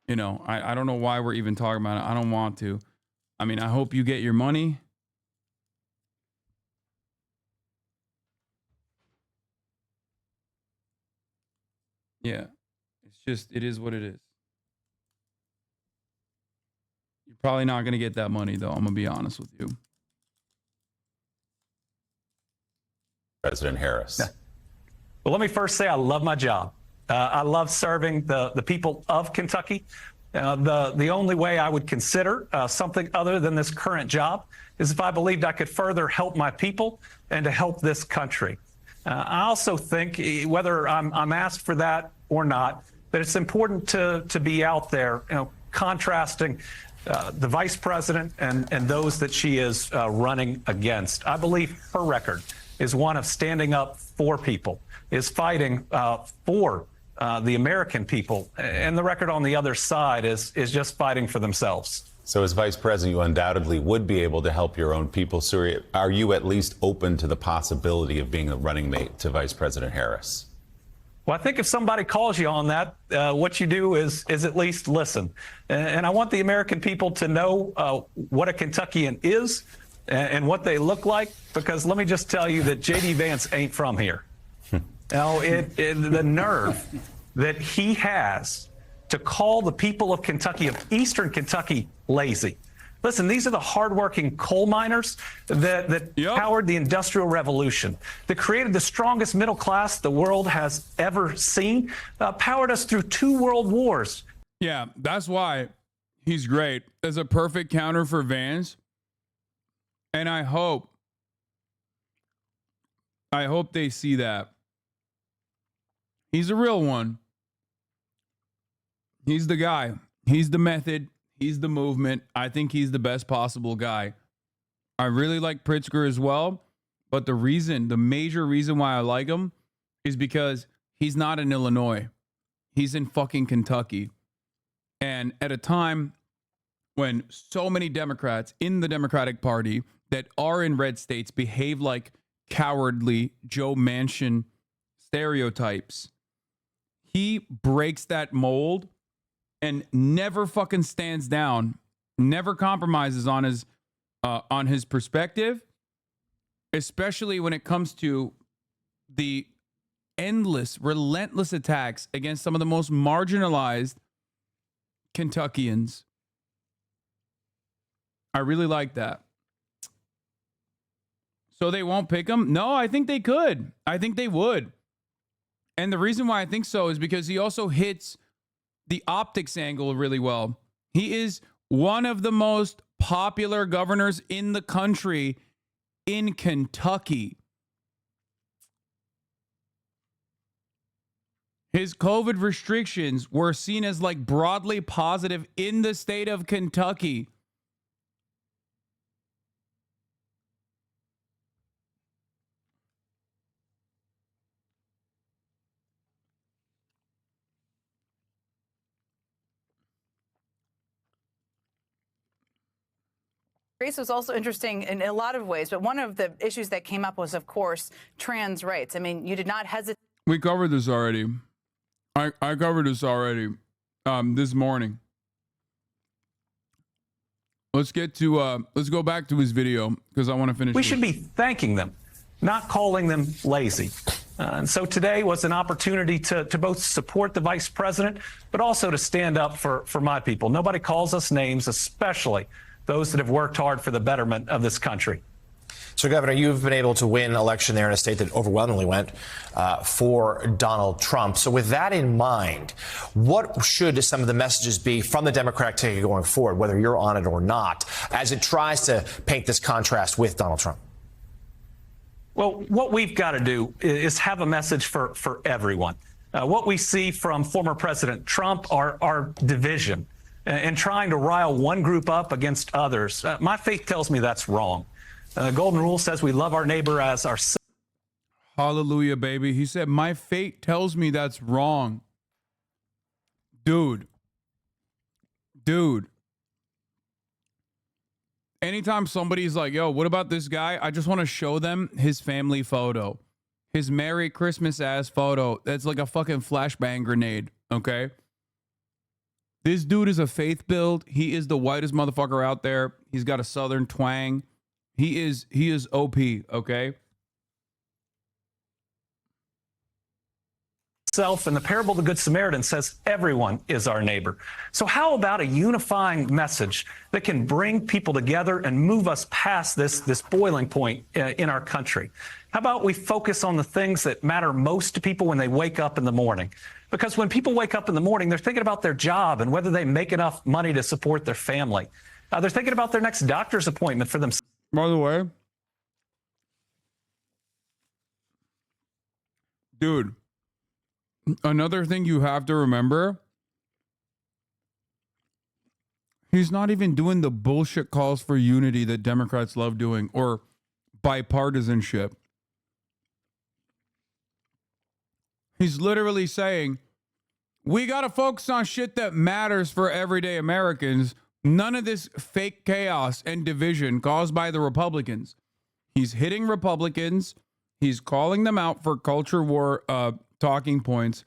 you know, I don't know why we're even talking about it. I don't want to. I mean, I hope you get your money. Yeah, it's just, it is what it is. You're probably not going to get that money, though. I'm going to be honest with you. President Harris. Yeah. Well, let me first say I love my job. I love serving the people of Kentucky. The only way I would consider something other than this current job is if I believed I could further help my people and to help this country. I also think, whether I'm asked for that or not, that it's important to be out there, you know, contrasting the vice president and those that she is running against. I believe her record is one of standing up for people, is fighting for the American people, and the record on the other side is just fighting for themselves. So as vice president, you undoubtedly would be able to help your own people. So are you at least open to the possibility of being a running mate to Vice President Harris? Well, I think if somebody calls you on that, what you do is at least listen. And I want the American people to know what a Kentuckian is and what they look like, because let me just tell you that JD Vance ain't from here. Now, the nerve that he has to call the people of Kentucky, of Eastern Kentucky, lazy. Listen, these are the hardworking coal miners that powered the Industrial Revolution, that created the strongest middle class the world has ever seen, powered us through 2 world wars. Yeah, that's why he's great. As a perfect counter for Vance. And I hope they see that. He's a real one. He's the guy. He's the method. He's the movement. I think he's the best possible guy. I really like Pritzker as well. But the major reason why I like him is because he's not in Illinois. He's in fucking Kentucky. And at a time when so many Democrats in the Democratic Party that are in red states behave like cowardly Joe Manchin stereotypes, he breaks that mold and never fucking stands down, never compromises on his perspective, especially when it comes to the endless, relentless attacks against some of the most marginalized Kentuckians. I really like that. So they won't pick him? No, I think they could. I think they would. And the reason why I think so is because he also hits the optics angle really well. He is one of the most popular governors in the country in Kentucky. His COVID restrictions were seen as like broadly positive in the state of Kentucky. Race was also interesting in a lot of ways, but one of the issues that came up was, of course, trans rights. I mean, you did not hesitate. We covered this already. I covered this already this morning. Let's go back to his video because I want to finish. We should be thanking them, not calling them lazy. And so today was an opportunity to both support the vice president, but also to stand up for my people. Nobody calls us names, especially those that have worked hard for the betterment of this country. So, Governor, you've been able to win election there in a state that overwhelmingly went for Donald Trump. So with that in mind, what should some of the messages be from the Democratic ticket going forward, whether you're on it or not, as it tries to paint this contrast with Donald Trump? Well, what we've got to do is have a message for everyone. What we see from former President Trump are division and trying to rile one group up against others. My faith tells me that's wrong. Golden Rule says we love our neighbor as ourselves. Hallelujah, baby. He said, my fate tells me that's wrong. Dude. Anytime somebody's like, yo, what about this guy? I just want to show them his family photo. His Merry Christmas ass photo. That's like a fucking flashbang grenade, okay? This dude is a faith build. He is the whitest motherfucker out there. He's got a southern twang. He is OP, okay? And the parable of the Good Samaritan says everyone is our neighbor. So how about a unifying message that can bring people together and move us past this boiling point in our country? How about we focus on the things that matter most to people when they wake up in the morning? Because when people wake up in the morning, they're thinking about their job and whether they make enough money to support their family. They're thinking about their next doctor's appointment for themselves. By the way, dude, another thing you have to remember, he's not even doing the bullshit calls for unity that Democrats love doing or bipartisanship. He's literally saying, we got to focus on shit that matters for everyday Americans. None of this fake chaos and division caused by the Republicans. He's hitting Republicans. He's calling them out for culture war talking points.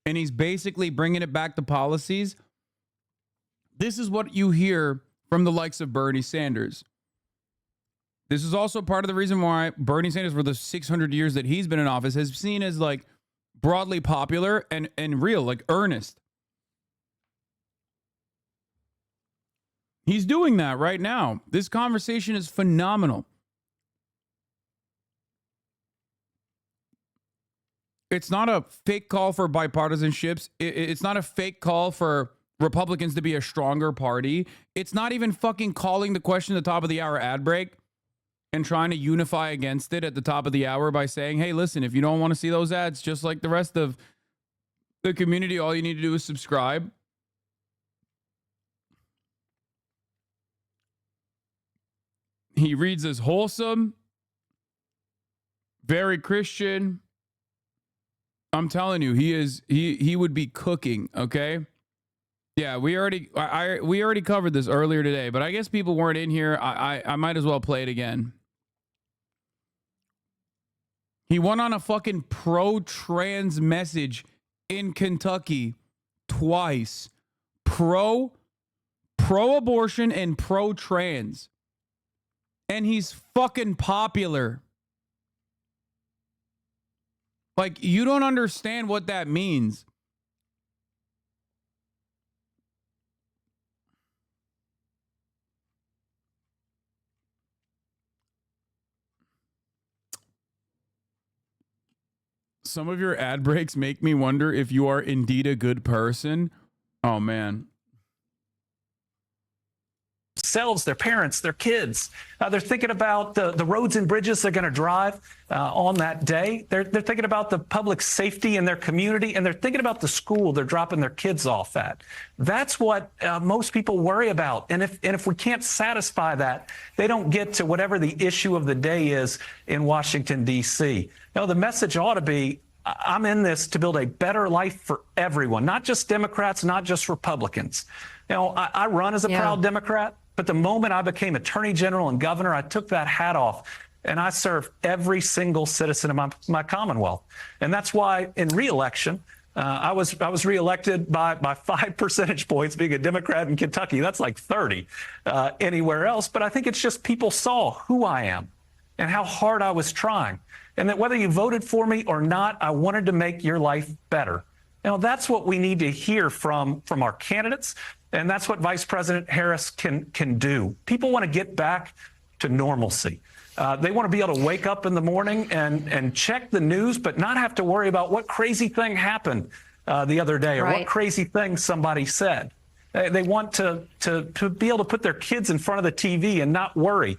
And he's basically bringing it back to policies. This is what you hear from the likes of Bernie Sanders. This is also part of the reason why Bernie Sanders, for the 600 years that he's been in office, has seen as like broadly popular and real, like earnest. He's doing that right now. This conversation is phenomenal. It's not a fake call for bipartisanships. It's not a fake call for Republicans to be a stronger party. It's not even fucking calling the question at the top of the hour ad break and trying to unify against it at the top of the hour by saying, hey, listen, if you don't want to see those ads, just like the rest of the community, all you need to do is subscribe. He reads as wholesome, very Christian. I'm telling you, he would be cooking, okay? Yeah, we already covered this earlier today, but I guess people weren't in here. I might as well play it again. He went on a fucking pro-trans message in Kentucky twice, pro-abortion and pro-trans. And he's fucking popular. Like, you don't understand what that means. Some of your ad breaks make me wonder if you are indeed a good person. Oh, man. Themselves, their parents, their kids. They're thinking about the roads and bridges they're going to drive on that day. They're thinking about the public safety in their community, and they're thinking about the school they're dropping their kids off at. That's what most people worry about. And if we can't satisfy that, they don't get to whatever the issue of the day is in Washington, D.C. No, the message ought to be, I'm in this to build a better life for everyone, not just Democrats, not just Republicans. You know, I run as a proud Democrat, but the moment I became Attorney General and Governor, I took that hat off and I serve every single citizen of my Commonwealth. And that's why in re-election, I was reelected by 5 percentage points being a Democrat in Kentucky. That's like 30 anywhere else. But I think it's just people saw who I am and how hard I was trying. And that whether you voted for me or not, I wanted to make your life better. You know, that's what we need to hear from our candidates. And that's what Vice President Harris can do. People want to get back to normalcy. They want to be able to wake up in the morning and check the news, but not have to worry about what crazy thing happened the other day or what crazy thing somebody said. They want to be able to put their kids in front of the TV and not worry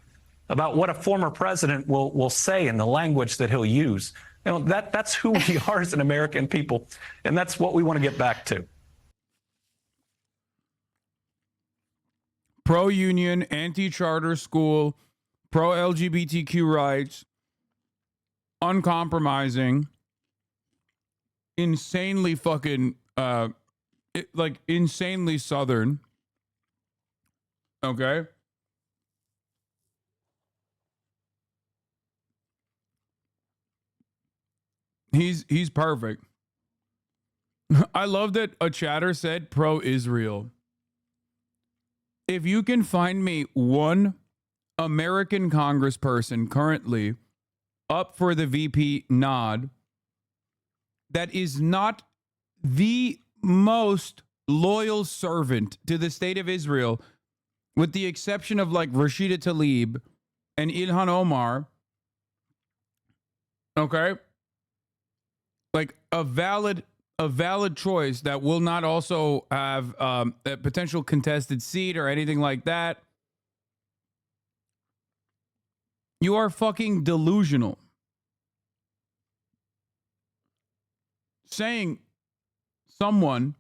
about what a former president will say in the language that he'll use. You know, that's who we are as an American people, and that's what we want to get back to. Pro-union, anti-charter school, pro-LGBTQ rights, uncompromising, insanely fucking, insanely Southern. Okay? He's perfect. I love that a chatter said pro-Israel. If you can find me one American congressperson currently up for the VP nod that is not the most loyal servant to the state of Israel, with the exception of like Rashida Tlaib and Ilhan Omar, okay? Like a valid choice that will not also have a potential contested seat or anything like that. You are fucking delusional. Saying someone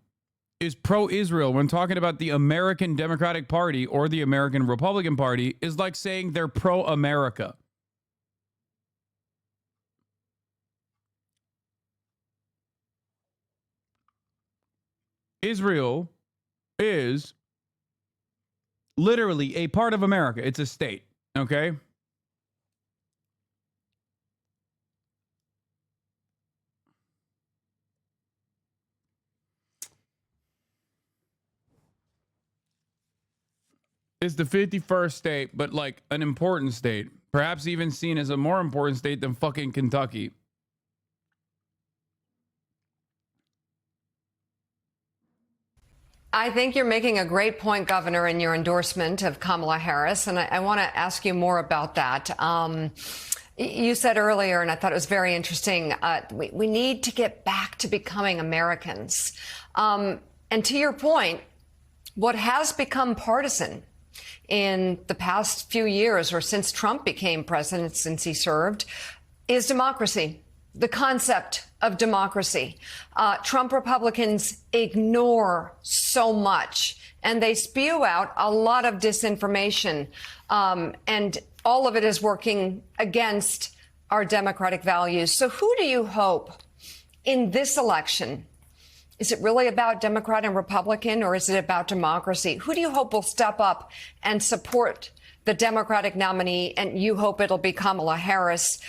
is pro-Israel when talking about the American Democratic Party or the American Republican Party is like saying they're pro-America. Israel is literally a part of America. It's a state, okay? It's the 51st state, but like an important state. Perhaps even seen as a more important state than fucking Kentucky. I think you're making a great point, Governor, in your endorsement of Kamala Harris, and I want to ask you more about that. You said earlier, and I thought it was very interesting, we need to get back to becoming Americans. And to your point, what has become partisan in the past few years, or since Trump became president, since he served, is democracy. The concept of democracy. Trump Republicans ignore so much, and they spew out a lot of disinformation, and all of it is working against our democratic values. So who do you hope in this election? Is it really about Democrat and Republican, or is it about democracy? Who do you hope will step up and support the Democratic nominee, and you hope it'll be Kamala Harris.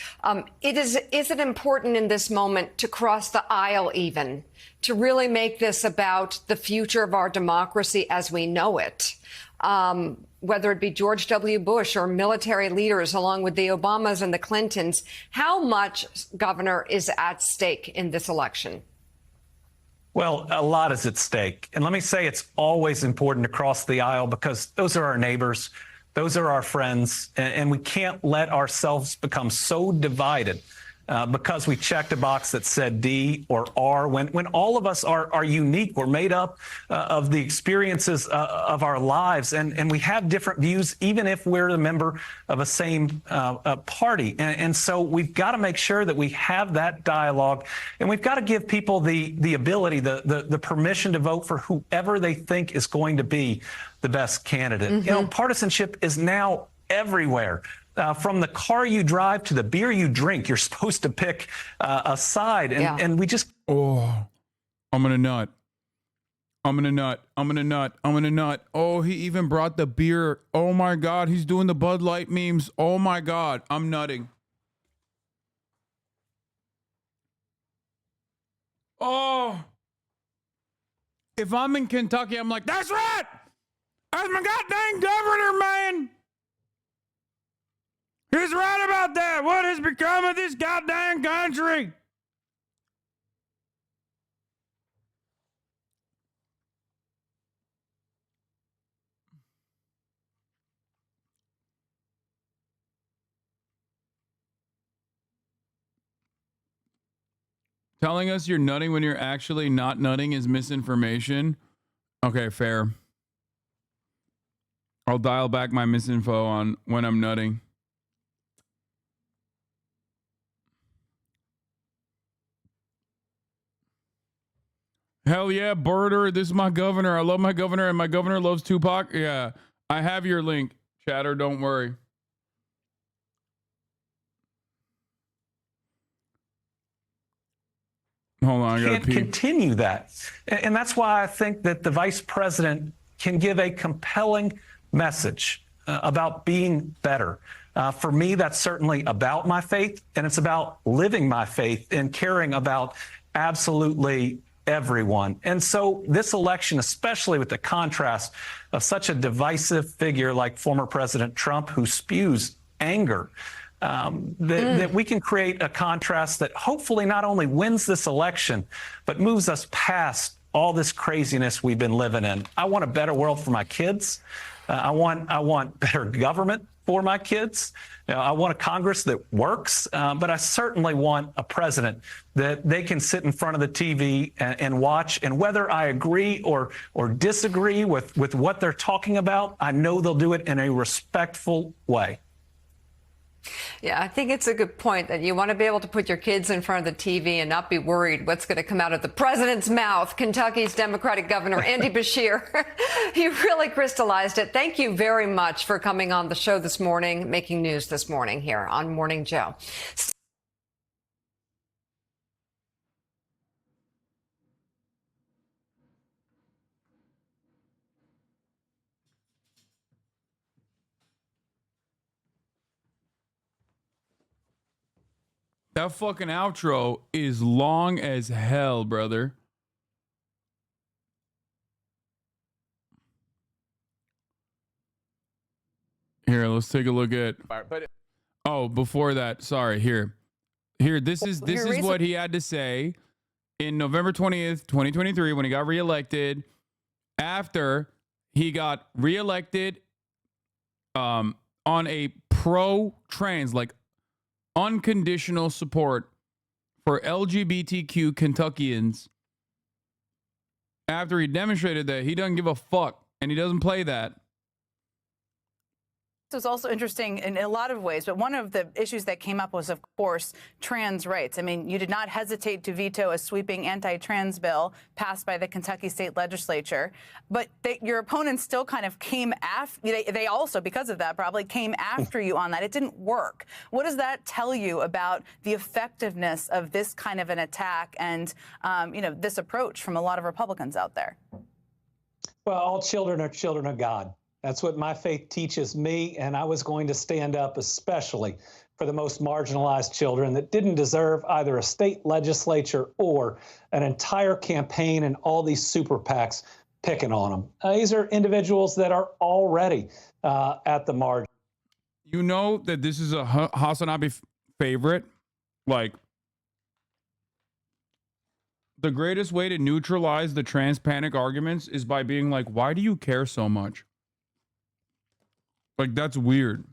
Is it important in this moment to cross the aisle even, to really make this about the future of our democracy as we know it? Whether it be George W. Bush or military leaders along with the Obamas and the Clintons, how much, Governor, is at stake in this election? Well, a lot is at stake. And let me say it's always important to cross the aisle because those are our neighbors, those are our friends, and we can't let ourselves become so divided because we checked a box that said D or R, when all of us are unique. We're made up of the experiences of our lives, and we have different views, even if we're a member of a same party. And so we've got to make sure that we have that dialogue, and we've got to give people the ability, the permission to vote for whoever they think is going to be the best candidate. You know, partisanship is now everywhere. From the car you drive to the beer you drink, you're supposed to pick a side. And we just... Oh, I'm going to nut. I'm going to nut. I'm going to nut. I'm going to nut. Oh, he even brought the beer. Oh, my God. He's doing the Bud Light memes. Oh, my God. I'm nutting. Oh. If I'm in Kentucky, I'm like, that's right. That's my goddamn governor, man. He's right about that. What has become of this goddamn country? Telling us you're nutting when you're actually not nutting is misinformation. Okay, fair. I'll dial back my misinfo on when I'm nutting. Hell yeah, Birder. This is my governor. I love my governor, and my governor loves Tupac. Yeah, I have your link, chatter. Don't worry. Hold on, I gotta can't continue that. And that's why I think that the vice president can give a compelling message about being better. For me, that's certainly about my faith, and it's about living my faith and caring about absolutely everyone. And so this election, especially with the contrast of such a divisive figure like former President Trump, who spews anger, that we can create a contrast that hopefully not only wins this election, but moves us past all this craziness we've been living in. I want a better world for my kids. I want better government for my kids. You know, I want a Congress that works, but I certainly want a president that they can sit in front of the TV and watch. And whether I agree or disagree with what they're talking about, I know they'll do it in a respectful way. Yeah, I think it's a good point that you want to be able to put your kids in front of the TV and not be worried what's going to come out of the president's mouth. Kentucky's Democratic Governor Andy Beshear, he really crystallized it. Thank you very much for coming on the show this morning, making news this morning here on Morning Joe. That fucking outro is long as hell, brother. Here, let's take a look at. Oh, before that, sorry. Here. This is what he had to say in November 20th, 2023, when he got reelected. After he got reelected, on a pro-trans, like unconditional support for LGBTQ Kentuckians, after he demonstrated that he doesn't give a fuck and he doesn't play that. This was also interesting in a lot of ways, but one of the issues that came up was, of course, trans rights. I mean, you did not hesitate to veto a sweeping anti-trans bill passed by the Kentucky state legislature, but your opponents still kind of came after, they also, because of that, probably came after you on that. It didn't work. What does that tell you about the effectiveness of this kind of an attack and, this approach from a lot of Republicans out there? Well, all children are children of God. That's what my faith teaches me, and I was going to stand up especially for the most marginalized children that didn't deserve either a state legislature or an entire campaign and all these super PACs picking on them. These are individuals that are already at the margin. You know that this is a HasanAbi favorite? Like, the greatest way to neutralize the trans panic arguments is by being like, why do you care so much? Like, that's weird.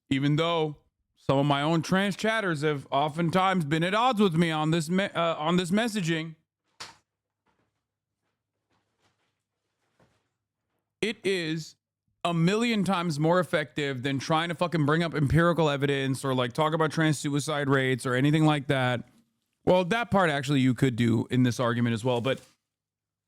Even though some of my own trans chatters have oftentimes been at odds with me on this messaging, it is a million times more effective than trying to fucking bring up empirical evidence or like talk about trans suicide rates or anything like that. Well, that part actually you could do in this argument as well, but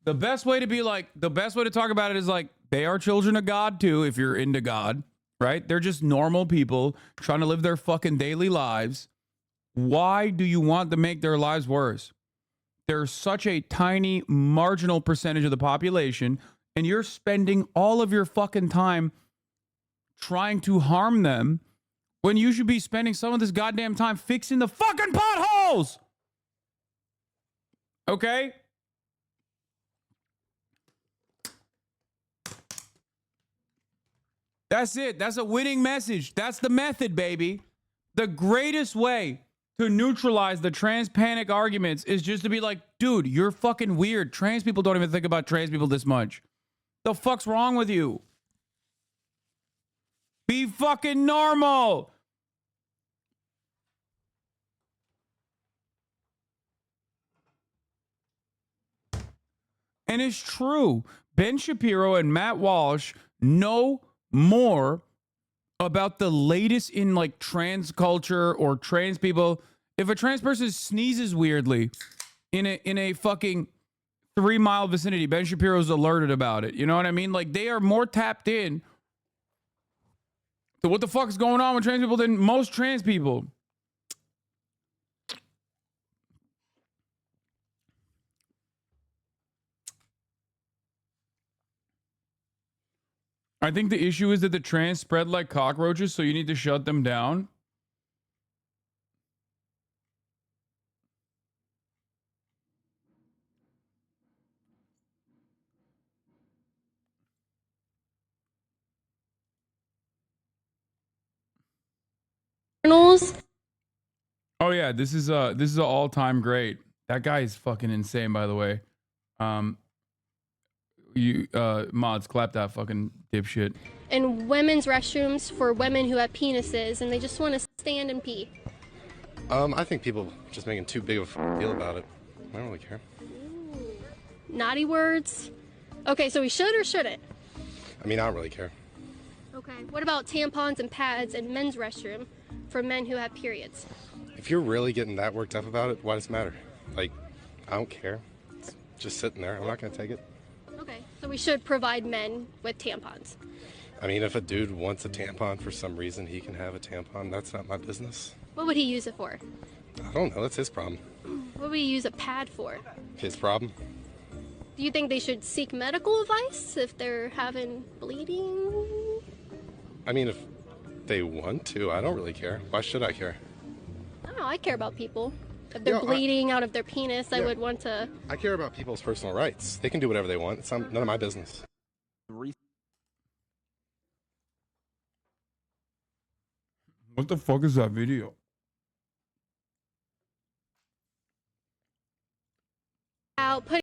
the best way to talk about it is like, they are children of God too, if you're into God, right? They're just normal people trying to live their fucking daily lives. Why do you want to make their lives worse? They're such a tiny, marginal percentage of the population, and you're spending all of your fucking time trying to harm them when you should be spending some of this goddamn time fixing the fucking potholes. Okay? That's it. That's a winning message. That's the method, baby. The greatest way to neutralize the trans panic arguments is just to be like, dude, you're fucking weird. Trans people don't even think about trans people this much. The fuck's wrong with you? Be fucking normal. And it's true. Ben Shapiro and Matt Walsh know more about the latest in like trans culture or trans people. If a trans person sneezes weirdly in a fucking 3-mile vicinity, Ben Shapiro's alerted about it. You know what I mean? Like, they are more tapped in to what the fuck is going on with trans people than most trans people. I think the issue is that the trans spread like cockroaches, so you need to shut them down. Oh yeah, this is an all-time great. That guy is fucking insane, by the way. You mods, clap that fucking dipshit. In women's restrooms for women who have penises and they just want to stand and pee. I think people are just making too big of a deal about it. I don't really care. Naughty words. Okay, so we should or shouldn't? I mean, I don't really care. Okay, what about tampons and pads in men's restroom for men who have periods? If you're really getting that worked up about it, why does it matter? Like, I don't care. It's just sitting there. I'm not going to take it. Okay, so we should provide men with tampons. I mean, if a dude wants a tampon for some reason, he can have a tampon. That's not my business. What would he use it for? I don't know. That's his problem. What would he use a pad for? His problem. Do you think they should seek medical advice if they're having bleeding? I mean, if they want to, I don't really care. Why should I care? I don't know, I care about people. If they're bleeding out of their penis, I would want to... I care about people's personal rights. They can do whatever they want. It's none of my business. What the fuck is that video? Put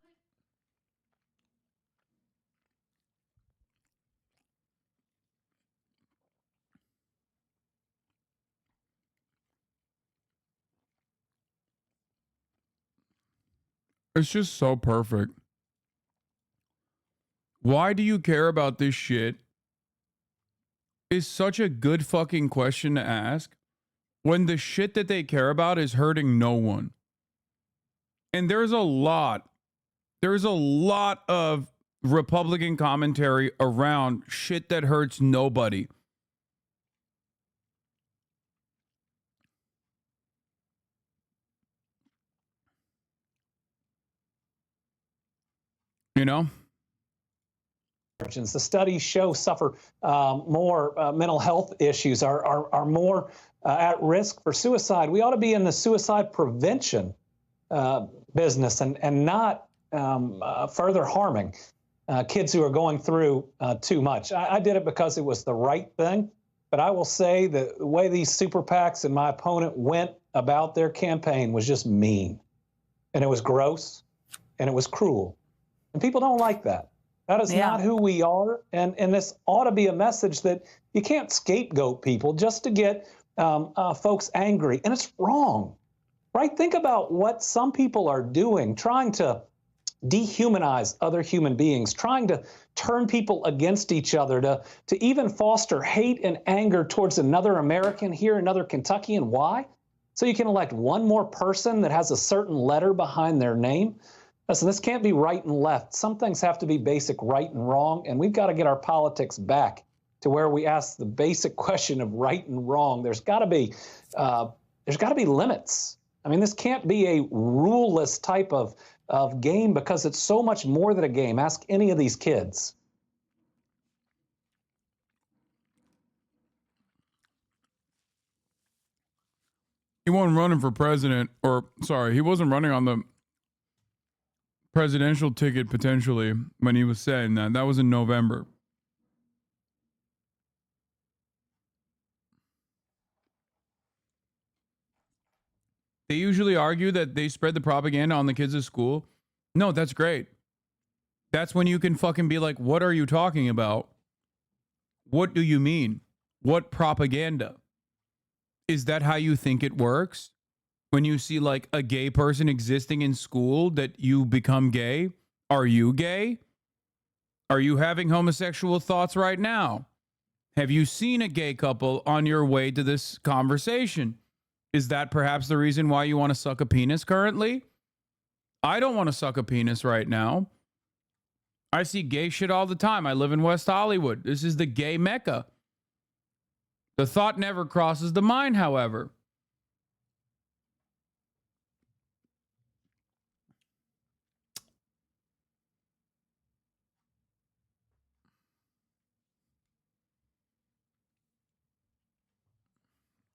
It's just so perfect. Why do you care about this shit? Is such a good fucking question to ask when the shit that they care about is hurting no one. And there's a lot of Republican commentary around shit that hurts nobody. You know? The studies show suffer more mental health issues, are more at risk for suicide. We ought to be in the suicide prevention business and not further harming kids who are going through too much. I did it because it was the right thing, but I will say that the way these super PACs and my opponent went about their campaign was just mean, and it was gross, and it was cruel, and people don't like that. That is not who we are, and this ought to be a message that you can't scapegoat people just to get folks angry, and it's wrong, right? Think about what some people are doing, trying to dehumanize other human beings, trying to turn people against each other, to even foster hate and anger towards another American here, another Kentuckian. Why? So you can elect one more person that has a certain letter behind their name. Listen, this can't be right and left. Some things have to be basic right and wrong, and we've got to get our politics back to where we ask the basic question of right and wrong. There's got to be limits. I mean, this can't be a ruleless type of game, because it's so much more than a game. Ask any of these kids. He wasn't running for president, he wasn't running on the presidential ticket potentially when he was saying that. That was in November. They usually argue that they spread the propaganda on the kids at school. No, that's great. That's when you can fucking be like, what are you talking about? What do you mean? What propaganda? Is that how you think it works? When you see like a gay person existing in school, that you become gay? Are you gay? Are you having homosexual thoughts right now? Have you seen a gay couple on your way to this conversation? Is that perhaps the reason why you want to suck a penis currently? I don't want to suck a penis right now. I see gay shit all the time. I live in West Hollywood. This is the gay mecca. The thought never crosses the mind, however.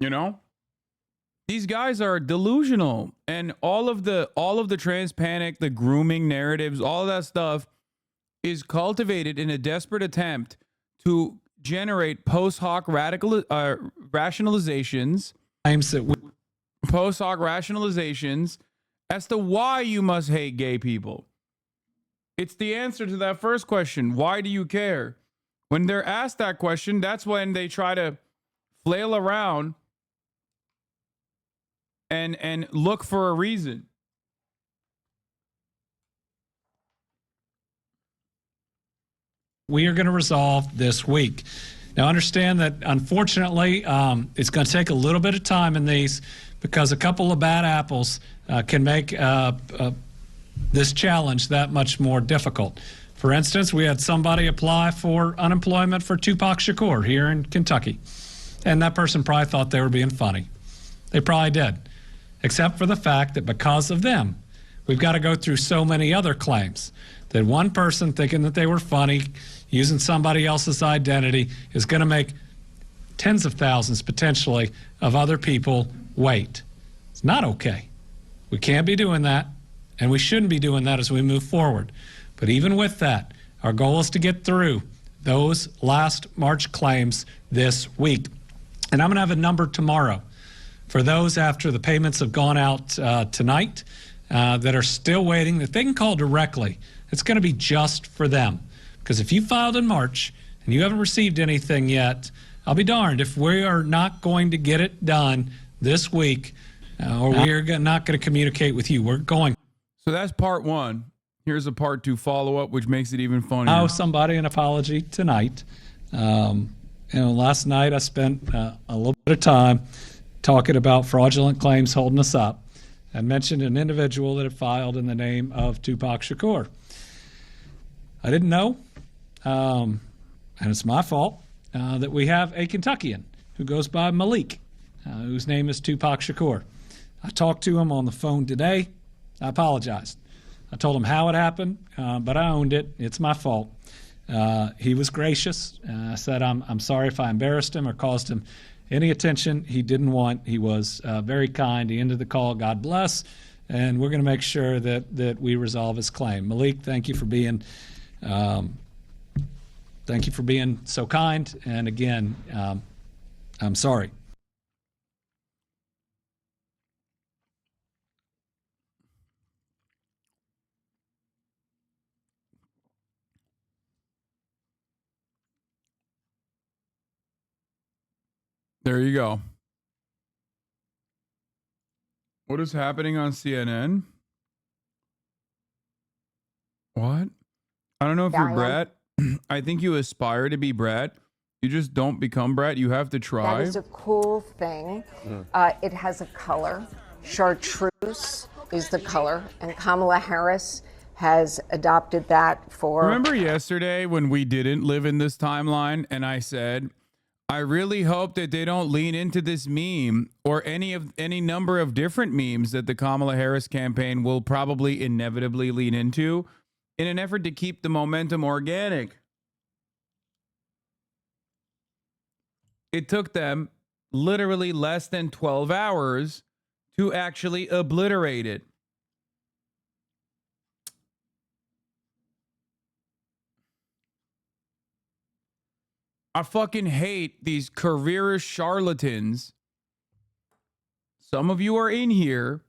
You know? These guys are delusional, and all of the trans panic, the grooming narratives, all of that stuff is cultivated in a desperate attempt to generate post hoc rationalizations. Post hoc rationalizations as to why you must hate gay people. It's the answer to that first question. Why do you care? When they're asked that question, that's when they try to flail around and look for a reason. We are going to resolve this week. Now, understand that, unfortunately, it's going to take a little bit of time in these, because a couple of bad apples can make this challenge that much more difficult. For instance, we had somebody apply for unemployment for Tupac Shakur here in Kentucky, and that person probably thought they were being funny. They probably did, except for the fact that because of them, we've got to go through so many other claims that one person thinking that they were funny, using somebody else's identity, is going to make tens of thousands potentially of other people wait. It's not okay. We can't be doing that, and we shouldn't be doing that as we move forward. But even with that, our goal is to get through those last March claims this week. And I'm going to have a number tomorrow for those after the payments have gone out tonight that are still waiting, that they can call directly. It's going to be just for them. Because if you filed in March and you haven't received anything yet, I'll be darned if we are not going to get it done this week, or we are not going to communicate with you. We're going. So that's part one. Here's a part two follow-up, which makes it even funnier. I owe somebody an apology tonight. Last night I spent a little bit of time talking about fraudulent claims holding us up. I mentioned an individual that had filed in the name of Tupac Shakur. I didn't know, and it's my fault, that we have a Kentuckian who goes by Malik, whose name is Tupac Shakur. I talked to him on the phone today. I apologized. I told him how it happened, but I owned it. It's my fault. He was gracious. I said, I'm sorry if I embarrassed him or caused him any attention he didn't want. He was very kind. He ended the call. God bless. And we're going to make sure that we resolve his claim. Malik, thank you for being so kind. And again, I'm sorry. There you go. What is happening on CNN? What? I don't know if you're Brett. I think you aspire to be Brett. You just don't become Brett. You have to try. That is a cool thing. It has a color. Chartreuse is the color. And Kamala Harris has adopted that for... Remember yesterday when we didn't live in this timeline and I said, I really hope that they don't lean into this meme or any number of different memes that the Kamala Harris campaign will probably inevitably lean into in an effort to keep the momentum organic. It took them literally less than 12 hours to actually obliterate it. I fucking hate these careerist charlatans. Some of you are in here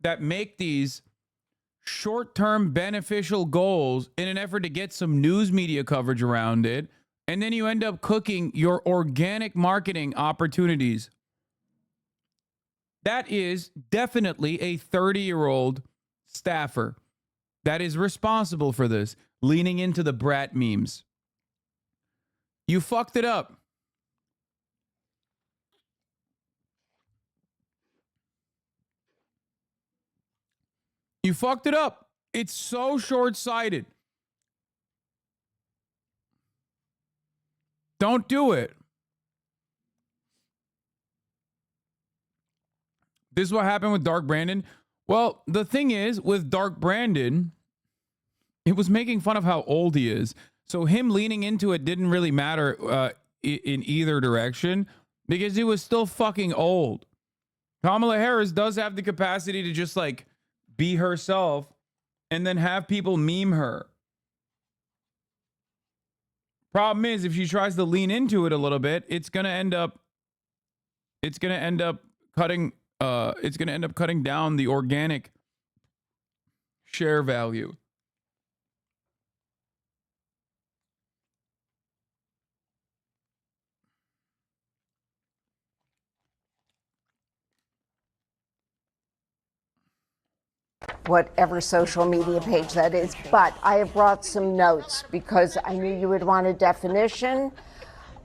that make these short-term beneficial goals in an effort to get some news media coverage around it, and then you end up cooking your organic marketing opportunities. That is definitely a 30-year-old staffer that is responsible for this, leaning into the brat memes. You fucked it up. You fucked it up. It's so short-sighted. Don't do it. This is what happened with Dark Brandon. Well, the thing is, with Dark Brandon, it was making fun of how old he is. So him leaning into it didn't really matter in either direction because he was still fucking old. Kamala Harris does have the capacity to just like be herself and then have people meme her. Problem is, if she tries to lean into it a little bit, it's gonna end up cutting down the organic share value. whatever social media page that is. But I have brought some notes because I knew you would want a definition.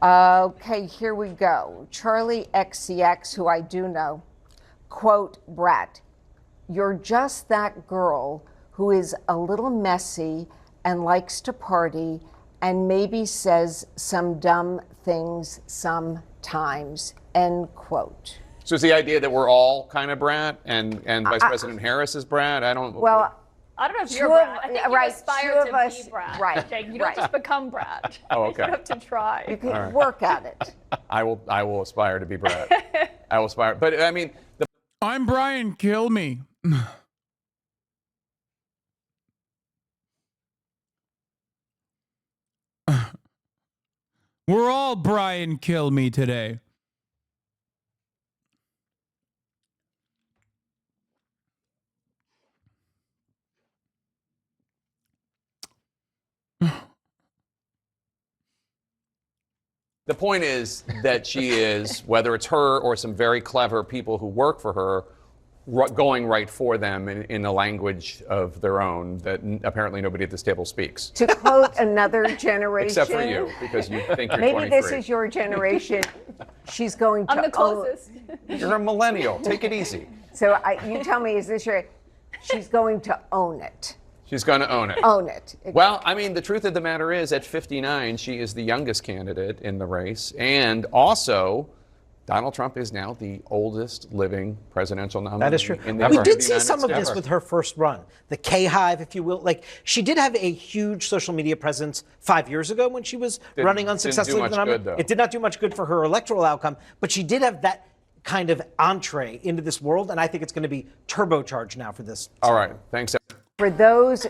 Okay, here we go. Charlie XCX, who I do know, quote, brat, you're just that girl who is a little messy and likes to party and maybe says some dumb things sometimes, end quote. So it's the idea that we're all kind of brat and Vice President Harris is brat? I don't know if you're brat. I think you aspire to be brat. Right. Jake. You don't just become brat. Oh, okay. You have to try. You can work at it. I will aspire to be brat. I will aspire. But I mean, I'm Brian, kill me. We're all Brian, kill me today. the point is that she is, whether it's her or some very clever people who work for her, going right for them in a language of their own that apparently nobody at this table speaks. To quote another generation. Except for you, because you think you're maybe 23. This is your generation. She's going to I'm the closest. You're a millennial. Take it easy. So you tell me, is this your... She's going to own it. She's going to own it. Own it. Well, I mean, the truth of the matter is, at 59, she is the youngest candidate in the race, and also Donald Trump is now the oldest living presidential nominee. That is true. In the We history did of the see United some of States. this with her first run, the K-Hive, if you will. Like, she did have a huge social media presence 5 years ago when she was running unsuccessfully for the nominee. It did not do much good for her electoral outcome, but she did have that kind of entree into this world, and I think it's going to be turbocharged now for this. All right. Thanks. For those...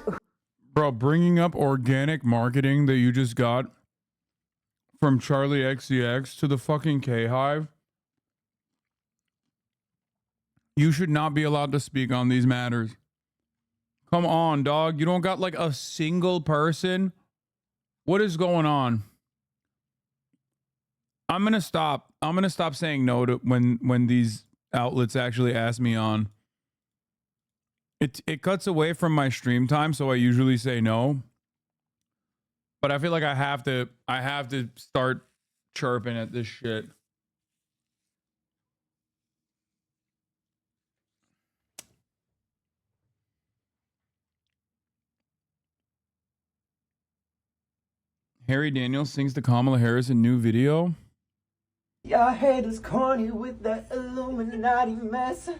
Bro, bringing up organic marketing that you just got from Charlie XCX to the fucking K-Hive. You should not be allowed to speak on these matters. Come on, dog. You don't got like a single person. What is going on? I'm gonna stop saying no to when these outlets actually ask me on. It cuts away from my stream time, so I usually say no. But I feel like I have to start chirping at this shit. Harry Daniels sings to Kamala Harris in new video. Y'all haters corny with that Illuminati mess.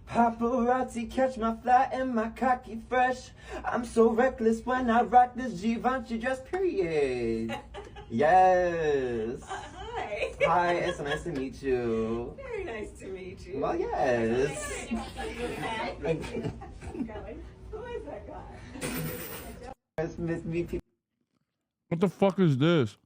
Paparazzi catch my fly and my cocky fresh. I'm so reckless when I rock this Givenchy dress, period. Yes. Hi. Hi, it's nice to meet you. Very nice to meet you. Well, yes. Who is that guy? Miss me people. What the fuck is this?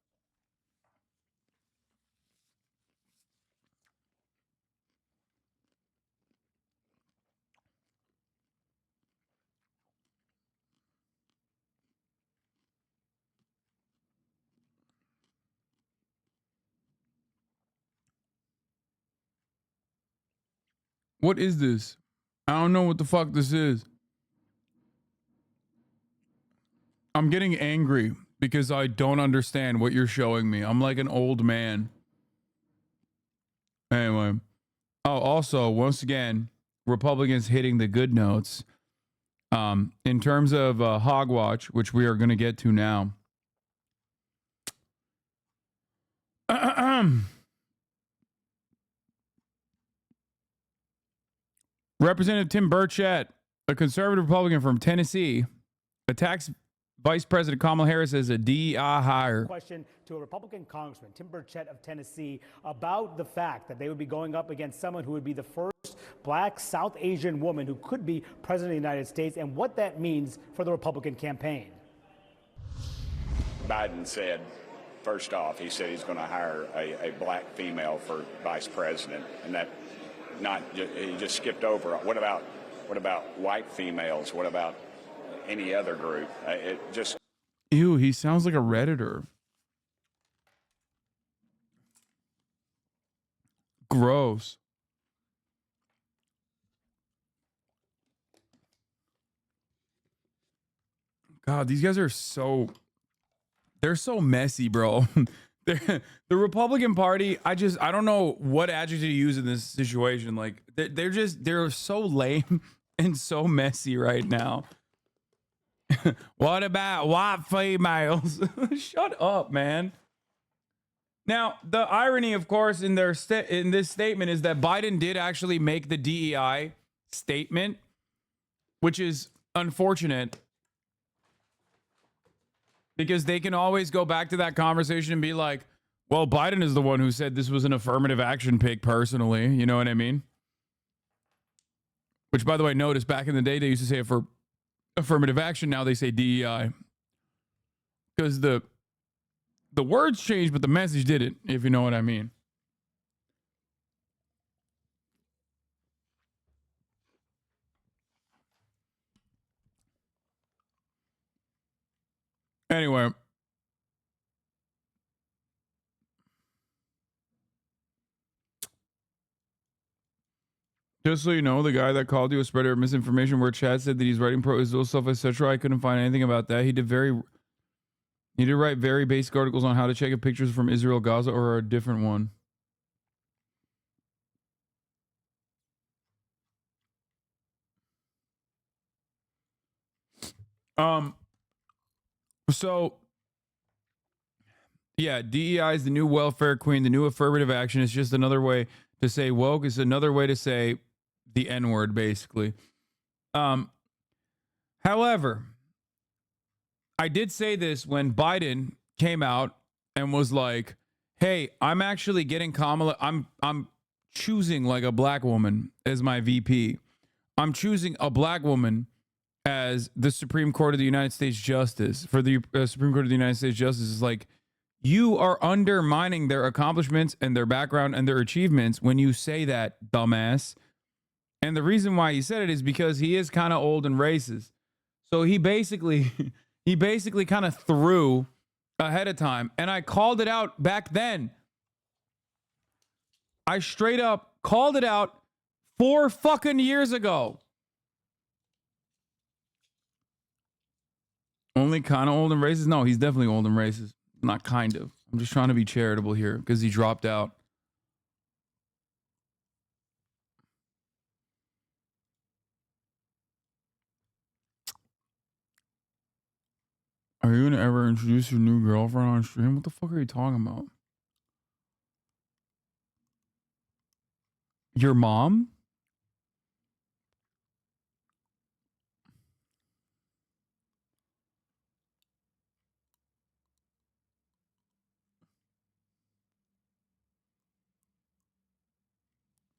What is this? I don't know what the fuck this is. I'm getting angry because I don't understand what you're showing me. I'm like an old man. Anyway. Oh, also, once again, Republicans hitting the good notes. In terms of Hogwatch, which we are going to get to now. Representative Tim Burchett, a conservative Republican from Tennessee, attacks Vice President Kamala Harris as a DEI hire. Question to a Republican congressman, Tim Burchett of Tennessee, about the fact that they would be going up against someone who would be the first black South Asian woman who could be president of the United States and what that means for the Republican campaign. Biden said, first off, he said he's going to hire a black female for vice president, and that he just skipped over. What about white females? What about any other group? It just... Ew, he sounds like a Redditor. Gross. God, these guys are they're so messy, bro. The Republican Party, I don't know what adjective to use in this situation. Like, they're so lame and so messy right now. What about white females? Shut up, man. Now, the irony, of course, in this statement is that Biden did actually make the DEI statement, which is unfortunate because they can always go back to that conversation and be like, well, Biden is the one who said this was an affirmative action pick personally. You know what I mean? Which, by the way, notice back in the day, they used to say it for affirmative action. Now they say DEI. Because the words changed, but the message didn't, if you know what I mean. Anyway. Just so you know, the guy that called you a spreader of misinformation where Chad said that he's writing pro-Israel stuff, etc. I couldn't find anything about that. He did write very basic articles on how to check if pictures from Israel, Gaza, or a different one. So, yeah, DEI is the new welfare queen, the new affirmative action. It's just another way To say woke is another way to say the N-word, basically. However, I did say this when Biden came out and was like, hey, I'm actually getting Kamala. I'm choosing like a black woman as my VP. I'm choosing a black woman as the Supreme Court of the United States Justice. For the Supreme Court of the United States Justice is like, you are undermining their accomplishments and their background and their achievements when you say that, dumbass. And the reason why he said it is because he is kind of old and racist. So he basically kind of threw ahead of time. And I called it out back then. I straight up called it out 4 fucking years ago. Only kind of old and racist? No, he's definitely old and racist. Not kind of. I'm just trying to be charitable here because he dropped out. Are you going to ever introduce your new girlfriend on stream? What the fuck are you talking about? Your mom?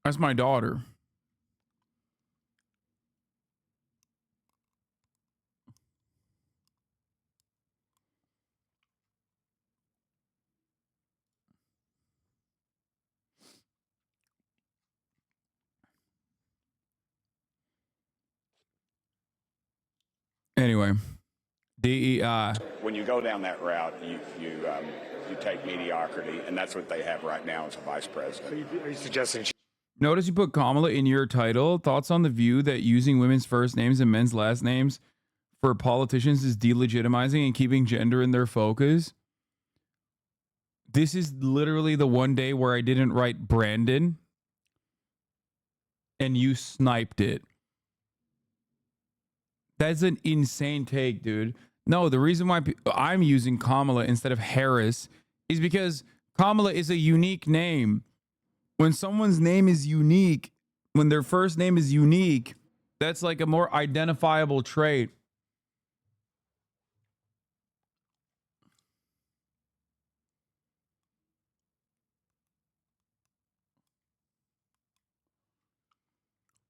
That's my daughter. Anyway, DEI. When you go down that route, you take mediocrity, and that's what they have right now as a vice president. Are you suggesting? Notice you put Kamala in your title. Thoughts on the view that using women's first names and men's last names for politicians is delegitimizing and keeping gender in their focus? This is literally the one day where I didn't write Brandon and you sniped it. That's an insane take, dude. No, the reason why I'm using Kamala instead of Harris is because Kamala is a unique name. When someone's name is unique, when their first name is unique, that's like a more identifiable trait.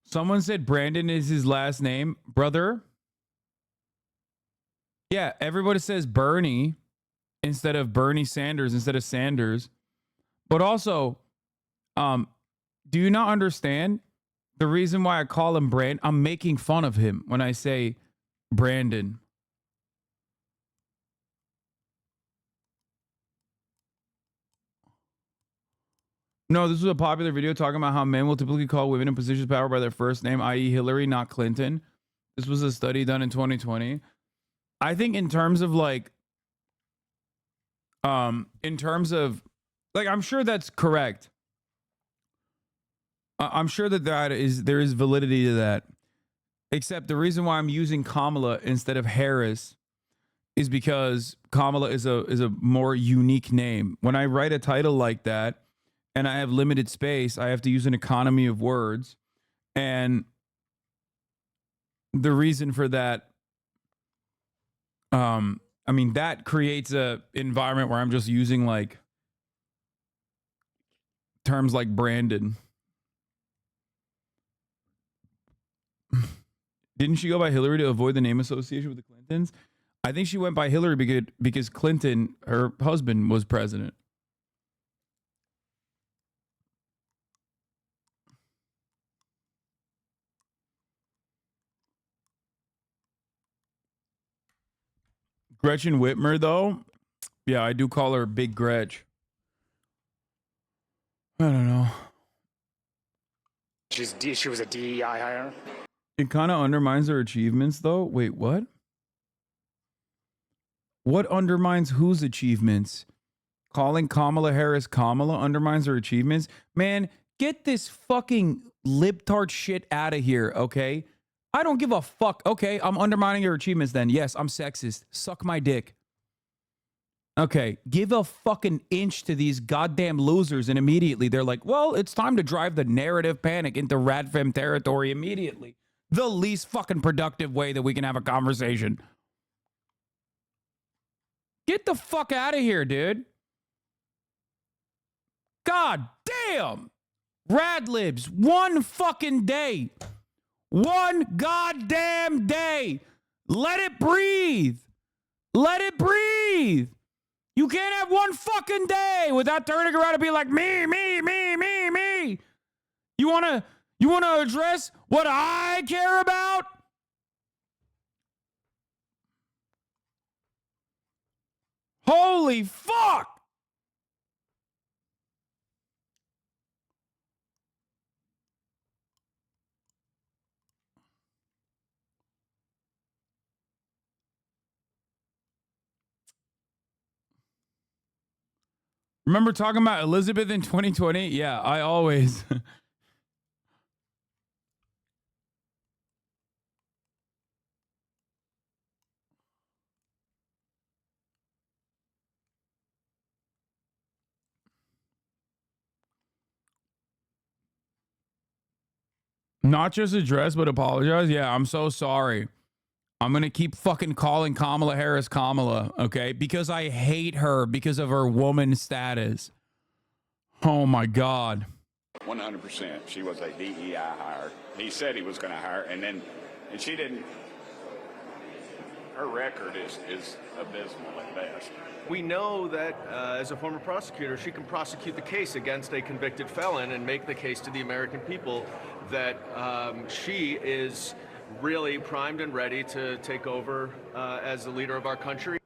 Someone said Brandon is his last name. Brother? Yeah, everybody says Bernie instead of Bernie Sanders instead of Sanders. But also, do you not understand the reason why I call him Brand? I'm making fun of him when I say Brandon. No, this was a popular video talking about how men will typically call women in positions of power by their first name, i.e. Hillary, not Clinton. This was a study done in 2020. I think in terms of like, I'm sure that's correct. I'm sure that there is validity to that. Except the reason why I'm using Kamala instead of Harris is because Kamala is a more unique name. When I write a title like that and I have limited space, I have to use an economy of words. And the reason for that, that creates a environment where I'm just using like terms like Brandon. Didn't she go by Hillary to avoid the name association with the Clintons? I think she went by Hillary because Clinton, her husband, was president. Gretchen Whitmer, though, yeah, I do call her Big Gretch. I don't know. She was a DEI hire. It kind of undermines her achievements, though. Wait, what? What undermines whose achievements? Calling Kamala Harris Kamala undermines her achievements? Man, get this fucking libtard shit out of here, okay? I don't give a fuck. Okay, I'm undermining your achievements then. Yes, I'm sexist. Suck my dick. Okay, give a fucking inch to these goddamn losers, and immediately they're like, well, it's time to drive the narrative panic into radfem territory immediately. The least fucking productive way that we can have a conversation. Get the fuck out of here, dude. God damn. Radlibs, one fucking day. One goddamn day. Let it breathe. Let it breathe. You can't have one fucking day without turning around and be like, me. You wanna address what I care about? Holy fuck! Remember talking about Elizabeth in 2020? Yeah, I always... Not just address, but apologize? Yeah, I'm so sorry. I'm going to keep fucking calling Kamala Harris Kamala, okay? Because I hate her because of her woman status. Oh, my God. 100%. She was a DEI hire. He said he was going to hire, and she didn't. Her record is abysmal at best. We know that as a former prosecutor, she can prosecute the case against a convicted felon and make the case to the American people that she is really primed and ready to take over as the leader of our country.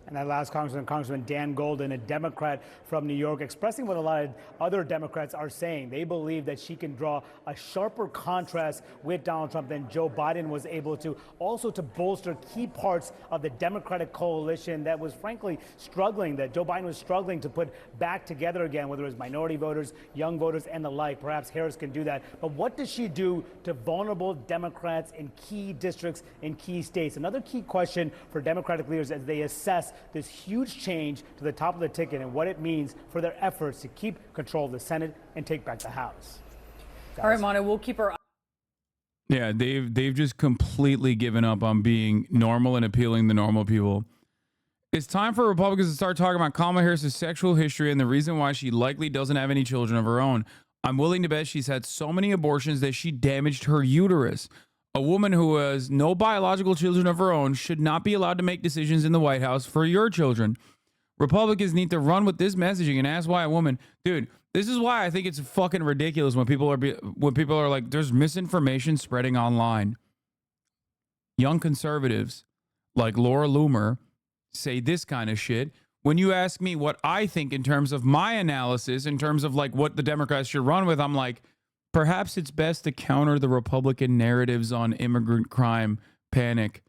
And that last Congressman Dan Golden, a Democrat from New York, expressing what a lot of other Democrats are saying. They believe that she can draw a sharper contrast with Donald Trump than Joe Biden was able to, also to bolster key parts of the Democratic coalition that was frankly struggling, that Joe Biden was struggling to put back together again, whether it was minority voters, young voters, and the like. Perhaps Harris can do that. But what does she do to vulnerable Democrats in key districts in key states? Another key question for Democratic leaders as they assess this huge change to the top of the ticket and what it means for their efforts to keep control of the Senate and take back the House. All right, Mono, we'll keep our... Yeah, they've just completely given up on being normal and appealing to normal people. It's time for Republicans to start talking about Kamala Harris' sexual history and the reason why she likely doesn't have any children of her own. I'm willing to bet she's had so many abortions that she damaged her uterus. A woman who has no biological children of her own should not be allowed to make decisions in the White House for your children. Republicans need to run with this messaging and ask why a woman, dude, this is why I think it's fucking ridiculous when people are like, there's misinformation spreading online. Young conservatives like Laura Loomer say this kind of shit. When you ask me what I think in terms of my analysis, in terms of like what the Democrats should run with, I'm like, perhaps it's best to counter the Republican narratives on immigrant crime panic,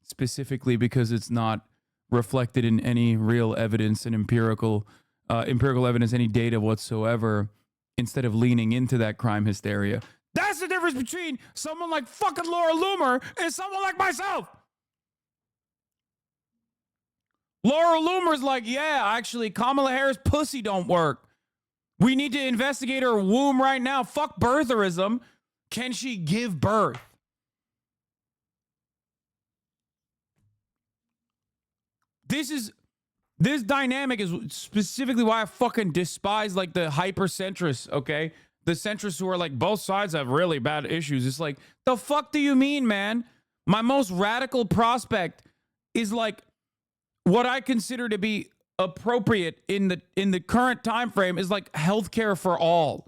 specifically because it's not reflected in any real evidence and empirical evidence, any data whatsoever, instead of leaning into that crime hysteria. That's the difference between someone like fucking Laura Loomer and someone like myself. Laura Loomer's like, yeah, actually, Kamala Harris' pussy don't work. We need to investigate her womb right now. Fuck birtherism. Can she give birth? This dynamic is specifically why I fucking despise like the hyper-centrists, okay? The centrists who are like, both sides have really bad issues. It's like, the fuck do you mean, man? My most radical prospect is like what I consider to be appropriate in the current time frame is like healthcare for all.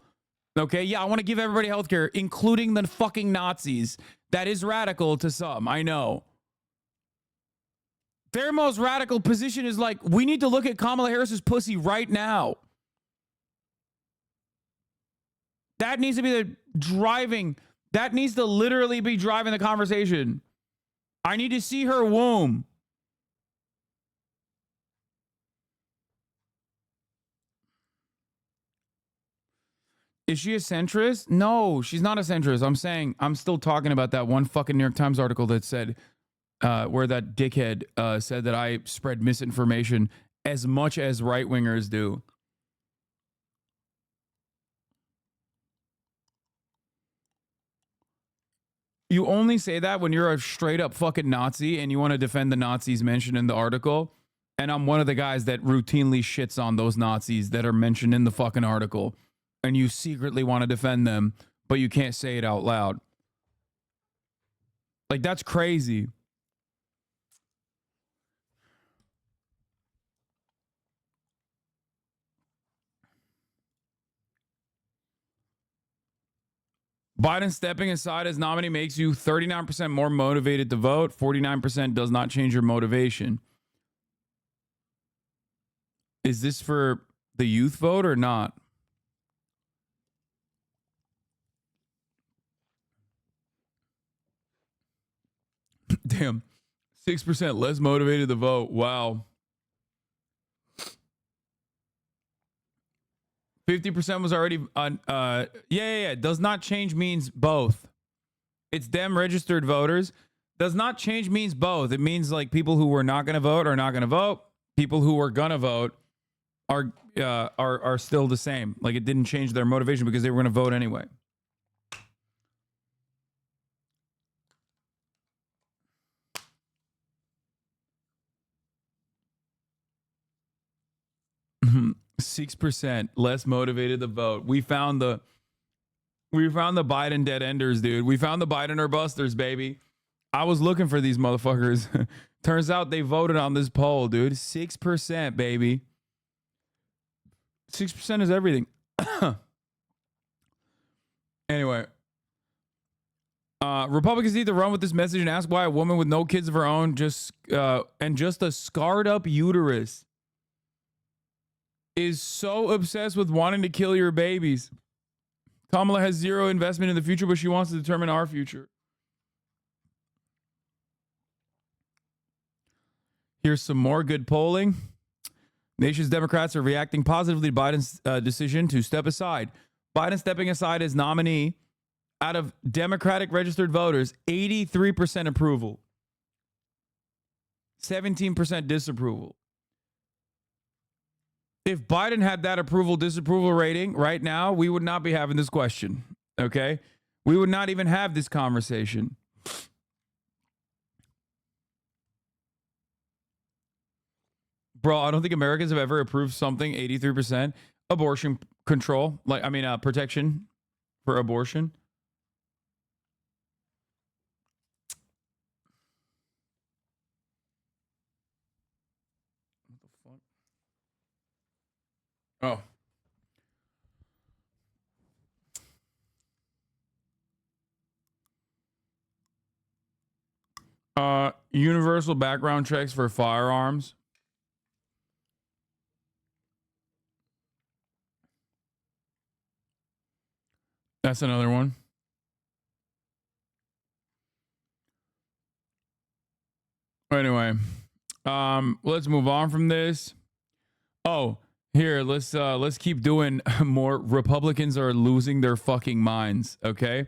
Okay, yeah, I want to give everybody healthcare, including the fucking Nazis. That is radical to some, I know. Their most radical position is like, we need to look at Kamala Harris's pussy right now. That needs to be that needs to literally be driving the conversation. I need to see her womb. Is she a centrist? No, she's not a centrist. I'm still talking about that one fucking New York Times article that said where that dickhead said that I spread misinformation as much as right-wingers do. You only say that when you're a straight up fucking Nazi and you want to defend the Nazis mentioned in the article. And I'm one of the guys that routinely shits on those Nazis that are mentioned in the fucking article. And you secretly want to defend them, but you can't say it out loud. Like, that's crazy. Biden stepping aside as nominee makes you 39% more motivated to vote. 49% does not change your motivation. Is this for the youth vote or not? Damn. 6% less motivated to vote. Wow. 50% was already on. Yeah. Does not change means both. It's Dem registered voters. Does not change means both. It means like people who were not going to vote are not going to vote. People who were going to vote are still the same. Like, it didn't change their motivation because they were going to vote anyway. Mm-hmm. 6% less motivated to vote. We found the Biden dead enders, dude. We found the Biden or busters, baby. I was looking for these motherfuckers. Turns out they voted on this poll, dude. 6%, baby. 6% is everything. Anyway, Republicans need to run with this message and ask why a woman with no kids of her own just a scarred up uterus is so obsessed with wanting to kill your babies. Kamala has zero investment in the future, but she wants to determine our future. Here's some more good polling. Nation's Democrats are reacting positively to Biden's decision to step aside. Biden stepping aside as nominee, out of Democratic registered voters, 83% approval, 17% disapproval. If Biden had that approval-disapproval rating right now, we would not be having this question, okay? We would not even have this conversation. Bro, I don't think Americans have ever approved something 83%. Abortion control, protection for abortion. Oh. Universal background checks for firearms. That's another one. Anyway, let's move on from this. Oh, here, let's keep doing more. Republicans are losing their fucking minds, okay?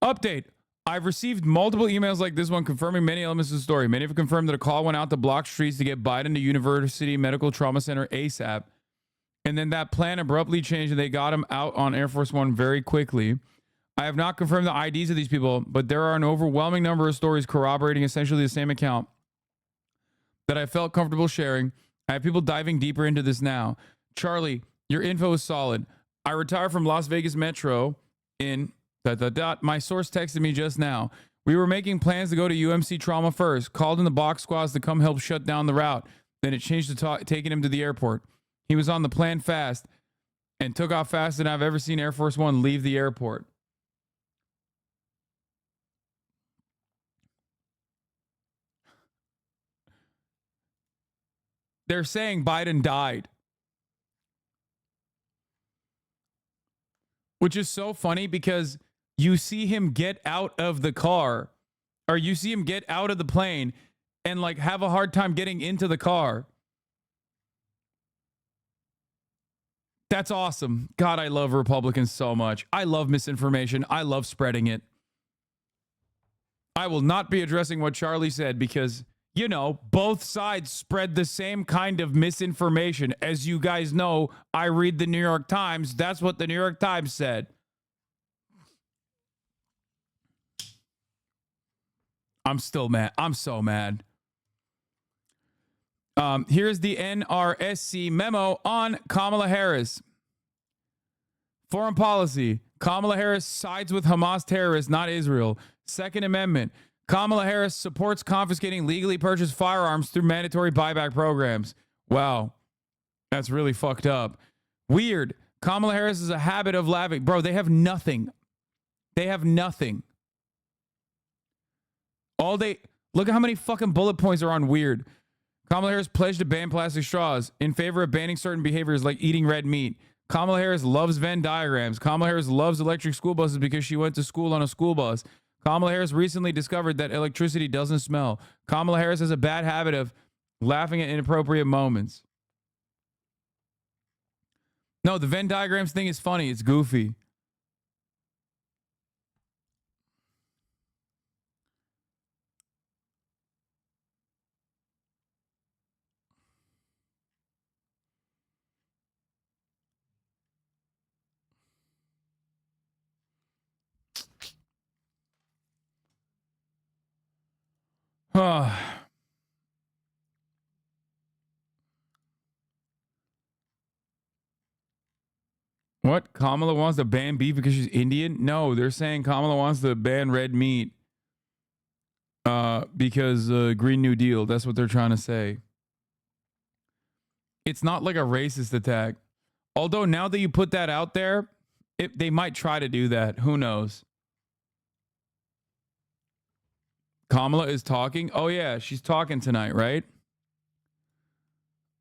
Update. I've received multiple emails like this one confirming many elements of the story. Many have confirmed that a call went out to block streets to get Biden to University Medical Trauma Center ASAP. And then that plan abruptly changed and they got him out on Air Force One very quickly. I have not confirmed the IDs of these people, but there are an overwhelming number of stories corroborating essentially the same account that I felt comfortable sharing. I have people diving deeper into this now. Charlie, your info is solid. I retired from Las Vegas Metro in ... My source texted me just now. We were making plans to go to UMC Trauma first. Called in the box squads to come help shut down the route. Then it changed to taking him to the airport. He was on the plan fast and took off faster than I've ever seen Air Force One leave the airport. They're saying Biden died. Which is so funny because you see him get out of the car or you see him get out of the plane and like have a hard time getting into the car. That's awesome. God, I love Republicans so much. I love misinformation. I love spreading it. I will not be addressing what Charlie said because, you know, both sides spread the same kind of misinformation. As you guys know, I read the New York Times. That's what the New York Times said. I'm still mad. I'm so mad. Here's the NRSC memo on Kamala Harris. Foreign policy. Kamala Harris sides with Hamas terrorists, not Israel. Second Amendment. Kamala Harris supports confiscating legally purchased firearms through mandatory buyback programs. Wow. That's really fucked up. Weird. Kamala Harris has a habit of laughing. Bro, they have nothing. They have nothing. All day. Look at how many fucking bullet points are on weird. Kamala Harris pledged to ban plastic straws in favor of banning certain behaviors like eating red meat. Kamala Harris loves Venn diagrams. Kamala Harris loves electric school buses because she went to school on a school bus. Kamala Harris recently discovered that electricity doesn't smell. Kamala Harris has a bad habit of laughing at inappropriate moments. No, the Venn diagrams thing is funny. It's goofy. What? Kamala wants to ban beef because she's Indian? No, they're saying Kamala wants to ban red meat because Green New Deal. That's what they're trying to say. It's not like a racist attack. Although now that you put that out there, they might try to do that. Who knows? Kamala is talking. Oh, yeah, she's talking tonight, right?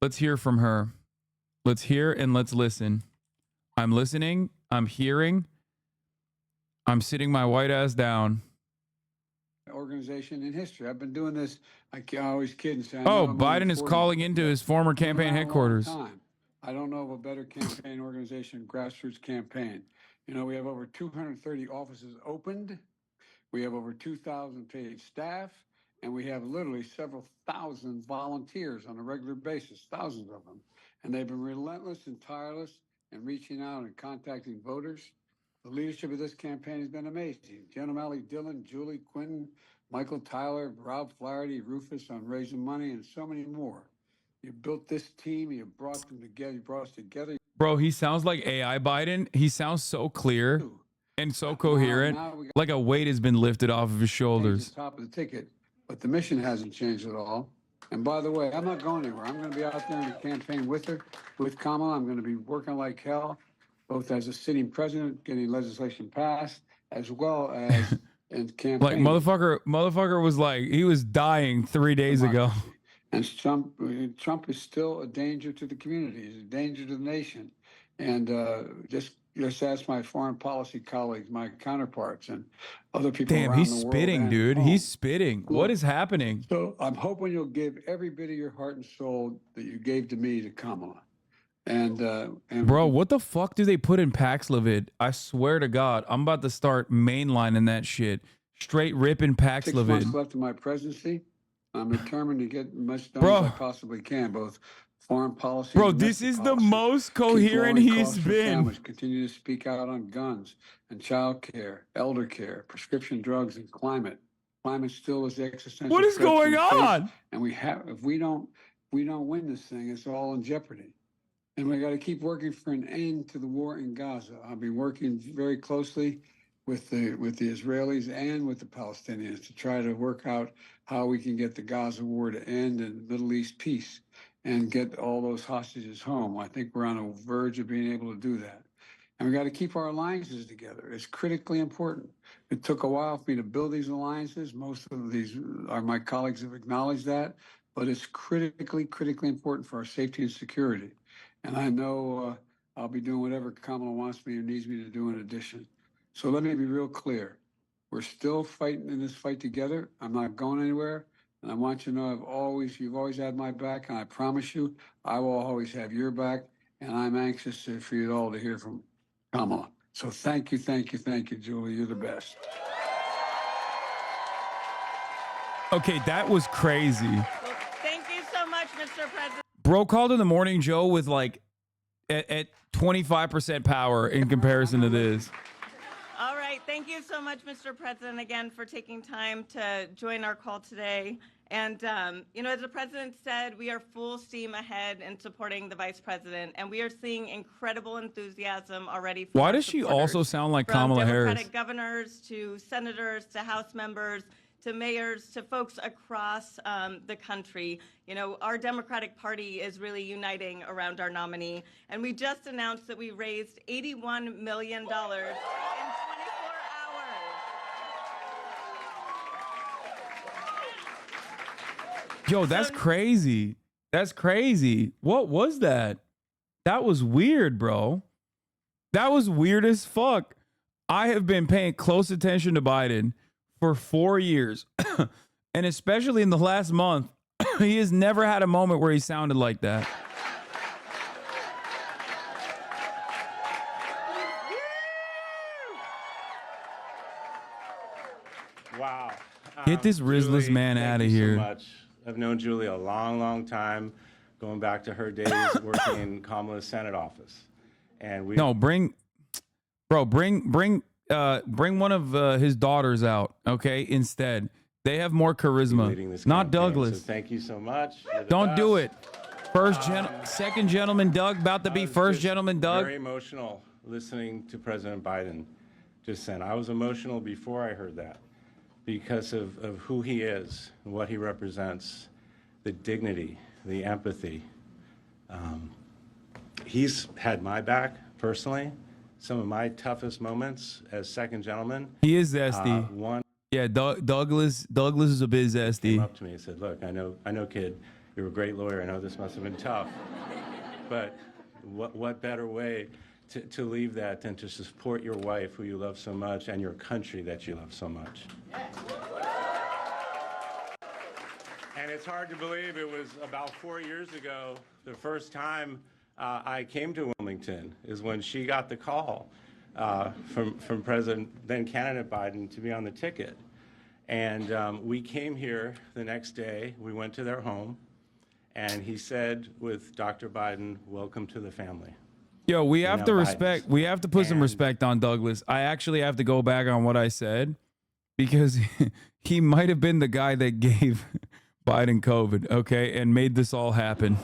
Let's hear from her. Let's hear and let's listen. I'm listening. I'm hearing. I'm sitting my white ass down. Organization in history. I've been doing this. I always kid and say, oh, Biden is calling into his former campaign headquarters. I don't know of a better campaign organization, grassroots campaign. You know, we have over 230 offices opened. We have over 2,000 paid staff, and we have literally several thousand volunteers on a regular basis, thousands of them. And they've been relentless and tireless in reaching out and contacting voters. The leadership of this campaign has been amazing. Jen O'Malley Dillon, Julie Quinton, Michael Tyler, Rob Flaherty, Rufus on raising money, and so many more. You built this team. You brought them together. You brought us together. Bro, he sounds like AI Biden. He sounds so clear and so coherent. Like a weight has been lifted off of his shoulders. Top of the ticket, but the mission hasn't changed at all. And by the way, I'm not going anywhere. I'm going to be out there in the campaign with her, with Kamala. I'm going to be working like hell, both as a sitting president, getting legislation passed, as well as in campaign. Like motherfucker was like, he was dying 3 days ago. And Trump is still a danger to the community. He's a danger to the nation. And just ask my foreign policy colleagues, my counterparts, and other people around the world. Damn, he's spitting, dude. He's spitting. What is happening? So I'm hoping you'll give every bit of your heart and soul that you gave to me to Kamala. And bro, what the fuck do they put in Paxlovid? I swear to God, I'm about to start mainlining that shit. Straight ripping Paxlovid. 6 months left of my presidency. I'm determined to get as much done as I possibly can, both foreign policy. Bro, this is the most coherent he's been. Continue to speak out on guns and child care, elder care, prescription drugs, and climate. Climate still is the existential. What is going on? And if we don't win this thing, it's all in jeopardy. And we got to keep working for an end to the war in Gaza. I'll be working very closely with the Israelis and with the Palestinians to try to work out how we can get the Gaza war to end and Middle East peace and get all those hostages home. I think we're on the verge of being able to do that. And we got to keep our alliances together. It's critically important. It took a while for me to build these alliances. Most of these my colleagues have acknowledged that, but it's critically important for our safety and security. And I know I'll be doing whatever Kamala wants me or needs me to do in addition. So let me be real clear. We're still fighting in this fight together. I'm not going anywhere. And I want you to know you've always had my back, and I promise you, I will always have your back. And I'm anxious for you all to hear from Kamala. So thank you, Julie. You're the best. Okay, that was crazy. Well, thank you so much, Mr. President. Bro called in the morning Joe with like at 25% power in comparison to this. All right. Thank you so much, Mr. President, again, for taking time to join our call today. And, as the president said, we are full steam ahead in supporting the vice president, and we are seeing incredible enthusiasm already. From Why does she also sound like Kamala Harris? From Democratic governors to senators to House members to mayors to folks across the country. Our Democratic Party is really uniting around our nominee. And we just announced that we raised $81 million in 24 hours. Yo, that's crazy. That's crazy. What was that? That was weird, bro. That was weird as fuck. I have been paying close attention to Biden for 4 years. And especially in the last month, he has never had a moment where he sounded like that. Wow. Get this Rizless man out of here. Thank you so much. I've known Julie a long, long time, going back to her days working in Kamala's Senate office. And we bring one of his daughters out, okay? Instead, they have more charisma. Not Douglas. So thank you so much. Don't do it. Second gentleman Doug, about to be first gentleman Doug. Very emotional listening to President Biden just then. I was emotional before I heard that because of who he is and what he represents, the dignity, the empathy. He's had my back personally. Some of my toughest moments as second gentleman. He is zesty. Douglas is a bit zesty. Came up to me and said, "Look, I know, kid, you're a great lawyer. I know this must have been tough, but what better way to leave that than to support your wife, who you love so much, and your country that you love so much." And it's hard to believe it was about 4 years ago, the first time I came to Wilmington is when she got the call from President, then candidate Biden, to be on the ticket. And we came here the next day. We went to their home, and he said with Dr. Biden, "Welcome to the family." Yo, we have to respect. We have to put some respect on Douglas. I actually have to go back on what I said because he might have been the guy that gave Biden COVID, okay, and made this all happen.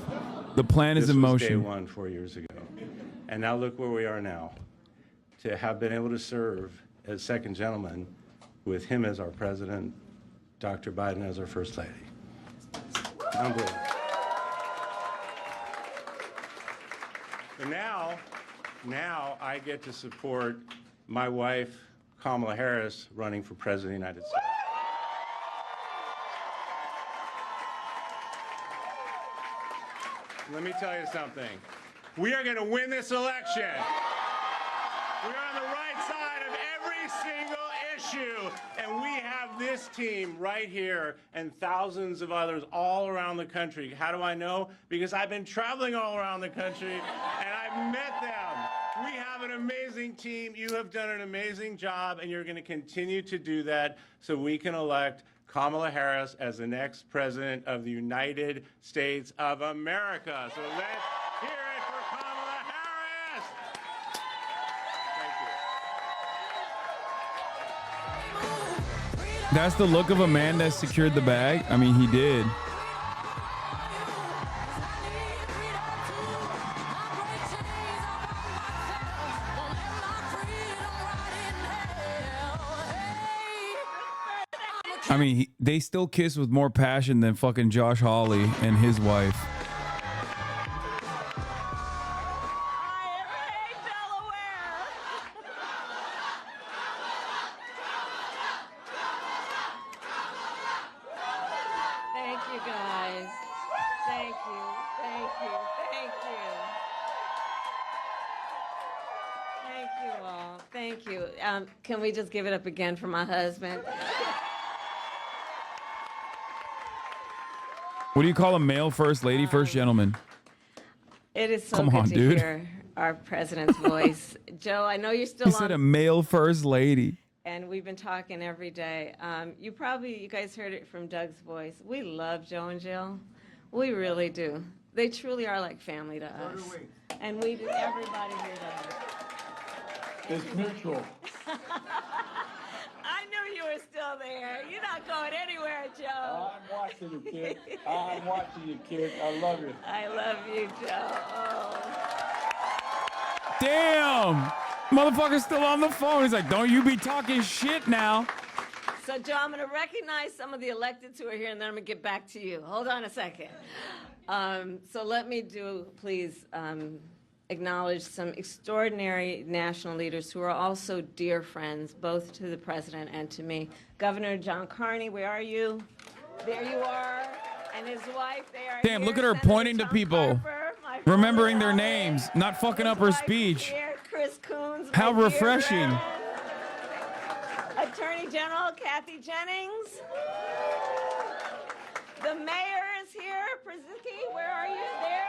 The plan is in motion. This was day one 4 years ago. And now look where we are now. To have been able to serve as second gentleman with him as our president, Dr. Biden as our first lady. Unbelievable. And now I get to support my wife, Kamala Harris, running for president of the United States. Let me tell you something. We are going to win this election. We are on the right side of every single issue, and we have this team right here and thousands of others all around the country. How do I know? Because I've been traveling all around the country, and I've met them. We have an amazing team. You have done an amazing job, and you're going to continue to do that so we can elect Kamala Harris as the next president of the United States of America. So let's hear it for Kamala Harris. Thank you. That's the look of a man that secured the bag. I mean, he did. I mean, they still kiss with more passion than fucking Josh Hawley and his wife. Thank you, guys. Thank you. Thank you. Thank you. Thank you all. Thank you. Can we just give it up again for my husband? What do you call a male first lady, first gentleman? It is so Come good on, to dude. hear our president's voice. Joe, I know you're still He on. said a male first lady. and we've been talking every day. You guys heard it from Doug's voice. We love Joe and Jill. We really do. They truly are like family to us. So do we. And we do, everybody here does. It's mutual. I knew you were still there. You're not going anywhere, Joe. I'm watching you, kid. I'm watching you, kid. I love you. I love you, Joe. Oh. Damn! Motherfucker's still on the phone. He's like, don't you be talking shit now. So, Joe, I'm going to recognize some of the electeds who are here, and then I'm going to get back to you. Hold on a second. So let me please acknowledge some extraordinary national leaders who are also dear friends, both to the president and to me. Governor John Carney, where are you? There you are. And his wife, they are Damn, here. look at her Senator pointing to Tom people, Carper, remembering their names, not fucking up her speech. here. Chris Coons, How my dear refreshing. friend. Attorney General Kathy Jennings. The mayor is here. Przicki, where are you? There.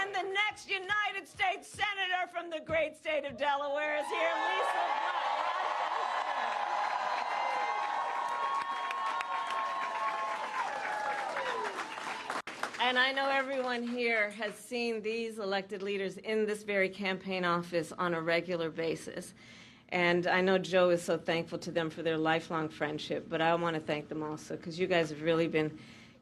And the next United States Senator from the great state of Delaware is here, Lisa. And I know everyone here has seen these elected leaders in this very campaign office on a regular basis. And I know Joe is so thankful to them for their lifelong friendship, but I want to thank them also because you guys have really been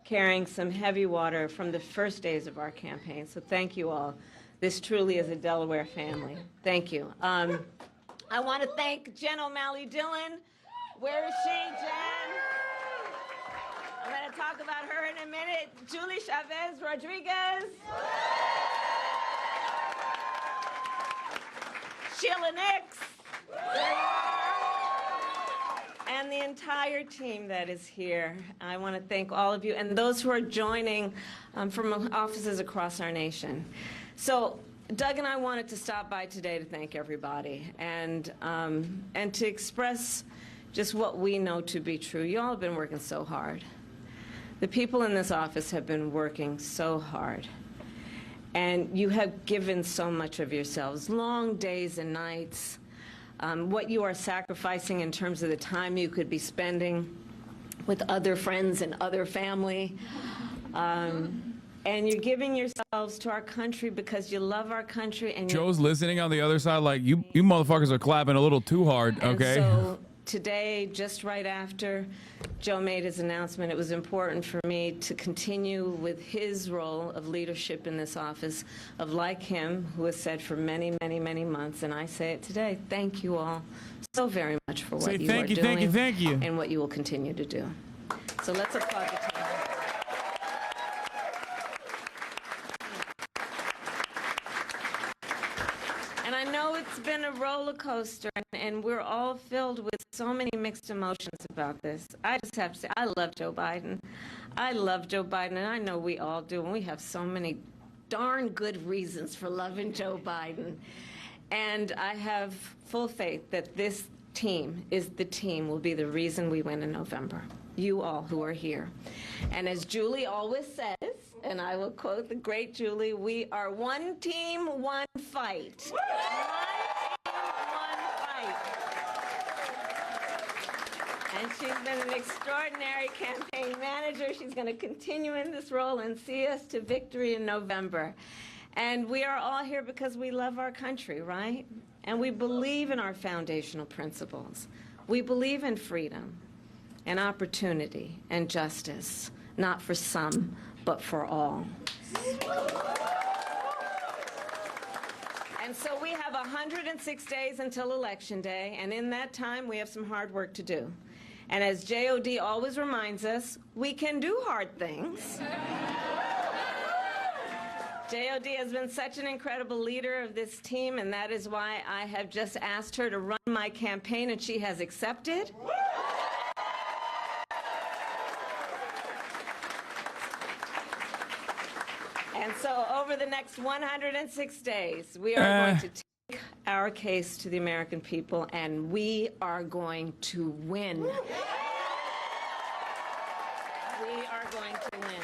carrying some heavy water from the first days of our campaign. So thank you all. This truly is a Delaware family. Thank you. I want to thank Jen O'Malley Dillon. Where is she, Jen? I'm going to talk about her in a minute. Julie Chavez Rodriguez. Sheila Nix. There you are. And the entire team that is here. I want to thank all of you and those who are joining from offices across our nation. So Doug and I wanted to stop by today to thank everybody and to express just what we know to be true. You all have been working so hard. The people in this office have been working so hard. And you have given so much of yourselves, long days and nights, what you are sacrificing in terms of the time you could be spending with other friends and other family. And you're giving yourselves to our country because you love our country. And Joe's listening on the other side like, you motherfuckers are clapping a little too hard, okay? And so today, just right after Joe made his announcement, it was important for me to continue with his role of leadership in this office, of like him, who has said for many, many, many months, and I say it today, thank you all so very much for what you are doing thank you. and what you will continue to do. So let's applaud the team. And I know it's been a roller coaster, and we're all filled with so many mixed emotions about this. I just have to say, I love Joe Biden. I love Joe Biden, and I know we all do, and we have so many darn good reasons for loving Joe Biden. And I have full faith that this team will be the reason we win in November. You all who are here. And as Julie always says, and I will quote the great Julie, we are one team, one fight. One team, one fight. And she's been an extraordinary campaign manager. She's going to continue in this role and see us to victory in November. And we are all here because we love our country, right? And we believe in our foundational principles. We believe in freedom and opportunity and justice, not for some, but for all. And so we have 106 days until Election Day, and in that time, we have some hard work to do. And as JOD always reminds us, we can do hard things. JOD has been such an incredible leader of this team, and that is why I have just asked her to run my campaign, and she has accepted. And so over the next 106 days, we are going to take our case to the American people, and we are going to win. We are going to win.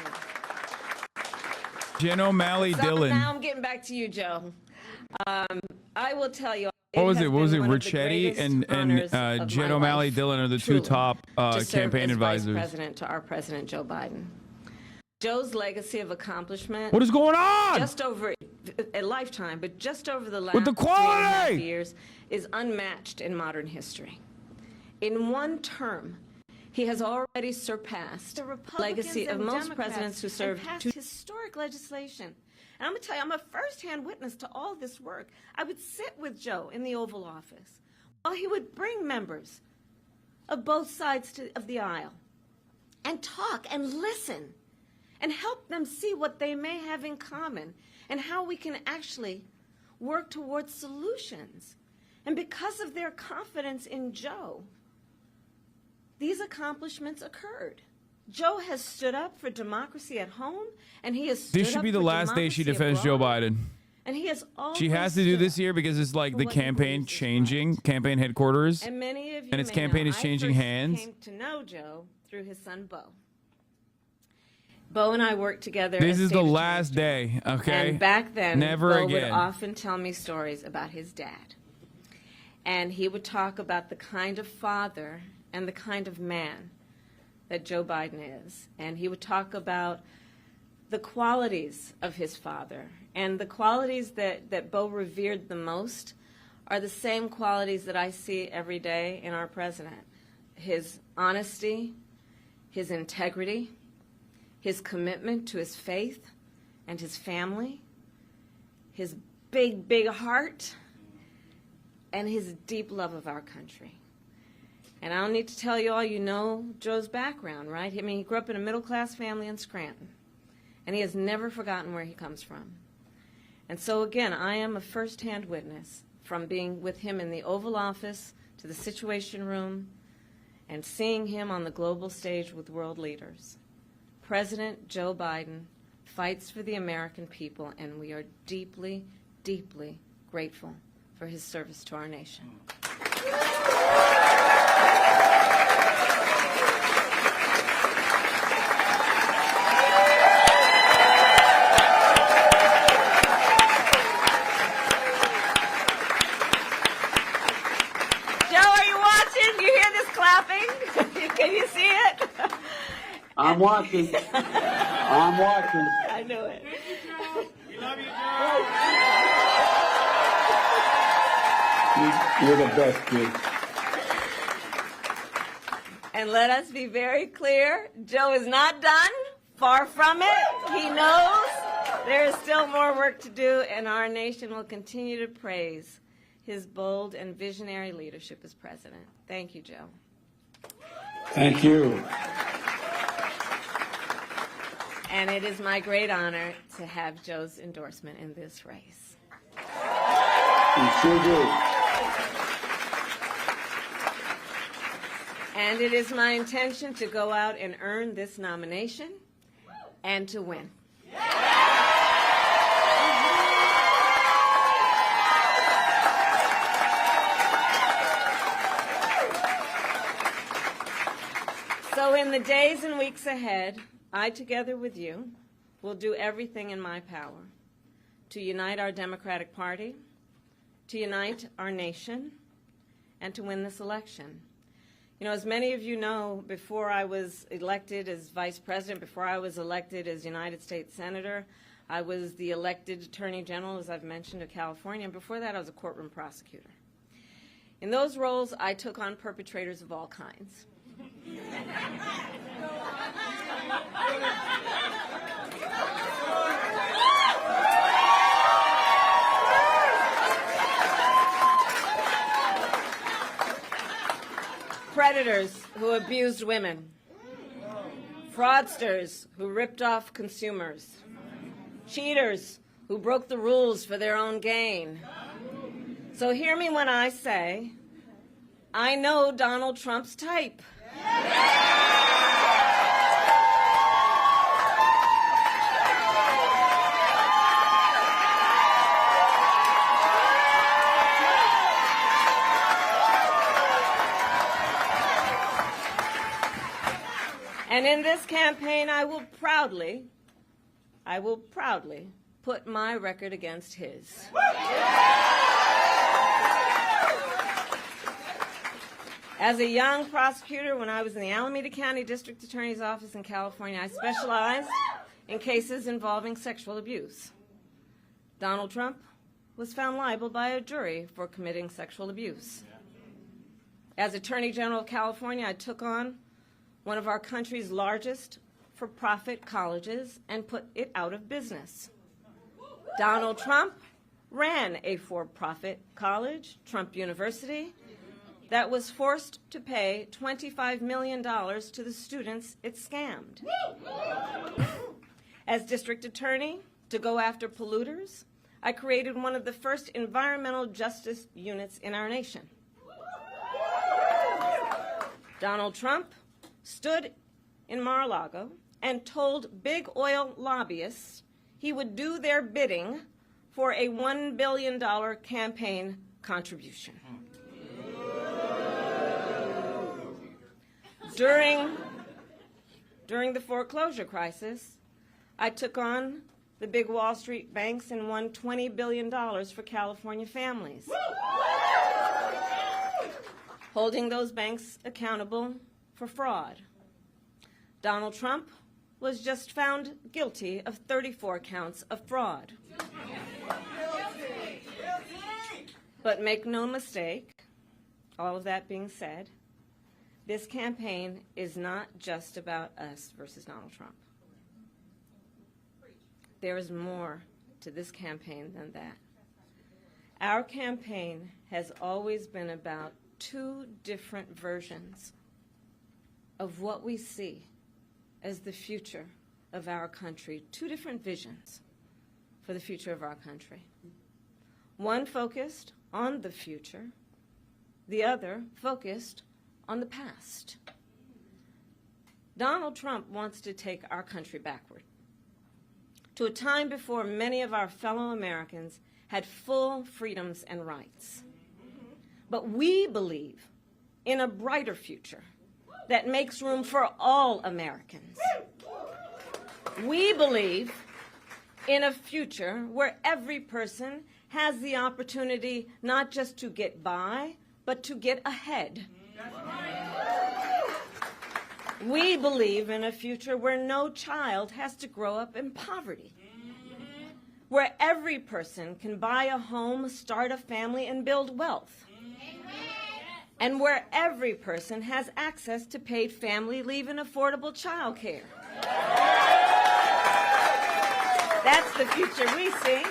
Jen O'Malley Dillon. Now I'm getting back to you, Joe. I will tell you, What was it? What was it? one of the Ricchetti greatest honors and of Jed my O'Malley life, Dillon are the truly, two top to serve campaign as advisors. Vice President to our President Joe Biden. Joe's legacy of accomplishment. What is going on? Just over a lifetime, but just over the last With the quality! 3.5 years is unmatched in modern history. In one term, he has already surpassed the legacy of most presidents who served historic legislation. And I'm going to tell you, I'm a firsthand witness to all this work. I would sit with Joe in the Oval Office while he would bring members of both sides of the aisle and talk and listen and help them see what they may have in common and how we can actually work towards solutions. And because of their confidence in Joe, these accomplishments occurred. Joe has stood up for democracy at home, and he has stood This should be the last day she defends Joe Biden. And he has always She has to do this year because it's like the campaign changing, campaign headquarters, and many of you and its may campaign know, is changing hands. I first came to know Joe through his son, Bo. Bo and I worked together. This as is the state last day, okay? And back then, never Bo again. would often tell me stories about his dad. And he would talk about the kind of father and the kind of man that Joe Biden is. And he would talk about the qualities of his father. And the qualities that Bo revered the most are the same qualities that I see every day in our president. His honesty, his integrity, his commitment to his faith and his family, his big, big heart, and his deep love of our country. And I don't need to tell you all, you know Joe's background, right? I mean, he grew up in a middle-class family in Scranton, and he has never forgotten where he comes from. And so, again, I am a first-hand witness from being with him in the Oval Office to the Situation Room and seeing him on the global stage with world leaders. President Joe Biden fights for the American people, and we are deeply, deeply grateful for his service to our nation. Can you see it? I'm watching. I'm watching. I knew it. We love you, Joe. You're the best, kid. And let us be very clear, Joe is not done. Far from it. He knows there is still more work to do, and our nation will continue to praise his bold and visionary leadership as president. Thank you, Joe. Thank you. And it is my great honor to have Joe's endorsement in this race. You sure do. And it is my intention to go out and earn this nomination and to win. So in the days and weeks ahead, I, together with you, will do everything in my power to unite our Democratic Party, to unite our nation, and to win this election. You know, as many of you know, before I was elected as Vice President, before I was elected as United States Senator, I was the elected Attorney General, as I've mentioned, of California, and before that I was a courtroom prosecutor. In those roles, I took on perpetrators of all kinds. Predators who abused women, fraudsters who ripped off consumers, cheaters who broke the rules for their own gain. So hear me when I say, I know Donald Trump's type. And in this campaign, I will proudly put my record against his. As a young prosecutor, when I was in the Alameda County District Attorney's Office in California, I specialized in cases involving sexual abuse. Donald Trump was found liable by a jury for committing sexual abuse. As Attorney General of California, I took on one of our country's largest for-profit colleges and put it out of business. Donald Trump ran a for-profit college, Trump University, that was forced to pay $25 million to the students it scammed. As district attorney, to go after polluters, I created one of the first environmental justice units in our nation. Donald Trump stood in Mar-a-Lago and told big oil lobbyists he would do their bidding for a $1 billion campaign contribution. During the foreclosure crisis, I took on the big Wall Street banks and won $20 billion for California families, holding those banks accountable for fraud. Donald Trump was just found guilty of 34 counts of fraud. But make no mistake, all of that being said, this campaign is not just about us versus Donald Trump. There is more to this campaign than that. Our campaign has always been about two different versions of what we see as the future of our country, two different visions for the future of our country. One focused on the future, the other focused on the past. Donald Trump wants to take our country backward to a time before many of our fellow Americans had full freedoms and rights. But we believe in a brighter future that makes room for all Americans. We believe in a future where every person has the opportunity not just to get by, but to get ahead. We believe in a future where no child has to grow up in poverty, where every person can buy a home, start a family, and build wealth, and where every person has access to paid family leave and affordable child care. That's the future we see.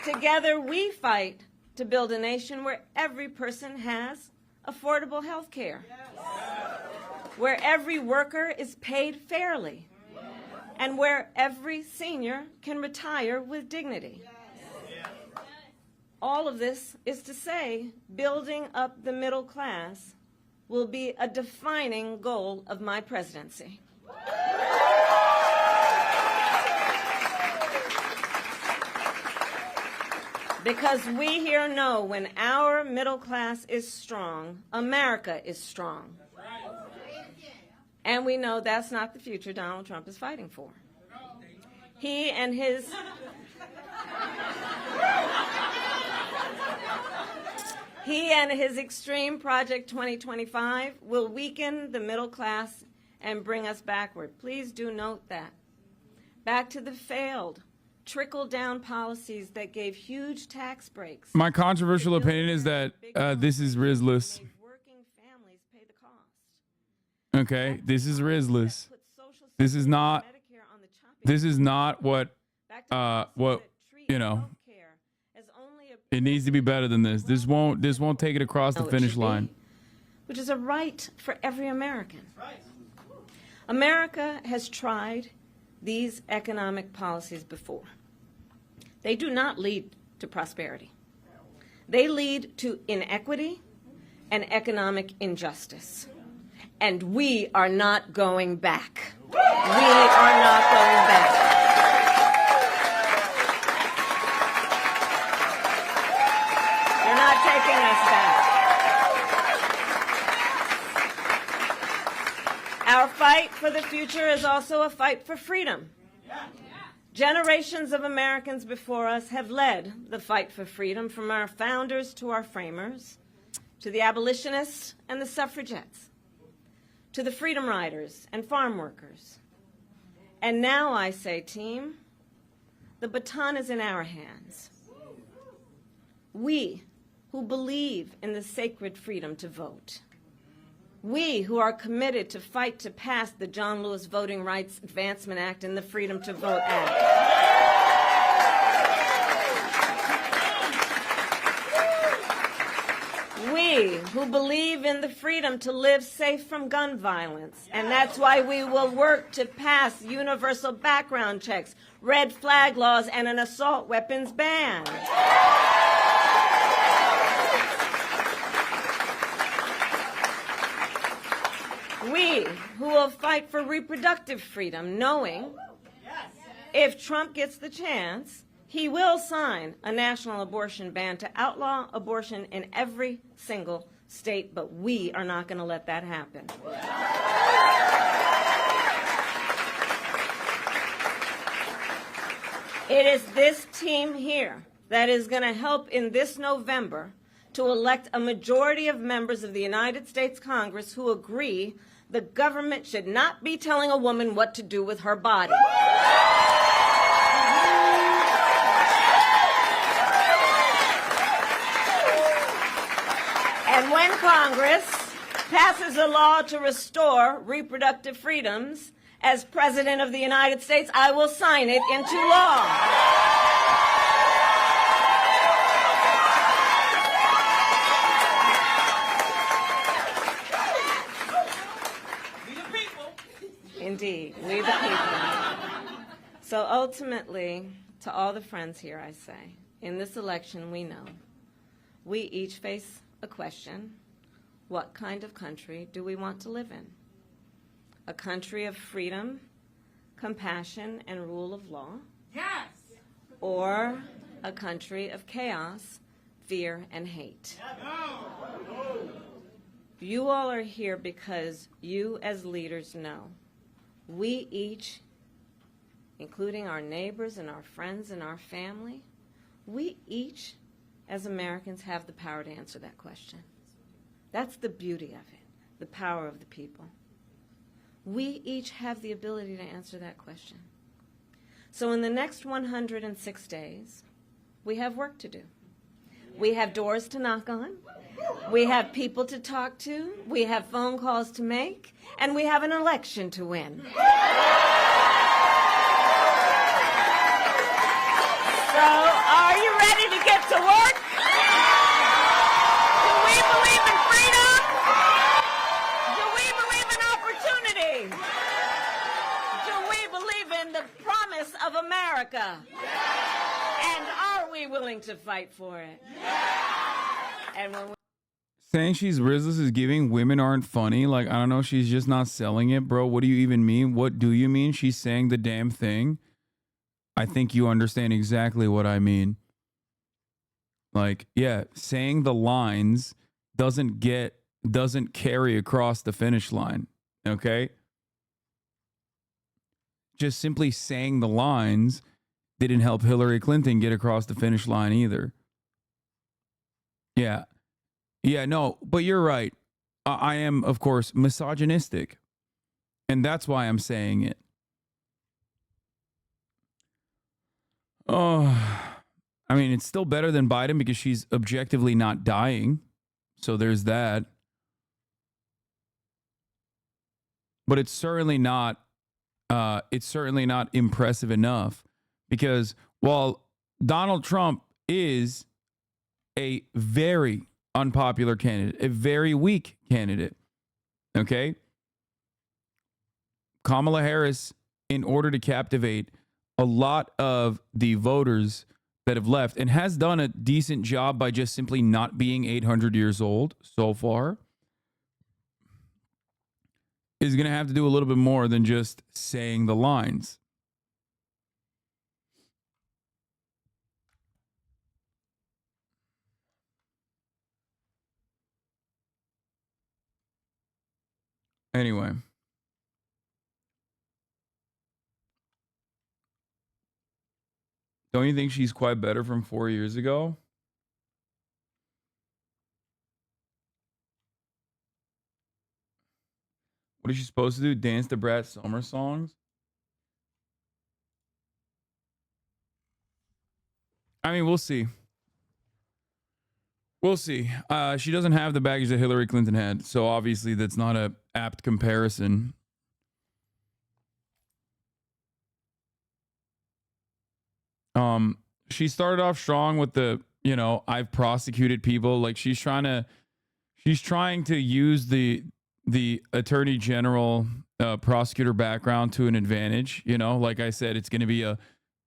Together we fight to build a nation where every person has affordable health care, where every worker is paid fairly, and where every senior can retire with dignity. All of this is to say, building up the middle class will be a defining goal of my presidency. Because we here know when our middle class is strong, America is strong. And we know that's not the future Donald Trump is fighting for. He and his extreme Project 2025 will weaken the middle class and bring us backward. Please do note that. Back to the failed trickle-down policies that gave huge tax breaks. My controversial opinion is that this is Rizless. Okay, this is Rizless. This is not what you know. It needs to be better than this. This won't take it across the finish line. Which is a right for every American. America has tried these economic policies before. They do not lead to prosperity. They lead to inequity and economic injustice. And we are not going back. We are not going back. They're not taking us back. Our fight for the future is also a fight for freedom. Generations of Americans before us have led the fight for freedom, from our founders to our framers. to the abolitionists and the suffragettes, to the freedom riders and farm workers. And now I say, team, the baton is in our hands. We who believe in the sacred freedom to vote. We who are committed to fight to pass the John Lewis Voting Rights Advancement Act and the Freedom to Vote Act. We who believe in the freedom to live safe from gun violence. And that's why we will work to pass universal background checks, red flag laws, and an assault weapons ban. We who will fight for reproductive freedom, knowing if Trump gets the chance, he will sign a national abortion ban to outlaw abortion in every single state, but we are not going to let that happen. It is this team here that is going to help in this November to elect a majority of members of the United States Congress who agree the government should not be telling a woman what to do with her body. And when Congress passes a law to restore reproductive freedoms, as President of the United States, I will sign it into law. Indeed, we the people. So ultimately, to all the friends here, I say, in this election, we know we each face a question: what kind of country do we want to live in? A country of freedom, compassion, and rule of law? Yes! Or a country of chaos, fear, and hate? No. You all are here because you as leaders know we each, including our neighbors and our friends and our family, we each as Americans have the power to answer that question. That's the beauty of it, the power of the people. We each have the ability to answer that question. So in the next 106 days, we have work to do. We have doors to knock on. We have people to talk to. We have phone calls to make. And we have an election to win. So are you ready to get to work? Do we believe in freedom? Do we believe in opportunity? Do we believe in the promise of America? And are we willing to fight for it? And when saying she's riskless is giving women aren't funny. Like, I don't know, she's just not selling it, bro. What do you even mean? What do you mean? She's saying the damn thing. I think you understand exactly what I mean. Like, yeah, saying the lines doesn't carry across the finish line. Okay? Just simply saying the lines didn't help Hillary Clinton get across the finish line either. Yeah. Yeah, no, but you're right. I am, of course, misogynistic. And that's why I'm saying it. Oh, I mean, it's still better than Biden because she's objectively not dying. So there's that. But it's certainly not impressive enough, because while Donald Trump is a very unpopular candidate, a very weak candidate, okay? Kamala Harris, in order to captivate a lot of the voters that have left, and has done a decent job by just simply not being 800 years old so far, is going to have to do a little bit more than just saying the lines. Anyway. Don't you think she's quite better from 4 years ago? What is she supposed to do? Dance to Brat Summer songs? I mean, we'll see. We'll see. She doesn't have the baggage that Hillary Clinton had, so obviously that's not a apt comparison. She started off strong with the, you know, I've prosecuted people. Like she's trying to use the attorney general prosecutor background to an advantage. You know, like I said, it's going to be a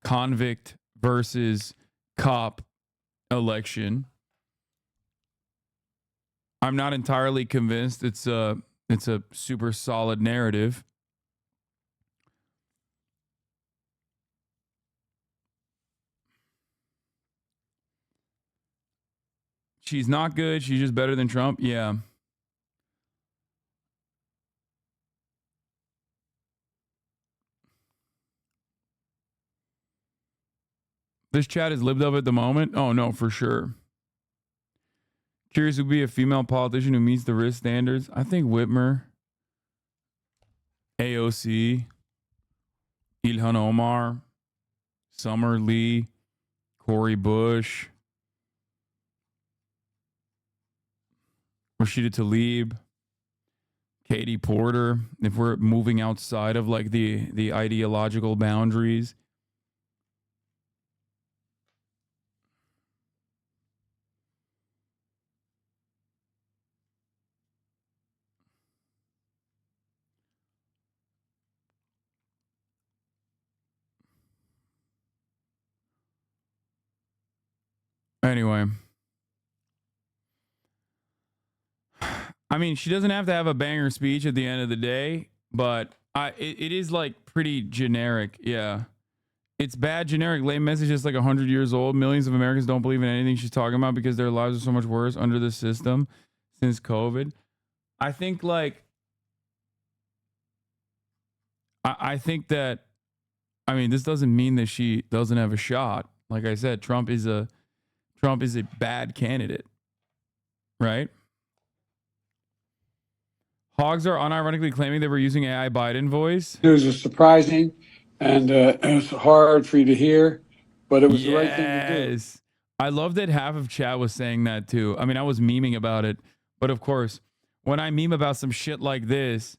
convict versus cop election. I'm not entirely convinced it's a super solid narrative. She's not good. She's just better than Trump. Yeah. This chat is lived up at the moment. Oh, no, for sure. Curious who would be a female politician who meets the risk standards. I think Whitmer, AOC, Ilhan Omar, Summer Lee, Cori Bush, Rashida Tlaib, Katie Porter, if we're moving outside of like the ideological boundaries. Anyway. I mean, she doesn't have to have a banger speech at the end of the day, but it is like pretty generic. Yeah. It's bad, generic, lame message. It's like 100 years old. Millions of Americans don't believe in anything she's talking about because their lives are so much worse under the system since COVID. I think like, I think that, I mean, this doesn't mean that she doesn't have a shot. Like I said, Trump is a bad candidate, right? Hogs are unironically claiming they were using AI Biden voice. It was surprising, and it was hard for you to hear, but it was the right thing to do. I love that half of chat was saying that too. I mean, I was memeing about it, but of course, when I meme about some shit like this,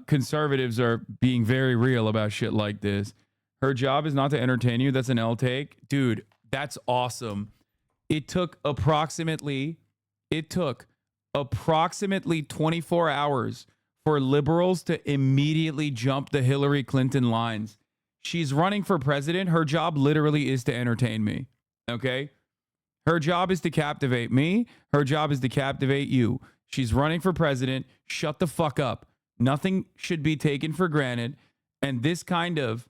conservatives are being very real about shit like this. Her job is not to entertain you. That's an L take. Dude, that's awesome. It took approximately 24 hours for liberals to immediately jump the Hillary Clinton lines. She's running for president. Her job literally is to entertain me. Okay? Her job is to captivate me. Her job is to captivate you. She's running for president. Shut the fuck up. Nothing should be taken for granted. And this kind of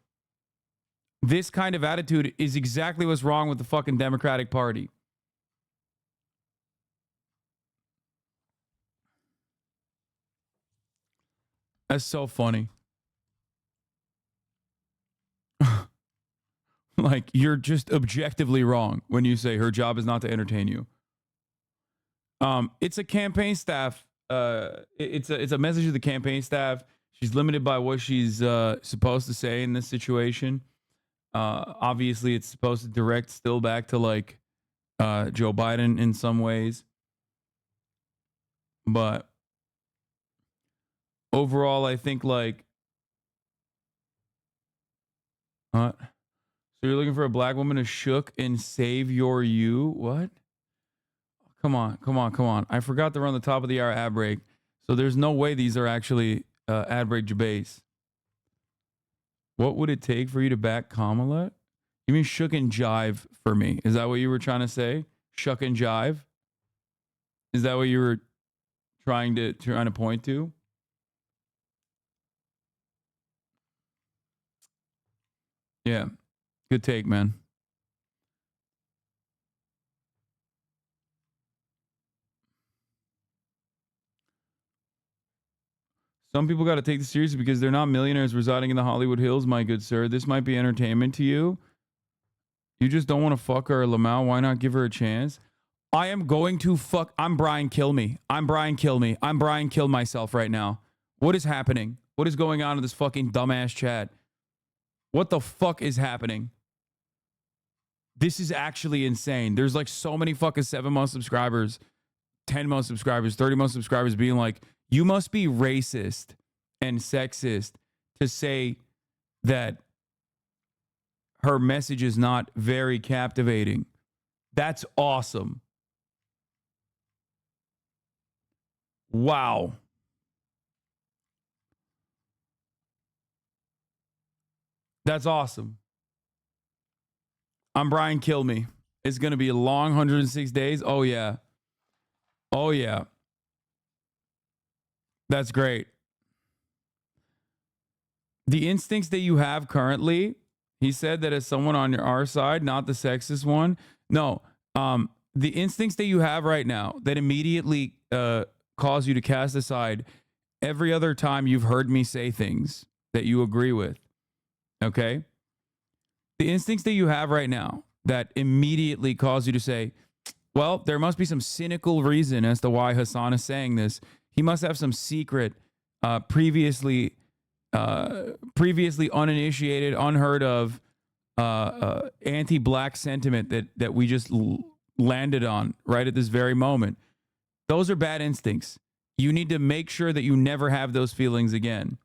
attitude is exactly what's wrong with the fucking Democratic Party. That's so funny. Like, you're just objectively wrong when you say her job is not to entertain you. It's a campaign staff. It's a message to the campaign staff. She's limited by what she's supposed to say in this situation. Obviously, it's supposed to direct still back to like Joe Biden in some ways. But overall, I think like, so you're looking for a black woman to shook and save your you? What? Come on. I forgot to run the top of the hour ad break. So there's no way these are actually ad break debates. What would it take for you to back Kamala? You mean shook and jive for me? Is that what you were trying to say? Shuck and jive? Is that what you were trying to point to? Yeah. Good take, man. Some people got to take this seriously because they're not millionaires residing in the Hollywood Hills, my good sir. This might be entertainment to you. You just don't want to fuck her, Lamau. Why not give her a chance? I am going to fuck. I'm Brian Kill Me. I'm Brian Kill Me. I'm Brian Kill myself right now. What is happening? What is going on in this fucking dumbass chat? What the fuck is happening? This is actually insane. There's like so many fucking 7-month subscribers, 10-month subscribers, 30-month subscribers being like, you must be racist and sexist to say that her message is not very captivating. That's awesome. Wow. That's awesome. I'm Brian Kilme. It's going to be a long 106 days. Oh, yeah. Oh, yeah. That's great. The instincts that you have currently, he said that as someone on our side, not the sexist one. No, the instincts that you have right now that immediately cause you to cast aside every other time you've heard me say things that you agree with. Okay? The instincts that you have right now that immediately cause you to say, well, there must be some cynical reason as to why Hasan is saying this. He must have some secret, previously uninitiated, unheard of anti-black sentiment that we just landed on right at this very moment. Those are bad instincts. You need to make sure that you never have those feelings again.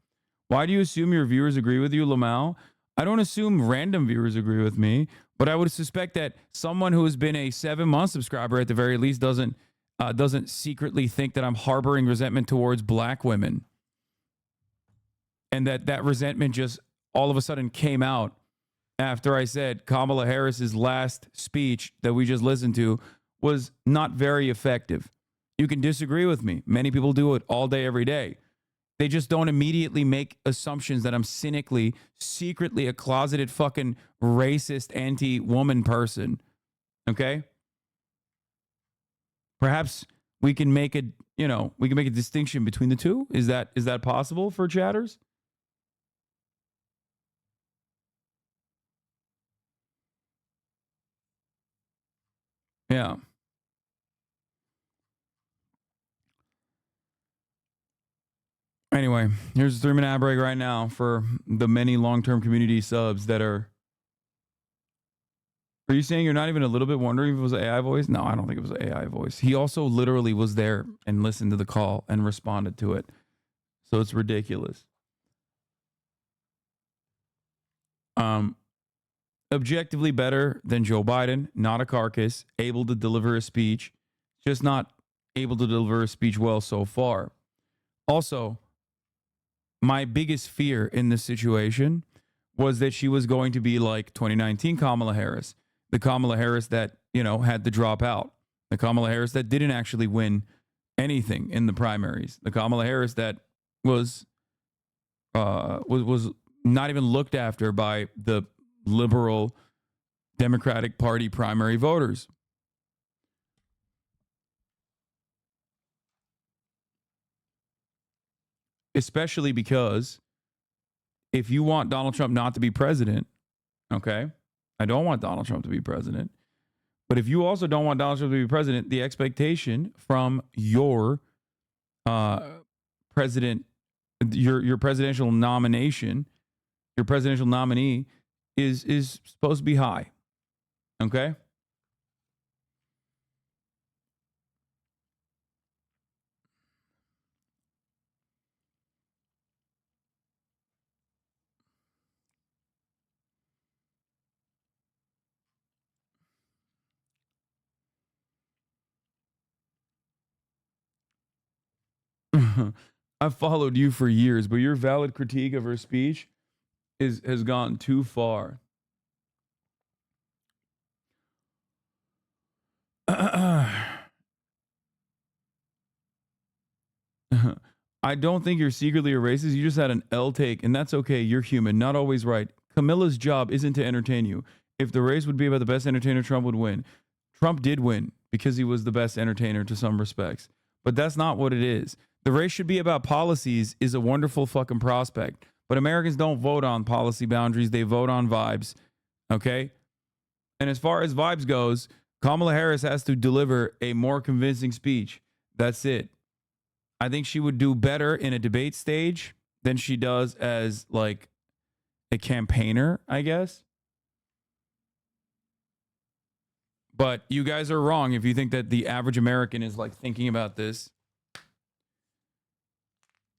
Why do you assume your viewers agree with you, Lamal? I don't assume random viewers agree with me, but I would suspect that someone who has been a 7-month subscriber at the very least doesn't secretly think that I'm harboring resentment towards black women. And that resentment just all of a sudden came out after I said Kamala Harris's last speech that we just listened to was not very effective. You can disagree with me. Many people do it all day, every day. They just don't immediately make assumptions that I'm cynically, secretly a closeted fucking racist anti-woman person. Okay? Perhaps we can make a distinction between the two. Is that possible for chatters? Yeah. Anyway, here's a 3-minute ad break right now for the many long-term community subs that are... Are you saying you're not even a little bit wondering if it was an AI voice? No, I don't think it was an AI voice. He also literally was there and listened to the call and responded to it. So it's ridiculous. Objectively better than Joe Biden, not a carcass, able to deliver a speech, just not able to deliver a speech well so far. Also, my biggest fear in this situation was that she was going to be like 2019 Kamala Harris, the Kamala Harris that, had to drop out, the Kamala Harris that didn't actually win anything in the primaries, the Kamala Harris that was not even looked after by the liberal Democratic Party primary voters. Especially because if you want Donald Trump not to be president, okay, I don't want Donald Trump to be president, but if you also don't want Donald Trump to be president, the expectation from your president, your presidential nomination, your presidential nominee is supposed to be high, okay? I've followed you for years, but your valid critique of her speech has gone too far. I don't think you're secretly a racist. You just had an L take, and that's okay. You're human, not always right. Camilla's job isn't to entertain you. If the race would be about the best entertainer, Trump would win. Trump did win because he was the best entertainer to some respects. But that's not what it is. The race should be about policies is a wonderful fucking prospect. But Americans don't vote on policy boundaries. They vote on vibes. Okay? And as far as vibes goes, Kamala Harris has to deliver a more convincing speech. That's it. I think she would do better in a debate stage than she does as like a campaigner, I guess. But you guys are wrong if you think that the average American is like thinking about this.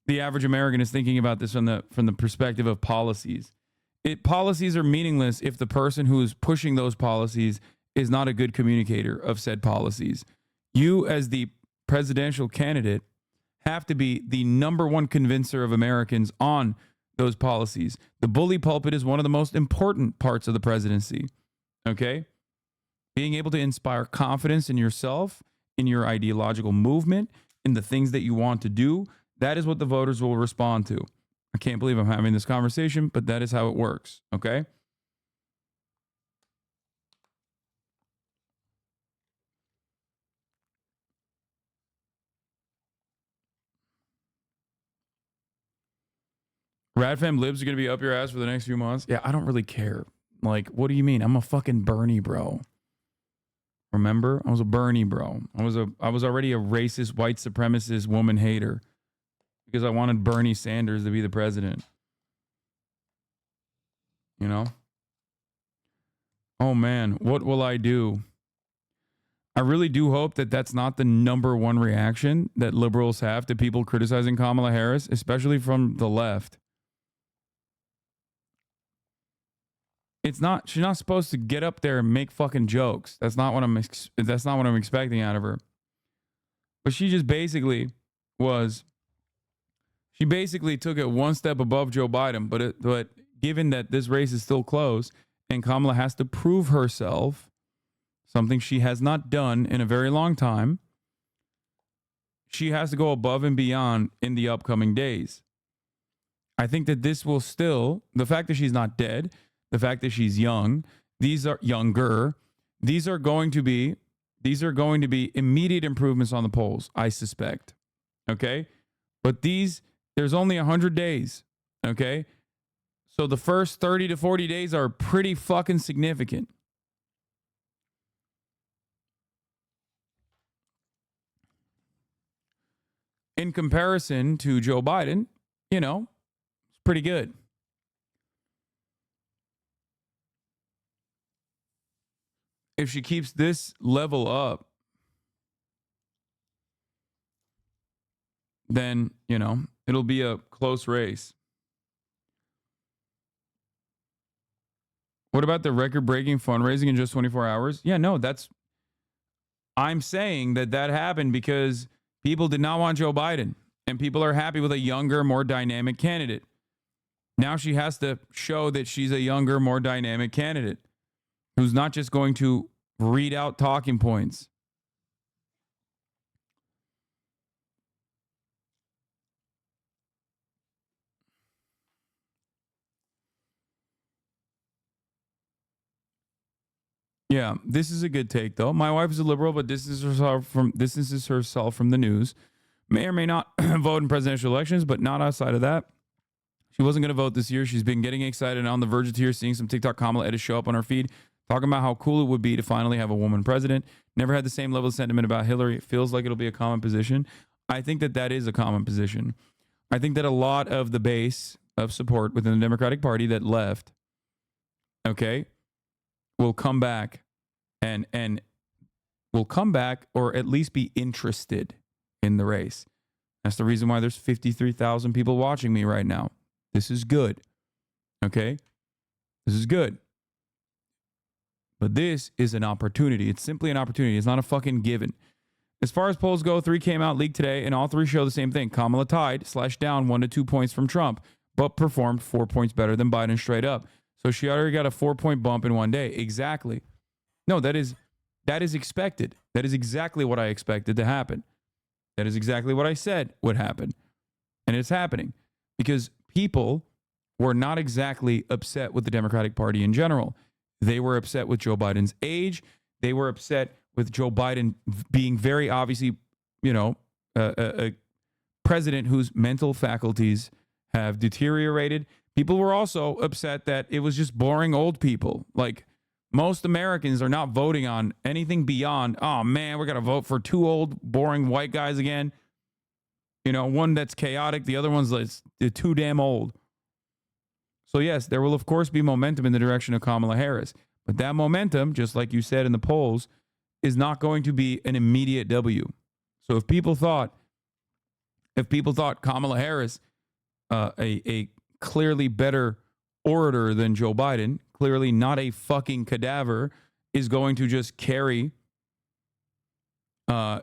The average American is thinking about this from the perspective of policies. Policies are meaningless if the person who is pushing those policies is not a good communicator of said policies. You, as the presidential candidate, have to be the number one convincer of Americans on those policies. The bully pulpit is one of the most important parts of the presidency. Okay? Being able to inspire confidence in yourself, in your ideological movement, in the things that you want to do, that is what the voters will respond to. I can't believe I'm having this conversation, but that is how it works. Okay? Radfam libs are going to be up your ass for the next few months. Yeah, I don't really care. Like, what do you mean? I'm a fucking Bernie bro. Remember? I was a Bernie bro. I was already a racist, white supremacist, woman hater because I wanted Bernie Sanders to be the president. You know? Oh man, what will I do? I really do hope that that's not the number one reaction that liberals have to people criticizing Kamala Harris, especially from the left. It's not. She's not supposed to get up there and make fucking jokes. That's not what I'm expecting out of her. But she just basically was. She basically took it one step above Joe Biden. But given that this race is still close and Kamala has to prove herself, something she has not done in a very long time, she has to go above and beyond in the upcoming days. I think that this will still, the fact that she's not dead, the fact that she's young, these are younger, these are going to be immediate improvements on the polls, I suspect. Okay? But there's only 100 days. Okay? So the first 30 to 40 days are pretty fucking significant. In comparison to Joe Biden, you know, it's pretty good. If she keeps this level up, then, you know, it'll be a close race. What about the record-breaking fundraising in just 24 hours? Yeah, no, I'm saying that happened because people did not want Joe Biden, and people are happy with a younger, more dynamic candidate. Now she has to show that she's a younger, more dynamic candidate who's not just going to read out talking points. Yeah, this is a good take, though. My wife is a liberal, but distances herself from the news. May or may not vote in presidential elections, but not outside of that. She wasn't going to vote this year. She's been getting excited and on the verge of tears, seeing some TikTok Kamala edits show up on her feed, talking about how cool it would be to finally have a woman president. Never had the same level of sentiment about Hillary. It feels like it'll be a common position. I think that is a common position. I think that a lot of the base of support within the Democratic Party that left, okay, will come back and will come back or at least be interested in the race. That's the reason why there's 53,000 people watching me right now. This is good. Okay? This is good. But this is an opportunity. It's simply an opportunity. It's not a fucking given. As far as polls go, 3 came out, leaked today, and all 3 show the same thing. Kamala tied, /down 1 to 2 points from Trump, but performed 4 points better than Biden straight up. So she already got a 4-point bump in one day. Exactly. No, that is expected. That is exactly what I expected to happen. That is exactly what I said would happen. And it's happening because people were not exactly upset with the Democratic Party in general. They were upset with Joe Biden's age. They were upset with Joe Biden being very obviously, you know, a president whose mental faculties have deteriorated. People were also upset that it was just boring old people. Like, most Americans are not voting on anything beyond, oh man, we're going to vote for 2 old, boring white guys again. You know, one that's chaotic, the other one's like too damn old. So yes, there will of course be momentum in the direction of Kamala Harris. But that momentum, just like you said in the polls, is not going to be an immediate W. So if people thought Kamala Harris, a clearly better orator than Joe Biden, clearly not a fucking cadaver, is going to just carry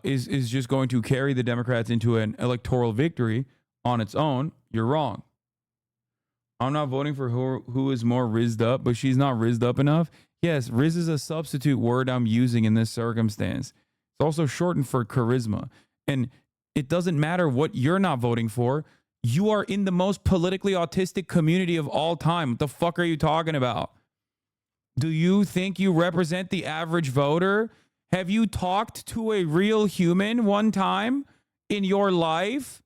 is just going to carry the Democrats into an electoral victory on its own, you're wrong. I'm not voting for who is more rizzed up, but she's not rizzed up enough. Yes, Riz is a substitute word I'm using in this circumstance. It's also shortened for charisma. And it doesn't matter what you're not voting for. You are in the most politically autistic community of all time. What the fuck are you talking about? Do you think you represent the average voter? Have you talked to a real human one time in your life?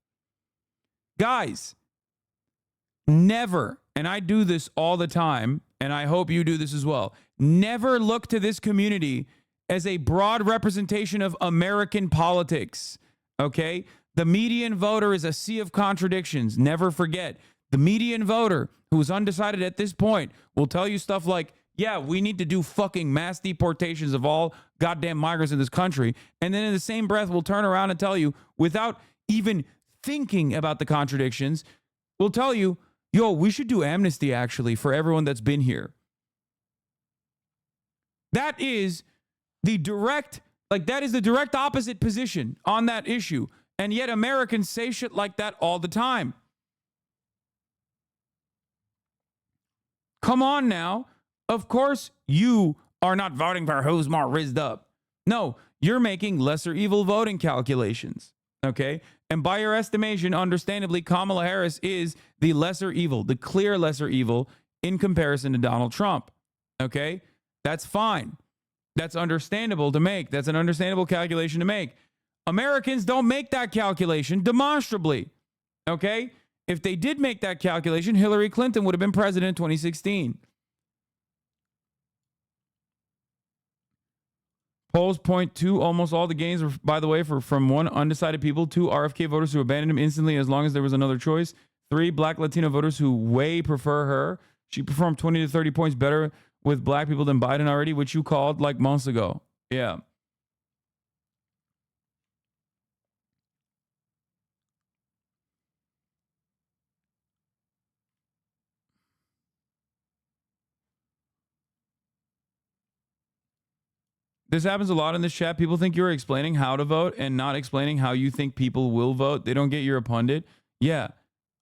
Guys, never, and I do this all the time, and I hope you do this as well, never look to this community as a broad representation of American politics, okay? The median voter is a sea of contradictions. Never forget, the median voter who is undecided at this point will tell you stuff like, yeah, we need to do fucking mass deportations of all goddamn migrants in this country. And then in the same breath, we'll turn around and tell you, without even thinking about the contradictions, we'll tell you, yo, we should do amnesty actually for everyone that's been here. That is the direct opposite position on that issue. And yet Americans say shit like that all the time. Come on now. Of course, you are not voting for who's more rizzed up. No, you're making lesser evil voting calculations. Okay? And by your estimation, understandably, Kamala Harris is the lesser evil, the clear lesser evil in comparison to Donald Trump. Okay? That's fine. That's understandable to make. That's an understandable calculation to make. Americans don't make that calculation demonstrably. Okay? If they did make that calculation, Hillary Clinton would have been president in 2016. Polls point to almost all the gains were, by the way, from 1, undecided people, 2, RFK voters who abandoned him instantly as long as there was another choice, 3, black Latino voters who way prefer her. She performed 20 to 30 points better with black people than Biden already, which you called like months ago. Yeah. This happens a lot in this chat. People think you're explaining how to vote and not explaining how you think people will vote. They don't get you're a pundit. Yeah.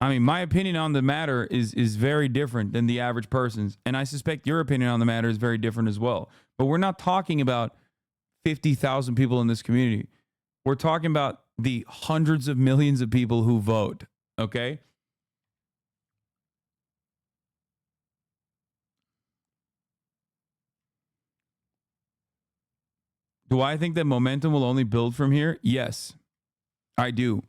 I mean, my opinion on the matter is very different than the average person's. And I suspect your opinion on the matter is very different as well. But we're not talking about 50,000 people in this community. We're talking about the hundreds of millions of people who vote. Okay? Do I think that momentum will only build from here? Yes, I do.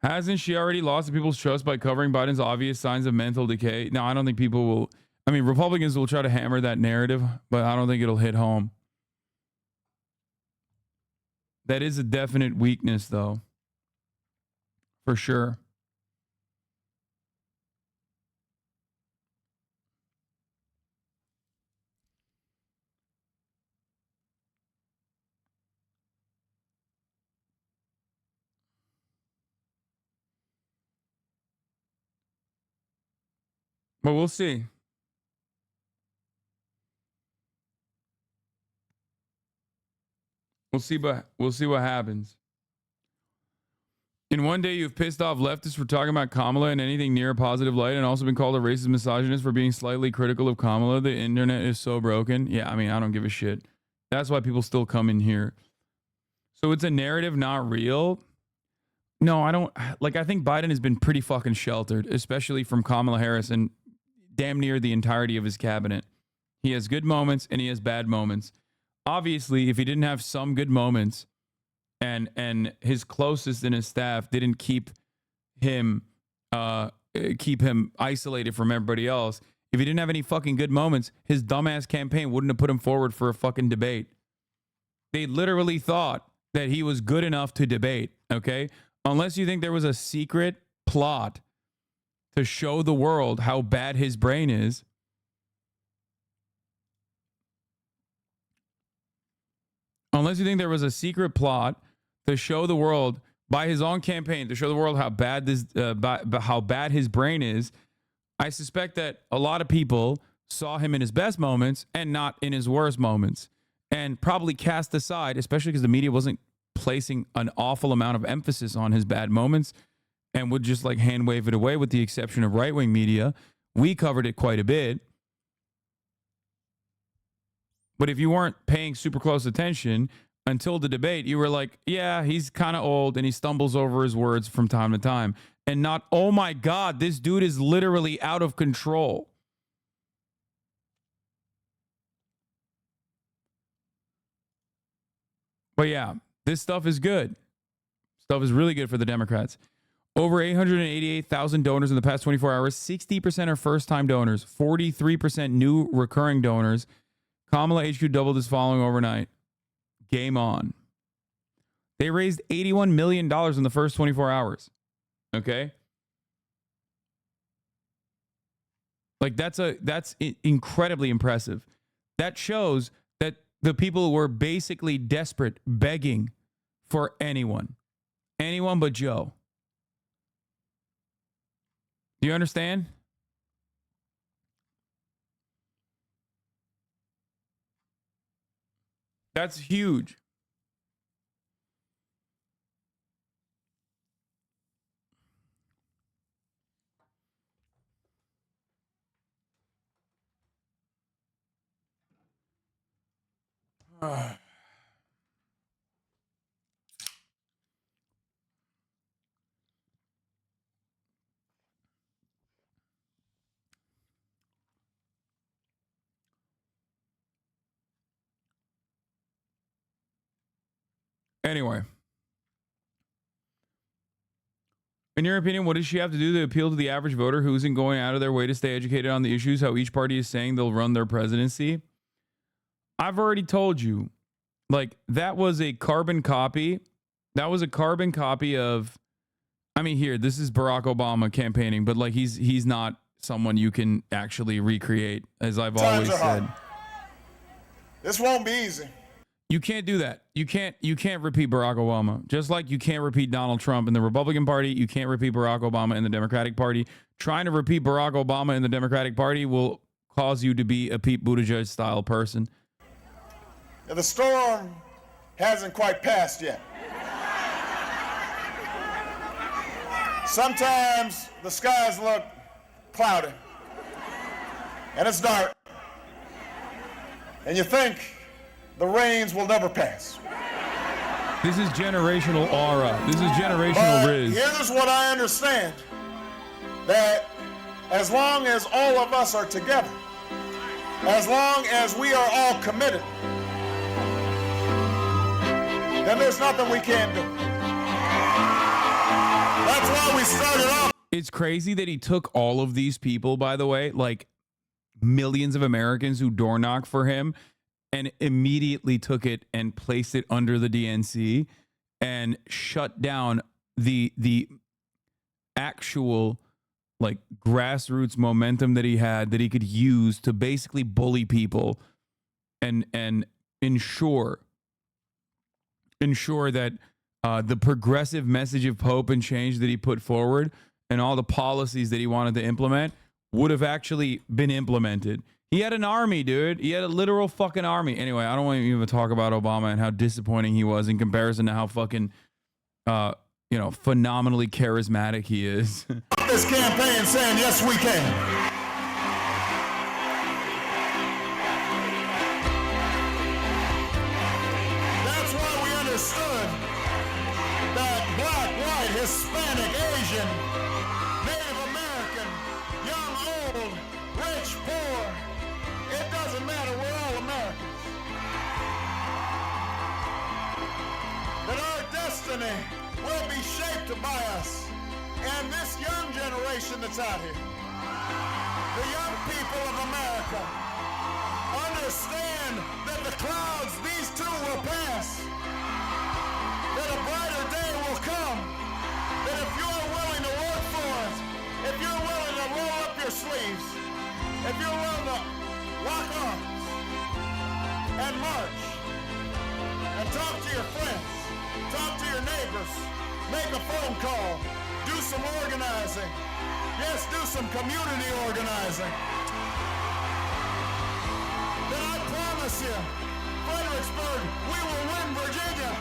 Hasn't she already lost the people's trust by covering Biden's obvious signs of mental decay? No, I don't think people will. I mean, Republicans will try to hammer that narrative, but I don't think it'll hit home. That is a definite weakness, though. For sure. But we'll see. We'll see what happens. In one day, you've pissed off leftists for talking about Kamala in anything near a positive light and also been called a racist misogynist for being slightly critical of Kamala. The internet is so broken. Yeah, I mean, I don't give a shit. That's why people still come in here. So it's a narrative, not real. No, I don't. Like, I think Biden has been pretty fucking sheltered, especially from Kamala Harris and damn near the entirety of his cabinet. He has good moments and he has bad moments. Obviously, if he didn't have some good moments and his closest in his staff didn't keep him keep him isolated from everybody else. If he didn't have any fucking good moments, his dumbass campaign wouldn't have put him forward for a fucking debate. They literally thought that he was good enough to debate, okay? Unless you think there was a secret plot to show the world how bad his brain is. Unless you think there was a secret plot to show the world by his own campaign, to show the world how bad how bad his brain is, I suspect that a lot of people saw him in his best moments and not in his worst moments, and probably cast aside, especially because the media wasn't placing an awful amount of emphasis on his bad moments and would just like hand wave it away, with the exception of right-wing media. We covered it quite a bit. But if you weren't paying super close attention until the debate, you were like, yeah, he's kind of old and he stumbles over his words from time to time. And not, oh my God, this dude is literally out of control. But yeah, this stuff is good. Stuff is really good for the Democrats. Over 888,000 donors in the past 24 hours. 60% are first-time donors. 43% new recurring donors. Kamala HQ doubled his following overnight. Game on. They raised $81 million in the first 24 hours. Okay? Like, that's incredibly impressive. That shows that the people were basically desperate, begging for anyone but Joe. Do you understand? That's huge. Anyway, in your opinion, what does she have to do to appeal to the average voter who isn't going out of their way to stay educated on the issues, how each party is saying they'll run their presidency? I've already told you, like, that was a carbon copy. That was a carbon copy of, I mean, here, this is Barack Obama campaigning, but like he's not someone you can actually recreate, as I've always said. This won't be easy. You can't do that. You can't repeat Barack Obama. Just like you can't repeat Donald Trump in the Republican Party, you can't repeat Barack Obama in the Democratic Party. Trying to repeat Barack Obama in the Democratic Party will cause you to be a Pete Buttigieg style person. The storm hasn't quite passed yet. Sometimes the skies look cloudy and it's dark, and you think the rains will never pass. This is generational aura. This is generational riz. Here's what I understand, that as long as all of us are together, as long as we are all committed, then there's nothing we can't do. That's why we started off. It's crazy that he took all of these people, by the way, like millions of Americans who door knock for him, and immediately took it and placed it under the DNC and shut down the actual like grassroots momentum that he had, that he could use to basically bully people and ensure that the progressive message of hope and change that he put forward and all the policies that he wanted to implement would have actually been implemented. He had an army, dude. He had a literal fucking army. Anyway, I don't want to even talk about Obama and how disappointing he was in comparison to how fucking, phenomenally charismatic he is. This campaign saying, yes, we can. That's why we understood that black, white, Hispanic, Asian, Native American, young, old, rich, poor, it doesn't matter, we're all Americans. That our destiny will be shaped by us And this young generation that's out here, the young people of America, understand that the clouds, these too will pass, that a brighter day will come, that if you're willing to work for it, if you're willing to roll up your sleeves, if you're willing to lock arms and march and talk to your friends, talk to your neighbors, make a phone call, do some organizing, yes, do some community organizing, then I promise you, Fredericksburg, we will win Virginia.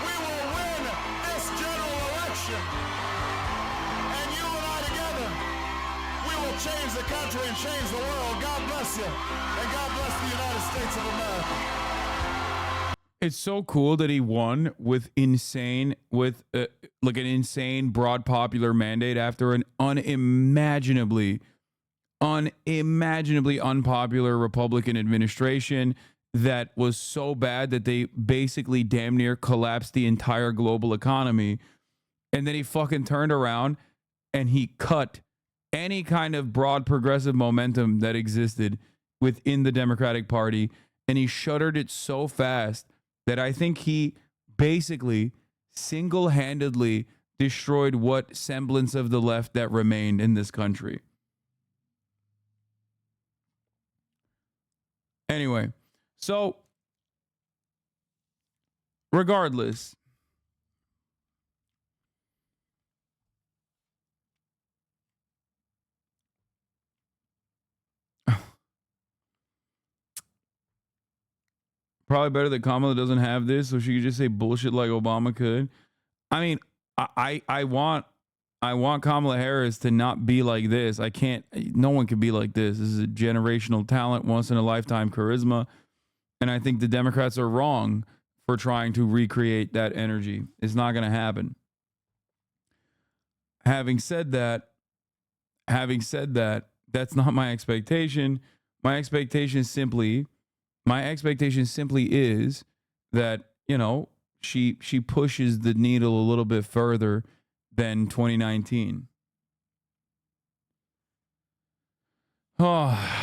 We will win this general election. And you and I together, we will change the country and change the world. God bless you. And God bless the United States of America. It's so cool that he won with like an insane broad popular mandate after an unimaginably unpopular Republican administration that was so bad that they basically damn near collapsed the entire global economy. And then he fucking turned around and he cut any kind of broad progressive momentum that existed within the Democratic Party. And he shuttered it so fast that I think he basically single-handedly destroyed what semblance of the left that remained in this country. Anyway, so regardless, probably better that Kamala doesn't have this, so she could just say bullshit like Obama could. I mean, I want Kamala Harris to not be like this. I can't. No one can be like this. This is a generational talent, once in a lifetime charisma, and I think the Democrats are wrong for trying to recreate that energy. It's not going to happen. Having said that, that's not my expectation. My expectation simply is that, you know, she pushes the needle a little bit further than 2019. Oh.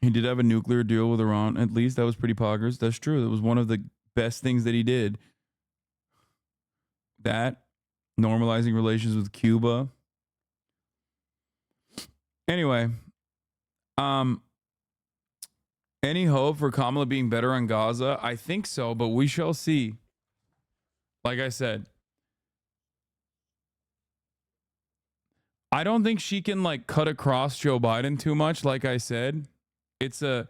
He did have a nuclear deal with Iran. At least that was pretty poggers. That's true. That was one of the best things that he did. That, normalizing relations with Cuba. Anyway, any hope for Kamala being better on Gaza? I think so, but we shall see. Like I said, I don't think she can like cut across Joe Biden too much. Like I said, it's a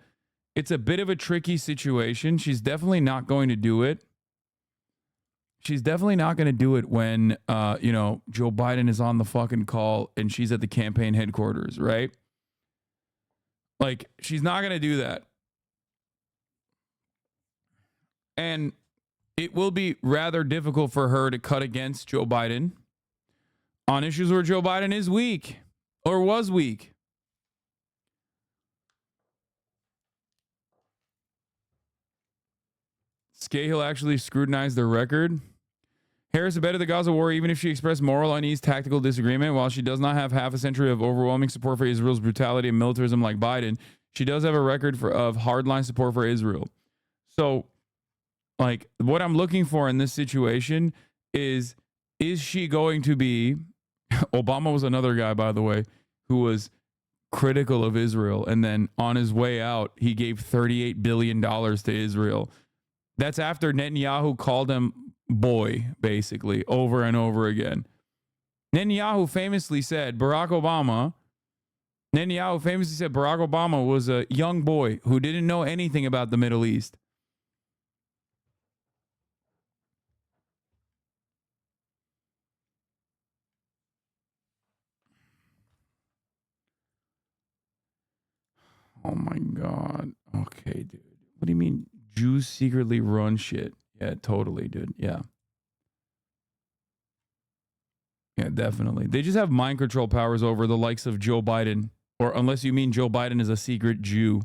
bit of a tricky situation. She's definitely not going to do it. She's definitely not going to do it when, you know, Joe Biden is on the fucking call and she's at the campaign headquarters, right? Like, she's not going to do that. And it will be rather difficult for her to cut against Joe Biden on issues where Joe Biden is weak or was weak. Scahill actually scrutinized their record. Harris abetted the Gaza war even if she expressed moral unease, tactical disagreement. While she does not have half a century of overwhelming support for Israel's brutality and militarism like Biden, she does have a record of hardline support for Israel. So, like, what I'm looking for in this situation is she going to be... Obama was another guy, by the way, who was critical of Israel. And then on his way out, he gave $38 billion to Israel. That's after Netanyahu called him boy, basically, over and over again. Netanyahu famously said Barack Obama was a young boy who didn't know anything about the Middle East. Oh my God. Okay, dude. What do you mean Jews secretly run shit? Yeah, totally, dude. Yeah. Yeah, definitely. They just have mind control powers over the likes of Joe Biden, or unless you mean Joe Biden is a secret Jew.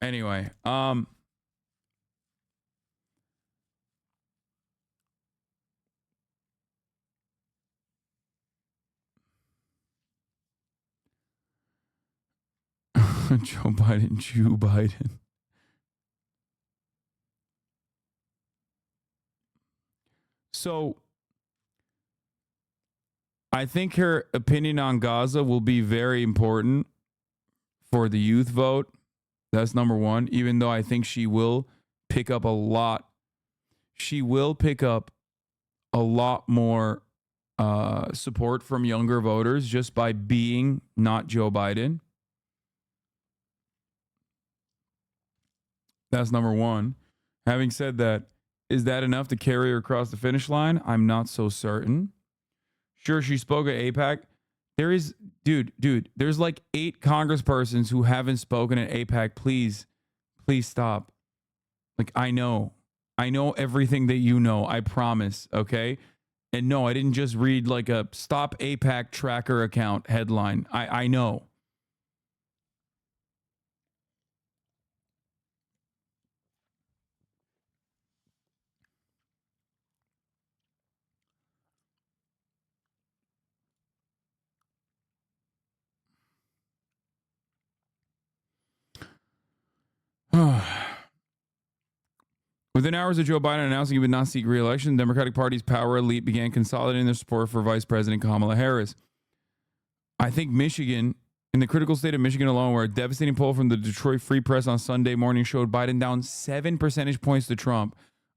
Anyway, Joe Biden, Jew Biden. So I think her opinion on Gaza will be very important for the youth vote. That's number one, even though I think she will pick up a lot. She will pick up a lot more support from younger voters just by being not Joe Biden. That's number one. Having said that, is that enough to carry her across the finish line? I'm not so certain. Sure, she spoke at AIPAC. There is, dude, there's like 8 congresspersons who haven't spoken at AIPAC. Please stop. Like, I know everything that you know. I promise, okay? And no, I didn't just read like a Stop AIPAC Tracker account headline. I know. Within hours of Joe Biden announcing he would not seek re-election, the Democratic Party's power elite began consolidating their support for Vice President Kamala Harris. I think Michigan, in the critical state of Michigan alone, where a devastating poll from the Detroit Free Press on Sunday morning showed Biden down 7 percentage points to Trump,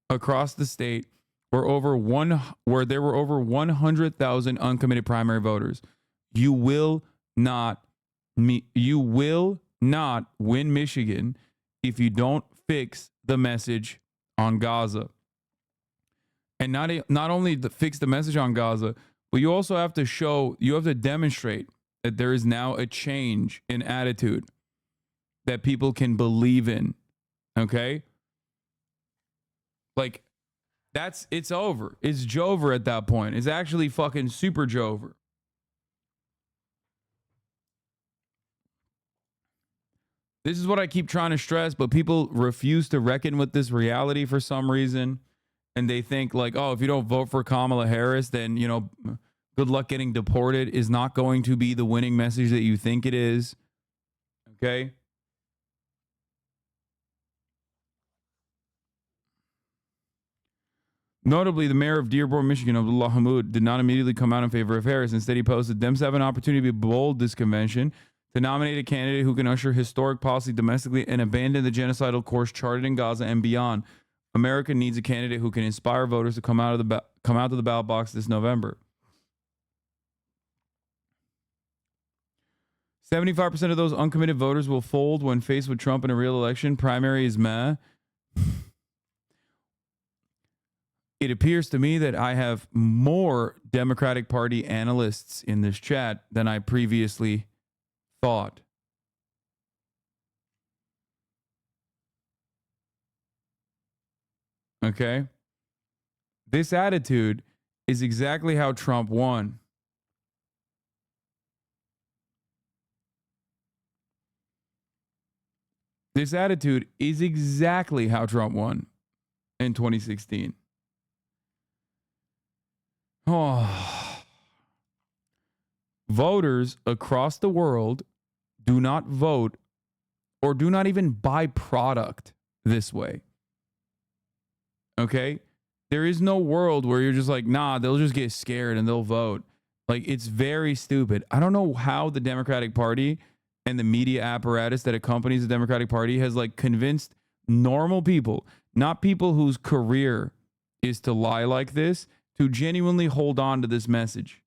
across the state where there were over 100,000 uncommitted primary voters. You will not win Michigan if you don't fix the message on Gaza. And not only fix the message on Gaza, but you also have to demonstrate that there is now a change in attitude that people can believe in. Okay? Like, it's over. It's Jover at that point. It's actually fucking super Jover. This is what I keep trying to stress, but people refuse to reckon with this reality for some reason. And they think like, oh, if you don't vote for Kamala Harris, then, good luck getting deported is not going to be the winning message that you think it is. Okay? Notably, the mayor of Dearborn, Michigan, Abdullah Hammoud, did not immediately come out in favor of Harris. Instead, he posted, Dems have an opportunity to be bold this convention to nominate a candidate who can usher historic policy domestically and abandon the genocidal course charted in Gaza and beyond. America needs a candidate who can inspire voters to come out to the ballot box this November. 75% of those uncommitted voters will fold when faced with Trump in a real election. Primary is meh. It appears to me that I have more Democratic Party analysts in this chat than I previously thought. Okay? This attitude is exactly how Trump won. This attitude is exactly how Trump won in 2016. Oh. Voters across the world do not vote or do not even buy product this way. Okay? There is no world where you're just like, nah, they'll just get scared and they'll vote. Like, it's very stupid. I don't know how the Democratic Party and the media apparatus that accompanies the Democratic Party has like convinced normal people, not people whose career is to lie like this, to genuinely hold on to this message.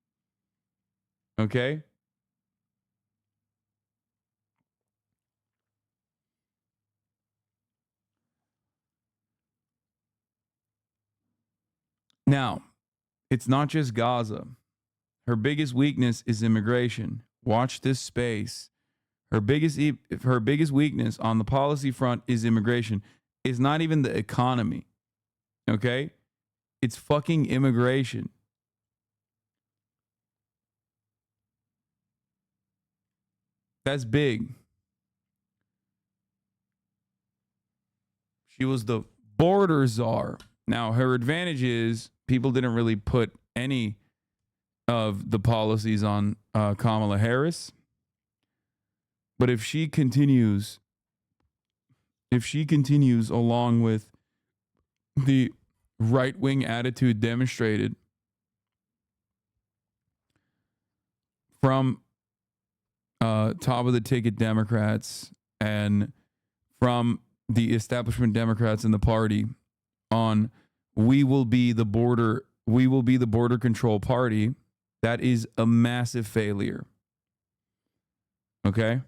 Okay? Now, it's not just Gaza. Her biggest weakness is immigration. Watch this space. Her biggest weakness on the policy front is immigration. It's not even the economy. Okay? It's fucking immigration. That's big. She was the border czar. Now, her advantage is people didn't really put any of the policies on Kamala Harris. But if she continues along with the right-wing attitude demonstrated from top of the ticket Democrats and from the establishment Democrats in the party on we will be the border control party, that is a massive failure. Okay?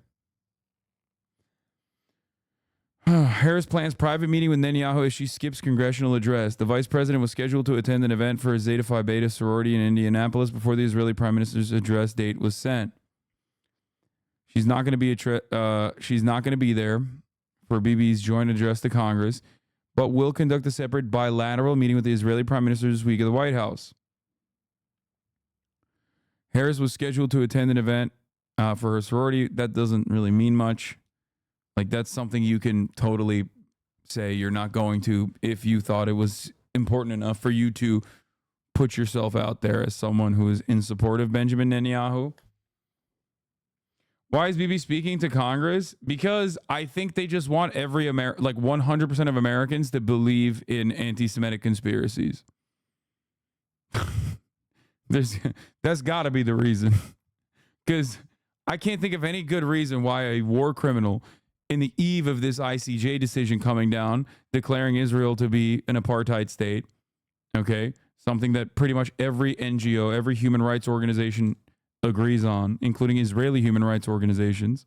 Harris plans private meeting with Netanyahu as she skips congressional address. The vice president was scheduled to attend an event for a Zeta Phi Beta sorority in Indianapolis before the Israeli prime minister's address date was sent. She's not going to be there for Bibi's joint address to Congress, but will conduct a separate bilateral meeting with the Israeli prime minister this week at the White House. Harris was scheduled to attend an event for her sorority. That doesn't really mean much. Like, that's something you can totally say you're not going to if you thought it was important enough for you to put yourself out there as someone who is in support of Benjamin Netanyahu. Why is Bibi speaking to Congress? Because I think they just want every 100% of Americans to believe in anti-Semitic conspiracies. That's got to be the reason. Because I can't think of any good reason why a war criminal in the eve of this ICJ decision coming down, declaring Israel to be an apartheid state, okay, something that pretty much every NGO, every human rights organization agrees on, including Israeli human rights organizations.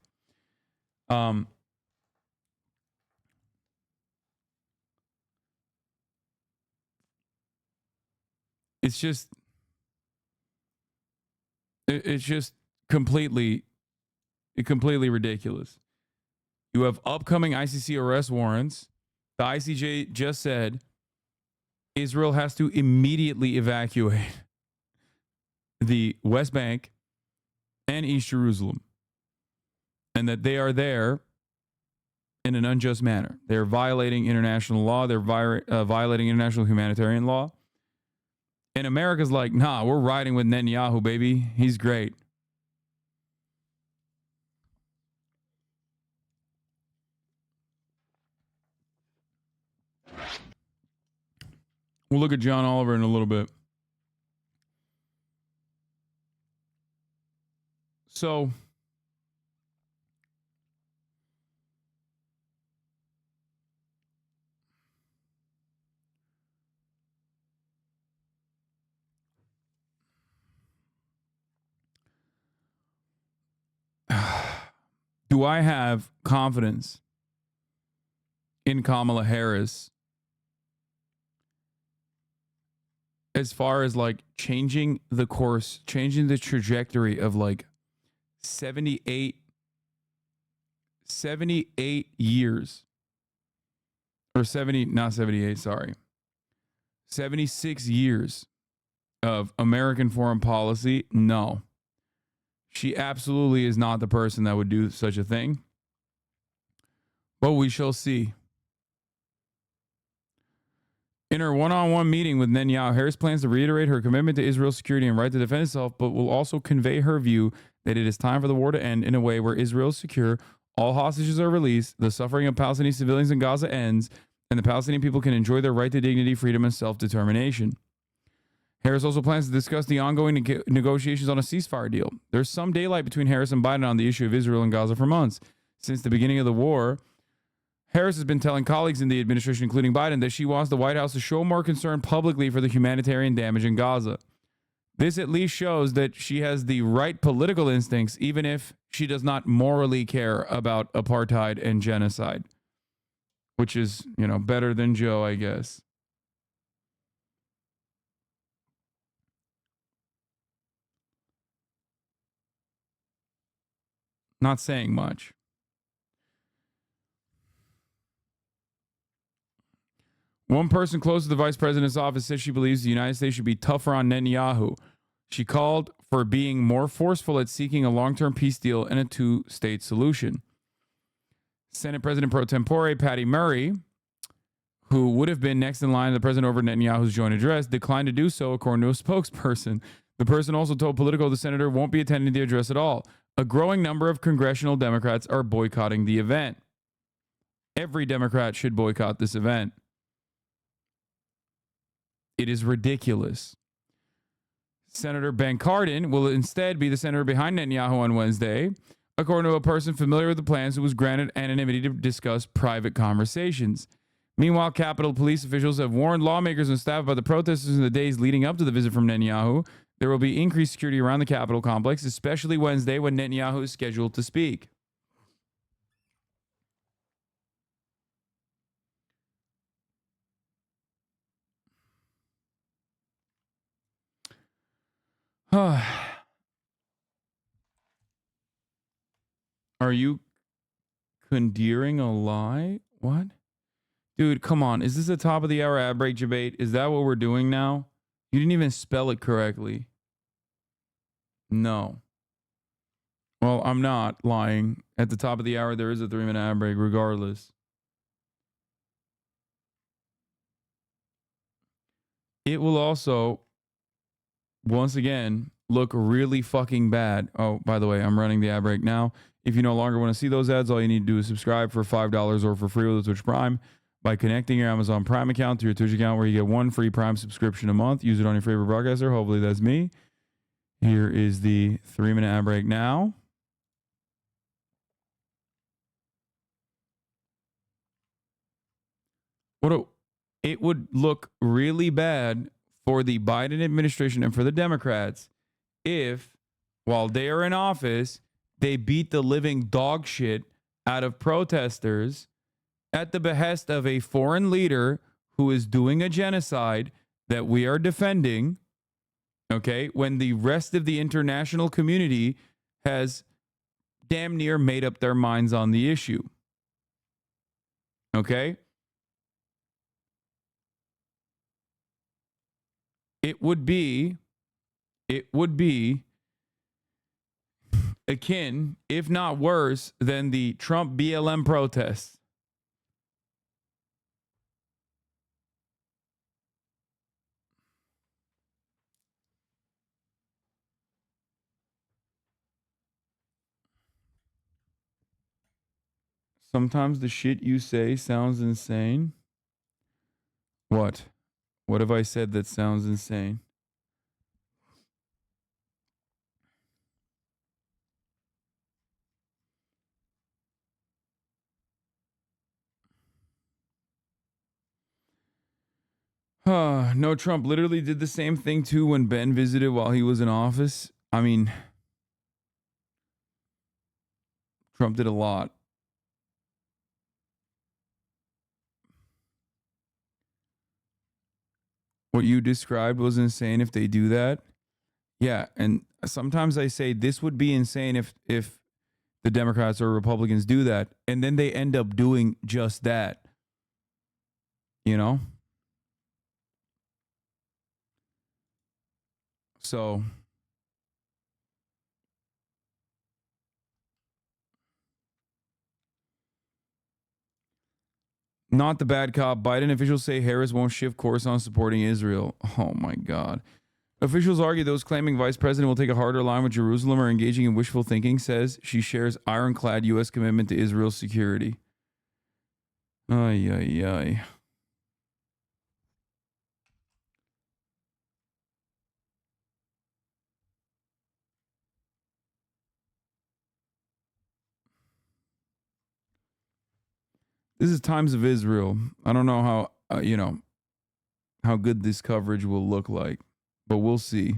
It's just completely ridiculous. You have upcoming ICC arrest warrants. The ICJ just said Israel has to immediately evacuate the West Bank and East Jerusalem, and that they are there in an unjust manner. They're violating international law. They're violating international humanitarian law. And America's like, nah, we're riding with Netanyahu, baby. He's great. We'll look at John Oliver in a little bit. So, do I have confidence in Kamala Harris as far as like changing the course, changing the trajectory of like 78 years or 76 years of American foreign policy? No. She absolutely is not the person that would do such a thing. But we shall see. In her one-on-one meeting with Netanyahu, Harris plans to reiterate her commitment to Israel's security and right to defend itself, but will also convey her view that it is time for the war to end in a way where Israel is secure, all hostages are released, the suffering of Palestinian civilians in Gaza ends, and the Palestinian people can enjoy their right to dignity, freedom, and self-determination. Harris also plans to discuss the ongoing negotiations on a ceasefire deal. There's some daylight between Harris and Biden on the issue of Israel and Gaza for months. Since the beginning of the war, Harris has been telling colleagues in the administration, including Biden, that she wants the White House to show more concern publicly for the humanitarian damage in Gaza. This at least shows that she has the right political instincts, even if she does not morally care about apartheid and genocide, which is, better than Joe, I guess. Not saying much. One person close to the vice president's office says she believes the United States should be tougher on Netanyahu. She called for being more forceful at seeking a long-term peace deal and a two-state solution. Senate President pro tempore Patty Murray, who would have been next in line to the president over Netanyahu's joint address, declined to do so, according to a spokesperson. The person also told Politico the senator won't be attending the address at all. A growing number of congressional Democrats are boycotting the event. Every Democrat should boycott this event. It is ridiculous. Senator Ben Cardin will instead be the senator behind Netanyahu on Wednesday, according to a person familiar with the plans who was granted anonymity to discuss private conversations. Meanwhile, Capitol Police officials have warned lawmakers and staff about the protesters in the days leading up to the visit from Netanyahu. There will be increased security around the Capitol complex, especially Wednesday when Netanyahu is scheduled to speak. Are you condering a lie? What? Dude, come on. Is this a top of the hour ad break debate? Is that what we're doing now? You didn't even spell it correctly. No. Well, I'm not lying. At the top of the hour, there is a 3-minute ad break regardless. It will also, once again, look really fucking bad. Oh, by the way, I'm running the ad break now. If you no longer want to see those ads, all you need to do is subscribe for $5 or for free with the Twitch Prime by connecting your Amazon Prime account to your Twitch account, where you get one free Prime subscription a month. Use it on your favorite broadcaster. Hopefully that's me. Here is the 3-minute ad break now. It would look really bad for the Biden administration and for the Democrats if, while they are in office, they beat the living dog shit out of protesters at the behest of a foreign leader who is doing a genocide that we are defending, okay, when the rest of the international community has damn near made up their minds on the issue. Okay? It would be akin, if not worse, than the Trump BLM protests. Sometimes the shit you say sounds insane. What? What have I said that sounds insane? No, Trump literally did the same thing too when Ben visited while he was in office. I mean, Trump did a lot. What you described was insane if they do that. Yeah, and sometimes I say this would be insane if the Democrats or Republicans do that, and then they end up doing just that. You know? So not the bad cop. Biden officials say Harris won't shift course on supporting Israel. Oh my God. Officials argue those claiming vice president will take a harder line with Jerusalem are engaging in wishful thinking, says she shares ironclad U.S. commitment to Israel's security. Ay, ay, ay. This is Times of Israel. I don't know how, how good this coverage will look like, but we'll see.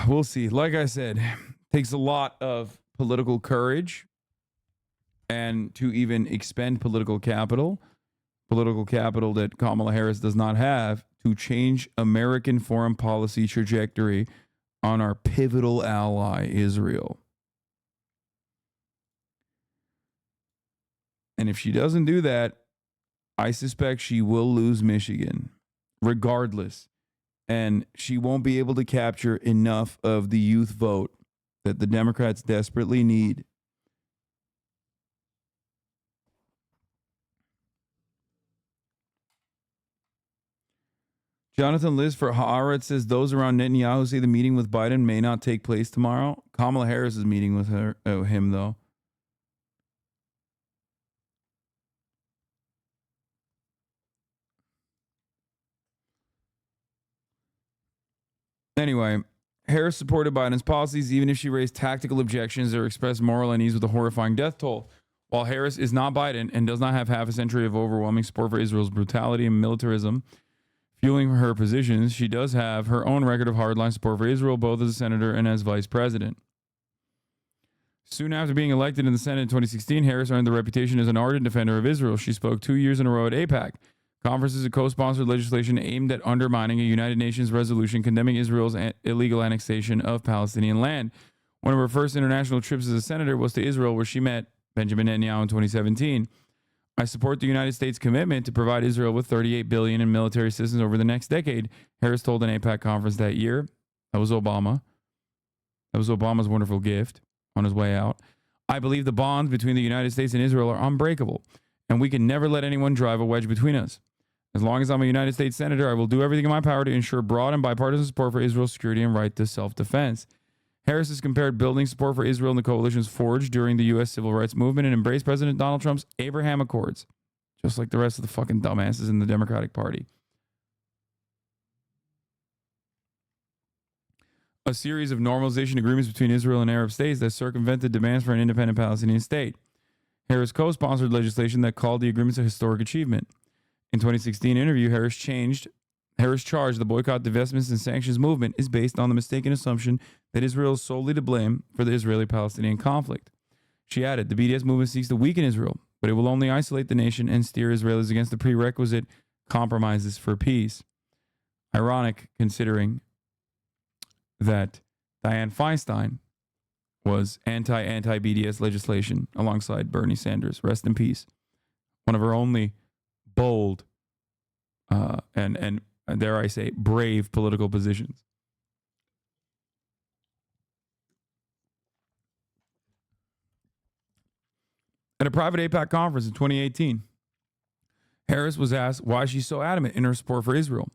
We'll see. Like I said, takes a lot of political courage and to even expend political capital that Kamala Harris does not have, to change American foreign policy trajectory on our pivotal ally, Israel. And if she doesn't do that, I suspect she will lose Michigan, regardless. And she won't be able to capture enough of the youth vote that the Democrats desperately need. Jonathan Liz for Haaretz says those around Netanyahu say the meeting with Biden may not take place tomorrow. Kamala Harris is meeting with him, though. Anyway, Harris supported Biden's policies even if she raised tactical objections or expressed moral unease with a horrifying death toll. While Harris is not Biden and does not have half a century of overwhelming support for Israel's brutality and militarism fueling her positions, she does have her own record of hardline support for Israel, both as a senator and as vice president. Soon after being elected in the Senate in 2016, Harris earned the reputation as an ardent defender of Israel. She spoke 2 years in a row at AIPAC, conferences that co-sponsored legislation aimed at undermining a United Nations resolution condemning Israel's illegal annexation of Palestinian land. One of her first international trips as a senator was to Israel, where she met Benjamin Netanyahu in 2017. I support the United States' commitment to provide Israel with $38 billion in military assistance over the next decade, Harris told an AIPAC conference that year. That was Obama. That was Obama's wonderful gift on his way out. I believe the bonds between the United States and Israel are unbreakable, and we can never let anyone drive a wedge between us. As long as I'm a United States senator, I will do everything in my power to ensure broad and bipartisan support for Israel's security and right to self-defense. Harris has compared building support for Israel and the coalitions forged during the U.S. civil rights movement and embraced President Donald Trump's Abraham Accords, just like the rest of the fucking dumbasses in the Democratic Party. A series of normalization agreements between Israel and Arab states that circumvented demands for an independent Palestinian state. Harris co-sponsored legislation that called the agreements a historic achievement. In 2016 interview, Harris charged the boycott, divestments, and sanctions movement is based on the mistaken assumption that Israel is solely to blame for the Israeli-Palestinian conflict. She added, the BDS movement seeks to weaken Israel, but it will only isolate the nation and steer Israelis against the prerequisite compromises for peace. Ironic, considering that Dianne Feinstein was anti-BDS legislation alongside Bernie Sanders. Rest in peace. One of her only bold and dare I say brave political positions. At a private AIPAC conference in 2018, Harris was asked why she's so adamant in her support for Israel.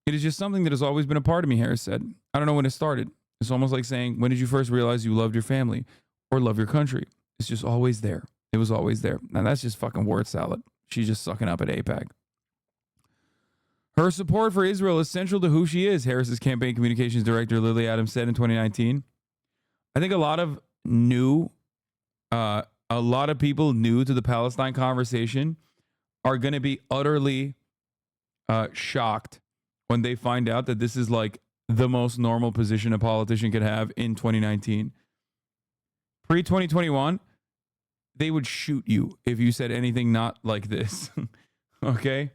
It is just something that has always been a part of me, Harris said. I don't know when it started. It's almost like saying, when did you first realize you loved your family or love your country? It's just always there. It was always there. Now that's just fucking word salad. She's just sucking up at AIPAC. Her support for Israel is central to who she is, Harris's campaign communications director Lily Adams said in 2019. I think a lot of people new to the Palestine conversation are going to be utterly shocked when they find out that this is like the most normal position a politician could have in 2019. Pre-2021, they would shoot you if you said anything not like this. Okay?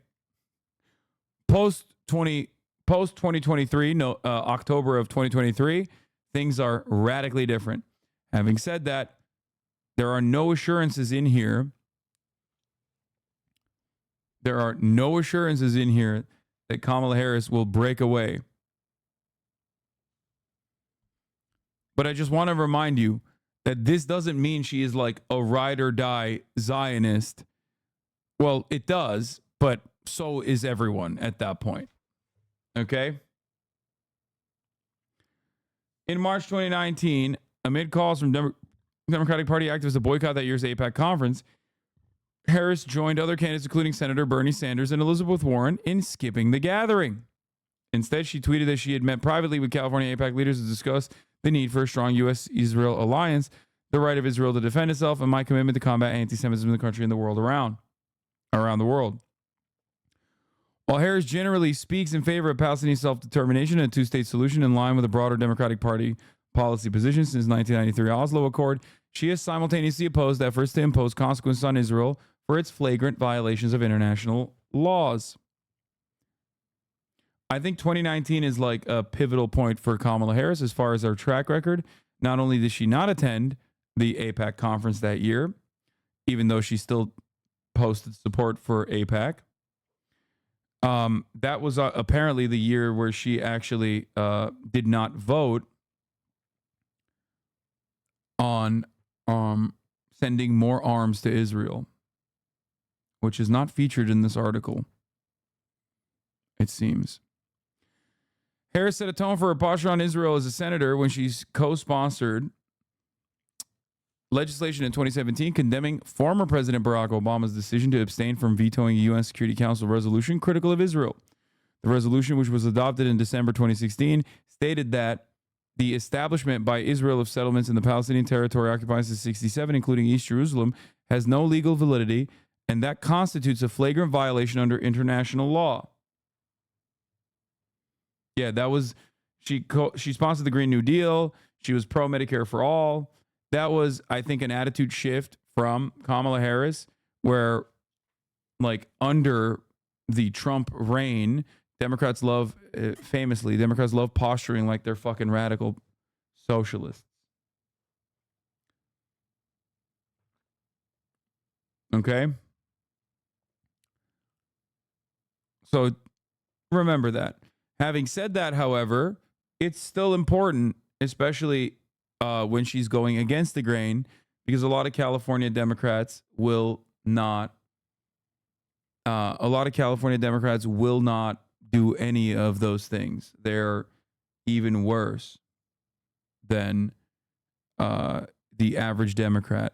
Post 2023, October of 2023, things are radically different. Having said that, there are no assurances in here. There are no assurances in here that Kamala Harris will break away. But I just want to remind you that this doesn't mean she is like a ride or die Zionist. Well, it does, but so is everyone at that point. Okay? In March 2019, amid calls from Democratic Party activists to boycott that year's AIPAC conference, Harris joined other candidates, including Senator Bernie Sanders and Elizabeth Warren, in skipping the gathering. Instead, she tweeted that she had met privately with California AIPAC leaders to discuss the need for a strong U.S.-Israel alliance, the right of Israel to defend itself, and my commitment to combat anti-Semitism in the country and the world around the world. While Harris generally speaks in favor of Palestinian self-determination and a two-state solution in line with a broader Democratic Party policy position since 1993 Oslo Accord, she has simultaneously opposed efforts to impose consequences on Israel for its flagrant violations of international laws. I think 2019 is like a pivotal point for Kamala Harris as far as her track record. Not only did she not attend the AIPAC conference that year, even though she still posted support for AIPAC, that was apparently the year where she actually did not vote on sending more arms to Israel, which is not featured in this article, it seems. Harris set a tone for her posture on Israel as a senator when she's co-sponsored legislation in 2017 condemning former President Barack Obama's decision to abstain from vetoing a UN Security Council resolution critical of Israel. The resolution, which was adopted in December 2016, stated that the establishment by Israel of settlements in the Palestinian territory occupied since 1967, including East Jerusalem, has no legal validity, and that constitutes a flagrant violation under international law. Yeah, that was, she sponsored the Green New Deal. She was pro-Medicare for all. That was, I think, an attitude shift from Kamala Harris, where, like, under the Trump reign, Democrats love, famously, Democrats love posturing like they're fucking radical socialists. Okay? So remember that. Having said that, however, it's still important, especially when she's going against the grain, because a lot of California Democrats will not do any of those things. They're even worse than the average Democrat.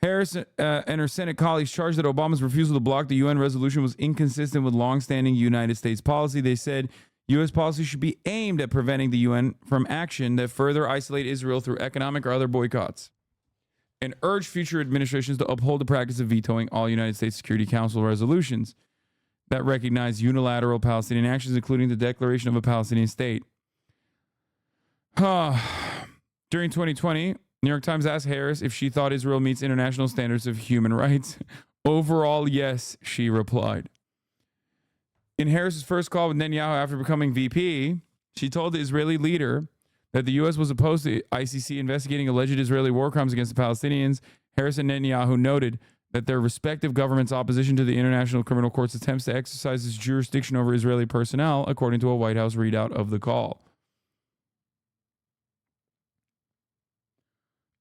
Harris and her Senate colleagues charged that Obama's refusal to block the UN resolution was inconsistent with longstanding United States policy. They said U.S. policy should be aimed at preventing the UN from action that further isolate Israel through economic or other boycotts, and urged future administrations to uphold the practice of vetoing all United States Security Council resolutions that recognize unilateral Palestinian actions, including the declaration of a Palestinian state. During 2020, New York Times asked Harris if she thought Israel meets international standards of human rights. Overall, yes, she replied. In Harris's first call with Netanyahu after becoming VP, she told the Israeli leader that the U.S. was opposed to ICC investigating alleged Israeli war crimes against the Palestinians. Harris and Netanyahu noted that their respective governments' opposition to the International Criminal Court's attempts to exercise its jurisdiction over Israeli personnel, according to a White House readout of the call.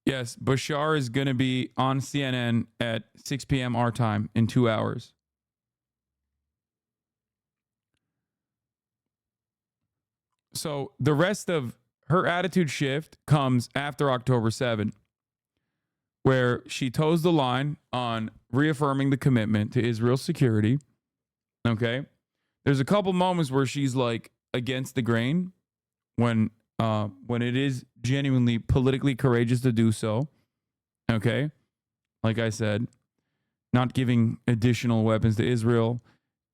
Yes, Beshear is going to be on CNN at 6 p.m. our time in 2 hours. So the rest of her attitude shift comes after October 7, where she toes the line on reaffirming the commitment to Israel's security. Okay? There's a couple moments where she's like against the grain when it is genuinely politically courageous to do so. Okay? Like I said, not giving additional weapons to Israel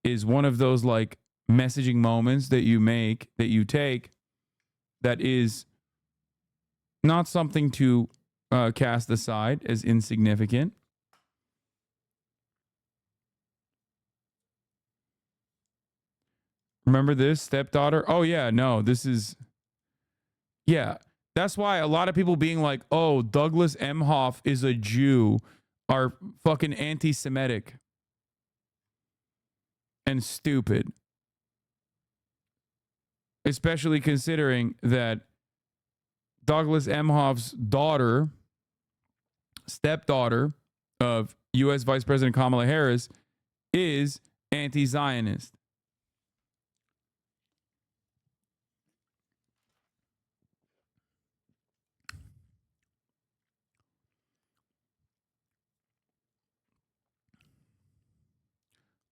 is one of those like messaging moments that you take that is not something to cast aside as insignificant. Remember this, stepdaughter? Oh, yeah, no, this is... Yeah, that's why a lot of people being like, oh, Douglas Emhoff is a Jew are fucking anti-Semitic and stupid. Especially considering that Douglas Emhoff's daughter, stepdaughter of U.S. Vice President Kamala Harris, is anti-Zionist.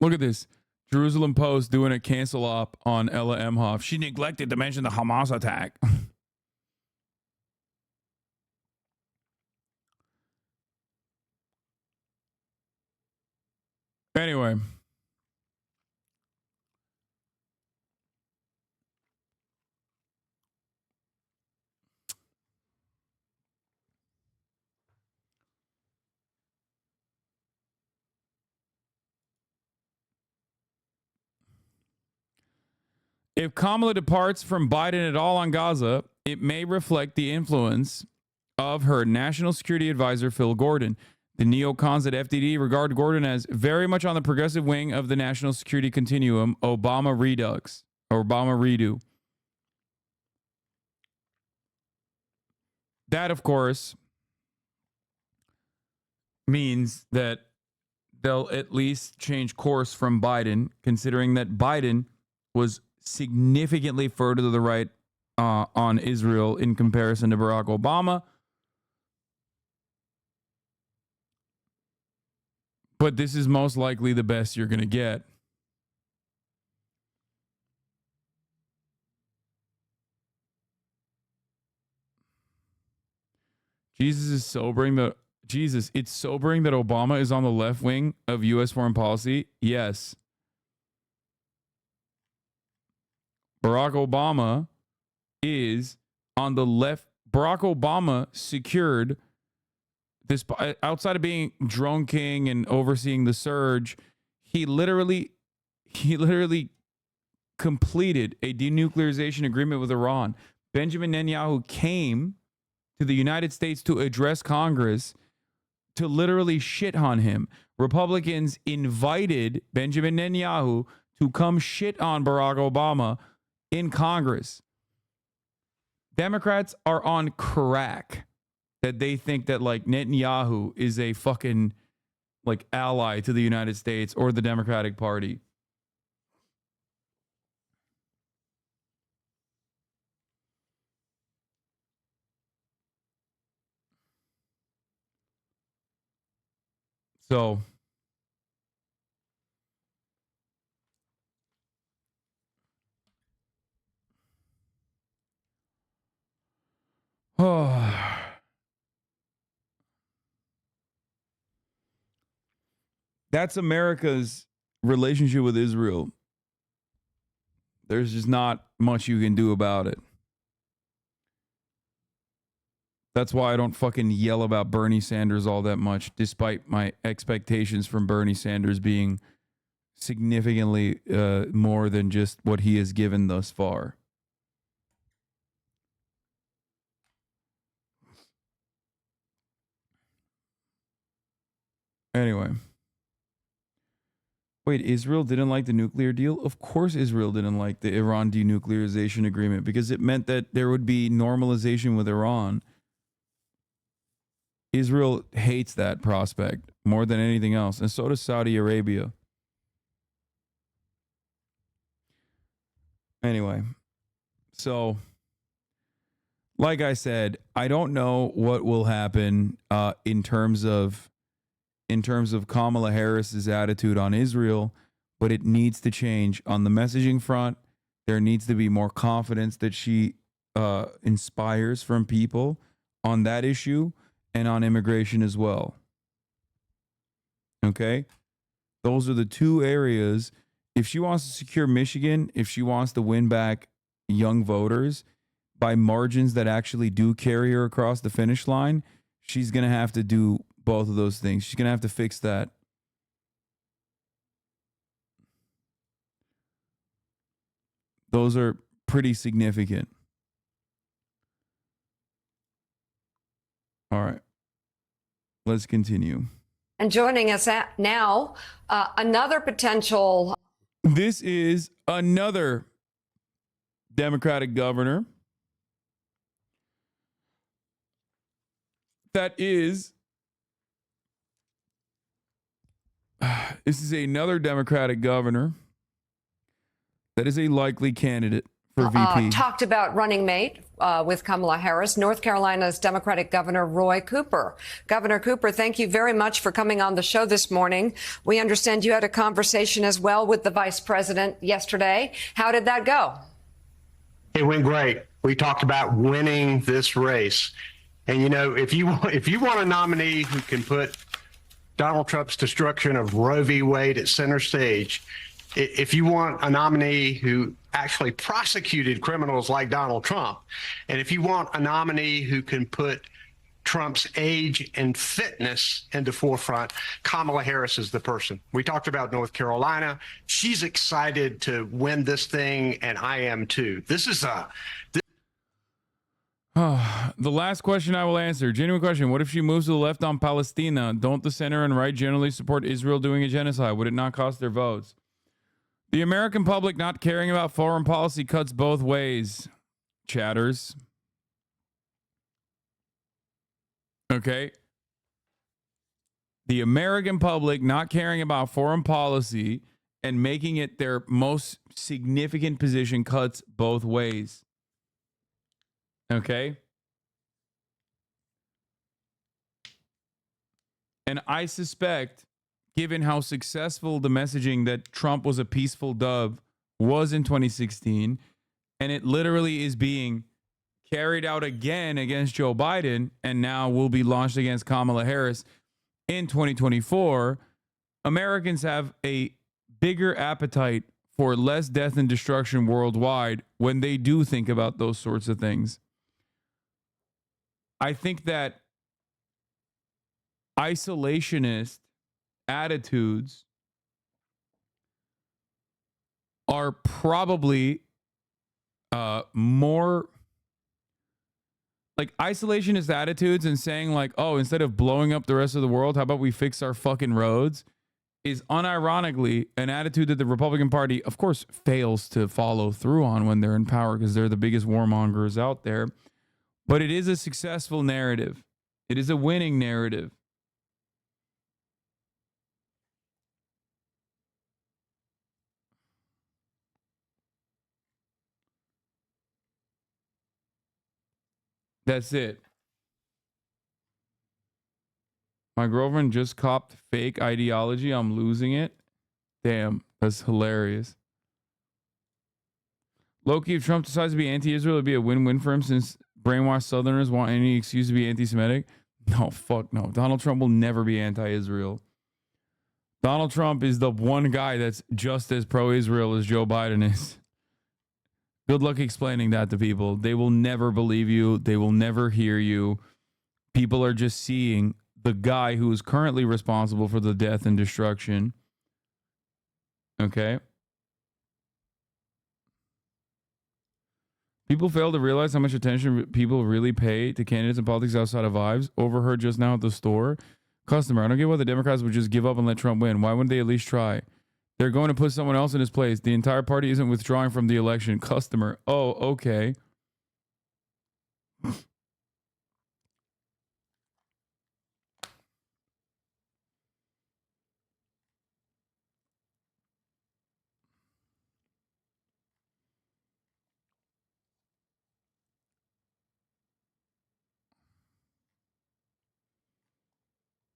Look at this. Jerusalem Post doing a cancel op on Ella Emhoff. She neglected to mention the Hamas attack. Anyway. If Kamala departs from Biden at all on Gaza, it may reflect the influence of her national security advisor, Phil Gordon. The neocons at FDD regard Gordon as very much on the progressive wing of the national security continuum, Obama redo. That, of course, means that they'll at least change course from Biden, considering that Biden was significantly further to the right on Israel in comparison to Barack Obama. But this is most likely the best you're going to get. It's sobering that Obama is on the left wing of U.S. foreign policy. Yes. Barack Obama is on the left. Barack Obama secured this, outside of being drone king and overseeing the surge. He literally completed a denuclearization agreement with Iran. Benjamin Netanyahu came to the United States to address Congress to literally shit on him. Republicans invited Benjamin Netanyahu to come shit on Barack Obama in Congress. Democrats are on crack that they think that like Netanyahu is a fucking like ally to the United States or the Democratic Party. So that's America's relationship with Israel. There's just not much you can do about it. That's why I don't fucking yell about Bernie Sanders all that much, despite my expectations from Bernie Sanders being significantly more than just what he has given thus far. Anyway. Wait, Israel didn't like the nuclear deal? Of course Israel didn't like the Iran denuclearization agreement because it meant that there would be normalization with Iran. Israel hates that prospect more than anything else, and so does Saudi Arabia. Anyway, so like I said, I don't know what will happen in terms of Kamala Harris's attitude on Israel, but it needs to change on the messaging front. There needs to be more confidence that she inspires from people on that issue and on immigration as well. Okay? Those are the two areas. If she wants to secure Michigan, if she wants to win back young voters by margins that actually do carry her across the finish line, she's going to have to do both of those things. She's going to have to fix that. Those are pretty significant. All right. Let's continue. And joining us now, another potential. This is another Democratic governor that is. This is another Democratic governor that is a likely candidate for VP. Talked about running mate with Kamala Harris, North Carolina's Democratic Governor Roy Cooper. Governor Cooper, thank you very much for coming on the show this morning. We understand you had a conversation as well with the vice president yesterday. How did that go? It went great. We talked about winning this race. And, you know, if you want a nominee who can put Donald Trump's destruction of Roe v. Wade at center stage, if you want a nominee who actually prosecuted criminals like Donald Trump, and if you want a nominee who can put Trump's age and fitness into forefront, Kamala Harris is the person. We talked about North Carolina. She's excited to win this thing, and I am too. This is the last question I will answer. Genuine question. What if she moves to the left on Palestina? Don't the center and right generally support Israel doing a genocide? Would it not cost their votes? The American public not caring about foreign policy cuts both ways, chatters. Okay? The American public not caring about foreign policy and making it their most significant position cuts both ways. Okay? And I suspect, given how successful the messaging that Trump was a peaceful dove was in 2016, and it literally is being carried out again against Joe Biden, and now will be launched against Kamala Harris in 2024, Americans have a bigger appetite for less death and destruction worldwide when they do think about those sorts of things. I think that isolationist attitudes are probably more like isolationist attitudes and saying like, oh, instead of blowing up the rest of the world, how about we fix our fucking roads, is unironically an attitude that the Republican Party, of course, fails to follow through on when they're in power because they're the biggest warmongers out there. But it is a successful narrative. It is a winning narrative. That's it. My girlfriend just copped fake ideology. I'm losing it. Damn, that's hilarious. Loki, if Trump decides to be anti-Israel, it'd be a win-win for him since brainwashed Southerners want any excuse to be anti-Semitic. No, fuck no. Donald Trump will never be anti-Israel. Donald Trump is the one guy that's just as pro-Israel as Joe Biden is. Good luck explaining that to people. They will never believe you. They will never hear you. People are just seeing the guy who is currently responsible for the death and destruction. Okay? People fail to realize how much attention people really pay to candidates and politics outside of vibes. Overheard just now at the store. Customer, I don't get why the Democrats would just give up and let Trump win. Why wouldn't they at least try? They're going to put someone else in his place. The entire party isn't withdrawing from the election. Customer, oh, okay.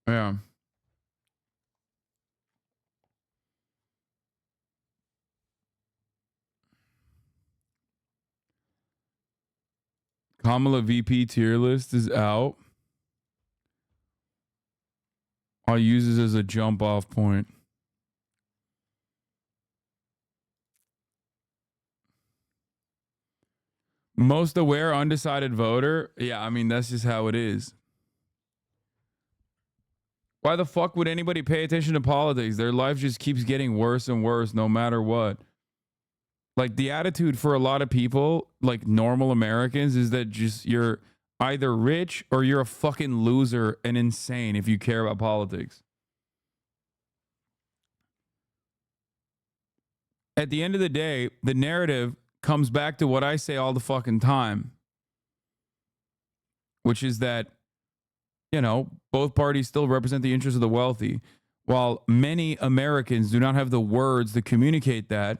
Yeah. Kamala VP tier list is out. I'll use this as a jump off point. Most aware, undecided voter. Yeah, I mean, that's just how it is. Why the fuck would anybody pay attention to politics? Their life just keeps getting worse and worse no matter what. Like, the attitude for a lot of people, like normal Americans, is that just you're either rich or you're a fucking loser and insane if you care about politics. At the end of the day, the narrative comes back to what I say all the fucking time, which is that, you know, both parties still represent the interests of the wealthy. While many Americans do not have the words to communicate that,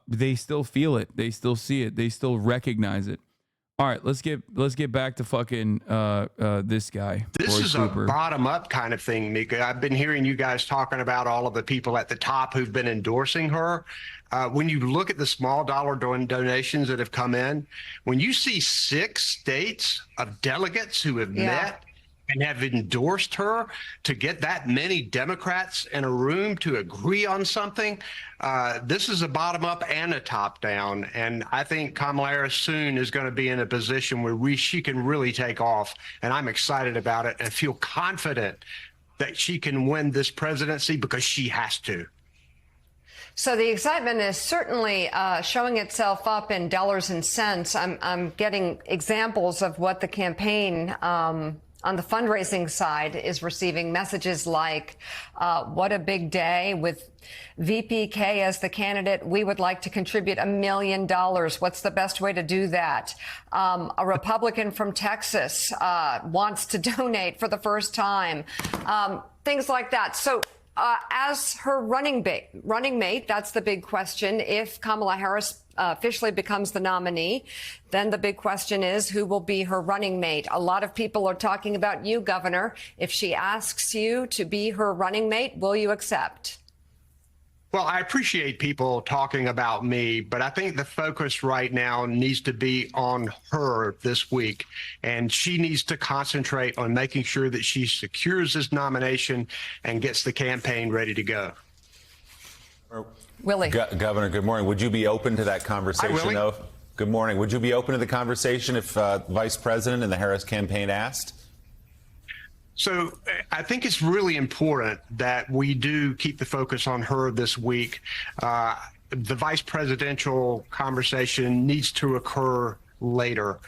they still feel it. They still see it. They still recognize it. All right, let's get back to fucking this guy. This is a bottom-up kind of thing, Mika. I've been hearing you guys talking about all of the people at the top who've been endorsing her. When you look at the small dollar donations that have come in, when you see 6 states of delegates who have met and have endorsed her, to get that many Democrats in a room to agree on something. This is a bottom up and a top down. And I think Kamala Harris soon is going to be in a position where she can really take off. And I'm excited about it and feel confident that she can win this presidency because she has to. So the excitement is certainly showing itself up in dollars and cents. I'm getting examples of what the campaign on the fundraising side is receiving, messages like, what a big day with VPK as the candidate. We would like to contribute $1 million. What's the best way to do that? A Republican from Texas wants to donate for the first time. Things like that. So as her running mate, that's the big question. If Kamala Harris officially becomes the nominee, then the big question is who will be her running mate. A lot of people are talking about you, Governor. If she asks you to be her running mate, will you accept? Well, I appreciate people talking about me, but I think the focus right now needs to be on her this week. And she needs to concentrate on making sure that she secures this nomination and gets the campaign ready to go. Willie. Governor, good morning. Would you be open to that conversation, Willie. though? Good morning. Would you be open to the conversation if Vice President and the Harris campaign asked? So I think it's really important that we do keep the focus on her this week. The vice presidential conversation needs to occur later.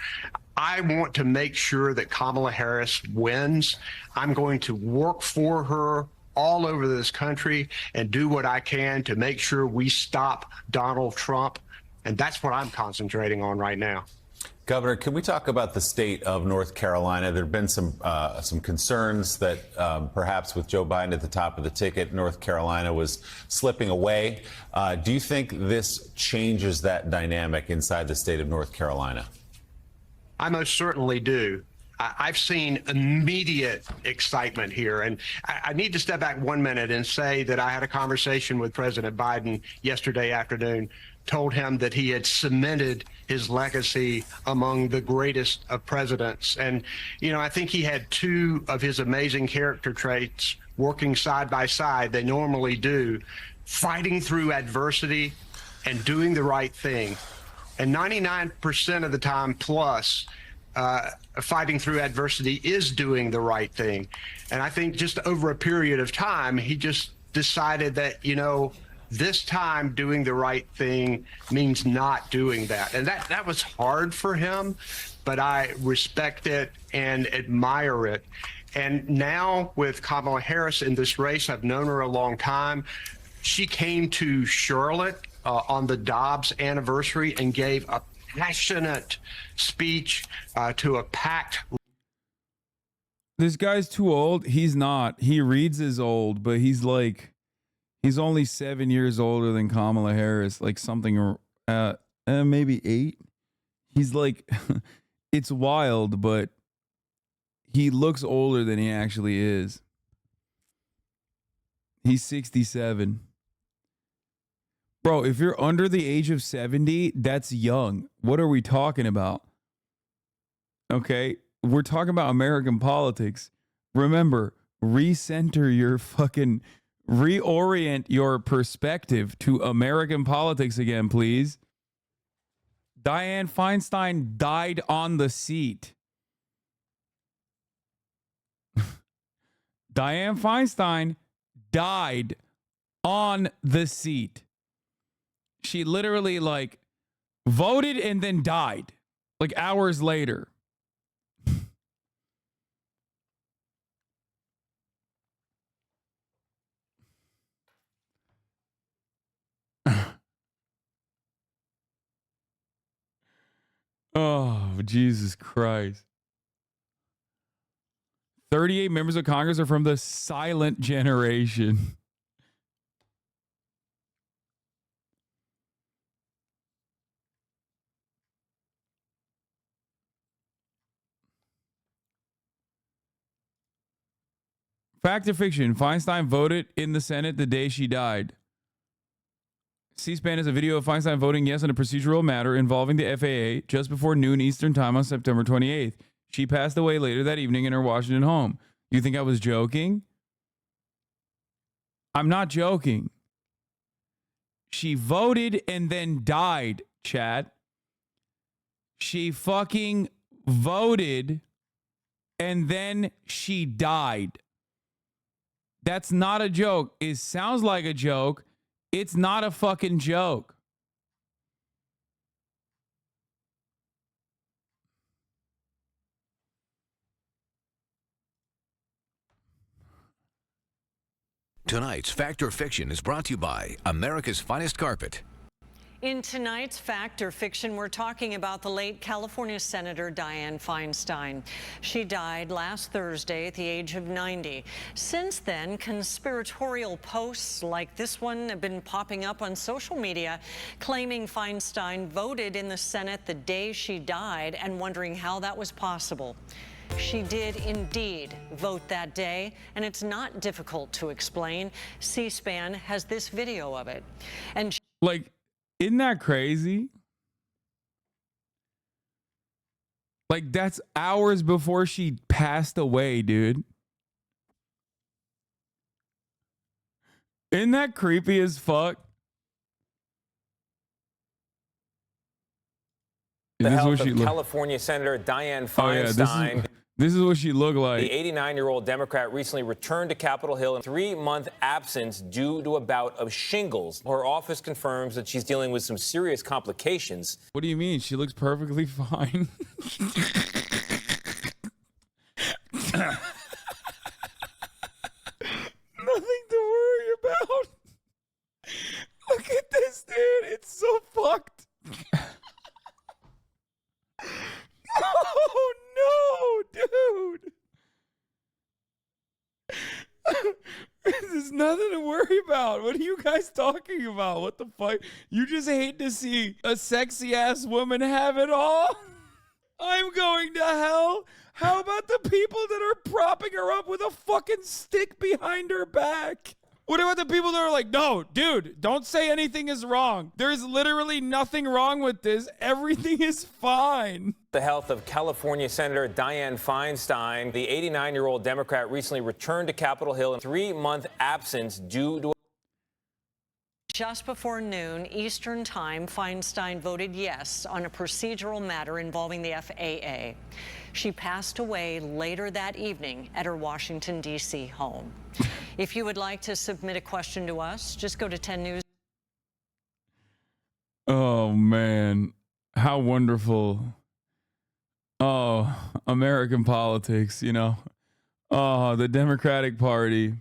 I want to make sure that Kamala Harris wins. I'm going to work for her all over this country and do what I can to make sure we stop Donald Trump. And that's what I'm concentrating on right now. Governor, can we talk about the state of North Carolina? There have been some concerns that perhaps with Joe Biden at the top of the ticket, North Carolina was slipping away. Do you think this changes that dynamic inside the state of North Carolina? I most certainly do. I've seen immediate excitement here. And I need to step back 1 minute and say that I had a conversation with President Biden yesterday afternoon, told him that he had cemented his legacy among the greatest of presidents. And, you know, I think he had two of his amazing character traits working side by side. They normally do, fighting through adversity and doing the right thing. And 99% of the time plus, fighting through adversity is doing the right thing. And I think just over a period of time, he just decided that, you know, this time doing the right thing means not doing that. And that was hard for him, but I respect it and admire it. And now with Kamala Harris in this race, I've known her a long time. She came to Charlotte on the Dobbs anniversary and gave a passionate speech to a packed. This guy's too old. He's not. He reads as old, but he's only 7 years older than Kamala Harris, like something, maybe 8. He's like, it's wild, but he looks older than he actually is. He's 67. Bro, if you're under the age of 70, that's young. What are we talking about? Okay, we're talking about American politics. Remember, reorient your perspective to American politics again, please. Dianne Feinstein died on the seat. Dianne Feinstein died on the seat. She literally voted and then died hours later. Oh, Jesus Christ. 38 members of Congress are from the silent generation. Fact or fiction? Feinstein voted in the Senate the day she died. C-SPAN is a video of Feinstein voting yes on a procedural matter involving the FAA just before noon Eastern time on September 28th. She passed away later that evening in her Washington home. You think I was joking? I'm not joking. She voted and then died, chat. She fucking voted and then she died. That's not a joke. It sounds like a joke. It's not a fucking joke. Tonight's Fact or Fiction is brought to you by America's Finest Carpet. In tonight's Fact or Fiction, we're talking about the late California Senator Dianne Feinstein. She died last Thursday at the age of 90. Since then, conspiratorial posts like this one have been popping up on social media, claiming Feinstein voted in the Senate the day she died and wondering how that was possible. She did indeed vote that day, and it's not difficult to explain. C-SPAN has this video of it. And like, isn't that crazy? Like, that's hours before she passed away, dude. Isn't that creepy as fuck? The health of California Senator Dianne Feinstein. Oh, yeah, this is what she looked like. The 89-year-old Democrat recently returned to Capitol Hill in a 3-month absence due to a bout of shingles. Her office confirms that she's dealing with some serious complications. What do you mean? She looks perfectly fine. Nothing to worry about. Look at this, dude. It's so fucked. Oh, no, dude. There's nothing to worry about. What are you guys talking about? What the fuck? You just hate to see a sexy-ass woman have it all? I'm going to hell. How about the people that are propping her up with a fucking stick behind her back? What about the people that are like, no, dude, don't say anything is wrong. There's literally nothing wrong with this. Everything is fine. The health of California Senator Dianne Feinstein. The 89-year-old Democrat recently returned to Capitol Hill in a 3-month absence due to... just before noon Eastern Time, Feinstein voted yes on a procedural matter involving the FAA. She passed away later that evening at her Washington, D.C. home. If you would like to submit a question to us, just go to 10 News. Oh, man. How wonderful. Oh, American politics, you know. Oh, the Democratic Party.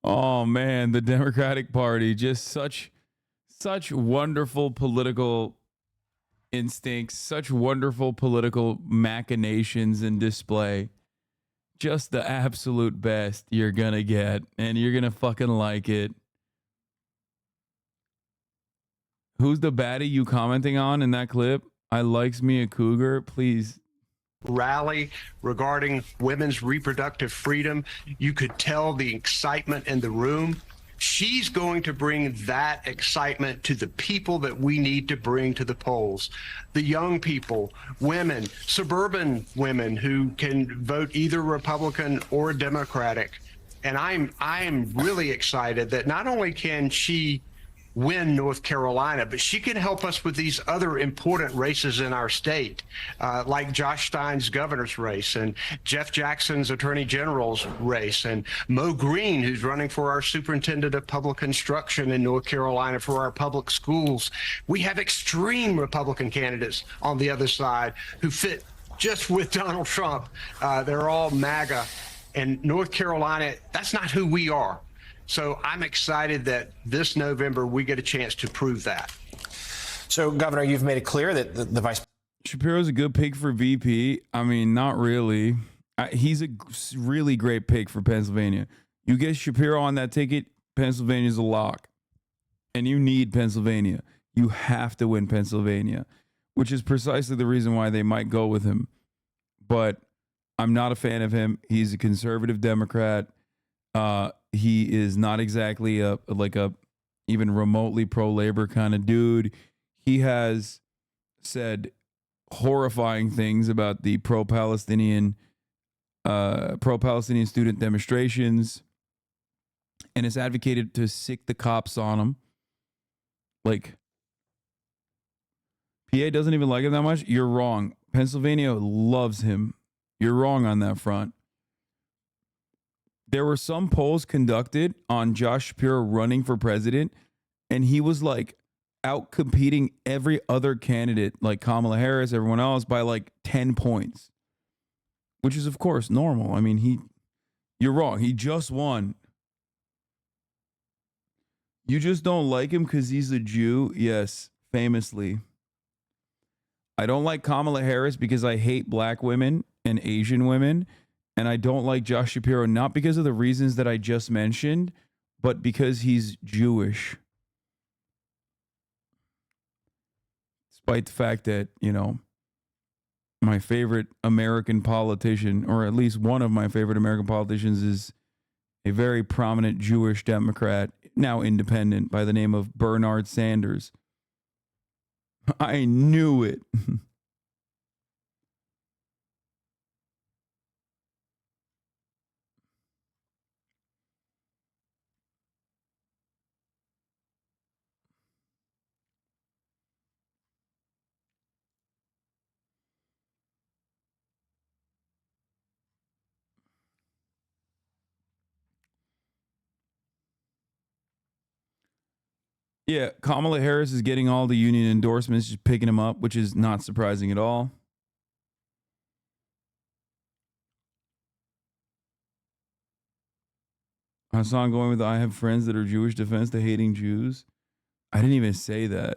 Oh, man, the Democratic Party. Just such wonderful political instincts, such wonderful political machinations and display. Just the absolute best you're gonna get, and you're gonna fucking like it. Who's the baddie you commenting on in that clip? I likes me a cougar, please. Rally regarding women's reproductive freedom. You could tell the excitement in the room. She's going to bring that excitement to the people that we need to bring to the polls. The young people, women, suburban women who can vote either Republican or Democratic. And I'm really excited that not only can she win North Carolina, but she can help us with these other important races in our state, like Josh Stein's governor's race and Jeff Jackson's attorney general's race and Mo Green, who's running for our superintendent of public instruction in North Carolina for our public schools. We have extreme Republican candidates on the other side who fit just with Donald Trump. They're all MAGA. And North Carolina, that's not who we are. So I'm excited that this November we get a chance to prove that. So, Governor, you've made it clear that the vice... Shapiro's a good pick for VP. I mean, not really. He's a really great pick for Pennsylvania. You get Shapiro on that ticket, Pennsylvania's a lock. And you need Pennsylvania. You have to win Pennsylvania, which is precisely the reason why they might go with him. But I'm not a fan of him. He's a conservative Democrat. He is not exactly a even remotely pro-labor kind of dude. He has said horrifying things about the pro-Palestinian student demonstrations, and has advocated to sick the cops on them. Like, PA doesn't even like him that much. You're wrong. Pennsylvania loves him. You're wrong on that front. There were some polls conducted on Josh Shapiro running for president, and he was like out competing every other candidate, like Kamala Harris, everyone else, by like 10 points, which is, of course, normal. I mean, you're wrong. He just won. You just don't like him because he's a Jew? Yes, famously. I don't like Kamala Harris because I hate black women and Asian women. And I don't like Josh Shapiro, not because of the reasons that I just mentioned, but because he's Jewish. Despite the fact that, you know, my favorite American politician, or at least one of my favorite American politicians, is a very prominent Jewish Democrat, now independent, by the name of Bernard Sanders. I knew it. Yeah, Kamala Harris is getting all the union endorsements, just picking them up, which is not surprising at all. Hasan going with, I have friends that are Jewish defense to hating Jews. I didn't even say that.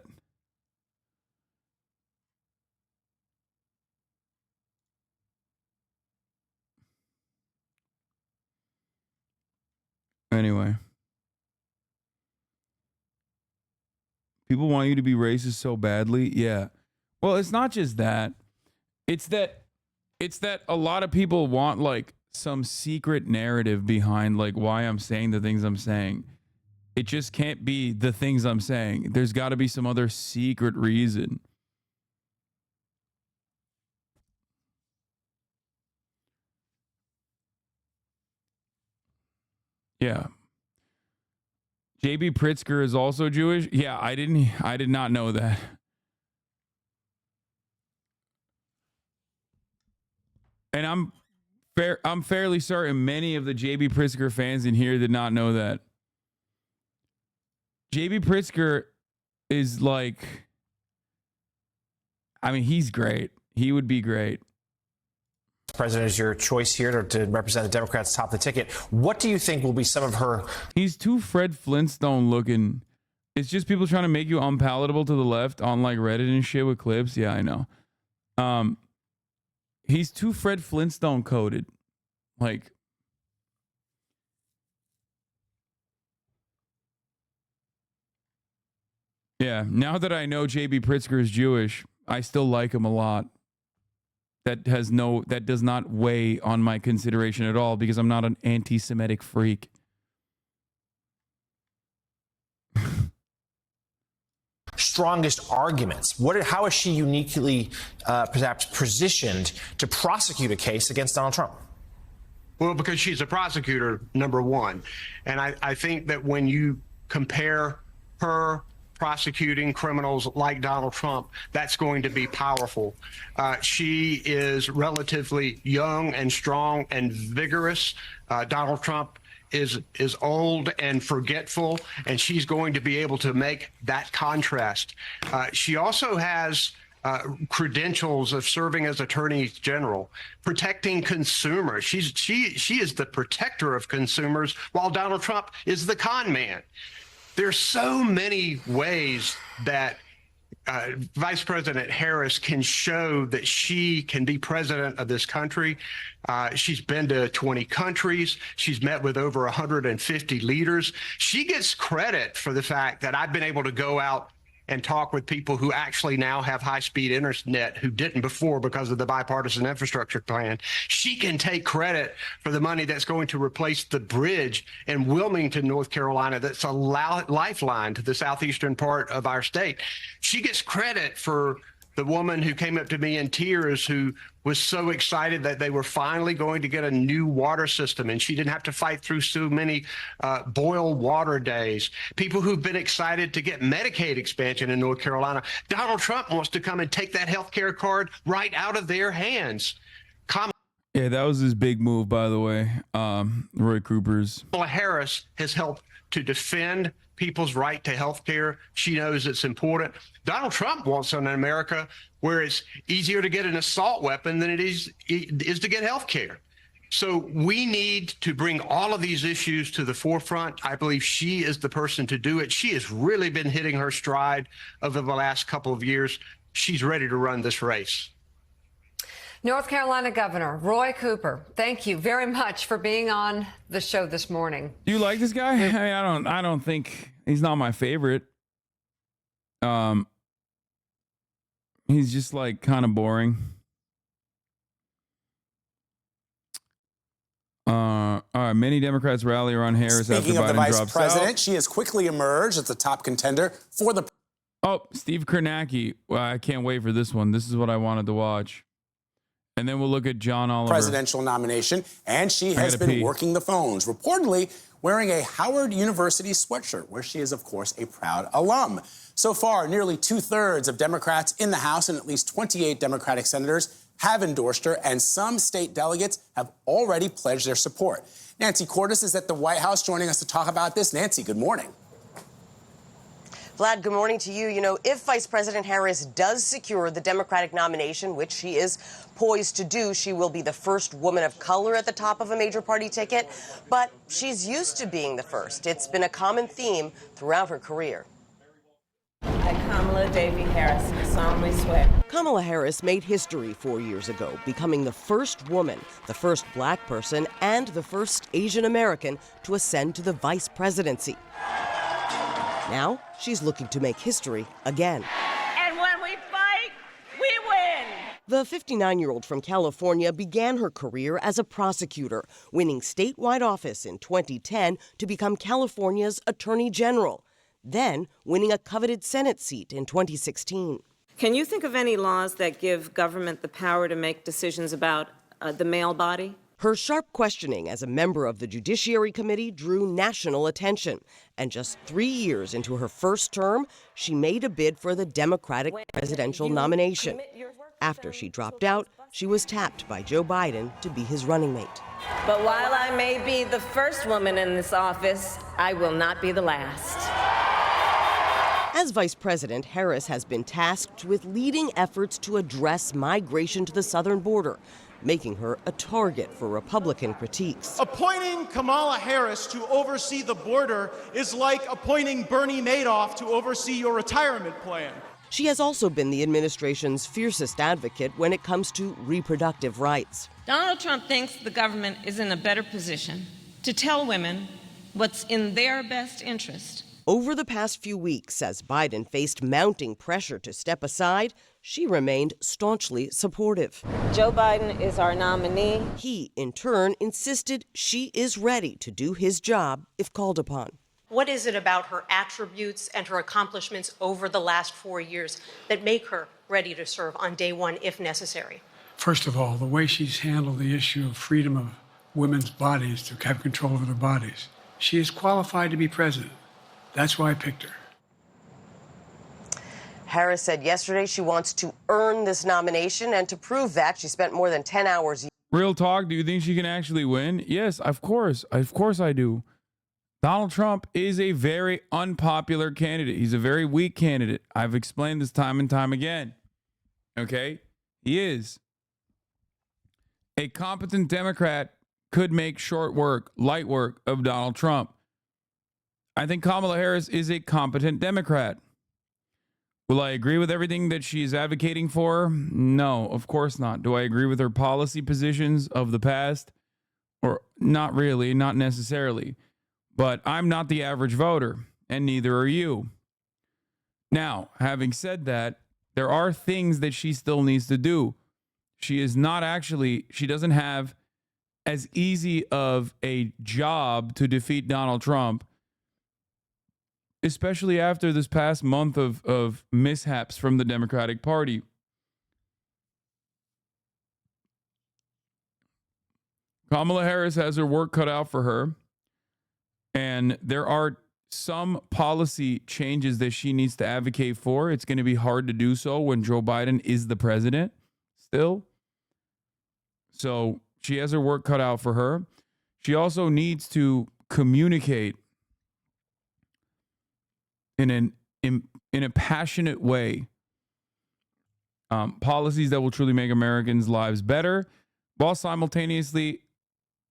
Anyway. People want you to be racist so badly. Yeah. Well, it's not just that. It's that a lot of people want like some secret narrative behind like why I'm saying the things I'm saying. It just can't be the things I'm saying. There's got to be some other secret reason. Yeah. JB Pritzker is also Jewish? Yeah, I did not know that. And I'm fairly certain many of the JB Pritzker fans in here did not know that. JB Pritzker is like, I mean, he's great. He would be great. President is your choice here to represent the Democrats top the ticket. What do you think will be some of her? He's too Fred Flintstone looking. It's just people trying to make you unpalatable to the left on like Reddit and shit with clips. Yeah, I know. He's too Fred Flintstone coded. Like, yeah, now that I know JB Pritzker is Jewish, I still like him a lot. That does not weigh on my consideration at all because I'm not an anti-Semitic freak. Strongest arguments? How is she uniquely perhaps positioned to prosecute a case against Donald Trump? Well, because she's a prosecutor, number one. And I think that when you compare her prosecuting criminals like Donald Trump, that's going to be powerful. She is relatively young and strong and vigorous. Donald Trump is old and forgetful, and she's going to be able to make that contrast. She also has credentials of serving as Attorney General, protecting consumers. She is the protector of consumers, while Donald Trump is the con man. There's so many ways that Vice President Harris can show that she can be president of this country. She's been to 20 countries. She's met with over 150 leaders. She gets credit for the fact that I've been able to go out and talk with people who actually now have high-speed internet who didn't before because of the bipartisan infrastructure plan. She can take credit for the money that's going to replace the bridge in Wilmington, North Carolina, that's a lifeline to the southeastern part of our state. She gets credit for the woman who came up to me in tears, who was so excited that they were finally going to get a new water system and she didn't have to fight through so many boil water days. People who've been excited to get Medicaid expansion in North Carolina. Donald Trump wants to come and take that health care card right out of their hands. Yeah, that was his big move, by the way. Roy Cooper's. Kamala Harris has helped to defend people's right to health care. She knows it's important. Donald Trump wants an America where it's easier to get an assault weapon than it is to get health care. So we need to bring all of these issues to the forefront. I believe she is the person to do it. She has really been hitting her stride over the last couple of years. She's ready to run this race. North Carolina Governor Roy Cooper, thank you very much for being on the show this morning. Do you like this guy? I don't think he's not my favorite. He's just like kind of boring. All right, many Democrats rally around Harris after Biden drops out. Speaking of the vice president, she has quickly emerged as the top contender for the... Oh, Steve Kornacki. Well, I can't wait for this one. This is what I wanted to watch. And then we'll look at John Oliver. Presidential nomination, and she has been working the phones, reportedly wearing a Howard University sweatshirt, where she is, of course, a proud alum. So far, nearly 2/3 of Democrats in the House and at least 28 Democratic senators have endorsed her, and some state delegates have already pledged their support. Nancy Cordes is at the White House joining us to talk about this. Nancy, good morning. Vlad, good morning to you. You know, if Vice President Harris does secure the Democratic nomination, which she is poised to do, she will be the first woman of color at the top of a major party ticket. But she's used to being the first. It's been a common theme throughout her career. I, Kamala Harris, solemnly swear. Kamala Harris made history 4 years ago, becoming the first woman, the first black person, and the first Asian American to ascend to the vice presidency. Now, she's looking to make history again. And when we fight, we win. The 59-year-old from California began her career as a prosecutor, winning statewide office in 2010 to become California's Attorney General, then winning a coveted Senate seat in 2016. Can you think of any laws that give government the power to make decisions about the male body? Her sharp questioning as a member of the Judiciary Committee drew national attention. And just 3 years into her first term, she made a bid for the Democratic presidential nomination. After she dropped out, she was tapped by Joe Biden to be his running mate. But while I may be the first woman in this office, I will not be the last. As vice president, Harris has been tasked with leading efforts to address migration to the southern border, making her a target for Republican critiques. Appointing Kamala Harris to oversee the border is like appointing Bernie Madoff to oversee your retirement plan. She has also been the administration's fiercest advocate when it comes to reproductive rights. Donald Trump thinks the government is in a better position to tell women what's in their best interest. Over the past few weeks, as Biden faced mounting pressure to step aside, she remained staunchly supportive. Joe Biden is our nominee. He, in turn, insisted she is ready to do his job if called upon. What is it about her attributes and her accomplishments over the last 4 years that make her ready to serve on day one if necessary? First of all, the way she's handled the issue of freedom of women's bodies to have control over their bodies. She is qualified to be president. That's why I picked her. Harris said yesterday she wants to earn this nomination, and to prove that, she spent more than 10 hours. Real talk, do you think she can actually win? Yes, of course. Of course I do. Donald Trump is a very unpopular candidate. He's a very weak candidate. I've explained this time and time again. Okay? He is. A competent Democrat could make short work, light work of Donald Trump. I think Kamala Harris is a competent Democrat. Will I agree with everything that she's advocating for? No, of course not. Do I agree with her policy positions of the past? Or not really, not necessarily. But I'm not the average voter, and neither are you. Now, having said that, there are things that she still needs to do. She doesn't have as easy of a job to defeat Donald Trump, especially after this past month of mishaps from the Democratic Party. Kamala Harris has her work cut out for her. And there are some policy changes that she needs to advocate for. It's going to be hard to do so when Joe Biden is the president still. So she has her work cut out for her. She also needs to communicate in a passionate way policies that will truly make Americans' lives better, while simultaneously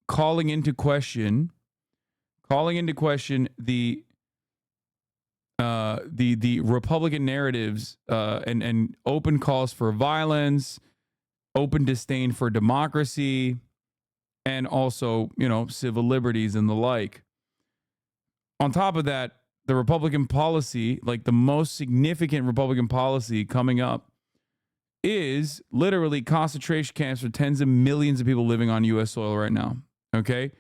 calling into question the Republican narratives and open calls for violence, open disdain for democracy, and also, civil liberties and the like. On top of that, the Republican policy, like the most significant Republican policy coming up, is literally concentration camps for tens of millions of people living on U.S. soil right now. Okay?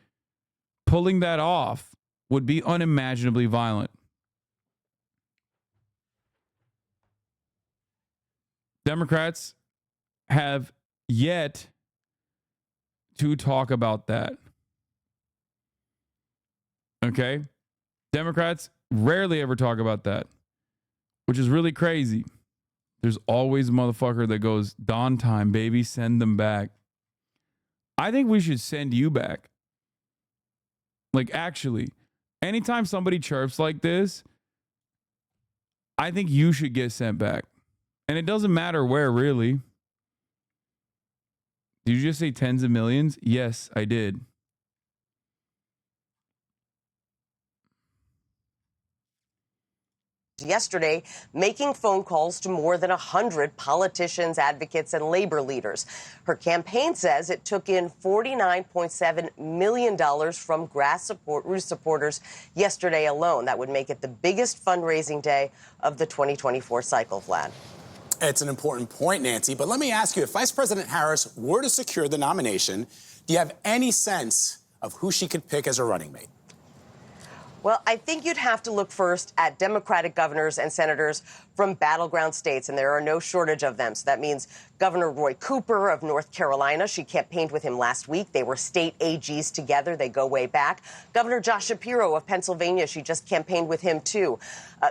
Pulling that off would be unimaginably violent. Democrats have yet to talk about that. Okay? Democrats rarely ever talk about that, which is really crazy. There's always a motherfucker that goes, Dawn time, baby, send them back. I think we should send you back. Like, actually, anytime somebody chirps like this, I think you should get sent back. And it doesn't matter where, really. Did you just say tens of millions? Yes, I did. Yesterday, making phone calls to more than 100 politicians, advocates, and labor leaders. Her campaign says it took in $49.7 million from grassroots supporters yesterday alone. That would make it the biggest fundraising day of the 2024 cycle, Vlad. It's an important point, Nancy, but let me ask you, if Vice President Harris were to secure the nomination, do you have any sense of who she could pick as her running mate? Well, I think you'd have to look first at Democratic governors and senators from battleground states, and there are no shortage of them. So that means Governor Roy Cooper of North Carolina. She campaigned with him last week. They were state AGs together. They go way back. Governor Josh Shapiro of Pennsylvania. She just campaigned with him, too.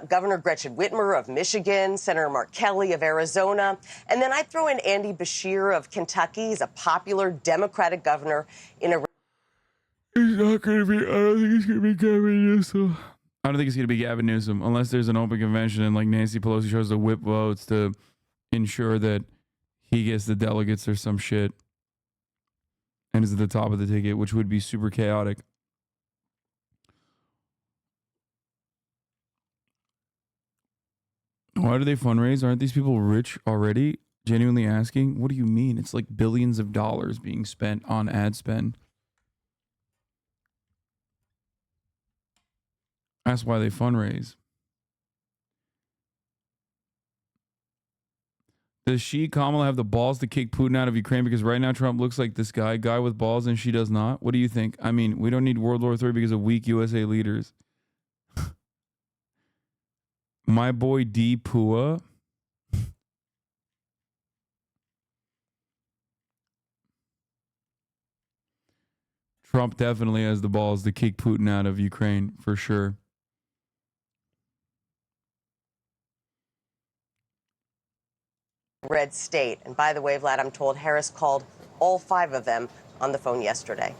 Governor Gretchen Whitmer of Michigan. Senator Mark Kelly of Arizona. And then I'd throw in Andy Beshear of Kentucky. He's a popular Democratic governor in a... It's not going to be, I don't think it's going to be Gavin Newsom. I don't think it's going to be Gavin Newsom unless there's an open convention and like Nancy Pelosi tries to whip votes to ensure that he gets the delegates or some shit and is at the top of the ticket, which would be super chaotic. Why do they fundraise? Aren't these people rich already? Genuinely asking. What do you mean? It's like billions of dollars being spent on ad spend. That's why they fundraise. Does Kamala, have the balls to kick Putin out of Ukraine? Because right now Trump looks like this guy with balls, and she does not. What do you think? I mean, we don't need World War III because of weak USA leaders. My boy D. Pua. Trump definitely has the balls to kick Putin out of Ukraine, for sure. Red state. And by the way, Vlad, I'm told Harris called all 5 of them on the phone yesterday.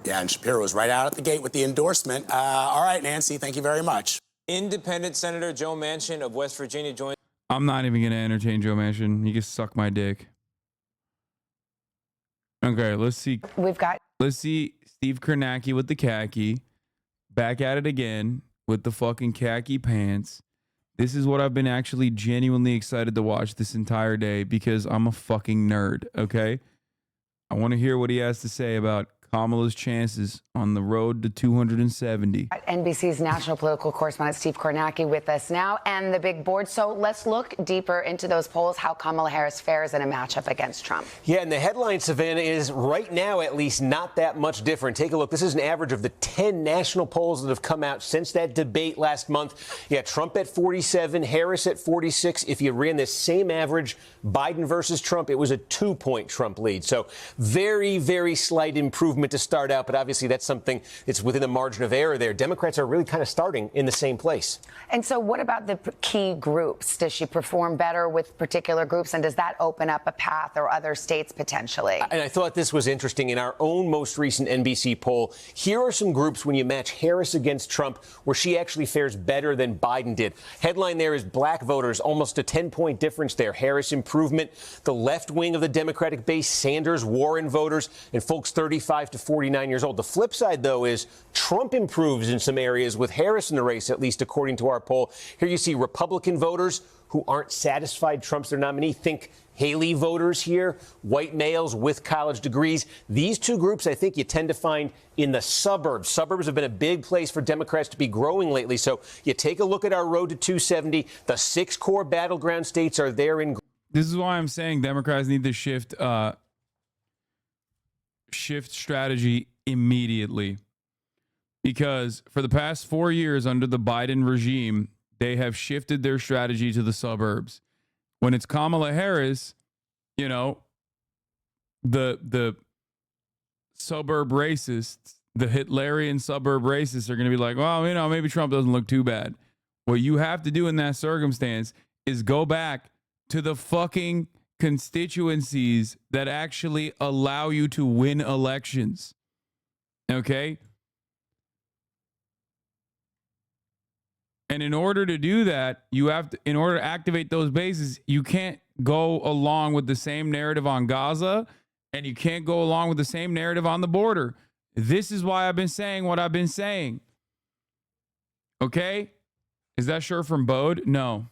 Yeah, and Shapiro was right out at the gate with the endorsement. All right, Nancy, thank you very much. Independent Senator Joe Manchin of West Virginia joined. I'm not even going to entertain Joe Manchin. He can suck my dick. Okay, let's see. Let's see Steve Kornacki with the khaki. Back at it again with the fucking khaki pants. This is what I've been actually genuinely excited to watch this entire day because I'm a fucking nerd, okay? I want to hear what he has to say about Kamala's chances on the road to 270. NBC's national political correspondent Steve Kornacki with us now and the big board. So let's look deeper into those polls, how Kamala Harris fares in a matchup against Trump. Yeah, and the headline, Savannah, is right now at least not that much different. Take a look. This is an average of the 10 national polls that have come out since that debate last month. Yeah, Trump at 47, Harris at 46. If you ran this same average, Biden versus Trump, it was a 2-point Trump lead. So very, very slight improvement improvement to start out, but obviously that's something that's within the margin of error there. Democrats are really kind of starting in the same place. And so what about the key groups? Does she perform better with particular groups, and does that open up a path or other states potentially? And I thought this was interesting. In our own most recent NBC poll, here are some groups when you match Harris against Trump where she actually fares better than Biden did. Headline there is black voters, almost a 10-point difference there. Harris improvement. The left wing of the Democratic base, Sanders, Warren voters, and folks 35 to 49 years old. The flip side, though, is Trump improves in some areas with Harris in the race, at least according to our poll. Here you see Republican voters who aren't satisfied Trump's their nominee. Think Haley voters here, white males with college degrees. These two groups, I think, you tend to find in the suburbs. Suburbs have been a big place for Democrats to be growing lately. So you take a look at our road to 270. The 6 core battleground states are there in. This is why I'm saying Democrats need to shift strategy immediately. Because for the past 4 years under the Biden regime, they have shifted their strategy to the suburbs. When it's Kamala Harris, you know, the suburb racists, the Hitlerian suburb racists are going to be like, well, you know, maybe Trump doesn't look too bad. What you have to do in that circumstance is go back to the fucking constituencies that actually allow you to win elections. Okay? And in order to do that, you have to, in order to activate those bases, you can't go along with the same narrative on Gaza, and you can't go along with the same narrative on the border. This is why I've been saying what I've been saying. Okay? Is that sure from Bode? No.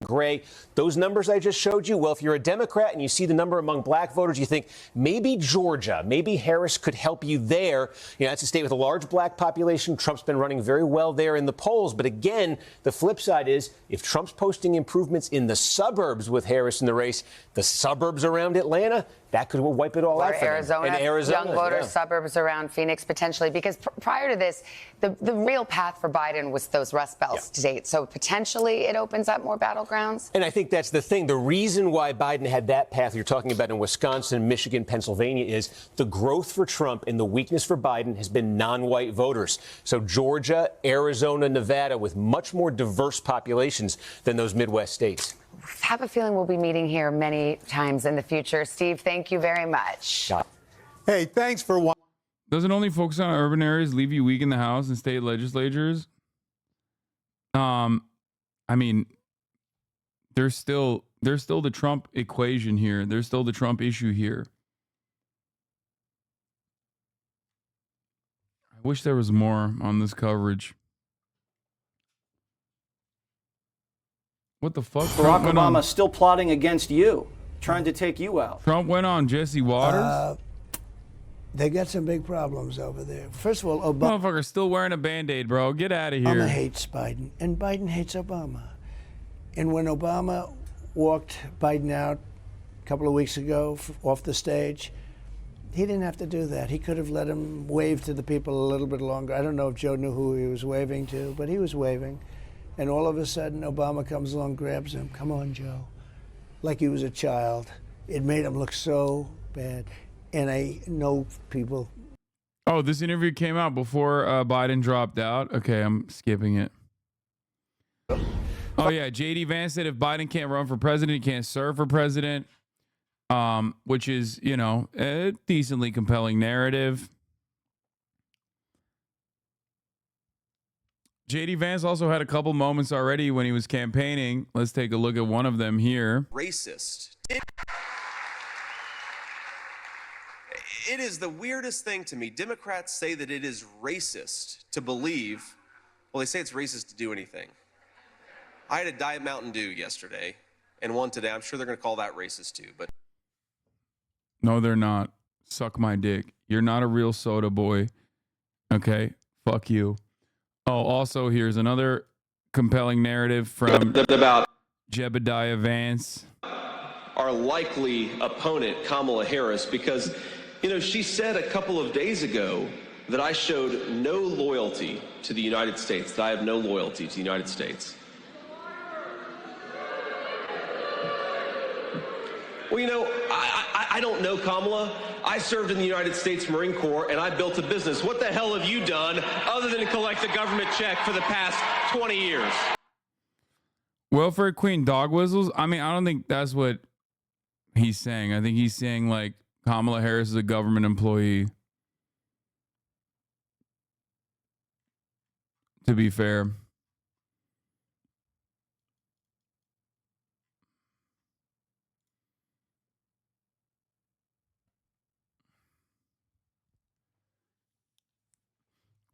Gray. Those numbers I just showed you, well, if you're a Democrat and you see the number among black voters, you think maybe Georgia, maybe Harris could help you there. You know, that's a state with a large black population. Trump's been running very well there in the polls. But again, the flip side is if Trump's posting improvements in the suburbs with Harris in the race, the suburbs around Atlanta, that could wipe it all out for Arizona, them. And Arizona, young voters, suburbs around Phoenix potentially, because prior to this, the real path for Biden was those Rust Belt states. So potentially it opens up more battlegrounds. And I think that's the thing. The reason why Biden had that path you're talking about in Wisconsin, Michigan, Pennsylvania is the growth for Trump and the weakness for Biden has been non-white voters. So Georgia, Arizona, Nevada with much more diverse populations than those Midwest states. I have a feeling we'll be meeting here many times in the future. Steve, thank you very much. Hey, thanks for watching. Doesn't only focus on urban areas leave you weak in the House and state legislatures? I mean, there's still the Trump equation here. There's still the Trump issue here. I wish there was more on this coverage. What the fuck? Barack Obama still plotting against you, trying to take you out. Trump went on Jesse Waters? They got some big problems over there. First of all, Obama... Motherfucker still wearing a Band-Aid, bro. Get out of here. Obama hates Biden, and Biden hates Obama. And when Obama walked Biden out a couple of weeks ago off the stage, he didn't have to do that. He could have let him wave to the people a little bit longer. I don't know if Joe knew who he was waving to, but he was waving. And all of a sudden, Obama comes along, grabs him. Come on, Joe. Like he was a child. It made him look so bad. And I know people. Oh, this interview came out before Biden dropped out. Okay, I'm skipping it. Oh, yeah. JD Vance said if Biden can't run for president, he can't serve for president, which is, you know, a decently compelling narrative. JD Vance also had a couple moments already when he was campaigning. Let's take a look at one of them here. Racist. It is the weirdest thing to me. Democrats say that it is racist to believe, well, they say it's racist to do anything. I had a Diet Mountain Dew yesterday and one today. I'm sure they're going to call that racist too, but. No, they're not. Suck my dick. You're not a real soda boy. Okay? Fuck you. Oh, also, here's another compelling narrative from about Jebediah Vance. Our likely opponent, Kamala Harris, because, you know, she said a couple of days ago that I showed no loyalty to the United States, that I have no loyalty to the United States. Well, you know, I don't know Kamala. I served in the United States Marine Corps, and I built a business. What the hell have you done other than collect a government check for the past 20 years? Welfare queen dog whistles? I mean, I don't think that's what he's saying. I think he's saying, like, Kamala Harris is a government employee. To be fair.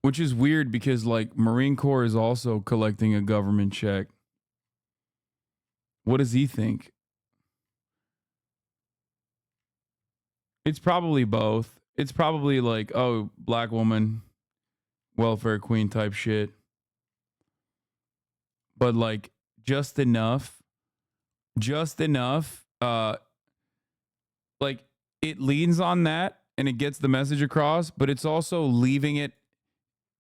Which is weird because, like, Marine Corps is also collecting a government check. What does he think? It's probably both. It's probably like, oh, black woman, welfare queen type shit. But, like, just enough, like, it leans on that and it gets the message across, but it's also leaving it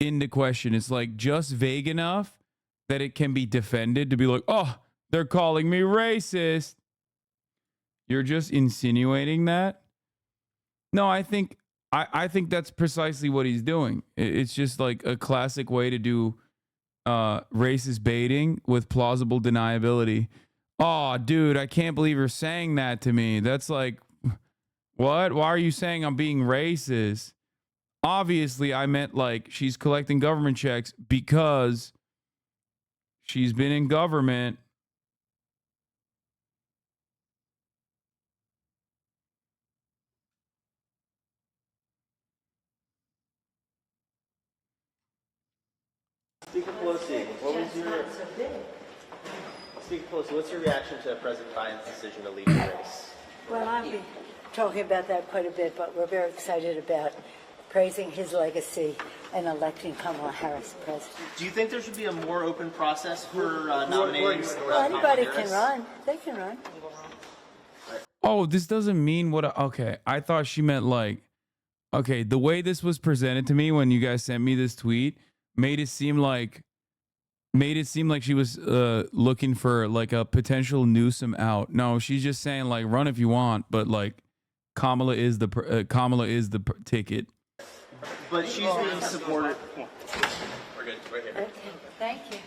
into question. It's like just vague enough that it can be defended to be like, oh, they're calling me racist. You're just insinuating that. No, I think that's precisely what he's doing. It's just like a classic way to do racist baiting with plausible deniability. Oh, dude, I can't believe you're saying that to me. That's like, what? Why are you saying I'm being racist? Obviously, I meant like she's collecting government checks because she's been in government. Speaker Pelosi, what's your reaction to President Biden's decision to leave the race? Well, I'll be talking about that quite a bit, but we're very excited about praising his legacy and electing Kamala Harris president. Do you think there should be a more open process for nominating? Well, anybody can run. They can run. Oh, this doesn't mean what. Okay, I thought she meant like, okay, the way this was presented to me when you guys sent me this tweet made it seem like she was looking for like a potential Newsom out. No, she's just saying like run if you want, but like Kamala is the ticket. But she's being supported. We're good. We're here. Okay, thank you.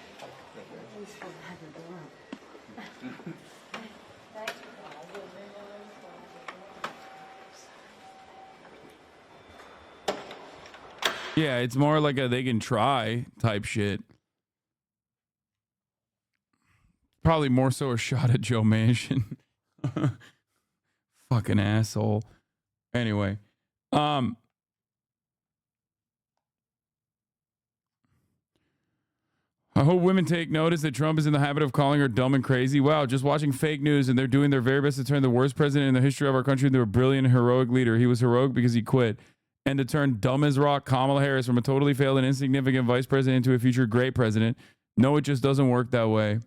Yeah, it's more like a they can try type shit. Probably more so a shot at Joe Manchin. Fucking asshole. Anyway, I hope women take notice that Trump is in the habit of calling her dumb and crazy. Wow, just watching fake news and they're doing their very best to turn the worst president in the history of our country into a brilliant, heroic leader. He was heroic because he quit. And to turn dumb as rock Kamala Harris from a totally failed and insignificant vice president into a future great president. No, it just doesn't work that way.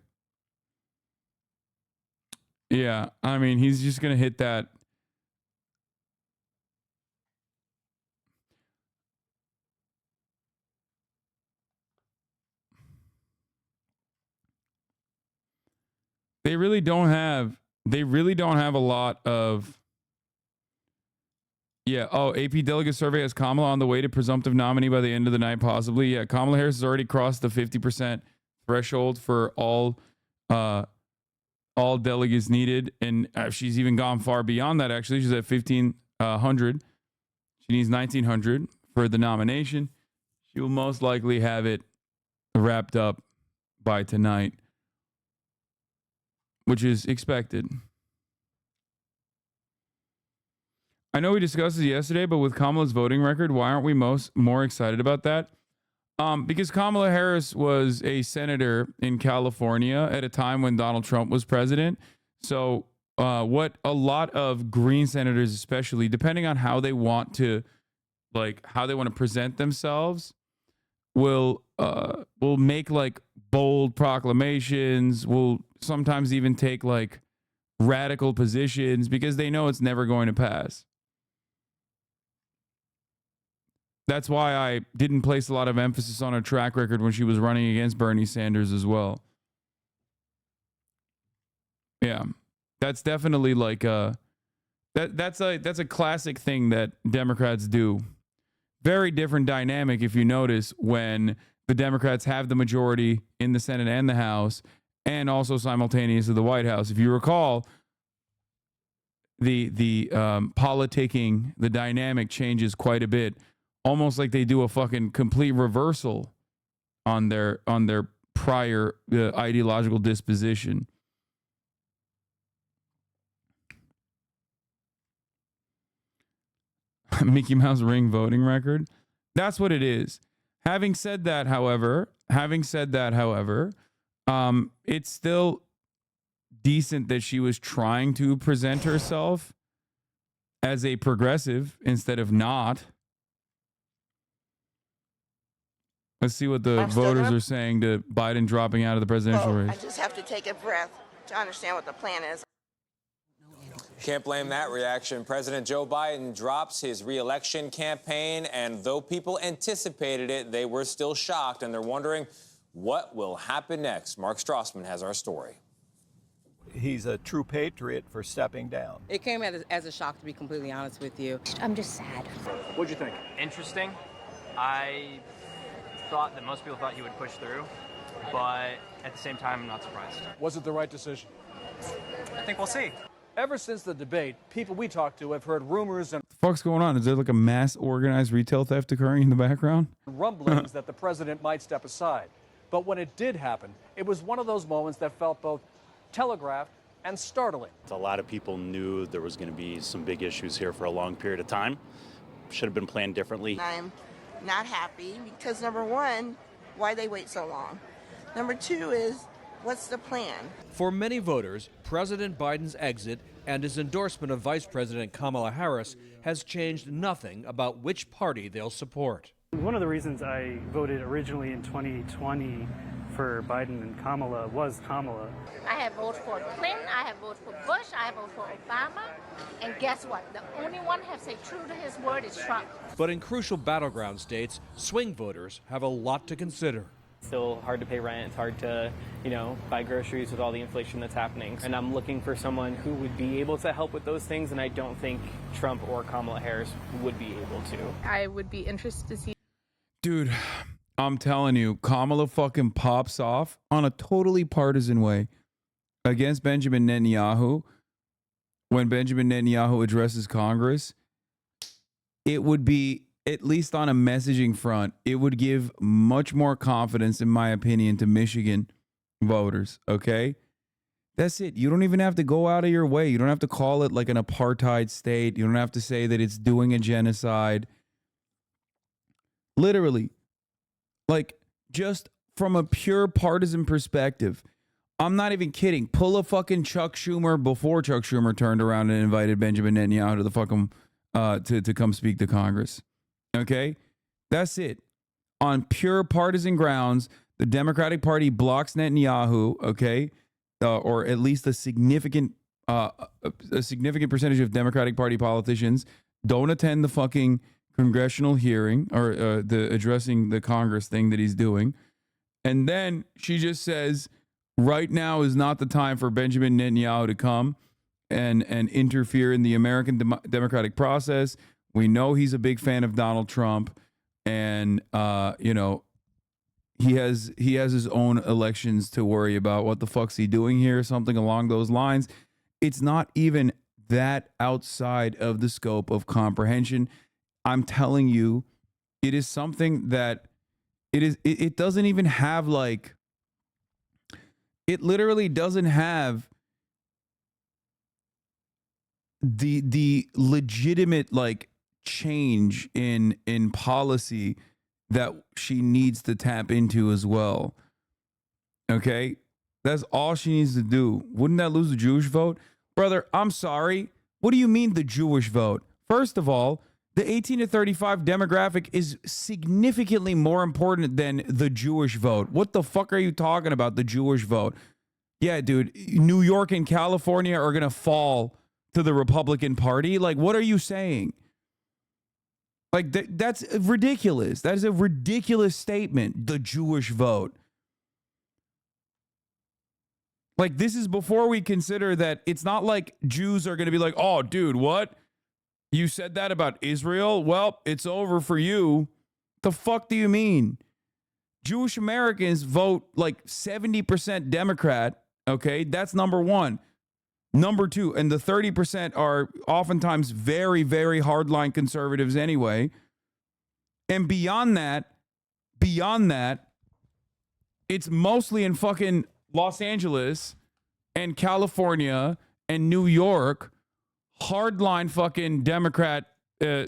Yeah, I mean, he's just going to hit that. They really don't have a lot of. Yeah. Oh, AP delegate survey has Kamala on the way to presumptive nominee by the end of the night, possibly. Yeah. Kamala Harris has already crossed the 50% threshold for all delegates needed. And she's even gone far beyond that. Actually, she's at 1,500. She needs 1,900 for the nomination. She will most likely have it wrapped up by tonight, which is expected. I know we discussed this yesterday, but with Kamala's voting record, why aren't we more excited about that? Because Kamala Harris was a senator in California at a time when Donald Trump was president. So what a lot of Green senators, especially, depending on how they want to present themselves, will make like bold proclamations, will sometimes even take like radical positions because they know it's never going to pass. That's why I didn't place a lot of emphasis on her track record when she was running against Bernie Sanders as well. Yeah, that's definitely like That's a classic thing that Democrats do. Very different dynamic if you notice when the Democrats have the majority in the Senate and the House, and also simultaneously the White House. If you recall, the politicking, the dynamic changes quite a bit, almost like they do a fucking complete reversal on their prior ideological disposition. Mickey Mouse ring voting record. That's what it is. Having said that, however, it's still decent that she was trying to present herself as a progressive instead of not. Let's see what the voters are saying to Biden dropping out of the presidential race. I just have to take a breath to understand what the plan is. Can't blame that reaction. President Joe Biden drops his re-election campaign, and though people anticipated it, they were still shocked, and they're wondering what will happen next. Mark Strassman has our story. He's a true patriot for stepping down. It came as a shock, to be completely honest with you. I'm just sad. What'd you think? Interesting. I thought that most people thought he would push through, but at the same time, I'm not surprised. Was it the right decision? I think we'll see. Ever since the debate, people we talked to have heard rumors and What the fuck's going on? Is there like a mass organized retail theft occurring in the background? rumblings that the president might step aside. But when it did happen, it was one of those moments that felt both telegraphed and startling. A lot of people knew there was going to be some big issues here for a long period of time. Should have been planned differently. I'm not happy because, number one, why they wait so long? Number two is, what's the plan? For many voters, President Biden's exit and his endorsement of Vice President Kamala Harris has changed nothing about which party they'll support. One of the reasons I voted originally in 2020 for Biden and Kamala was Kamala. I have voted for Clinton, I have voted for Bush, I have voted for Obama, and guess what? The only one who has stayed true to his word is Trump. But in crucial battleground states, swing voters have a lot to consider. Still hard to pay rent. It's hard to, buy groceries with all the inflation that's happening. And I'm looking for someone who would be able to help with those things, and I don't think Trump or Kamala Harris would be able to. I would be interested to see. Dude, I'm telling you, Kamala fucking pops off on a totally partisan way against Benjamin Netanyahu. When Benjamin Netanyahu addresses Congress, it would be, at least on a messaging front, it would give much more confidence, in my opinion, to Michigan voters, okay? That's it. You don't even have to go out of your way. You don't have to call it like an apartheid state. You don't have to say that it's doing a genocide. Literally, like, just from a pure partisan perspective, I'm not even kidding. Pull a fucking Chuck Schumer before Chuck Schumer turned around and invited Benjamin Netanyahu to the fucking to come speak to Congress. Okay, that's it. On pure partisan grounds, the Democratic Party blocks Netanyahu. Okay, or at least a significant percentage of Democratic Party politicians don't attend the fucking congressional hearing or the addressing the Congress thing that he's doing. And then she just says, right now is not the time for Benjamin Netanyahu to come and interfere in the American democratic process. We know he's a big fan of Donald Trump, and he has his own elections to worry about. What the fuck's he doing here? Something along those lines. It's not even that outside of the scope of comprehension. I'm telling you, it is something that it doesn't even have, like, it literally doesn't have the legitimate, like, change in policy that she needs to tap into as well. Okay? That's all she needs to do. Wouldn't that lose the Jewish vote? Brother, I'm sorry. What do you mean the Jewish vote? First of all, the 18 to 35 demographic is significantly more important than the Jewish vote. What the fuck are you talking about, the Jewish vote? Yeah, dude, New York and California are going to fall to the Republican Party. Like, what are you saying? Like, that's ridiculous. That is a ridiculous statement, the Jewish vote. Like, this is before we consider that it's not like Jews are going to be like, oh, dude, what? You said that about Israel? Well, it's over for you. The fuck do you mean? Jewish Americans vote like 70% Democrat. Okay, that's number one. Number two, and the 30% are oftentimes very, very hardline conservatives anyway. And beyond that, it's mostly in fucking Los Angeles and California and New York, hardline fucking Democrat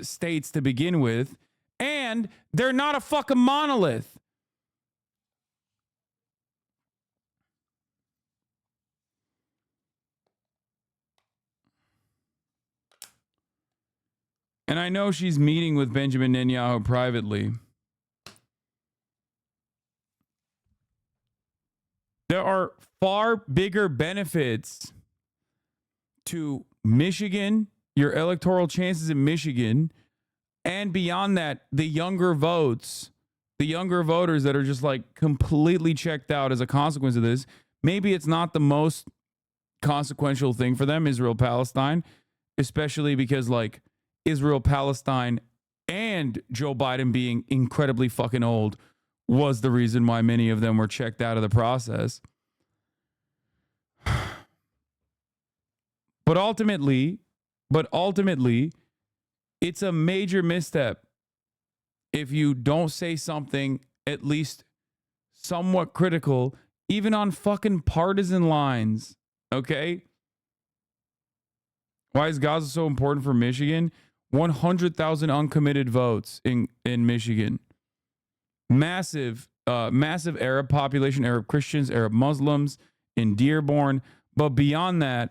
states to begin with. And they're not a fucking monolith. And I know she's meeting with Benjamin Netanyahu privately. There are far bigger benefits to Michigan, your electoral chances in Michigan, and beyond that, the younger voters that are just like completely checked out as a consequence of this. Maybe it's not the most consequential thing for them, Israel-Palestine, especially because like Israel-Palestine and Joe Biden being incredibly fucking old was the reason why many of them were checked out of the process. But ultimately, it's a major misstep if you don't say something at least somewhat critical, even on fucking partisan lines, okay? Why is Gaza so important for Michigan? 100,000 uncommitted votes in Michigan. Massive Arab population, Arab Christians, Arab Muslims in Dearborn. But beyond that,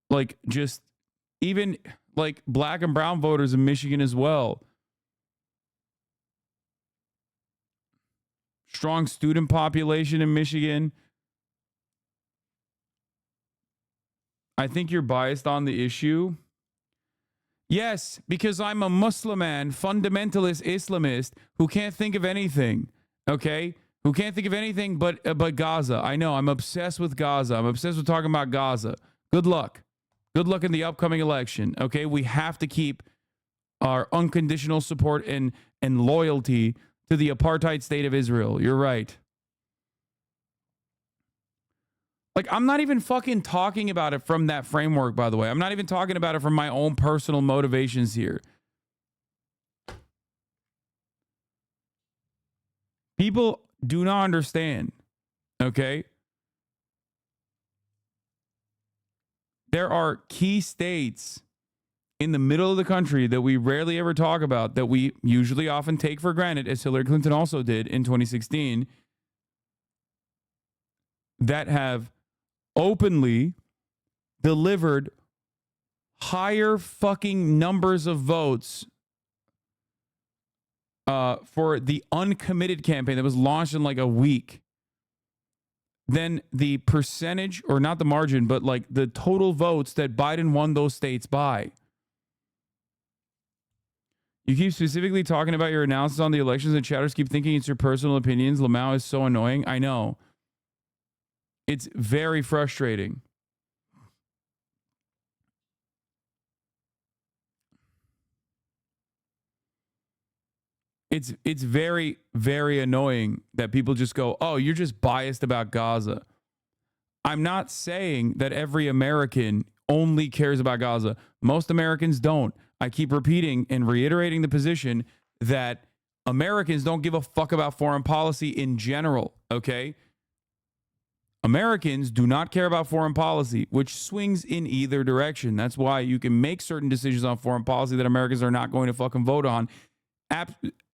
like just even like black and brown voters in Michigan as well. Strong student population in Michigan. I think you're biased on the issue. Yes, because I'm a Muslim man, fundamentalist Islamist who can't think of anything, okay? Who can't think of anything but Gaza. I know, I'm obsessed with Gaza. I'm obsessed with talking about Gaza. Good luck. Good luck in the upcoming election, okay? We have to keep our unconditional support and loyalty to the apartheid state of Israel. You're right. Like, I'm not even fucking talking about it from that framework, by the way. I'm not even talking about it from my own personal motivations here. People do not understand, okay? There are key states in the middle of the country that we rarely ever talk about, that we usually often take for granted, as Hillary Clinton also did in 2016, that have openly delivered higher fucking numbers of votes for the uncommitted campaign that was launched in like a week than the percentage, or not the margin, but like the total votes that Biden won those states by. You keep specifically talking about your analysis on the elections, and chatters keep thinking it's your personal opinions. Lamau is so annoying. I know. It's very frustrating. It's very, very annoying that people just go, oh, you're just biased about Gaza. I'm not saying that every American only cares about Gaza. Most Americans don't. I keep repeating and reiterating the position that Americans don't give a fuck about foreign policy in general, okay? Americans do not care about foreign policy, which swings in either direction. That's why you can make certain decisions on foreign policy that Americans are not going to fucking vote on,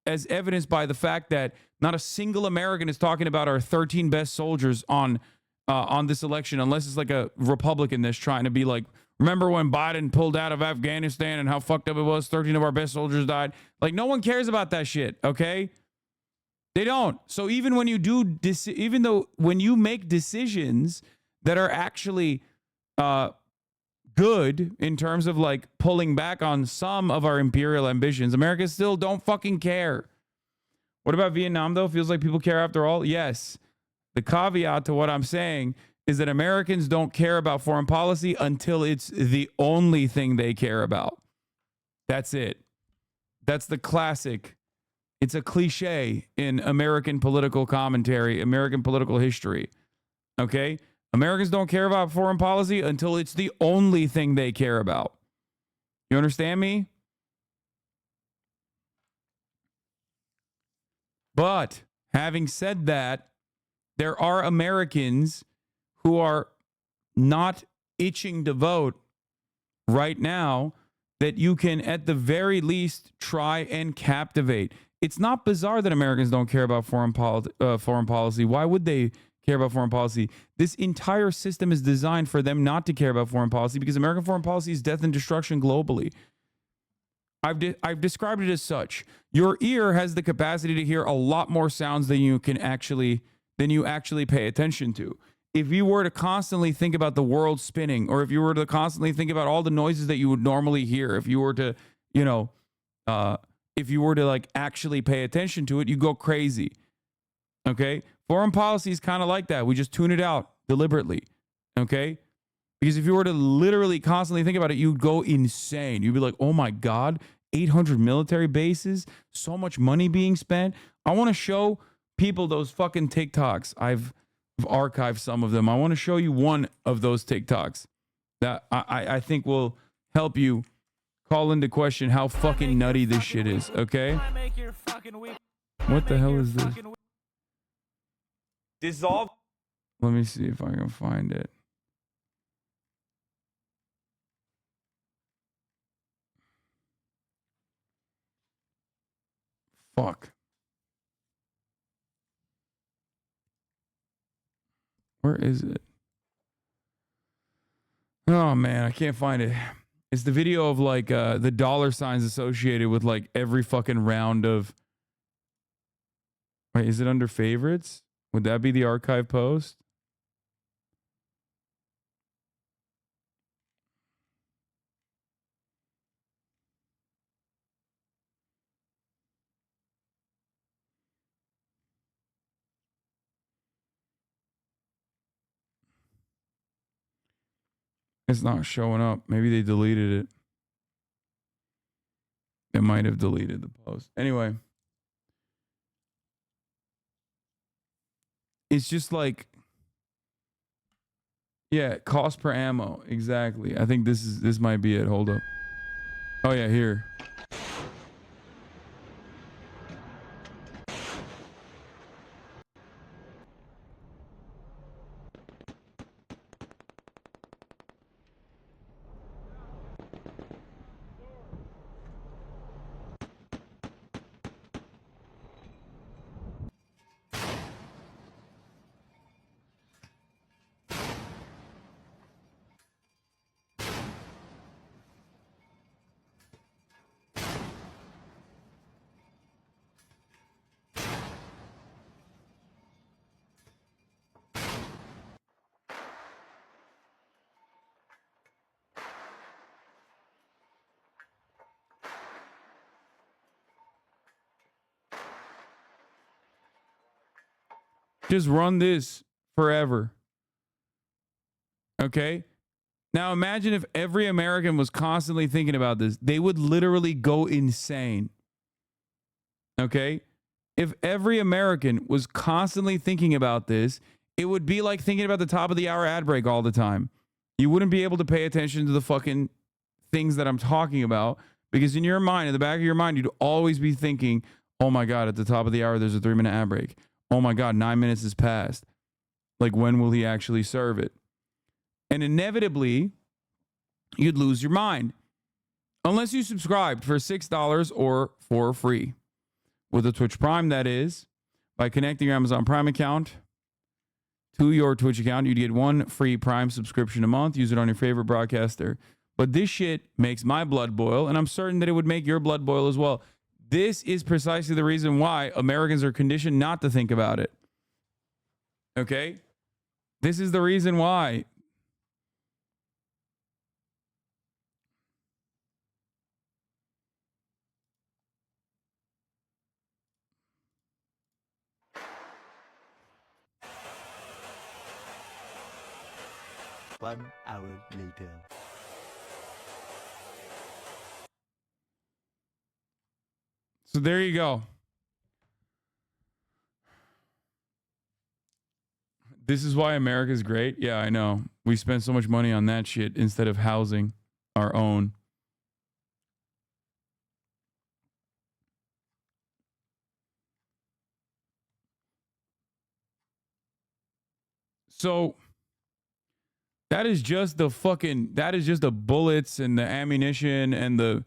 as evidenced by the fact that not a single American is talking about our 13 best soldiers on this election, unless it's like a Republican that's trying to be like, remember when Biden pulled out of Afghanistan and how fucked up it was? 13 of our best soldiers died. Like, no one cares about that shit, okay? They don't. So even when you do, when you make decisions that are actually good in terms of like pulling back on some of our imperial ambitions, America still don't fucking care. What about Vietnam though? Feels like people care after all. Yes. The caveat to what I'm saying is that Americans don't care about foreign policy until it's the only thing they care about. That's it. That's the classic. It's a cliche in American political commentary, American political history. Okay? Americans don't care about foreign policy until it's the only thing they care about. You understand me? But having said that, there are Americans who are not itching to vote right now that you can, at the very least, try and captivate. It's not bizarre that Americans don't care about foreign policy. Why would they care about foreign policy? This entire system is designed for them not to care about foreign policy because American foreign policy is death and destruction globally. I've described it as such. Your ear has the capacity to hear a lot more sounds than you actually pay attention to. If you were to constantly think about the world spinning, or if you were to constantly think about all the noises that you would normally hear, if you were to, like actually pay attention to it, you go crazy. Okay? Foreign policy is kind of like that. We just tune it out deliberately. Okay? Because if you were to literally constantly think about it, you'd go insane. You'd be like, oh my God, 800 military bases, so much money being spent. I want to show people those fucking TikToks. I've archived some of them. I want to show you one of those TikToks that I think will help you call into question how fucking nutty this shit is, okay? What the hell is this? Dissolve. Let me see if I can find it. Fuck. Where is it? Oh man, I can't find it. It's the video of like the dollar signs associated with like every fucking round of. Wait, is it under favorites? Would that be the archive post? It's not showing up. Maybe they deleted it. They might have deleted the post. Anyway. It's just like, yeah, cost per ammo. Exactly. I think this might be it. Hold up. Oh yeah, here. Just run this forever. Okay? Now imagine if every American was constantly thinking about this. They would literally go insane. Okay? If every American was constantly thinking about this, it would be like thinking about the top of the hour ad break all the time. You wouldn't be able to pay attention to the fucking things that I'm talking about because in your mind, in the back of your mind, you'd always be thinking, oh my God, at the top of the hour, there's a 3-minute ad break. Oh my God, 9 minutes has passed. Like, when will he actually serve it? And inevitably, you'd lose your mind. Unless you subscribed for $6 or for free. With a Twitch Prime, that is. By connecting your Amazon Prime account to your Twitch account, you'd get one free Prime subscription a month. Use it on your favorite broadcaster. But this shit makes my blood boil, and I'm certain that it would make your blood boil as well. This is precisely the reason why Americans are conditioned not to think about it. Okay? This is the reason why. 1 hour later. So there you go. This is why America's great. Yeah, I know. We spend so much money on that shit instead of housing our own. So that is just the bullets and the ammunition and the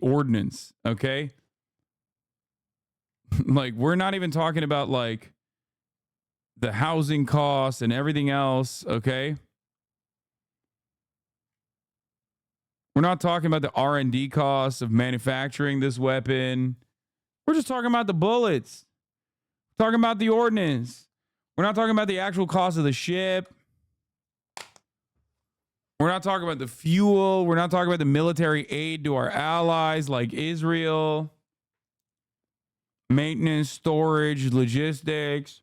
ordnance, okay? Like, we're not even talking about like the housing costs and everything else, okay? We're not talking about the R&D costs of manufacturing this weapon. We're just talking about the bullets. We're talking about the ordnance. We're not talking about the actual cost of the ship. We're not talking about the fuel. We're not talking about the military aid to our allies like Israel. Maintenance, storage, logistics.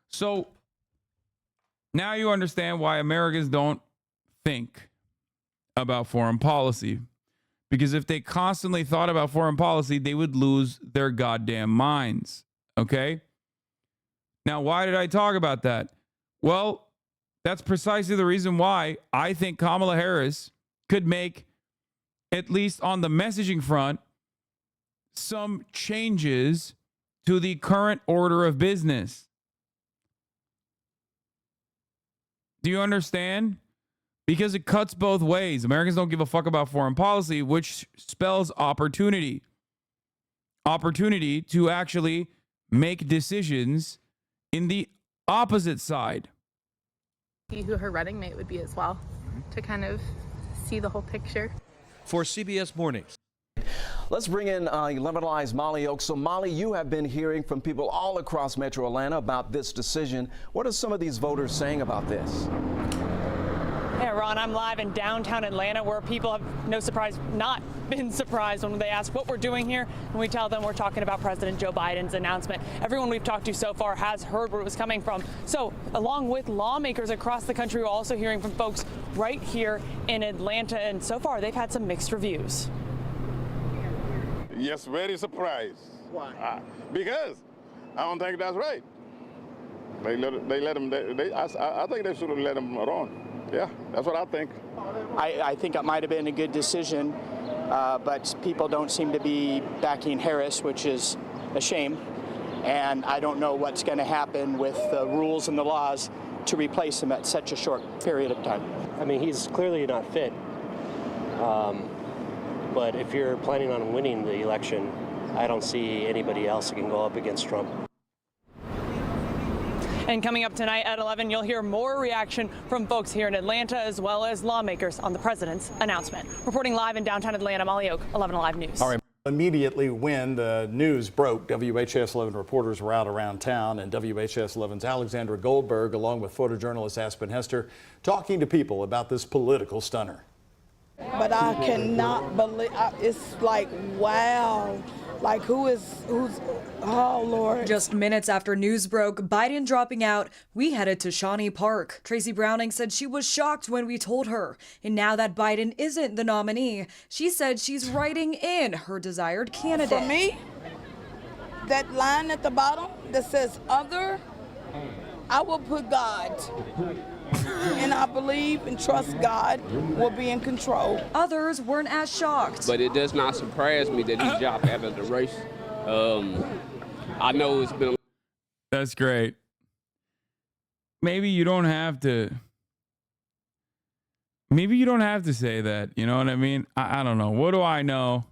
So now you understand why Americans don't think about foreign policy. Because if they constantly thought about foreign policy, they would lose their goddamn minds. Okay? Now, why did I talk about that? Well, that's precisely the reason why I think Kamala Harris could make, at least on the messaging front, some changes to the current order of business. Do you understand? Because it cuts both ways. Americans don't give a fuck about foreign policy, which spells opportunity. Opportunity to actually make decisions in the opposite side. See who her running mate would be as well, to kind of see the whole picture. For CBS Mornings. Let's bring in 11 Alive's Molly Oaks. So, Molly, you have been hearing from people all across Metro Atlanta about this decision. What are some of these voters saying about this? Yeah, Ron, I'm live in downtown Atlanta where people have, no surprise, not been surprised when they ask what we're doing here. And we tell them we're talking about President Joe Biden's announcement. Everyone we've talked to so far has heard where it was coming from. So along with lawmakers across the country, we're also hearing from folks right here in Atlanta. And so far, they've had some mixed reviews. Yes, very surprised. Why? Because I don't think that's right. I think they should have let him run. Yeah, that's what I think. I think it might have been a good decision, but people don't seem to be backing Harris, which is a shame. And I don't know what's going to happen with the rules and the laws to replace him at such a short period of time. I mean, he's clearly not fit. But if you're planning on winning the election, I don't see anybody else that can go up against Trump. And coming up tonight at 11, you'll hear more reaction from folks here in Atlanta as well as lawmakers on the president's announcement. Reporting live in downtown Atlanta, Molly Oak, 11 Alive News. All right. Immediately when the news broke, WHS 11 reporters were out around town, and WHS 11's Alexandra Goldberg, along with photojournalist Aspen Hester, talking to people about this political stunner. But I cannot believe, it's like, wow. Like, who's, oh, Lord. Just minutes after news broke, Biden dropping out, we headed to Shawnee Park. Tracy Browning said she was shocked when we told her. And now that Biden isn't the nominee, she said she's writing in her desired candidate. For me, that line at the bottom that says other, I will put God. And I believe and trust God will be in control. Others weren't as shocked. But it does not surprise me that he dropped out of the race. I know it's been. That's great. Maybe you don't have to. Maybe you don't have to say that. You know what I mean? I don't know. What do I know?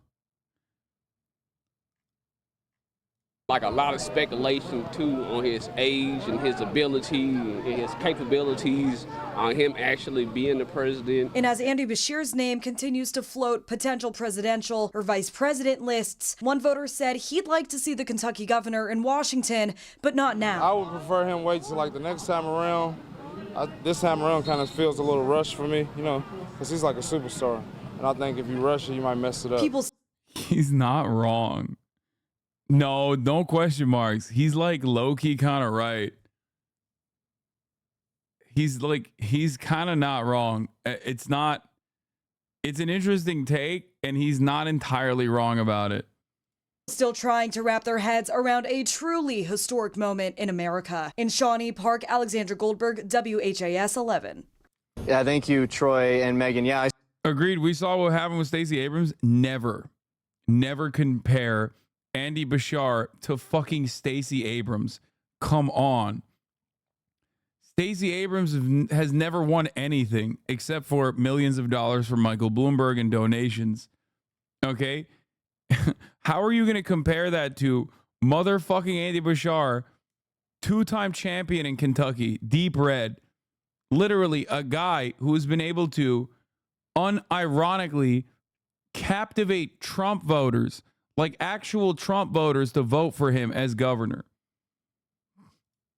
Like a lot of speculation too on his age and his ability and his capabilities on him actually being the president. And as Andy Beshear's name continues to float potential presidential or vice president lists, one voter said he'd like to see the Kentucky governor in Washington, but not now. I would prefer him wait till like the next time around. This time around kind of feels a little rushed for me, you know, because he's like a superstar. And And I think if you rush it, you might mess it up. He's not wrong. No question marks. He's like low-key kind of right. He's kind of not wrong. It's an interesting take, and he's not entirely wrong about it. Still trying to wrap their heads around a truly historic moment in America. In Shawnee Park, Alexandra Goldberg, WHAS 11. Yeah, thank you, Troy and Megan. Yeah, Agreed. We saw what happened with Stacey Abrams. Never compare Andy Beshear to fucking Stacey Abrams. Come on. Stacey Abrams has never won anything except for millions of dollars from Michael Bloomberg and donations. Okay? How are you going to compare that to motherfucking Andy Beshear, two-time champion in Kentucky, deep red, literally a guy who has been able to unironically captivate Trump voters, like actual Trump voters, to vote for him as governor?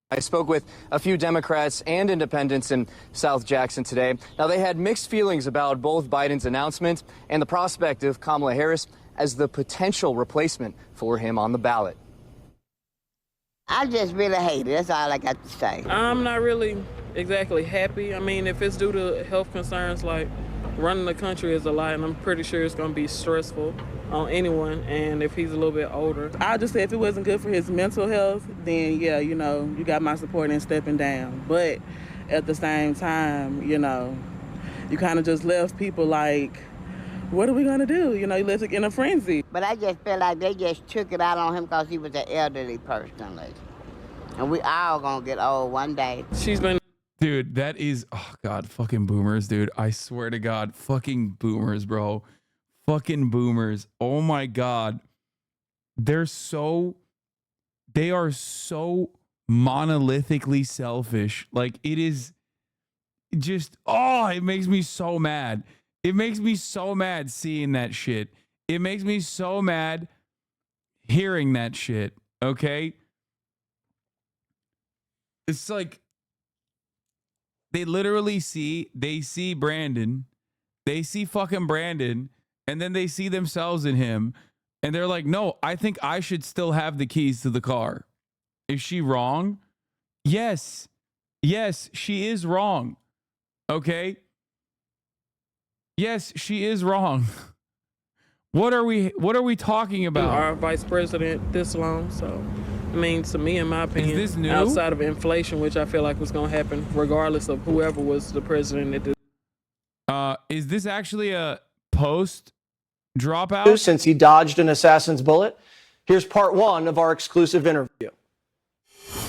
I spoke with a few Democrats and independents in South Jackson today. Now, they had mixed feelings about both Biden's announcement and the prospect of Kamala Harris as the potential replacement for him on the ballot. I just really hate it. That's all I got to say. I'm not really exactly happy. I mean, if it's due to health concerns, like running the country is a lot, and I'm pretty sure it's going to be stressful on anyone, and if he's a little bit older. I just say if it wasn't good for his mental health, then yeah, you know, you got my support in stepping down. But at the same time, you know, you kind of just left people like, what are we going to do? You know, you left it in a frenzy. But I just feel like they just took it out on him because he was an elderly person. And we all going to get old one day. She's been... Dude, that is... Oh, God. Fucking boomers, dude. I swear to God. Fucking boomers, bro. Fucking boomers. Oh, my God. They are so monolithically selfish. Like, it is just... Oh, it makes me so mad. It makes me so mad seeing that shit. It makes me so mad hearing that shit. Okay? It's like they literally see Brandon. They see fucking Brandon, and then they see themselves in him, and they're like, no, I think I should still have the keys to the car. Is she wrong? Yes. Yes, she is wrong. Okay? Yes, she is wrong. What are we talking about? Our vice president this long, so I mean, to me, in my opinion, is this new? Outside of inflation, which I feel like was going to happen regardless of whoever was the president at this. Is this actually a post dropout? Since he dodged an assassin's bullet, here's part one of our exclusive interview.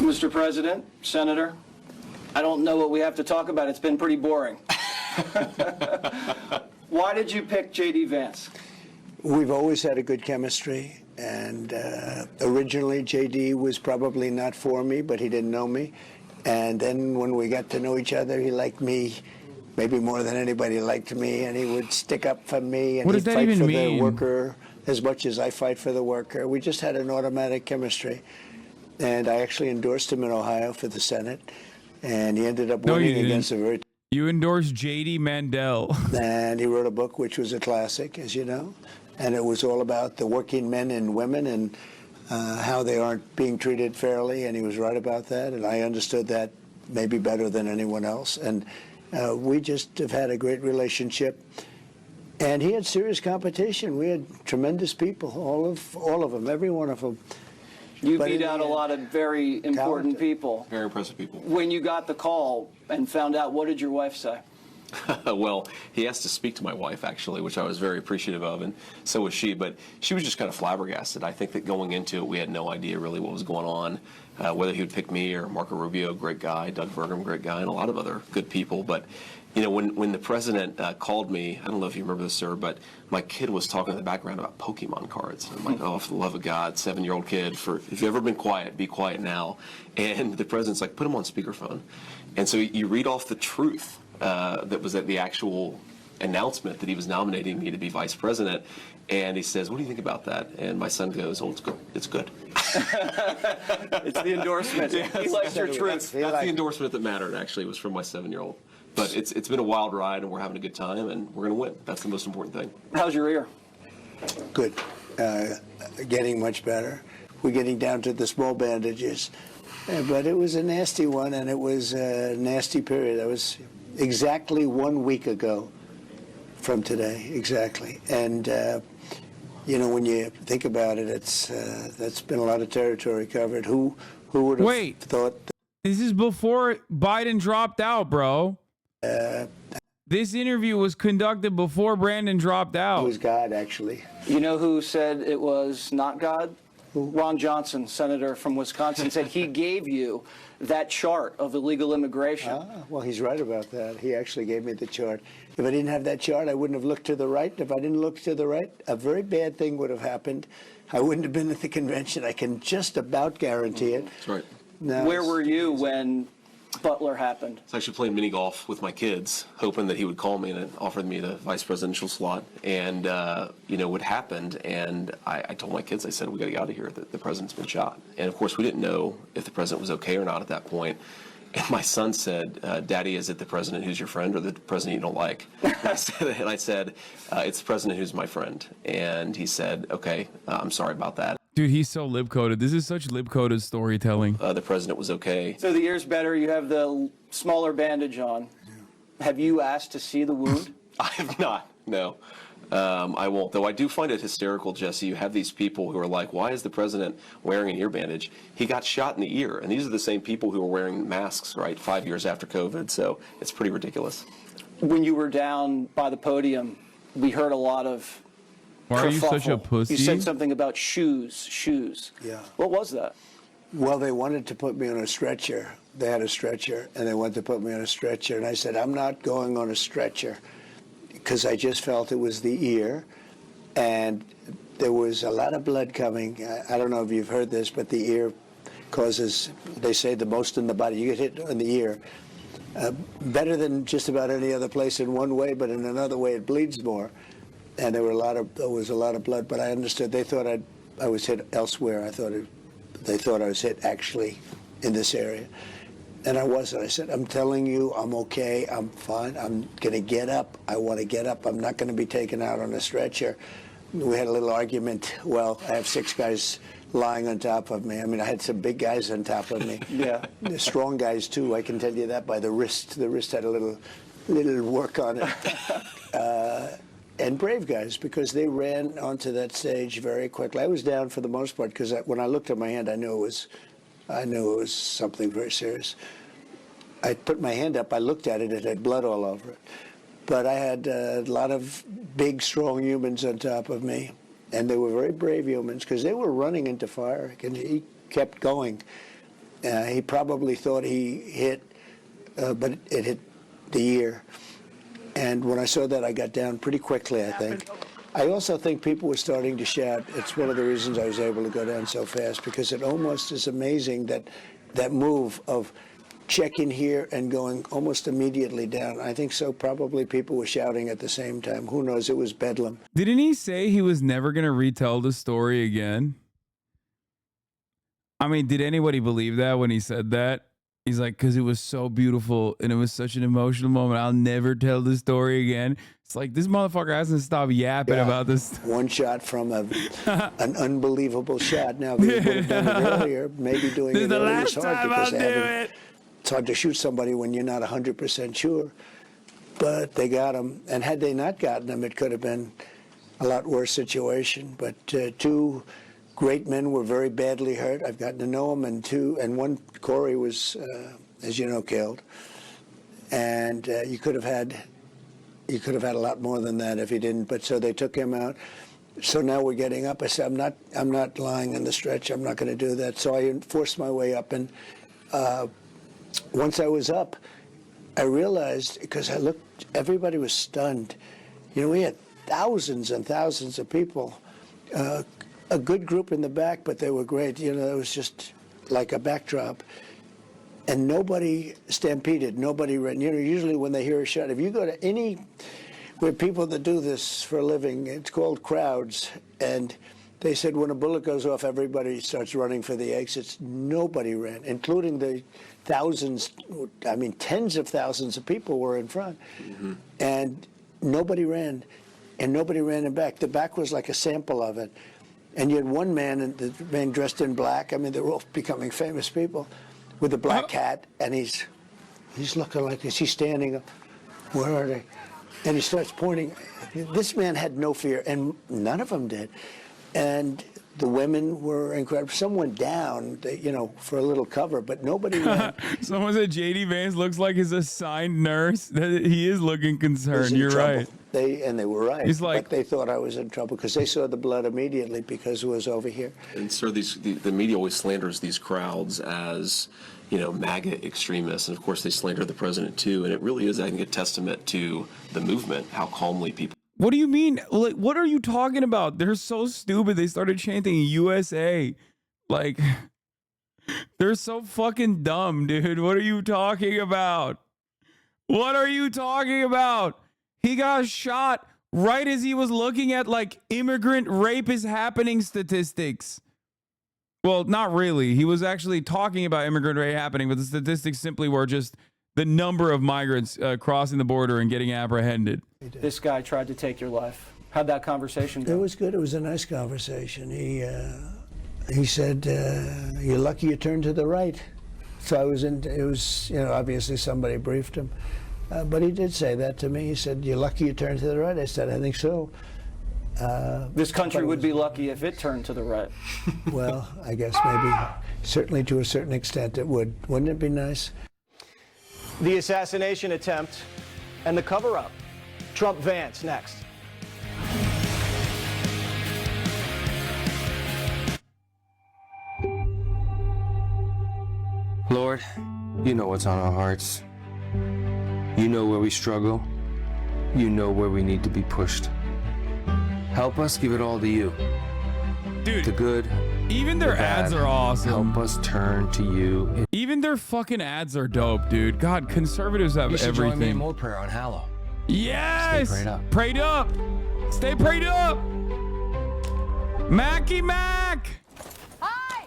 Mr. President, Senator, I don't know what we have to talk about. It's been pretty boring. Why did you pick JD Vance? We've always had a good chemistry, and originally JD was probably not for me, but he didn't know me. And then when we got to know each other, he liked me maybe more than anybody liked me, and he would stick up for me, and he'd fight for the worker as much as I fight for the worker. We just had an automatic chemistry. And I actually endorsed him in Ohio for the Senate, and he ended up winning against a very... You endorsed J.D. Mandel. And he wrote a book which was a classic, as you know, and it was all about the working men and women and how they aren't being treated fairly, and he was right about that, and I understood that maybe better than anyone else, and we just have had a great relationship. And he had serious competition. We had tremendous people, all of them, every one of them. You beat out a lot of very important people. Very impressive people. When you got the call and found out, what did your wife say? Well, he asked to speak to my wife, actually, which I was very appreciative of, and so was she. But she was just kind of flabbergasted. I think that going into it, we had no idea really what was going on, whether he would pick me or Marco Rubio, great guy, Doug Burgum, great guy, and a lot of other good people. But you know, when the president called me, I don't know if you remember this, sir, but my kid was talking in the background about Pokemon cards. I'm like, oh, for the love of God, 7-year-old kid, if you've ever been quiet, be quiet now. And the president's like, put him on speakerphone. And so you read off the truth that was at the actual announcement that he was nominating me to be vice president. And he says, what do you think about that? And my son goes, oh, it's good. It's the endorsement. Yeah, He likes your truth. That's the endorsement that mattered, actually, was from my 7-year-old. But it's been a wild ride, and we're having a good time, and we're going to win. That's the most important thing. How's your ear? Good. Getting much better. We're getting down to the small bandages. But it was a nasty one, and it was a nasty period. That was exactly 1 week ago from today, exactly. And, you know, when you think about it, that's been a lot of territory covered. Who would have thought? This is before Biden dropped out, bro. This interview was conducted before Brandon dropped out. It was God, actually. You know who said it was not God? Ron Johnson, senator from Wisconsin, said he gave you that chart of illegal immigration. Well, he's right about that. He actually gave me the chart. If I didn't have that chart, I wouldn't have looked to the right. If I didn't look to the right, a very bad thing would have happened. I wouldn't have been at the convention. I can just about guarantee it. That's right. Now, where were you when Butler happened? I was actually playing mini golf with my kids, hoping that he would call me and offer me the vice presidential slot. And, you know, what happened, and I told my kids, I said, we got to get out of here. The president's been shot. And, of course, we didn't know if the president was okay or not at that point. And my son said, Daddy, is it the president who's your friend or the president you don't like? And I said, it's the president who's my friend. And he said, okay, I'm sorry about that. Dude, he's so lip-coded. This is such lip-coded storytelling. The president was okay. So the ear's better. You have the smaller bandage on. Yeah. Have you asked to see the wound? I have not, no. I won't. Though I do find it hysterical, Jesse. You have these people who are like, why is the president wearing an ear bandage? He got shot in the ear. And these are the same people who are wearing masks, right, 5 years after COVID. So it's pretty ridiculous. When you were down by the podium, we heard a lot of Why are you such a pussy? You said something about shoes. Yeah. What was that? Well, they wanted to put me on a stretcher. They had a stretcher, and they wanted to put me on a stretcher. And I said, I'm not going on a stretcher, because I just felt it was the ear. And there was a lot of blood coming. I don't know if you've heard this, but the ear causes, they say, the most in the body. You get hit in the ear. Better than just about any other place in one way, but in another way it bleeds more. And there was a lot of blood, but I understood. They thought I was hit elsewhere. They thought I was hit actually in this area, and I wasn't. I said, I'm telling you, I'm okay. I'm fine. I'm going to get up. I want to get up. I'm not going to be taken out on a stretcher. We had a little argument. Well, I have 6 guys lying on top of me. I mean, I had some big guys on top of me. Yeah. The strong guys too. I can tell you that by the wrist. The wrist had a little work on it. And brave guys, because they ran onto that stage very quickly. I was down for the most part, because when I looked at my hand, I knew it was something very serious. I put my hand up, I looked at it, it had blood all over it. But I had a lot of big, strong humans on top of me, and they were very brave humans, because they were running into fire, and he kept going. He probably thought he hit, but it hit the ear. And when I saw that, I got down pretty quickly, I think. I also think people were starting to shout. It's one of the reasons I was able to go down so fast, because it almost is amazing that move of checking here and going almost immediately down. I think so. Probably people were shouting at the same time. Who knows? It was bedlam. Didn't he say he was never going to retell the story again? I mean, did anybody believe that when he said that? He's like, because it was so beautiful and it was such an emotional moment. I'll never tell the story again. It's like, this motherfucker hasn't stopped yapping about this. One shot from an unbelievable shot. Now, if he would have done it earlier, maybe doing it earlier is hard, because it's hard to shoot somebody when you're not 100% sure. But they got him. And had they not gotten him, it could have been a lot worse situation. But 2 great men were very badly hurt. I've gotten to know them, and one, Corey, was, as you know, killed. And you could have had a lot more than that if he didn't. But so they took him out. So now we're getting up. I said, I'm not lying on the stretch. I'm not going to do that. So I forced my way up, and once I was up, I realized, because I looked, everybody was stunned. You know, we had thousands and thousands of people. A good group in the back, but they were great. You know, it was just like a backdrop. And nobody stampeded, nobody ran. You know, usually when they hear a shot, if you go to where people that do this for a living, it's called crowds, and They said when a bullet goes off, everybody starts running for the exits. Nobody ran, including the thousands, I mean, tens of thousands of people were in front. And nobody ran, and nobody ran in back. The back was like a sample of it. And you had one man, and the man dressed in black. I mean, they were all becoming famous people, with a black hat, and he's looking like this. He's standing up. Where are they? And he starts pointing. This man had no fear, and none of them did. And the women were incredible. Some went down, you know, for a little cover, but nobody ran. Someone said JD Vance looks like his assigned nurse. He is looking concerned. You're right. They were right. He's like, but they thought I was in trouble because they saw the blood immediately because it was over here. And sir, the media always slanders these crowds as, you know, MAGA extremists, and of course they slander the president too. And it really is, I think, a testament to the movement, how calmly people. What do you mean? Like, what are you talking about? They're so stupid. They started chanting USA. Like, they're so fucking dumb, dude. What are you talking about? What are you talking about? He got shot right as he was looking at, like, immigrant rape is happening statistics. Well, not really. He was actually talking about immigrant rape happening, but the statistics simply were just the number of migrants crossing the border and getting apprehended. This guy tried to take your life. How'd that conversation go? It was good. It was a nice conversation. He said, "You're lucky you turned to the right." So I was in. It was, you know, obviously somebody briefed him, but he did say that to me. He said, "You're lucky you turned to the right." I said, "I think so." This country would be lucky if it turned to the right. Well, I guess maybe, certainly to a certain extent, it would. Wouldn't it be nice? The assassination attempt and the cover-up. Trump-Vance next. Lord, you know what's on our hearts. You know where we struggle. You know where we need to be pushed. Help us give it all to you. Dude, the good. Even their ads are awesome. Help us turn to you. Even their fucking ads are dope, dude. God, conservatives have You should everything. join me in more prayer on Hallow. Yes! Stay prayed up. Prayed up! Stay prayed up! Macky Mac! Hi!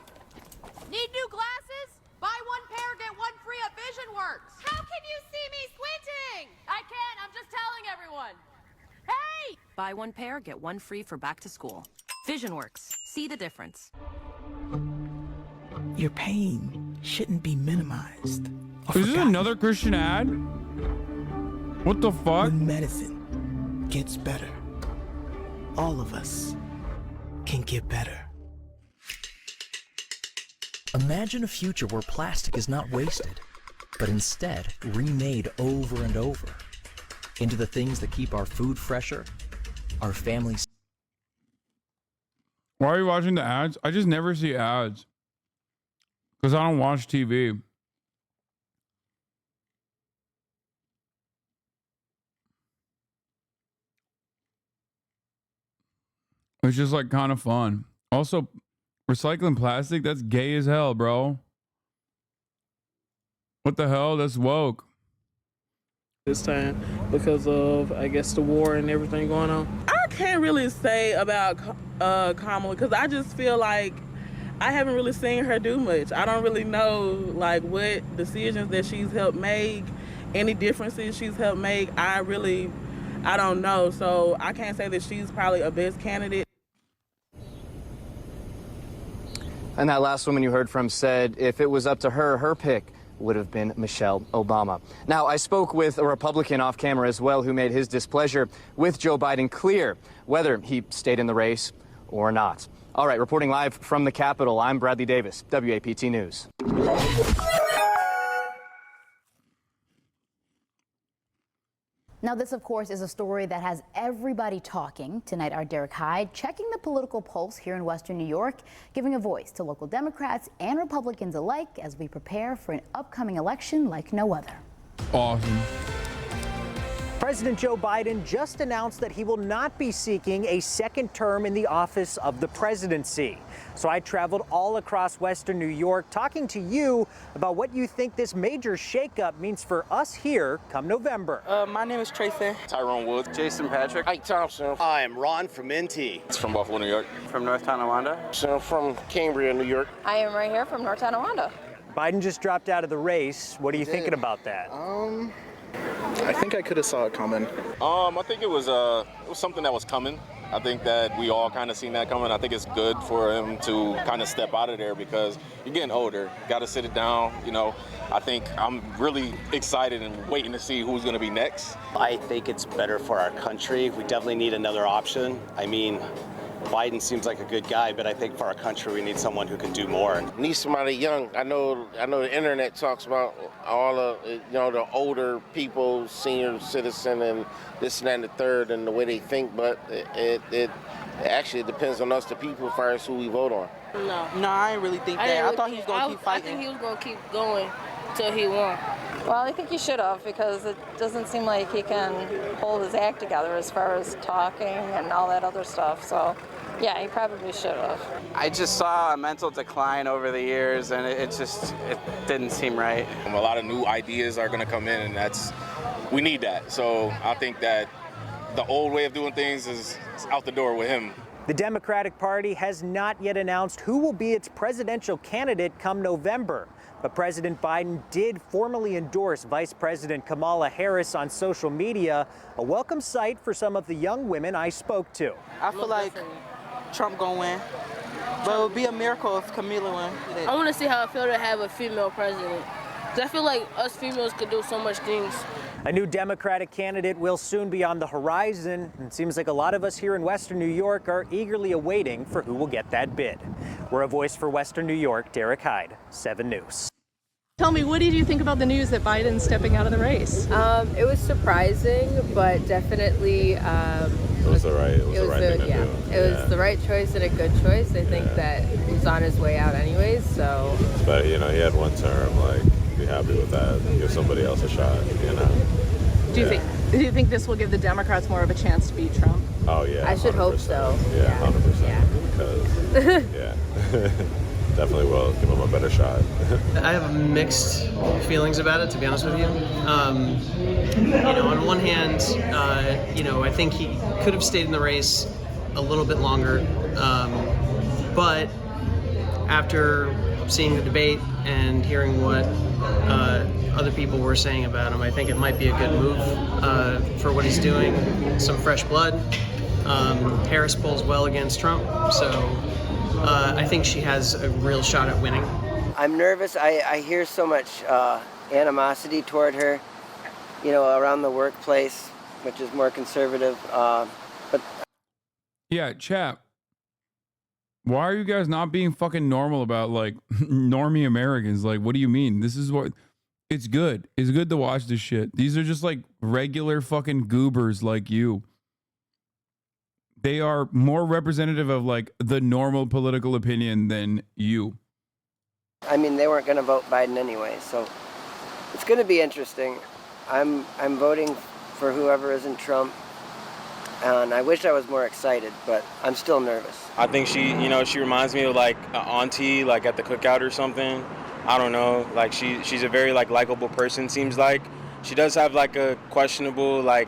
Need new glasses? Buy one pair, get one free at VisionWorks. How can you see me squinting? I can't, I'm just telling everyone. Hey! Buy one pair, get one free for back to school. VisionWorks. See the difference. Your pain shouldn't be minimized. Is this another Christian ad? What the fuck? When medicine gets better, all of us can get better. Imagine a future where plastic is not wasted, but instead remade over and over into the things that keep our food fresher, our families. Why are you watching the ads? I just never see ads. Because I don't watch TV. It's just like kind of fun. Also, recycling plastic, that's gay as hell, bro. What the hell? That's woke. This time because of, I guess, the war and everything going on. I can't really say about Kamala because I just feel like I haven't really seen her do much. I don't really know like what decisions that she's helped make, any differences she's helped make. I don't know. So I can't say that she's probably a best candidate. And that last woman you heard from said if it was up to her, her pick would have been Michelle Obama. Now, I spoke with a Republican off camera as well who made his displeasure with Joe Biden clear, whether he stayed in the race or not. All right, reporting live from the Capitol, I'm Bradley Davis, WAPT News. Now, this, of course, is a story that has everybody talking. Tonight, our Derek Hyde checking the political pulse here in Western New York, giving a voice to local Democrats and Republicans alike as we prepare for an upcoming election like no other. Awesome. President Joe Biden just announced that he will not be seeking a second term in the office of the presidency. So I traveled all across Western New York talking to you about what you think this major shakeup means for us here come November. My name is Tracy. Tyrone Woods. Jason Patrick. Ike Thompson. I am Ron from NT. It's from Buffalo, New York. From North Tonawanda. So I'm from Cambria, New York. I am right here from North Tonawanda. Biden just dropped out of the race. What are you thinking about that? I think I could have saw it coming. I think it was something that was coming. I think that we all kind of seen that coming. I think it's good for him to kind of step out of there because you're getting older. Got to sit it down. You know, I think I'm really excited and waiting to see who's going to be next. I think it's better for our country. We definitely need another option. I mean, Biden seems like a good guy, but I think for our country, we need someone who can do more. Need somebody young. I know the internet talks about all of, the older people, senior citizen, and this and that and the third, and the way they think, but it actually depends on us, the people, as far as who we vote on. No, I didn't really think that. I thought he was going to keep fighting. I think he was going to keep going until he won. Well, I think he should have, because it doesn't seem like he can hold his act together as far as talking and all that other stuff. So, yeah, he probably should have. I just saw a mental decline over the years, and it didn't seem right. A lot of new ideas are going to come in, and we need that. So I think that the old way of doing things is out the door with him. The Democratic Party has not yet announced who will be its presidential candidate come November. But President Biden did formally endorse Vice President Kamala Harris on social media, a welcome sight for some of the young women I spoke to. I feel like Trump gonna win, but it would be a miracle if Kamala win. I want to see how it feels to have a female president. Because I feel like us females could do so much things. A new Democratic candidate will soon be on the horizon. It seems like a lot of us here in Western New York are eagerly awaiting for who will get that bid. We're a voice for Western New York, Derek Hyde, 7 News. Tell me, what did you think about the news that Biden's stepping out of the race? It was surprising, but definitely it was the right thing to do. It was the right choice and a good choice. I think that he's on his way out anyways, so. But he had one term, be happy with that. Give somebody else a shot, Do you think this will give the Democrats more of a chance to beat Trump? Oh yeah. I should 100%. hope so. Yeah, 100%. Because definitely will give him a better shot. I have mixed feelings about it, to be honest with you. On one hand, I think he could have stayed in the race a little bit longer, but after seeing the debate and hearing what other people were saying about him, I think it might be a good move for what he's doing. Some fresh blood. Harris polls well against Trump, so I think she has a real shot at winning. I'm nervous. I hear so much animosity toward her, around the workplace, which is more conservative. But yeah, chap. Why are you guys not being fucking normal about normie Americans? What do you mean? This is what it's good. It's good to watch this shit. These are just regular fucking goobers like you. They are more representative of the normal political opinion than you. I mean, they weren't going to vote Biden anyway, so it's going to be interesting. I'm voting for whoever isn't Trump, and I wish I was more excited, but I'm still nervous. I think she reminds me of an auntie, at the cookout or something. I don't know. She's a very likable person. Seems like she does have a questionable I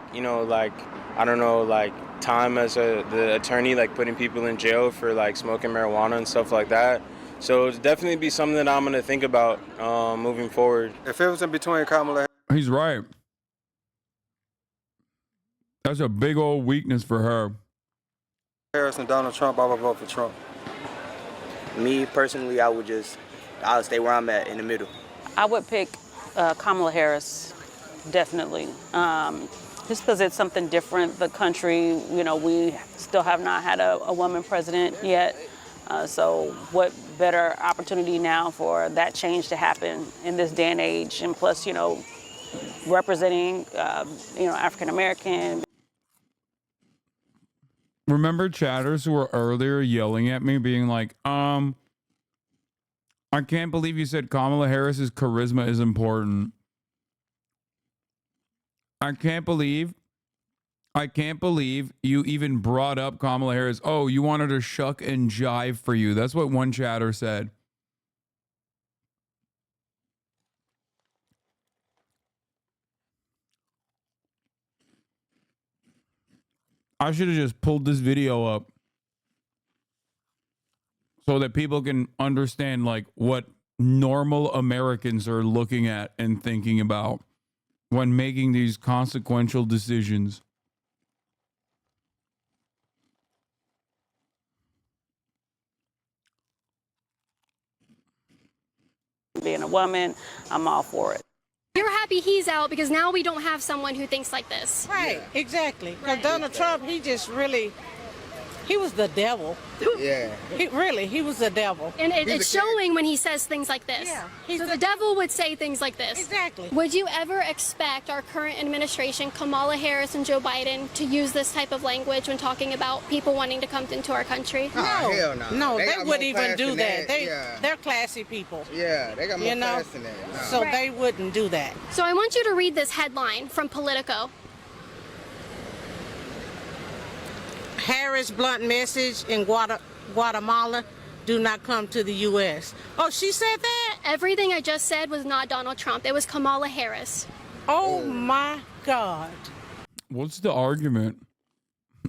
don't know time as the attorney, putting people in jail for smoking marijuana and stuff like that. So it's definitely be something that I'm gonna think about moving forward. If it was in between Kamala, he's right. That's a big old weakness for her. Harris and Donald Trump, I would vote for Trump. Me personally, I'll stay where I'm at in the middle. I would pick Kamala Harris, definitely. Just because it's something different. The country, we still have not had a woman president yet. So what better opportunity now for that change to happen in this day and age? And plus, representing, African American. Remember chatters who were earlier yelling at me being I can't believe you said Kamala Harris's charisma is important. I can't believe I can't believe you even brought up Kamala Harris. Oh, you wanted to shuck and jive for you. That's what one chatter said. I should have just pulled this video up so that people can understand like what normal Americans are looking at and thinking about when making these consequential decisions. Being a woman, I'm all for it. You're happy he's out because now we don't have someone who thinks like this. Right, exactly. Because Donald Trump, he just really, he was the devil. Yeah. He was the devil. And it's showing when he says things like this. Yeah. So the devil would say things like this. Exactly. Would you ever expect our current administration, Kamala Harris and Joe Biden, to use this type of language when talking about people wanting to come into our country? No, hell no. No, They they got wouldn't more even class do than that. that. They're classy people. Yeah, they got more class than that. No. So they wouldn't do that. So I want you to read this headline from Politico. Harris blunt message in Guatemala, do not come to the U.S. Oh, she said that? Everything I just said was not Donald Trump. It was Kamala Harris. Oh, my God. What's the argument?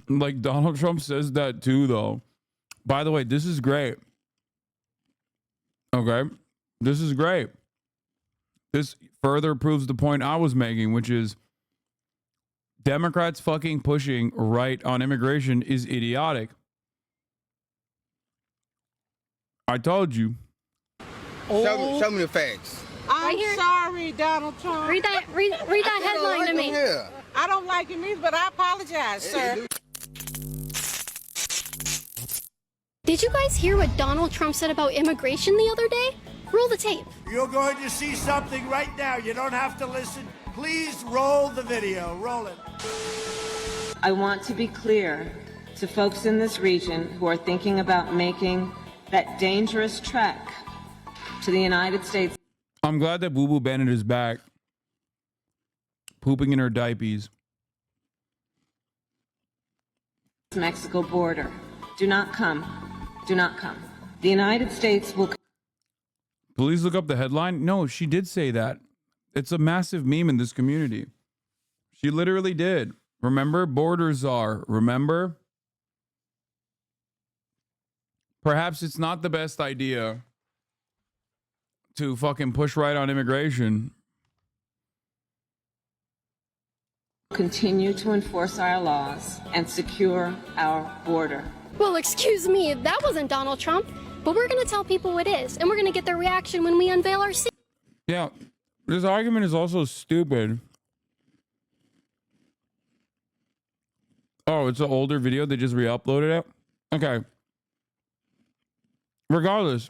Like Donald Trump says that too, though. By the way, this is great. Okay. This is great. This further proves the point I was making, which is Democrats fucking pushing right on immigration is idiotic. I told you. Oh. Show me the facts. I'm sorry, Donald Trump. Read that headline to me. I don't like him either, but I apologize, sir. Did you guys hear what Donald Trump said about immigration the other day? Roll the tape. You're going to see something right now. You don't have to listen. Please roll the video. Roll it. I want to be clear to folks in this region who are thinking about making that dangerous trek to the United States. I'm glad that Boo Boo Bennett is back. Pooping in her diapers. Mexico border. Do not come. Do not come. The United States will. Please look up the headline. No, she did say that. It's a massive meme in this community. She literally did. Remember? Borders are. Remember? Perhaps it's not the best idea to fucking push right on immigration. Continue to enforce our laws and secure our border. Well, excuse me, that wasn't Donald Trump, but we're going to tell people it is, and we're going to get their reaction when we unveil our secret. Yeah, this argument is also stupid. Oh, it's an older video. They just re-uploaded it? Okay. Regardless,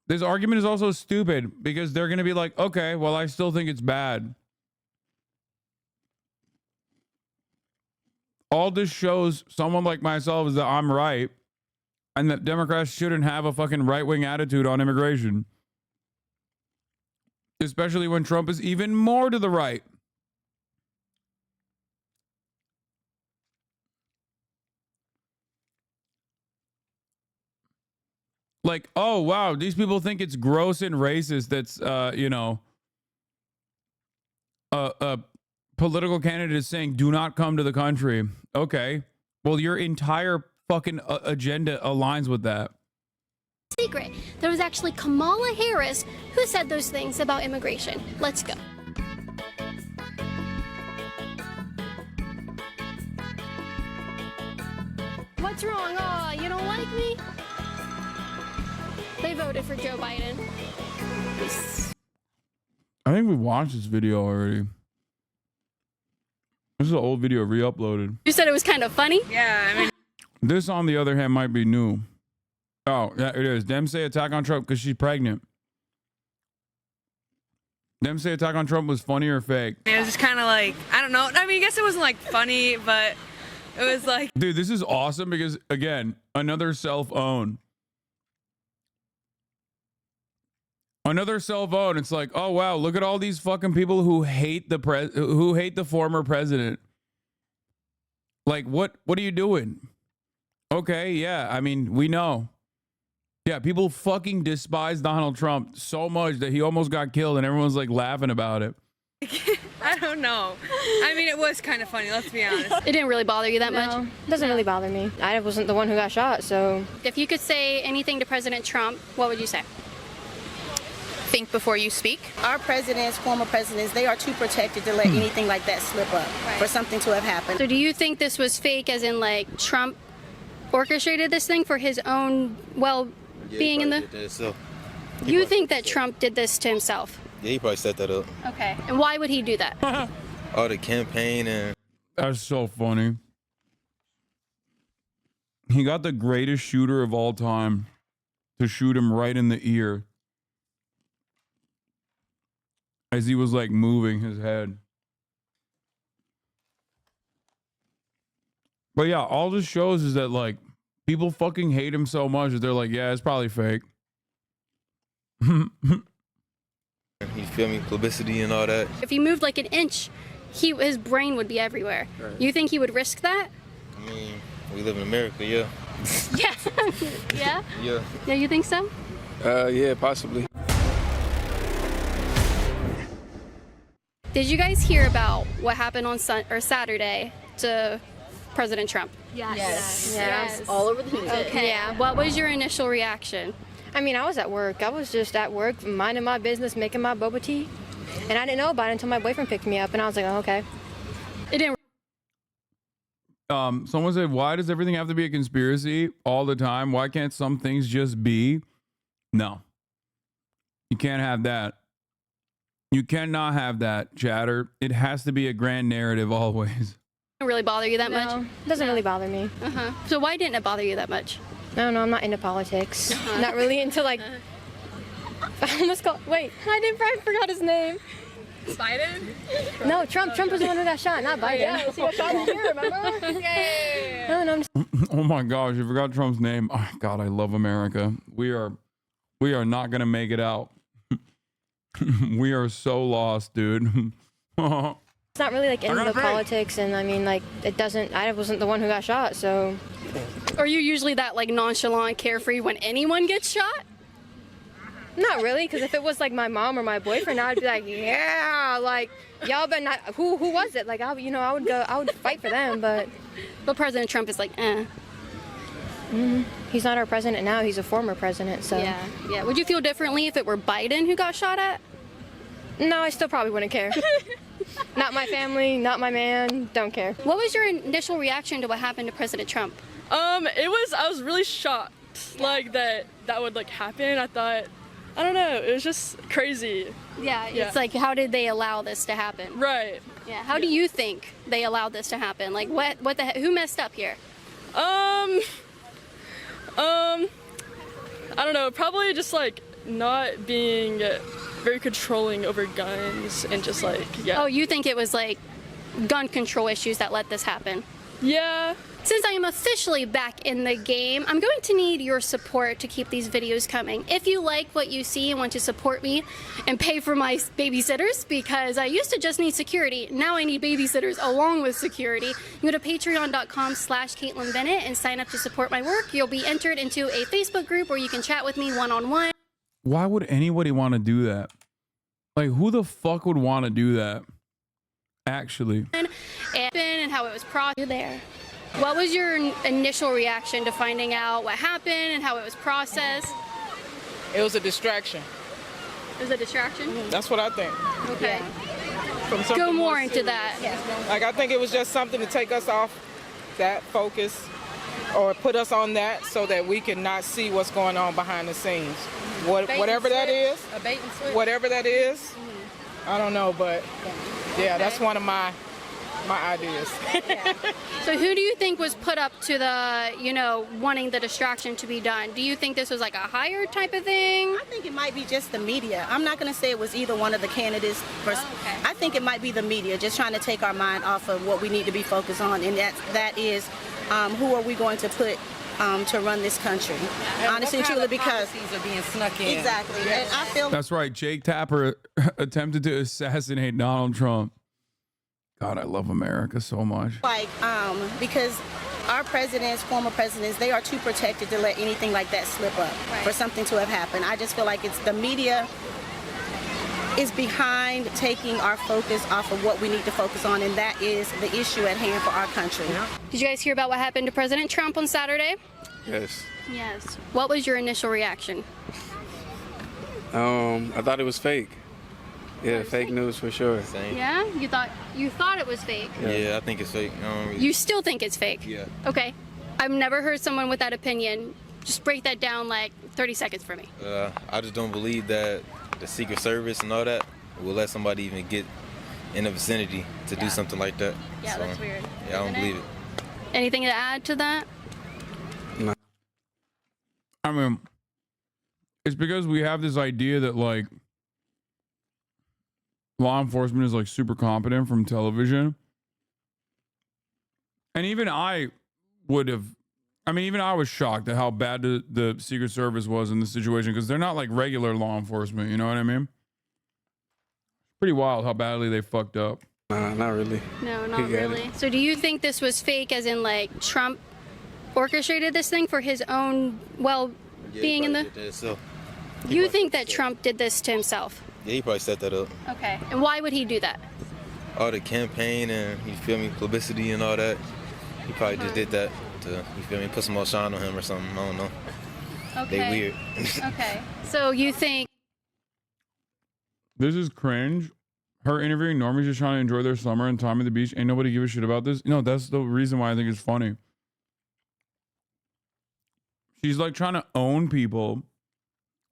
this argument is also stupid because they're going to be like, okay, well, I still think it's bad. All this shows someone like myself is that I'm right and that Democrats shouldn't have a fucking right-wing attitude on immigration. Especially when Trump is even more to the right. Like, oh, wow, these people think it's gross and racist that's, a political candidate is saying, do not come to the country. Okay. Well, your entire fucking agenda aligns with that. Secret. There was actually Kamala Harris who said those things about immigration. Let's go. What's wrong? Oh, you don't like me? They voted for Joe Biden. I think we watched this video already. This is an old video re-uploaded. You said it was kind of funny? Yeah, I mean. This, on the other hand, might be new. Oh, yeah, it is. Dems say attack on Trump because she's pregnant. Dems say attack on Trump was funny or fake. It was just kind of like, I don't know. I mean, I guess it wasn't like funny, but it was like. Dude, this is awesome because, again, another self-own. Another self-own. It's like, oh, wow, look at all these fucking people who hate the former president. Like, what are you doing? Okay, yeah, I mean, we know. Yeah, people fucking despise Donald Trump so much that he almost got killed and everyone's like laughing about it. I don't know. I mean, it was kind of funny, let's be honest. It didn't really bother you that much? It doesn't really bother me. I wasn't the one who got shot, so. If you could say anything to President Trump, what would you say? Think before you speak. Our presidents, former presidents, they are too protected to let anything like that slip up for something to have happened. So do you think this was fake, as in like Trump orchestrated this thing for his own well-being in the... You think that Trump did this to himself? Yeah, he probably set that up. Okay. And why would he do that? All the campaign and... That's so funny. He got the greatest shooter of all time to shoot him right in the ear as he was like moving his head. But yeah, all this shows is that like people fucking hate him so much that they're like, yeah, it's probably fake. You feel me? Publicity and all that. If he moved like an inch, his brain would be everywhere. Right. You think he would risk that? I mean, we live in America, yeah. Yeah. Yeah? Yeah. Yeah, you think so? Yeah, possibly. Did you guys hear about what happened on Saturday to President Trump? Yes. All over the news. Okay. Yeah. What was your initial reaction? I mean, I was at work. I was just at work, minding my business, making my boba tea. And I didn't know about it until my boyfriend picked me up, and I was like, oh, okay. It didn't. Someone said, why does everything have to be a conspiracy all the time? Why can't some things just be? No. You can't have that. You cannot have that, chatter. It has to be a grand narrative always. It really bother you that much? It doesn't really bother me. So why didn't it bother you that much? I don't know. I'm not into politics. Not really into like. I almost got. Wait, I forgot his name. Biden? No, Trump. Trump was the one who got shot, not Biden. Yeah, he got shot here, remember? Yeah. No, I'm just... Oh my gosh, I forgot Trump's name. Oh God, I love America. We are not gonna make it out. We are so lost, dude. It's not really like into politics, and I mean, like, it doesn't. I wasn't the one who got shot, so. Are you usually that like nonchalant, carefree when anyone gets shot? Not really, because if it was like my mom or my boyfriend, I'd be like, yeah, like y'all better not. Who was it? Like I would fight for them, but President Trump is like, eh. He's not our president now. He's a former president, so. Yeah. Would you feel differently if it were Biden who got shot at? No, I still probably wouldn't care. Not my family, not my man, don't care. What was your initial reaction to what happened to President Trump? I was really shocked, like that would like happen. I thought, I don't know, it was just crazy. Yeah, it's like, how did they allow this to happen? Right. Yeah, how do you think they allowed this to happen? Like, what the heck, who messed up here? I don't know, probably just like not being very controlling over guns and just like, yeah. Oh, you think it was like gun control issues that let this happen? Yeah. Since I am officially back in the game, I'm going to need your support to keep these videos coming. If you like what you see and want to support me and pay for my babysitters, because I used to just need security, now I need babysitters along with security, you go to patreon.com/Caitlin Bennett and sign up to support my work. You'll be entered into a Facebook group where you can chat with me one-on-one. Why would anybody want to do that? Like, who the fuck would want to do that? Actually. And how it was processed there. What was your initial reaction to finding out what happened and how it was processed? It was a distraction. It was a distraction? That's what I think. Okay. Go more into that. Like, I think it was just something to take us off that focus or put us on that so that we can not see what's going on behind the scenes. Whatever that is. A bait and switch. Whatever that is. I don't know, but yeah, that's one of my ideas. So who do you think was put up to the, wanting the distraction to be done? Do you think this was like a hired type of thing? I think it might be just the media. I'm not going to say it was either one of the candidates. I think it might be the media just trying to take our mind off of what we need to be focused on, and that is who are we going to put to run this country, honestly and truly, because policies are being snuck in. Exactly. And I feel That's right. Jake Tapper attempted to assassinate Donald Trump. God, I love America so much. Like, because our presidents, former presidents, they are too protected to let anything like that slip up for something to have happened. I just feel like it's the media is behind taking our focus off of what we need to focus on, and that is the issue at hand for our country. Did you guys hear about what happened to President Trump on Saturday? Yes. Yes. What was your initial reaction? I thought it was fake. Yeah, fake news for sure. Yeah? You thought it was fake? Yeah, I think it's fake. You still think it's fake? Yeah. Okay. I've never heard someone with that opinion. Just break that down like 30 seconds for me. I just don't believe that the Secret Service and all that will let somebody even get in the vicinity to do something like that. Yeah, So, that's weird. Yeah, I don't believe it. Anything to add to that? No. I mean, it's because we have this idea that like law enforcement is like super competent from television. And even I was shocked at how bad the Secret Service was in this situation because they're not like regular law enforcement, you know what I mean? Pretty wild how badly they fucked up. Nah, not really. No, not really. So do you think this was fake as in like Trump orchestrated this thing for his own well-being in the... You think that Trump did this to himself? Yeah, he probably set that up. Okay. And why would he do that? All the campaign and, you feel me, publicity and all that. He probably just did that to, you feel me, put some more shine on him or something. I don't know. Okay. They weird. Okay. So you think... This is cringe. Her interviewing Normies just trying to enjoy their summer and time at the beach. Ain't nobody give a shit about this. No, that's the reason why I think it's funny. She's like trying to own people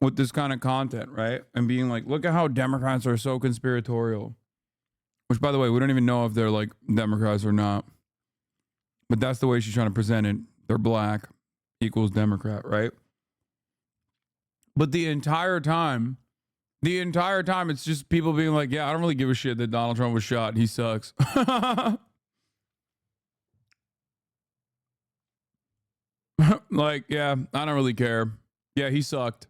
with this kind of content, right? And being like, look at how Democrats are so conspiratorial. Which, by the way, we don't even know if they're like Democrats or not. But that's the way she's trying to present it. They're black equals Democrat, right? But the entire time, it's just people being like, yeah, I don't really give a shit that Donald Trump was shot. He sucks. Like, yeah, I don't really care. Yeah, he sucked.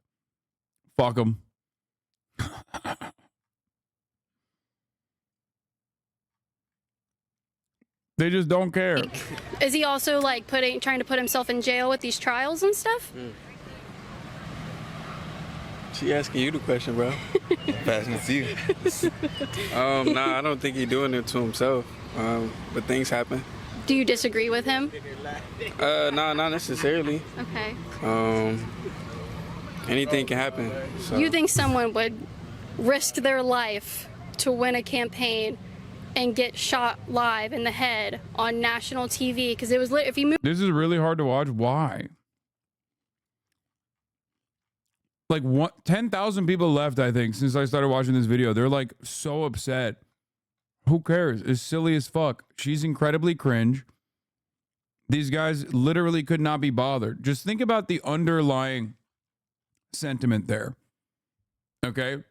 Fuck him. They just don't care. Is he also like trying to put himself in jail with these trials and stuff? She asking you the question, bro. Passing it to you. Nah, I don't think he's doing it to himself. But things happen. Do you disagree with him? No, not necessarily. Okay. Anything can happen. So. You think someone would risk their life to win a campaign and get shot live in the head on national TV? Because it was if you move. This is really hard to watch. Why? Like 10,000 people left, I think, since I started watching this video. They're like so upset. Who cares? It's silly as fuck. She's incredibly cringe. These guys literally could not be bothered. Just think about the underlying sentiment there. Okay?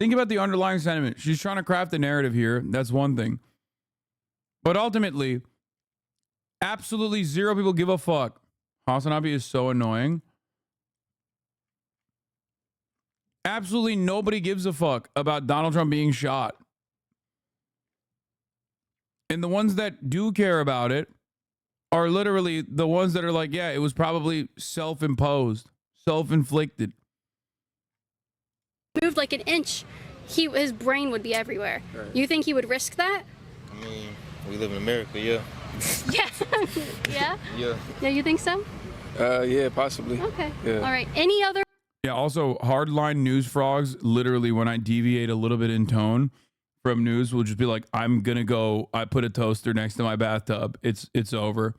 Think about the underlying sentiment. She's trying to craft the narrative here. That's one thing. But ultimately, absolutely zero people give a fuck. HasanAbi is so annoying. Absolutely nobody gives a fuck about Donald Trump being shot. And the ones that do care about it are literally the ones that are like, yeah, it was probably self-imposed, self-inflicted. Moved like an inch, his brain would be everywhere. Right. You think he would risk that? I mean, we live in America, yeah. Yeah. Yeah? Yeah. Yeah, you think so? Yeah, possibly. Okay. Yeah. All right. Any other? Yeah, also, hardline news frogs, literally, when I deviate a little bit in tone from news, will just be like, I'm going to go, I put a toaster next to my bathtub. It's over.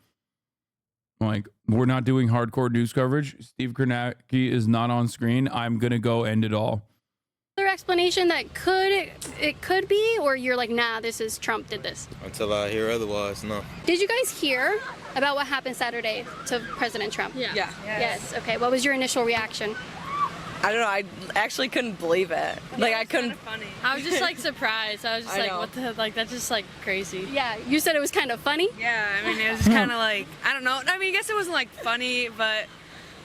Like, we're not doing hardcore news coverage. Steve Kornacki is not on screen. I'm going to go end it all. Other explanation that it could be, or you're like, nah, this is Trump did this? Until I hear otherwise, no. Did you guys hear about what happened Saturday to President Trump? Yeah. Yes. Okay. What was your initial reaction? I don't know. I actually couldn't believe it. Like I couldn't. Funny. I was just like surprised. I was just I like, know. what the like that's just like crazy. Yeah. You said it was kind of funny. Yeah. I mean, it was kind of like I don't know. I mean, I guess it wasn't like funny, but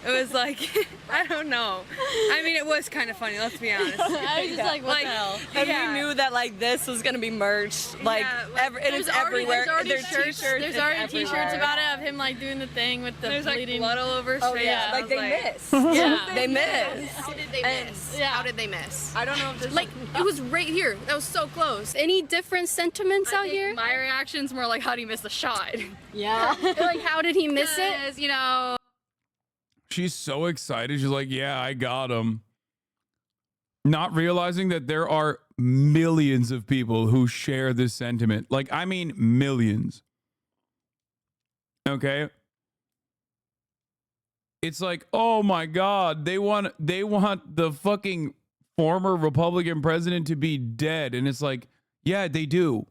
It was like, I don't know. I mean, it was kind of funny, let's be honest. I was just like, what the hell? And we knew that like this was gonna be merged, like, it is everywhere. There's already t-shirts about it of him like doing the thing with the bleeding blood all over his face. Yeah, like they missed. Yeah, they missed. How did they miss? Yeah. How did they miss? I don't know if there's like it was right here. That was so close. Any different sentiments out here? My reaction's more like, how did he miss the shot? Yeah. Like, how did he miss it? You know. She's so excited. She's like, yeah, I got him. Not realizing that there are millions of people who share this sentiment. Like, I mean, millions. Okay. It's like, oh my God, they want the fucking former Republican president to be dead. And it's like, yeah, they do.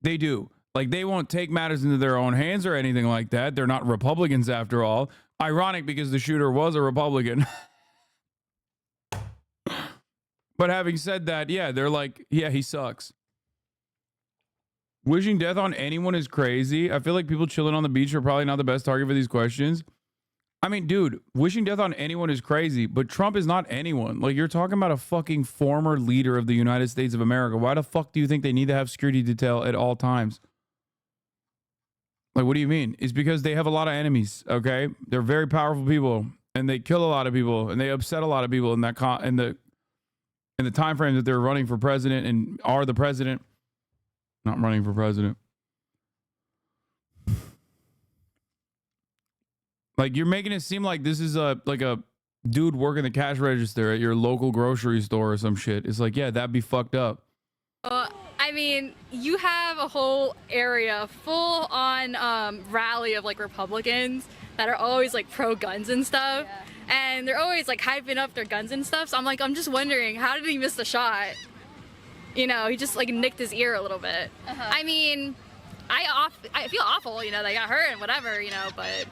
They do. Like, they won't take matters into their own hands or anything like that. They're not Republicans after all. Ironic because the shooter was a Republican. But having said that, yeah, they're like, yeah, he sucks. Wishing death on anyone is crazy. I feel like people chilling on the beach are probably not the best target for these questions. I mean, dude, wishing death on anyone is crazy, but Trump is not anyone. Like, you're talking about a fucking former leader of the United States of America. Why the fuck do you think they need to have security detail at all times? Like, what do you mean? It's because they have a lot of enemies, okay? They're very powerful people, and they kill a lot of people, and they upset a lot of people in that in the time frame that they're running for president and are the president. Not running for president. Like, you're making it seem like this is a dude working the cash register at your local grocery store or some shit. It's like, yeah, that'd be fucked up. I mean, you have a whole area full on rally of like Republicans that are always like pro guns and stuff. Yeah. And they're always like hyping up their guns and stuff. So I'm like, I'm just wondering, how did he miss the shot? You know, he just like nicked his ear a little bit. I mean, I feel awful, you know, they got hurt and whatever, you know, but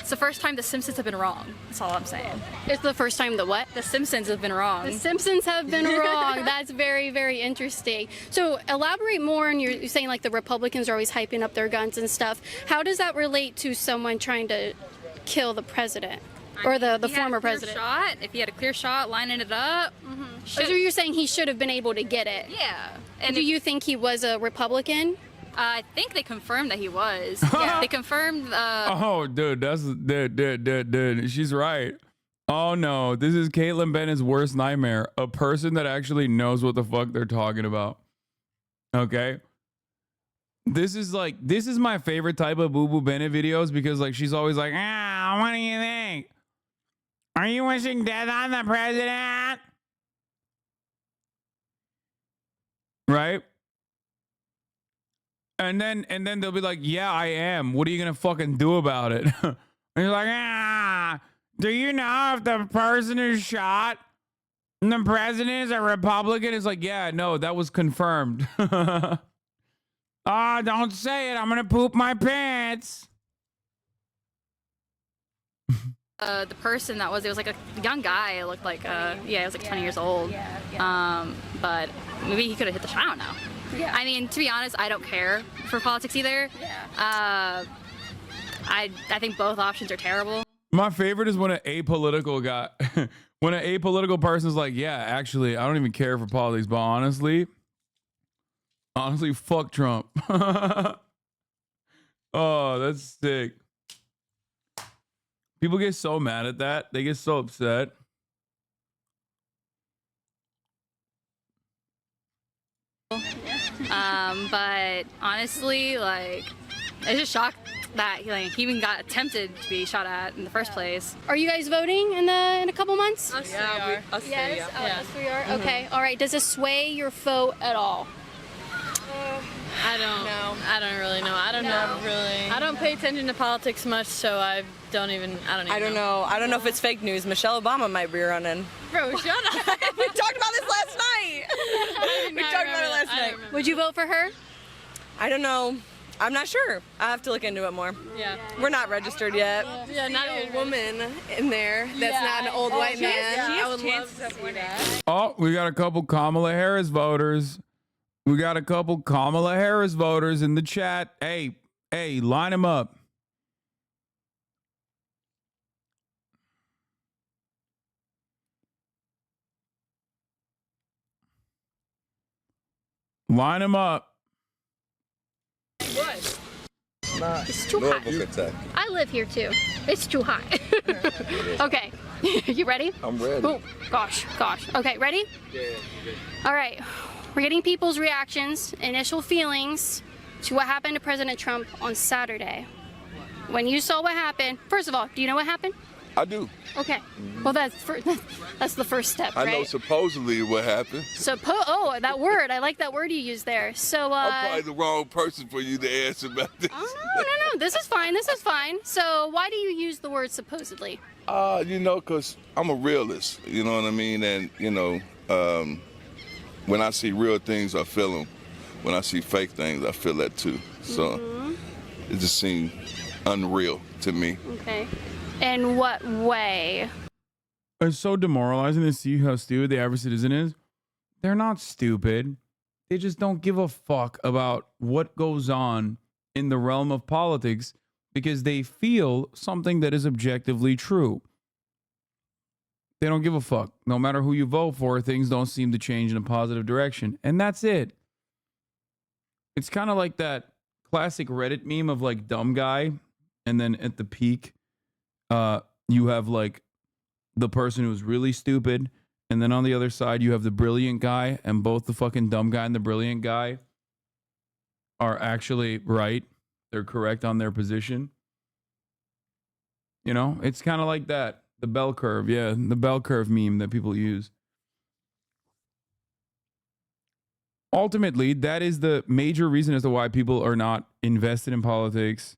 it's the first time the Simpsons have been wrong. That's all I'm saying. It's the first time the what? The Simpsons have been wrong. The Simpsons have been wrong. That's very, very interesting. So elaborate more on you're saying like the Republicans are always hyping up their guns and stuff. How does that relate to someone trying to kill the president? Or the former president? If he had a clear shot, lining it up. So you're saying he should have been able to get it? Yeah. And do you think he was a Republican? I think they confirmed that he was. Yeah, they confirmed. Oh, dude, dude. She's right. Oh no, this is Caitlin Bennett's worst nightmare. A person that actually knows what the fuck they're talking about. Okay. This is my favorite type of Boo Boo Bennett videos because like she's always like, what do you think? Are you wishing death on the president? Right? And then they'll be like, yeah, I am. What are you gonna fucking do about it? And you're like, do you know if the person is shot and the president is a Republican? It's like, yeah, no, that was confirmed. Don't say it. I'm gonna poop my pants. The person it was like a young guy. It looked like, he was like 20 years old. But maybe he could have hit the shot. I don't know. Yeah. I mean, to be honest, I don't care for politics either. Yeah. I think both options are terrible. My favorite is when an apolitical guy, when an apolitical person's like, yeah, actually, I don't even care for politics, but honestly, fuck Trump. Oh, that's sick. People get so mad at that. They get so upset. But honestly, like, it's just shocked that he even got attempted to be shot at in the first place. Are you guys voting in a couple months? Us, yeah, us three are. Mm-hmm. Okay, all right. Does it sway your vote at all? I don't really know. I don't pay attention to politics much, so I don't even know. I don't know if it's fake news. Michelle Obama might be running. Bro, shut up. We talked about this last night. We talked about it last night. Would you vote for her? I don't know. I'm not sure. I have to look into it more. Yeah. We're not registered yet. Yeah, not a woman in there that's not an old white man. I would love to see that. Oh, we got a couple Kamala Harris voters. We got a couple Kamala Harris voters in the chat. Hey, line them up. Line them up. What? It's too hot. I live here too. It's too hot. Okay. You ready? I'm ready. Oh, gosh. Okay, ready? Yeah. All right. We're getting people's reactions, initial feelings to what happened to President Trump on Saturday. When you saw what happened, first of all, do you know what happened? I do. Okay. Well, that's the first step, right? I know supposedly what happened. Oh, that word. I like that word you used there. So, I'm probably the wrong person for you to answer about this. Oh, no. This is fine. So, why do you use the word supposedly? Because I'm a realist, you know what I mean? And, when I see real things, I feel them. When I see fake things, I feel that too. So, it just seemed unreal to me. Okay. In what way? It's so demoralizing to see how stupid the average citizen is. They're not stupid. They just don't give a fuck about what goes on in the realm of politics because they feel something that is objectively true. They don't give a fuck. No matter who you vote for, things don't seem to change in a positive direction. And that's it. It's kind of like that classic Reddit meme of like dumb guy. And then at the peak, you have like the person who's really stupid. And then on the other side, you have the brilliant guy. And both the fucking dumb guy and the brilliant guy are actually right. They're correct on their position. You know, it's kind of like that. The bell curve. Yeah, the bell curve meme that people use. Ultimately, that is the major reason as to why people are not invested in politics.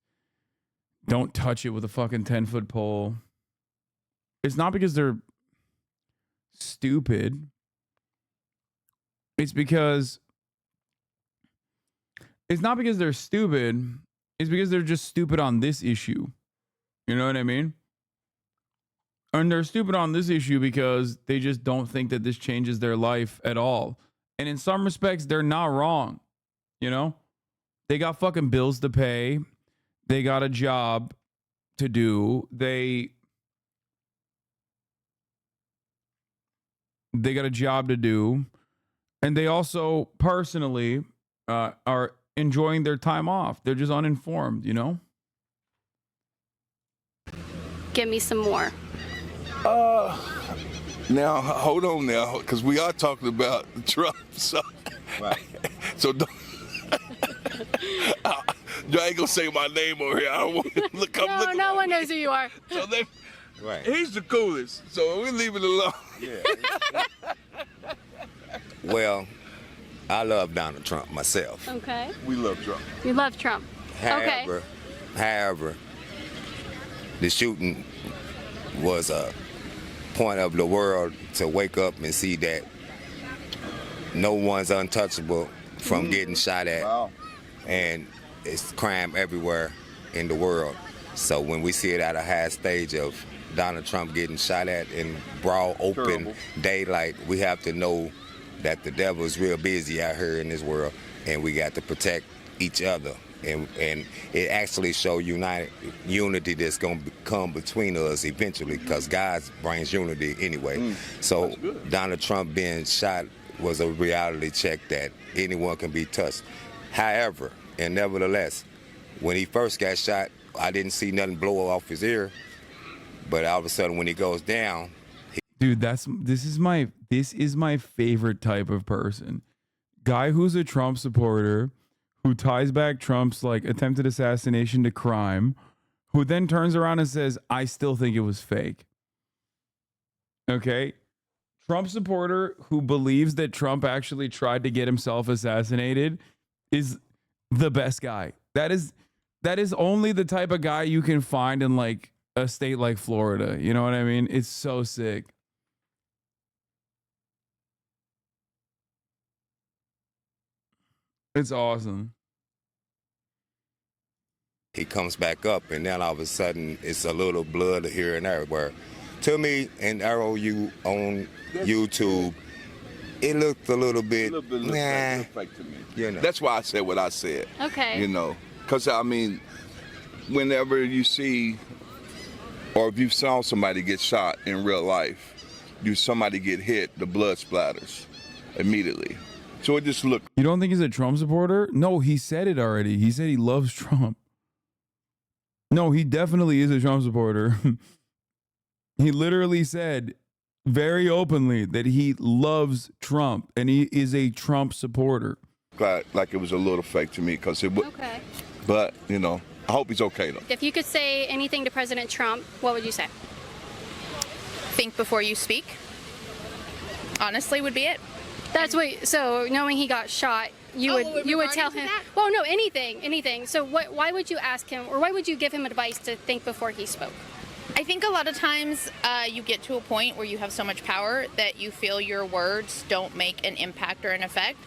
Don't touch it with a fucking 10-foot pole. It's not because they're stupid. It's not because they're stupid. It's because they're just stupid on this issue. You know what I mean? And they're stupid on this issue because they just don't think that this changes their life at all. And in some respects, they're not wrong. You know? They got fucking bills to pay. They got a job to do. They got a job to do. And they also personally are enjoying their time off. They're just uninformed, you know? Give me some more. Now, hold on now, because we are talking about Trump. So, right. So don't... I ain't going to say my name over here. I don't want to look up. No one knows who you are. So right. He's the coolest, so we leave it alone. Yeah. Well, I love Donald Trump myself. Okay. We love Trump. You love Trump. However, the shooting was a point of the world to wake up and see that no one's untouchable from getting shot at. Wow. And it's crime everywhere in the world. So when we see it at a high stage of Donald Trump getting shot at in broad open daylight, we have to know that the devil is real busy out here in this world, and we got to protect each other. And it actually show unity that's going to come between us eventually, because God brings unity anyway. So Donald Trump being shot was a reality check that anyone can be touched. However, and nevertheless, when he first got shot, I didn't see nothing blow off his ear. But all of a sudden, when he goes down, dude, this is my favorite type of person. Guy who's a Trump supporter, who ties back Trump's like attempted assassination to crime, who then turns around and says, I still think it was fake. Okay? Trump supporter who believes that Trump actually tried to get himself assassinated is the best guy. That is only the type of guy you can find in like a state like Florida. You know what I mean? It's so sick. It's awesome. He comes back up, and then all of a sudden, it's a little blood here and there. Where, to me, and ROU on YouTube, it looked a little bit, fake to me. You know. That's why I said what I said. Okay. You know, because I mean, whenever you see, or if you saw somebody get shot in real life, somebody get hit, the blood splatters immediately. So it just looked. You don't think he's a Trump supporter? No, he said it already. He said he loves Trump. No, he definitely is a Trump supporter. He literally said very openly that he loves Trump and he is a Trump supporter. Glad, like it was a little fake to me because it would. Okay. But, you know, I hope he's okay, though. If you could say anything to President Trump, what would you say? Think before you speak. Honestly, would be it. That's what. So knowing he got shot, you would tell him. Well, no, anything. So why would you ask him, or why would you give him advice to think before he spoke? I think a lot of times you get to a point where you have so much power that you feel your words don't make an impact or an effect.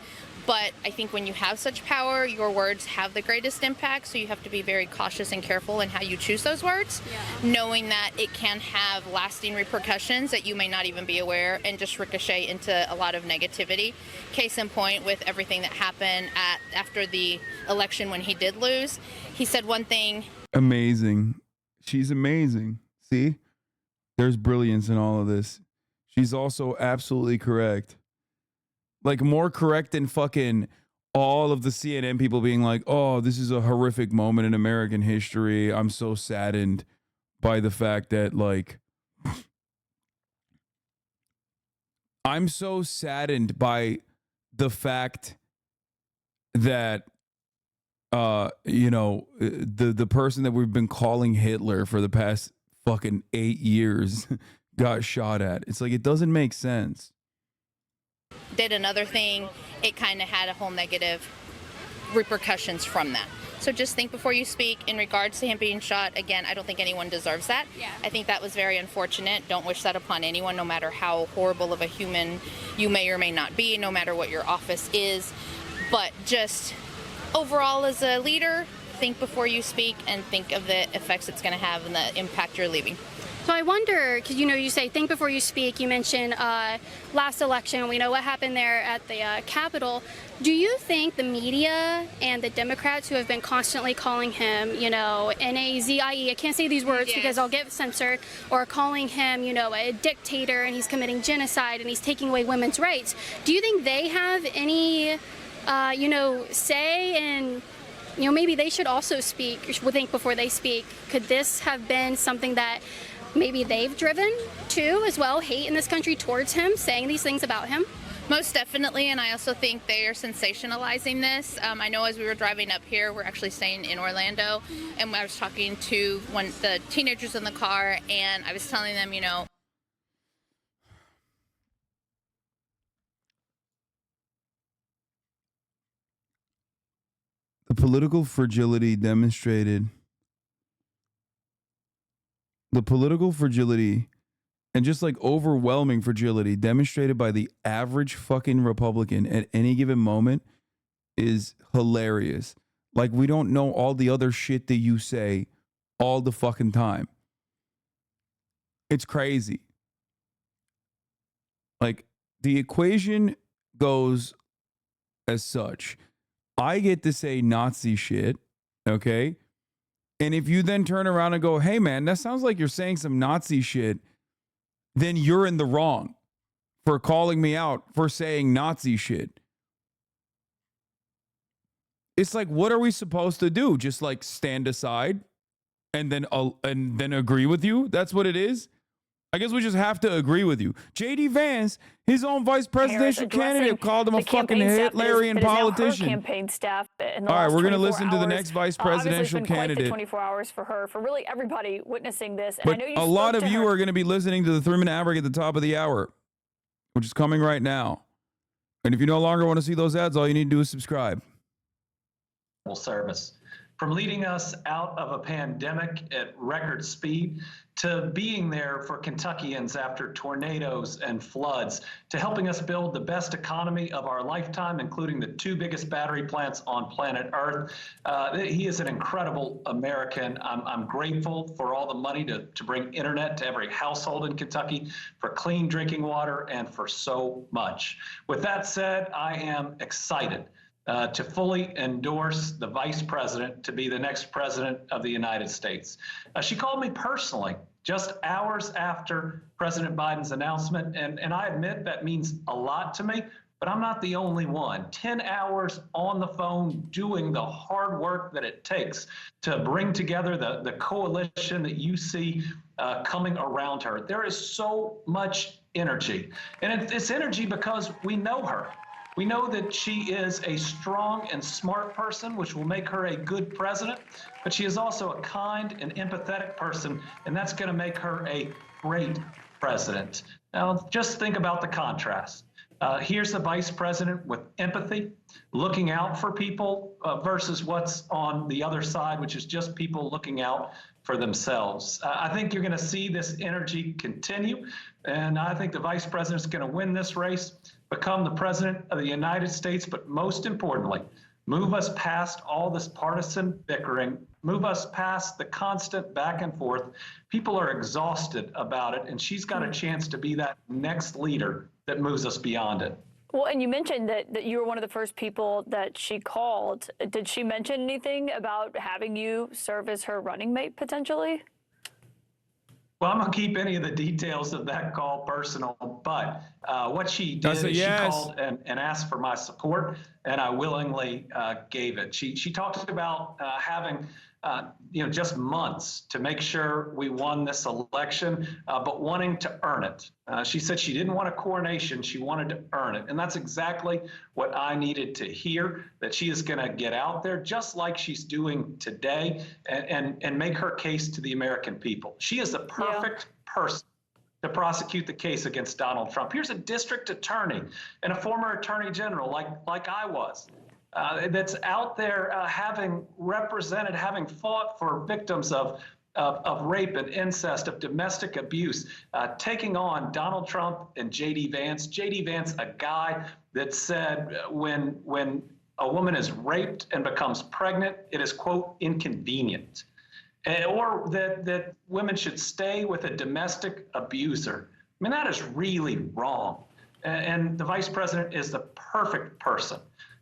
But I think when you have such power, your words have the greatest impact, so you have to be very cautious and careful in how you choose those words, knowing that it can have lasting repercussions that you may not even be aware and just ricochet into a lot of negativity. Case in point with everything that happened after the election when he did lose. He said one thing. Amazing. She's amazing. See? There's brilliance in all of this. She's also absolutely correct. Like more correct than fucking all of the CNN people being like, oh, this is a horrific moment in American history. I'm so saddened by the fact that, like, I'm so saddened by the fact that, you know, the person that we've been calling Hitler for the past fucking 8 years got shot at. It's like, it doesn't make sense. Did another thing, it kind of had a whole negative repercussions from that. So just think before you speak. In regards to him being shot, again, I don't think anyone deserves that. Yeah. I think that was very unfortunate. Don't wish that upon anyone, no matter how horrible of a human you may or may not be, no matter what your office is. But just overall as a leader, think before you speak and think of the effects it's going to have and the impact you're leaving. So I wonder, because you say think before you speak. You mentioned last election. We know what happened there at the Capitol. Do you think the media and the Democrats who have been constantly calling him, N-A-Z-I-E, I can't say these words because I'll get censored, or calling him, a dictator and he's committing genocide and he's taking away women's rights, do you think they have any, say in, maybe they should also speak, or think before they speak? Could this have been something that maybe they've driven to as well, hate in this country towards him, saying these things about him? Most definitely, and I also think they are sensationalizing this. I know as we were driving up here, we're actually staying in Orlando, and I was talking to the teenagers in the car, and I was telling them, the political fragility demonstrated. The political fragility and just like overwhelming fragility demonstrated by the average fucking Republican at any given moment is hilarious. Like, we don't know all the other shit that you say all the fucking time. It's crazy. Like, the equation goes as such. I get to say Nazi shit, okay? And if you then turn around and go, hey, man, that sounds like you're saying some Nazi shit, then you're in the wrong for calling me out for saying Nazi shit. It's like, what are we supposed to do? Just like stand aside and then agree with you? That's what it is? I guess we just have to agree with you. JD Vance, his own vice presidential candidate, called him a fucking Hitlerian politician. Campaign staff in the All right, last we're going to 24 listen to the next vice presidential obviously candidate. Quite the 24 hours for her, for really everybody witnessing this. And But I know you a lot spoke of to you her. are going to be listening to the 3-minute ad break at the top of the hour, which is coming right now. And if you no longer want to see those ads, all you need to do is subscribe. Service. From leading us out of a pandemic at record speed to being there for Kentuckians after tornadoes and floods, to helping us build the best economy of our lifetime, including the 2 biggest battery plants on planet Earth. He is an incredible American. I'm grateful for all the money to bring internet to every household in Kentucky, for clean drinking water, and for so much. With that said, I am excited to fully endorse the vice president to be the next president of the United States. She called me personally just hours after President Biden's announcement, and I admit that means a lot to me, but I'm not the only one. 10 hours on the phone doing the hard work that it takes to bring together the coalition that you see coming around her. There is so much energy, and it's energy because we know her. We know that she is a strong and smart person, which will make her a good president, but she is also a kind and empathetic person, and that's going to make her a great president. Now, just think about the contrast. Here's the vice president with empathy, looking out for people versus what's on the other side, which is just people looking out for themselves. I think you're going to see this energy continue, and I think the vice president is going to win this race, become the president of the United States, but most importantly, move us past all this partisan bickering, move us past the constant back and forth. People are exhausted about it, and she's got a chance to be that next leader that moves us beyond it. Well, and you mentioned that you were one of the first people that she called. Did she mention anything about having you serve as her running mate potentially? Well, I'm going to keep any of the details of that call personal, but what she did is she called and asked for my support, and I willingly gave it. She talked about having just months to make sure we won this election, but wanting to earn it. She said she didn't want a coronation, she wanted to earn it. And that's exactly what I needed to hear, that she is going to get out there just like she's doing today and make her case to the American people. She is the perfect person to prosecute the case against Donald Trump. Here's a district attorney and a former attorney general like I was. That's out there having fought for victims of rape and incest, of domestic abuse, taking on Donald Trump and JD Vance. JD Vance, a guy that said when a woman is raped and becomes pregnant, it is, quote, inconvenient. Or that women should stay with a domestic abuser. I mean, that is really wrong. And the vice president is the perfect person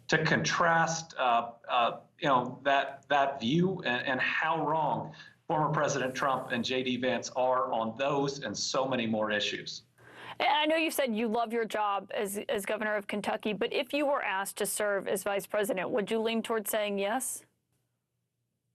to contrast, that view and how wrong former President Trump and J.D. Vance are on those and so many more issues. And I know you said you love your job as governor of Kentucky, but if you were asked to serve as vice president, would you lean towards saying yes?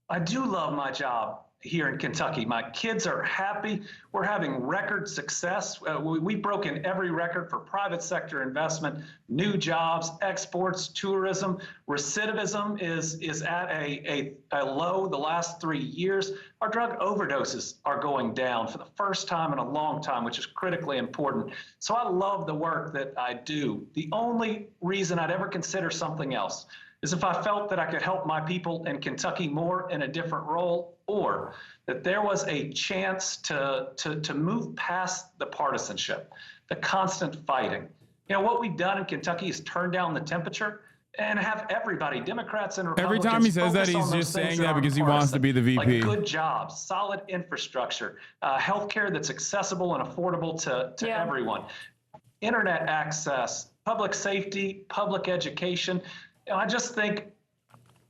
I do love my job here in Kentucky. My kids are happy. We're having record success. We've broken every record for private sector investment, new jobs, exports, tourism. Recidivism is at a low the last 3 years. Our drug overdoses are going down for the first time in a long time, which is critically important. So I love the work that I do. The only reason I'd ever consider something else is if I felt that I could help my people in Kentucky more in a different role, or that there was a chance to move past the partisanship, the constant fighting. What we've done in Kentucky is turn down the temperature and have everybody, Democrats and Republicans, every time he says that, he's just saying that because he wants to be the VP. Like good jobs, solid infrastructure, healthcare that's accessible and affordable to everyone, internet access, public safety, public education. I just think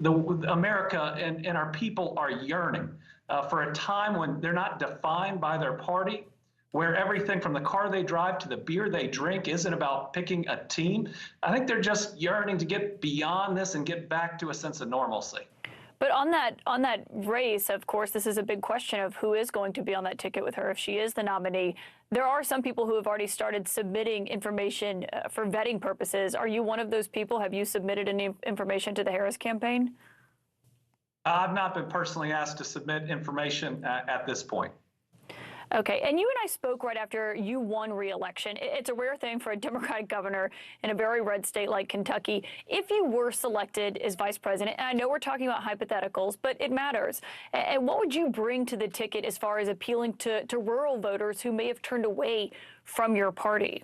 America and our people are yearning for a time when they're not defined by their party, where everything from the car they drive to the beer they drink isn't about picking a team. I think they're just yearning to get beyond this and get back to a sense of normalcy. But on that race, of course, this is a big question of who is going to be on that ticket with her if she is the nominee. There are some people who have already started submitting information for vetting purposes. Are you one of those people? Have you submitted any information to the Harris campaign? I've not been personally asked to submit information at this point. Okay, and you and I spoke right after you won re-election. It's a rare thing for a Democratic governor in a very red state like Kentucky. If you were selected as vice president, and I know we're talking about hypotheticals, but it matters, and what would you bring to the ticket as far as appealing to rural voters who may have turned away from your party?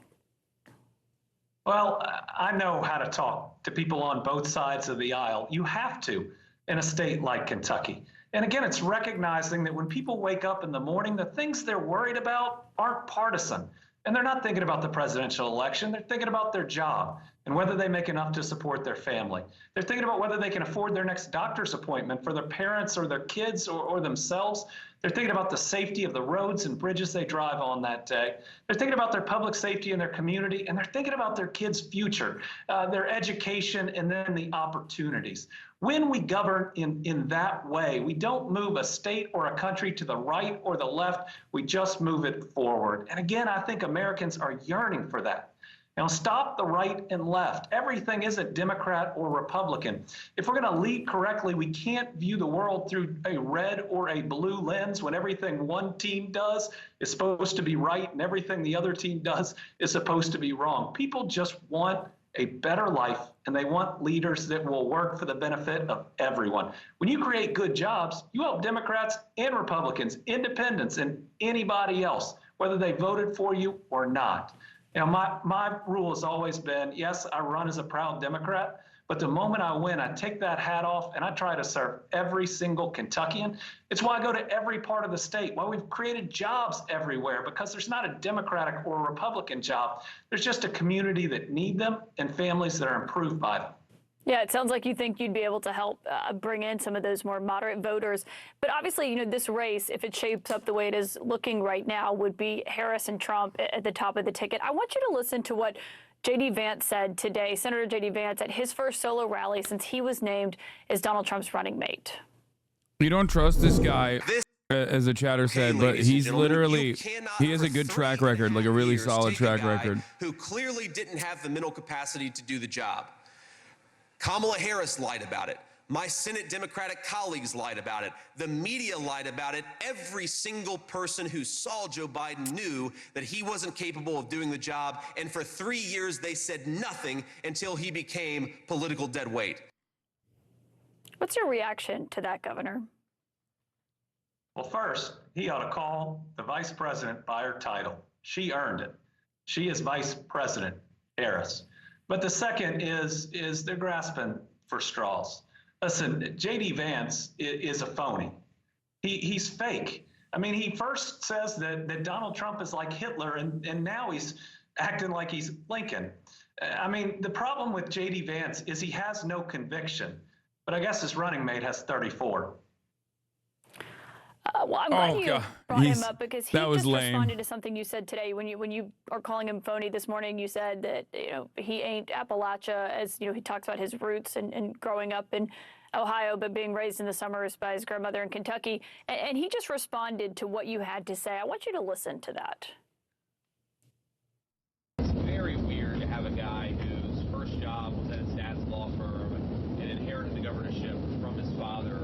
Well, I know how to talk to people on both sides of the aisle. You have to in a state like Kentucky. And again, it's recognizing that when people wake up in the morning, the things they're worried about aren't partisan. And they're not thinking about the presidential election. They're thinking about their job and whether they make enough to support their family. They're thinking about whether they can afford their next doctor's appointment for their parents or their kids or themselves. They're thinking about the safety of the roads and bridges they drive on that day. They're thinking about their public safety in their community, and they're thinking about their kids' future, their education, and then the opportunities. When we govern in that way, we don't move a state or a country to the right or the left. We just move it forward. And again, I think Americans are yearning for that. Now, stop the right and left. Everything isn't Democrat or Republican. If we're going to lead correctly, we can't view the world through a red or a blue lens when everything one team does is supposed to be right and everything the other team does is supposed to be wrong. People just want a better life, and they want leaders that will work for the benefit of everyone. When you create good jobs, you help Democrats and Republicans, independents, and anybody else, whether they voted for you or not. You know, my rule has always been, yes, I run as a proud Democrat, but the moment I win, I take that hat off and I try to serve every single Kentuckian. It's why I go to every part of the state, why we've created jobs everywhere, because there's not a Democratic or a Republican job. There's just a community that need them and families that are improved by them. Yeah, it sounds like you think you'd be able to help bring in some of those more moderate voters. But obviously, you know, this race, if it shapes up the way it is looking right now, would be Harris and Trump at the top of the ticket. I want you to listen to what JD Vance said today, Senator JD Vance, at his first solo rally since he was named as Donald Trump's running mate. You don't trust this guy, as the chatter said, but he's literally, he has a good track record, like a really solid track record. Who clearly didn't have the mental capacity to do the job. Kamala Harris lied about it. My Senate Democratic colleagues lied about it. The media lied about it. Every single person who saw Joe Biden knew that he wasn't capable of doing the job. And for 3 years, they said nothing until he became political dead weight. What's your reaction to that, Governor? Well, first, he ought to call the vice president by her title. She earned it. She is Vice President Harris. But the second is they're grasping for straws. Listen, JD Vance is a phony. He's fake. I mean, he first says that Donald Trump is like Hitler, and now he's acting like he's Lincoln. I mean, the problem with JD Vance is he has no conviction, but I guess his running mate has 34. Well, I'm glad you brought him up because he just responded to something you said today. When you are calling him phony this morning, you said that, you know, he ain't Appalachia, as, you know, he talks about his roots and growing up in Ohio, but being raised in the summers by his grandmother in Kentucky. And he just responded to what you had to say. I want you to listen to that. It's very weird to have a guy whose first job was at a stats law firm and inherited the governorship from his father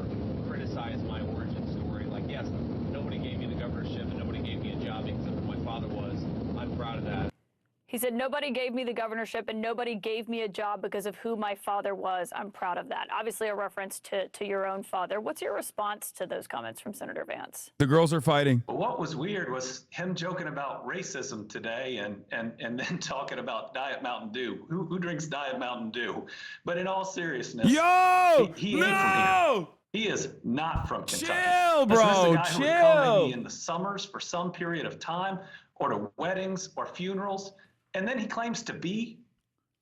criticize my origin story. Like, yes, nobody gave me the governorship and nobody gave me a job except for my father was. I'm proud of that. He said, nobody gave me the governorship and nobody gave me a job because of who my father was. I'm proud of that. Obviously a reference to your own father. What's your response to those comments from Senator Vance? The girls are fighting. But what was weird was him joking about racism today and then talking about Diet Mountain Dew. Who drinks Diet Mountain Dew? But in all seriousness, he ain't from here. He is not from Kentucky. Chill, bro. This is a guy who would come maybe Chill. in the summers for some period of time, or to weddings or funerals. And then he claims to be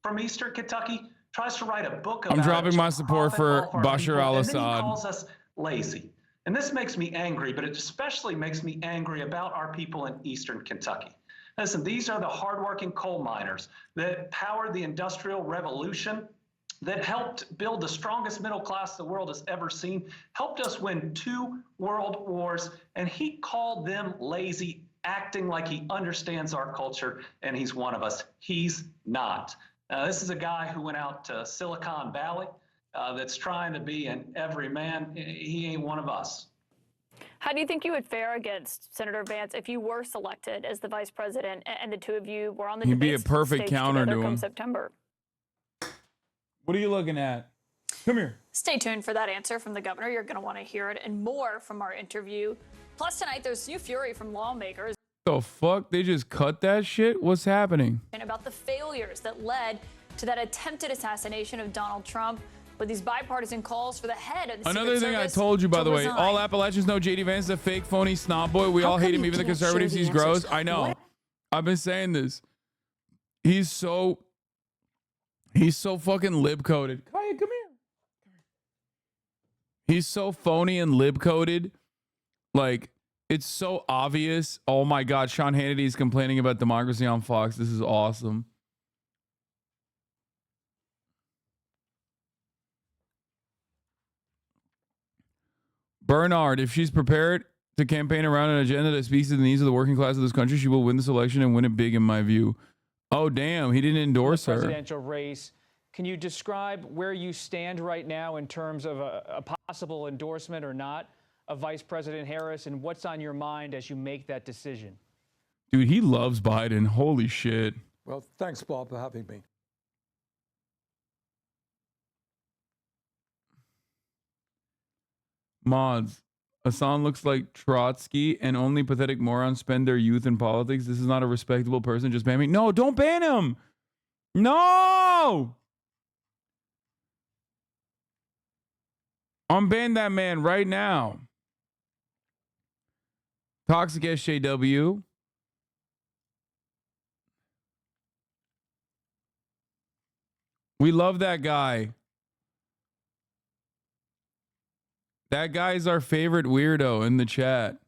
from Eastern Kentucky, tries to write a book about I'm dropping it, my support for Bashar and then he al-Assad. calls us lazy. And this makes me angry, but it especially makes me angry about our people in Eastern Kentucky. Listen, these are the hardworking coal miners that powered the Industrial Revolution, that helped build the strongest middle class the world has ever seen, helped us win 2 world wars, and he called them lazy, acting like he understands our culture and he's one of us. He's not. This is a guy who went out to Silicon Valley that's trying to be an everyman. He ain't one of us. How do you think you would fare against Senator Vance if you were selected as the vice president and the two of you were on the He'd be a debate perfect stage counter together to come him. September? What are you looking at? Come here. Stay tuned for that answer from the governor. You're going to want to hear it and more from our interview. Plus tonight, there's new fury from lawmakers The fuck? They just cut that shit? What's happening? about the failures that led to that attempted assassination of Donald Trump, with these bipartisan calls for the head of the Another Secret thing I Service told you, by to the way, resign. all Appalachians know JD Vance is a fake, phony snob boy. We all hate him, even the conservatives. He's gross. I know. I've been saying this. He's so fucking lib-coded. Kaya, come here. He's so phony and lib-coded. Like, it's so obvious. Oh my God, Sean Hannity's complaining about democracy on Fox. This is awesome. Bernard, if she's prepared to campaign around an agenda that speaks to the needs of the working class of this country, she will win this election and win it big, in my view. Oh, damn. He didn't endorse her. Presidential race. Can you describe where you stand right now in terms of a possible endorsement or not of Vice President Harris, and what's on your mind as you make that decision? Dude, he loves Biden. Holy shit. Well, thanks, Bob, for having me. Mods. Hasan looks like Trotsky, and only pathetic morons spend their youth in politics. This is not a respectable person. Just ban me. No, don't ban him. No. Unban that man right now. Toxic SJW. We love that guy. That guy's our favorite weirdo in the chat.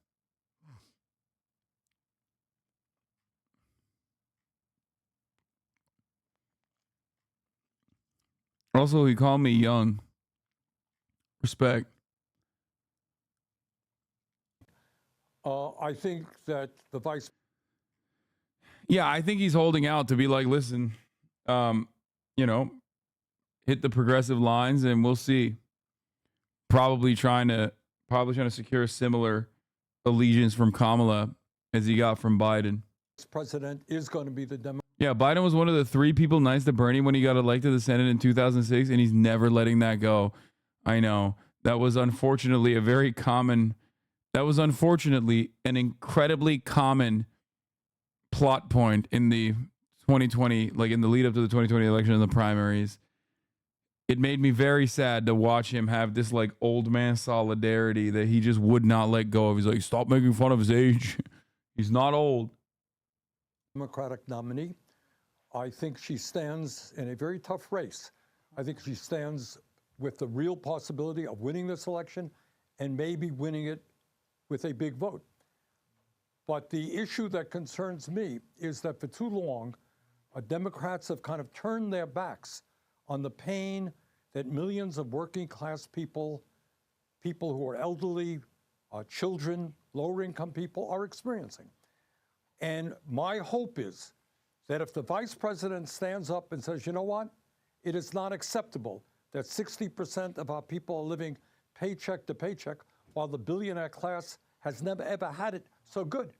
Also, he called me young. Respect. I think that the vice. Yeah, I think he's holding out to be like, listen, you know, hit the progressive lines and we'll see. Probably trying to secure a similar allegiance from Kamala as he got from Biden. President is going to be the Democrat. Yeah, Biden was one of the 3 people nice to Bernie when he got elected to the Senate in 2006, and he's never letting that go. I know. That was unfortunately an incredibly common plot point in the 2020, like in the lead up to the 2020 election and the primaries. It made me very sad to watch him have this like old man solidarity that he just would not let go of. He's like, stop making fun of his age. He's not old. Democratic nominee. I think she stands in a very tough race. I think she stands with the real possibility of winning this election and maybe winning it with a big vote. But the issue that concerns me is that for too long, Democrats have kind of turned their backs on the pain that millions of working class people, people who are elderly, children, lower income people are experiencing. And my hope is that if the vice president stands up and says, you know what, it is not acceptable that 60% of our people are living paycheck to paycheck while the billionaire class has never ever had it so good,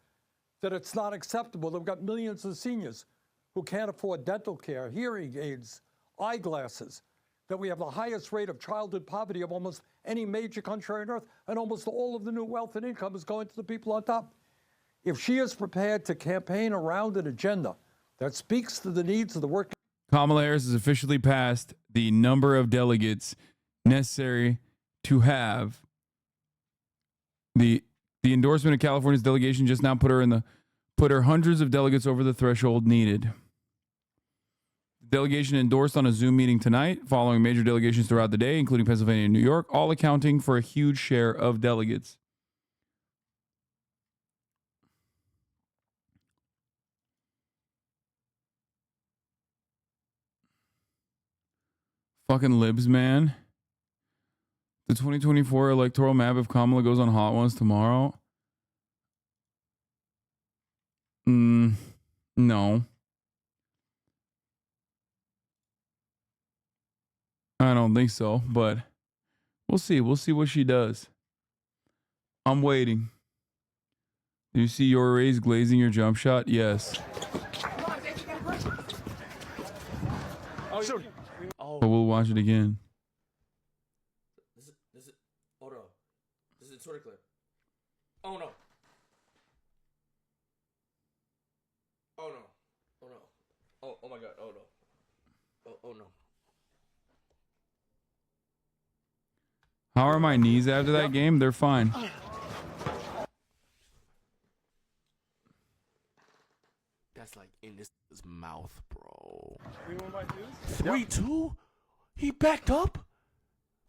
that it's not acceptable. They've got millions of seniors who can't afford dental care, hearing aids, eyeglasses, that we have the highest rate of childhood poverty of almost any major country on earth, and almost all of the new wealth and income is going to the people on top. If she is prepared to campaign around an agenda that speaks to the needs of the working. Kamala Harris has officially passed the number of delegates necessary to have the endorsement of California's delegation just now put her hundreds of delegates over the threshold needed. The delegation endorsed on a Zoom meeting tonight, following major delegations throughout the day, including Pennsylvania and New York, all accounting for a huge share of delegates. Fucking libs, man. The 2024 electoral map of Kamala goes on Hot Ones tomorrow. No. I don't think so, but we'll see. We'll see what she does. I'm waiting. Do you see your rays glazing your jump shot? Yes. But we'll watch it again. This is, hold on. This is sort of clear. Oh no. Oh no. Oh no. Oh my god. Oh no. Oh no. How are my knees after that game? They're fine. in this mouth, bro. 3-1 by twos? 3-2? He backed up?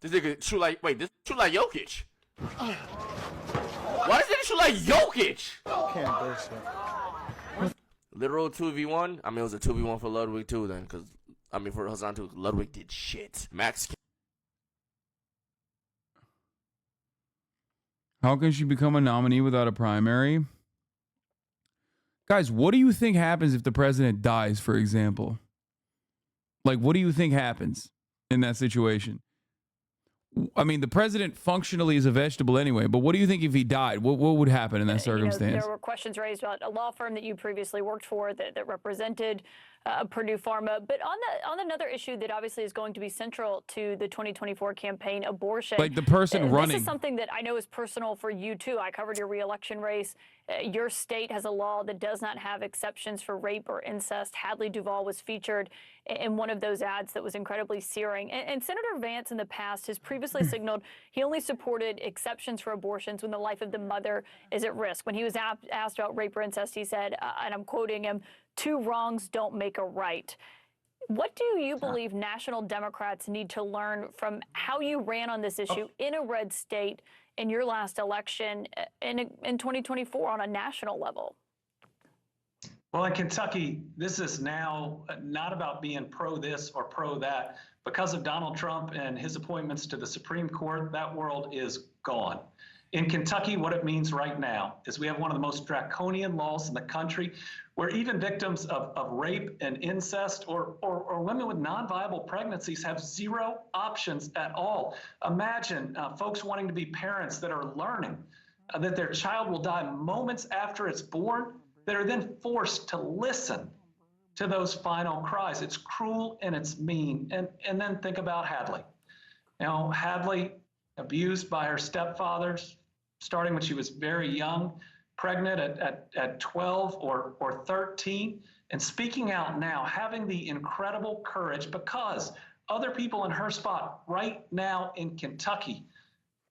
This nigga shoot like, wait, this shoot like Jokic. Why does this shoot like Jokic? Can't burst it. Literal 2v1? I mean, it was a 2v1 for Ludwig too then, because, I mean, for Hasan too, Ludwig did shit. Max. How can she become a nominee without a primary? Guys, what do you think happens if the president dies, for example? Like, what do you think happens in that situation? I mean, the president functionally is a vegetable anyway, but what do you think if he died? What would happen in that circumstance? There were questions raised about a law firm that you previously worked for that represented Purdue Pharma. But on another issue that obviously is going to be central to the 2024 campaign, abortion. Like the person running. This is something that I know is personal for you, too. I covered your re-election race. Your state has a law that does not have exceptions for rape or incest. Hadley Duvall was featured in one of those ads that was incredibly searing. And Senator Vance in the past has previously signaled he only supported exceptions for abortions when the life of the mother is at risk. When he was asked about rape or incest, he said, and I'm quoting him, "Two wrongs don't make a right." What do you believe national Democrats need to learn from how you ran on this issue in a red state in your last election in 2024 on a national level? Well, in Kentucky, this is now not about being pro this or pro that. Because of Donald Trump and his appointments to the Supreme Court, that world is gone. In Kentucky, what it means right now is we have one of the most draconian laws in the country where even victims of rape and incest or women with non-viable pregnancies have zero options at all. Imagine folks wanting to be parents that are learning that their child will die moments after it's born, that are then forced to listen to those final cries. It's cruel and it's mean. And then think about Hadley. Now, Hadley, abused by her stepfathers, starting when she was very young, pregnant at 12 or 13, and speaking out now, having the incredible courage because other people in her spot right now in Kentucky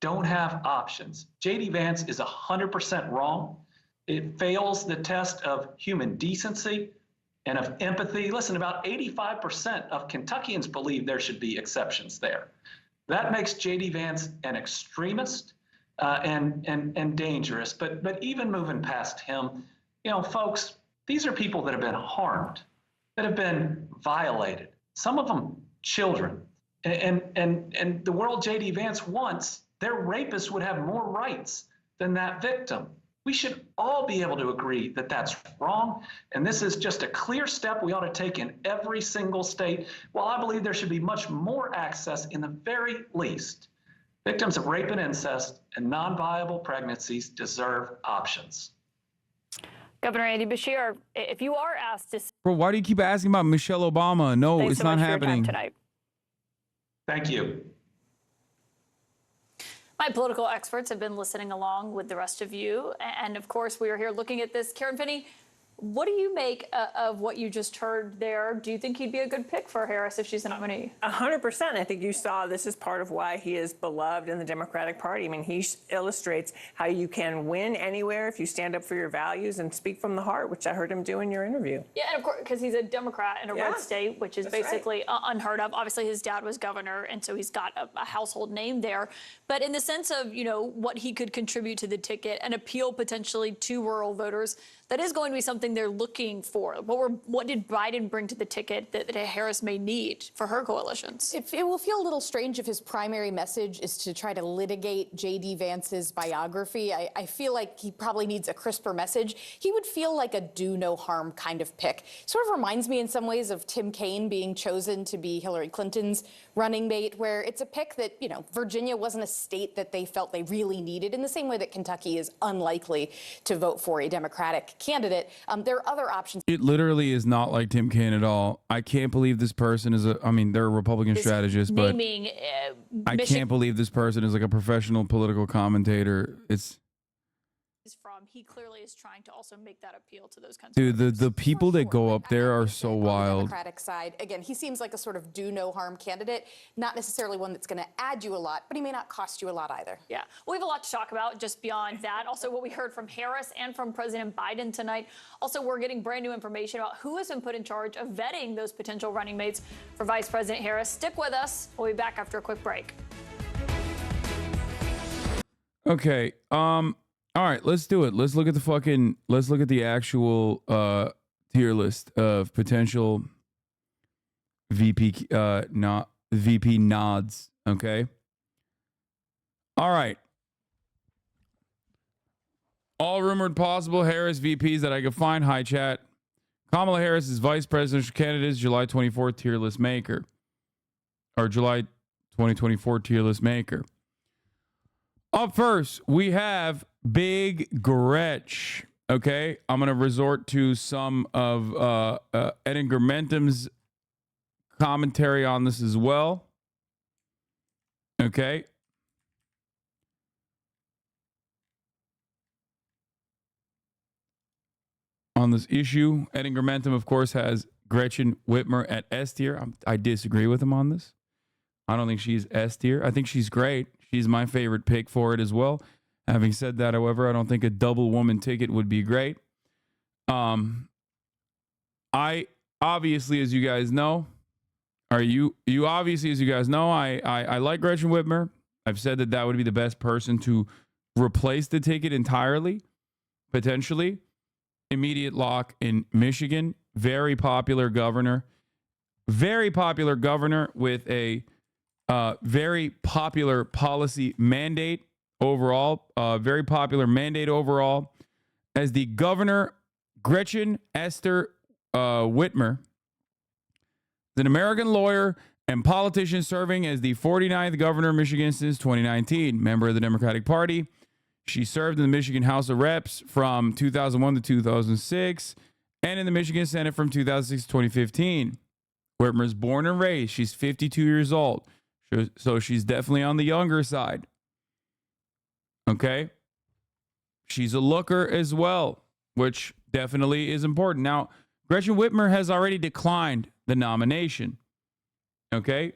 don't have options. JD Vance is 100% wrong. It fails the test of human decency and of empathy. Listen, about 85% of Kentuckians believe there should be exceptions there. That makes JD Vance an extremist and dangerous. But even moving past him, you know, folks, these are people that have been harmed, that have been violated. Some of them children. And the world JD Vance wants, their rapists would have more rights than that victim. We should all be able to agree that that's wrong. And this is just a clear step we ought to take in every single state. While I believe there should be much more access, in the very least, victims of rape and incest and non-viable pregnancies deserve options. Governor Andy Beshear, if you are asked to... Bro, why do you keep asking about Michelle Obama? No, Thanks it's so not much for your happening. time tonight. Thank you. My political experts have been listening along with the rest of you. And of course, we are here looking at this. Karen Finney, what do you make of what you just heard there? Do you think he'd be a good pick for Harris if she's the nominee? 100%. I think you saw this is part of why he is beloved in the Democratic Party. I mean, he illustrates how you can win anywhere if you stand up for your values and speak from the heart, which I heard him do in your interview. Yeah, and of course, because he's a Democrat in a red state, which is basically unheard of. Obviously, his dad was governor, and so he's got a household name there. But in the sense of, you know, what he could contribute to the ticket and appeal potentially to rural voters, that is going to be something they're looking for. What did Biden bring to the ticket that Harris may need for her coalitions? It will feel a little strange if his primary message is to try to litigate J.D. Vance's biography. I feel like he probably needs a crisper message. He would feel like a do no harm kind of pick. Sort of reminds me in some ways of Tim Kaine being chosen to be Hillary Clinton's running mate, where it's a pick that, you know, Virginia wasn't a state that they felt they really needed in the same way that Kentucky is unlikely to vote for a Democratic candidate. There are other options. It literally is not like Tim Kaine at all. I can't believe this person is I mean, they're a Republican strategist, but I can't believe this person is like a professional political commentator. It's from he clearly is trying to also make that appeal to those kinds Dude, of the people that go up there are so wild. Democratic side, again, he seems like a sort of do no harm candidate, not necessarily one that's going to add you a lot, but he may not cost you a lot either. Yeah, we have a lot to talk about just beyond that. Also, what we heard from Harris and from President Biden tonight. Also, we're getting brand new information about who has been put in charge of vetting those potential running mates for Vice President Harris. Stick with us. We'll be back after a quick break. Okay. All right, let's do it. Let's look at the actual tier list of potential VP VP nods, okay? All right. All rumored possible Harris VPs that I could find. Hi, chat. Kamala Harris is vice presidential candidate, July 24th tier list maker. Or July 2024 tier list maker. Up first, we have Big Gretch. Okay, I'm going to resort to some of Eddie Germentum's commentary on this as well. Okay. On this issue, Eddie Germentum, of course, has Gretchen Whitmer at S tier. I disagree with him on this. I don't think she's S tier. I think she's great. She's my favorite pick for it as well. Having said that, however, I don't think a double woman ticket would be great. I obviously, as you guys know, I like Gretchen Whitmer. I've said that would be the best person to replace the ticket entirely, potentially. Immediate lock in Michigan. Very popular governor with a very popular policy mandate overall. Very popular mandate overall. As the governor, Gretchen Esther Whitmer is an American lawyer and politician serving as the 49th governor of Michigan since 2019. Member of the Democratic Party. She served in the Michigan House of Reps from 2001 to 2006 and in the Michigan Senate from 2006 to 2015. Whitmer is born and raised. She's 52 years old. So she's definitely on the younger side. Okay? She's a looker as well, which definitely is important. Now, Gretchen Whitmer has already declined the nomination. Okay?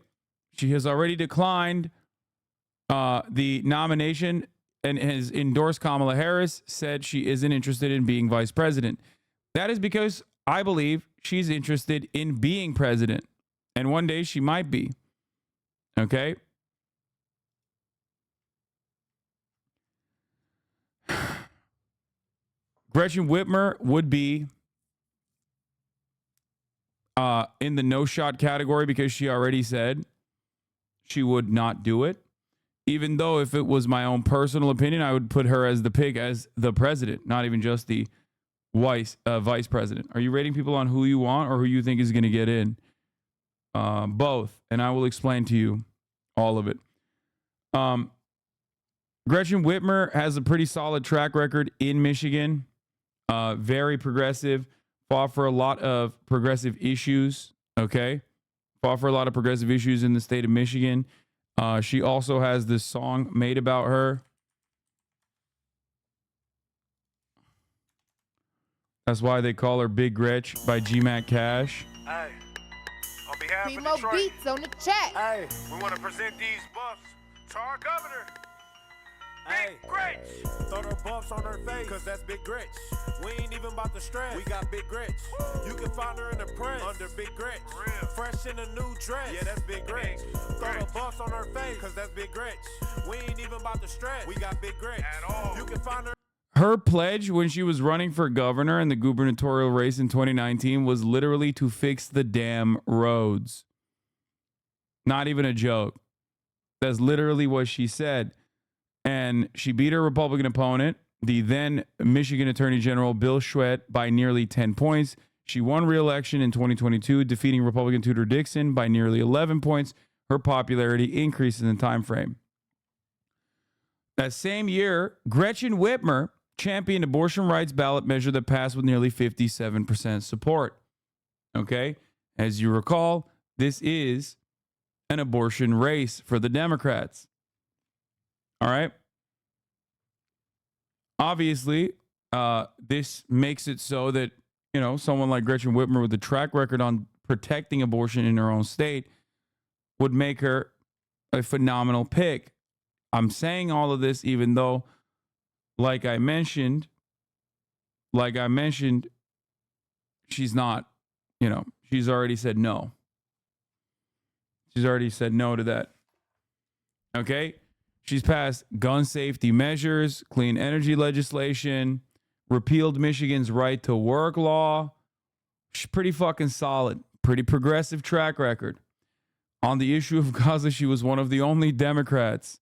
She has already declined the nomination and has endorsed Kamala Harris, said she isn't interested in being vice president. That is because I believe she's interested in being president. And one day she might be. Okay? Gretchen Whitmer would be in the no-shot category because she already said she would not do it. Even though if it was my own personal opinion, I would put her as the pick as the president, not even just the vice president. Are you rating people on who you want or who you think is going to get in? Both. And I will explain to you all of it. Gretchen Whitmer has a pretty solid track record in Michigan. Very progressive. Fought for a lot of progressive issues. Okay? Fought for a lot of progressive issues in the state of Michigan. She also has this song made about her. That's why they call her Big Gretch by G-Mac Cash. Hey, on behalf Need of more Detroit, beats on the chat. hey, we want to present these buffs to our governor. Big Gretch. Throw the buffs on her face, cause that's Big Gretch. We ain't even about to stress. We got Big Gretch. You can find her in the press under Big Gretch. Fresh in a new dress. Yeah, that's Big Gretch. Throw the buffs on her face, cause that's Big Gretch. We ain't even about to stress. We got Big Gretch. At all. You can find her. Her pledge when she was running for governor in the gubernatorial race in 2019 was literally to fix the damn roads. Not even a joke. That's literally what she said. And she beat her Republican opponent, the then Michigan Attorney General Bill Schwett, by nearly 10 points. She won re-election in 2022, defeating Republican Tudor Dixon by nearly 11 points. Her popularity increased in the time frame. That same year, Gretchen Whitmer championed abortion rights ballot measure that passed with nearly 57% support. Okay? As you recall, this is an abortion race for the Democrats. All right? Obviously, this makes it so that, you know, someone like Gretchen Whitmer with a track record on protecting abortion in her own state would make her a phenomenal pick. I'm saying all of this even though, like I mentioned, she's not, you know, she's already said no. She's already said no to that. Okay? She's passed gun safety measures, clean energy legislation, repealed Michigan's right to work law. She's pretty fucking solid. Pretty progressive track record. On the issue of Gaza, she was one of the only Democrats,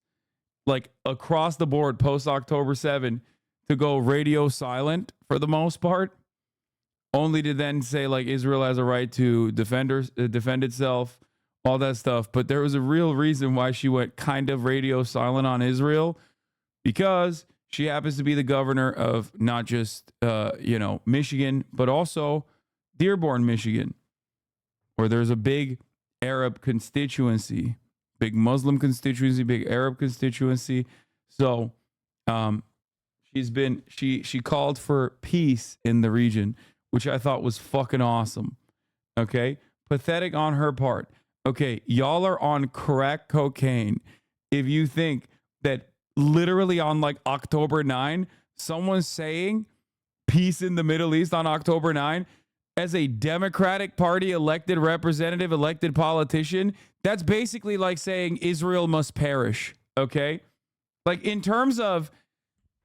like across the board, post October 7, to go radio silent for the most part. Only to then say, like, Israel has a right to defend itself, all that stuff. But there was a real reason why she went kind of radio silent on Israel, because she happens to be the governor of not just, Michigan, but also Dearborn, Michigan, where there's a big Arab constituency, big Muslim constituency, big Arab constituency. So she called for peace in the region, which I thought was fucking awesome. Okay? Pathetic on her part. Okay, y'all are on crack cocaine if you think that literally on like October 9, someone's saying peace in the Middle East on October 9 as a Democratic Party elected representative, elected politician, that's basically like saying Israel must perish. Okay? Like in terms of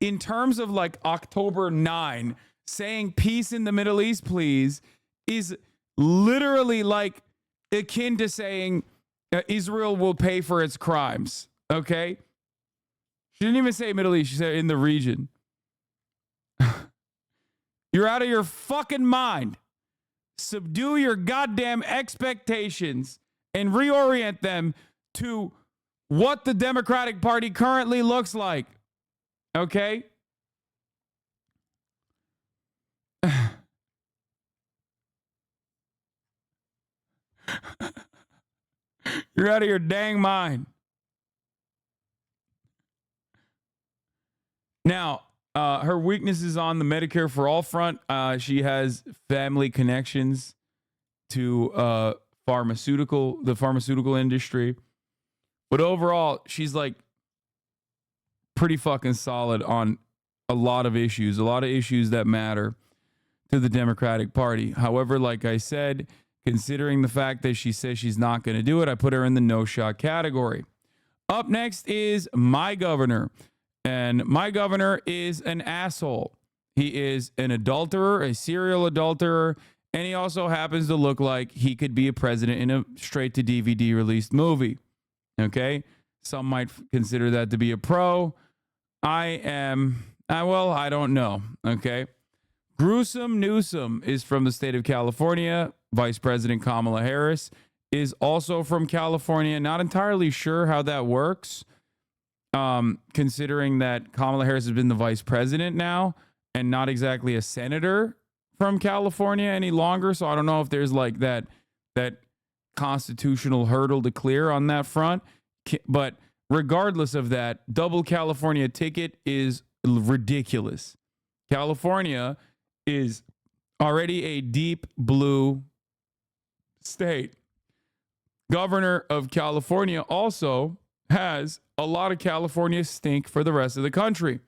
like October 9, saying peace in the Middle East, please, is literally like akin to saying Israel will pay for its crimes. Okay? She didn't even say Middle East. She said in the region. You're out of your fucking mind. Subdue your goddamn expectations and reorient them to what the Democratic Party currently looks like. Okay? You're out of your dang mind. Now, her weakness is on the Medicare for All front. She has family connections to the pharmaceutical industry. But overall, she's like pretty fucking solid on a lot of issues that matter to the Democratic Party. However, like I said, considering the fact that she says she's not going to do it, I put her in the no-shot category. Up next is my governor. And my governor is an asshole. He is an adulterer, a serial adulterer, and he also happens to look like he could be a president in a straight-to-DVD released movie. Okay? Some might consider that to be a pro. I don't know. Okay? Gruesome Newsom is from the state of California. Vice President Kamala Harris is also from California. Not entirely sure how that works. Considering that Kamala Harris has been the vice president now and not exactly a senator from California any longer. So I don't know if there's like that constitutional hurdle to clear on that front. But regardless of that, double California ticket is ridiculous. California is already a deep blue state. Governor of California also has a lot of California stink for the rest of the country,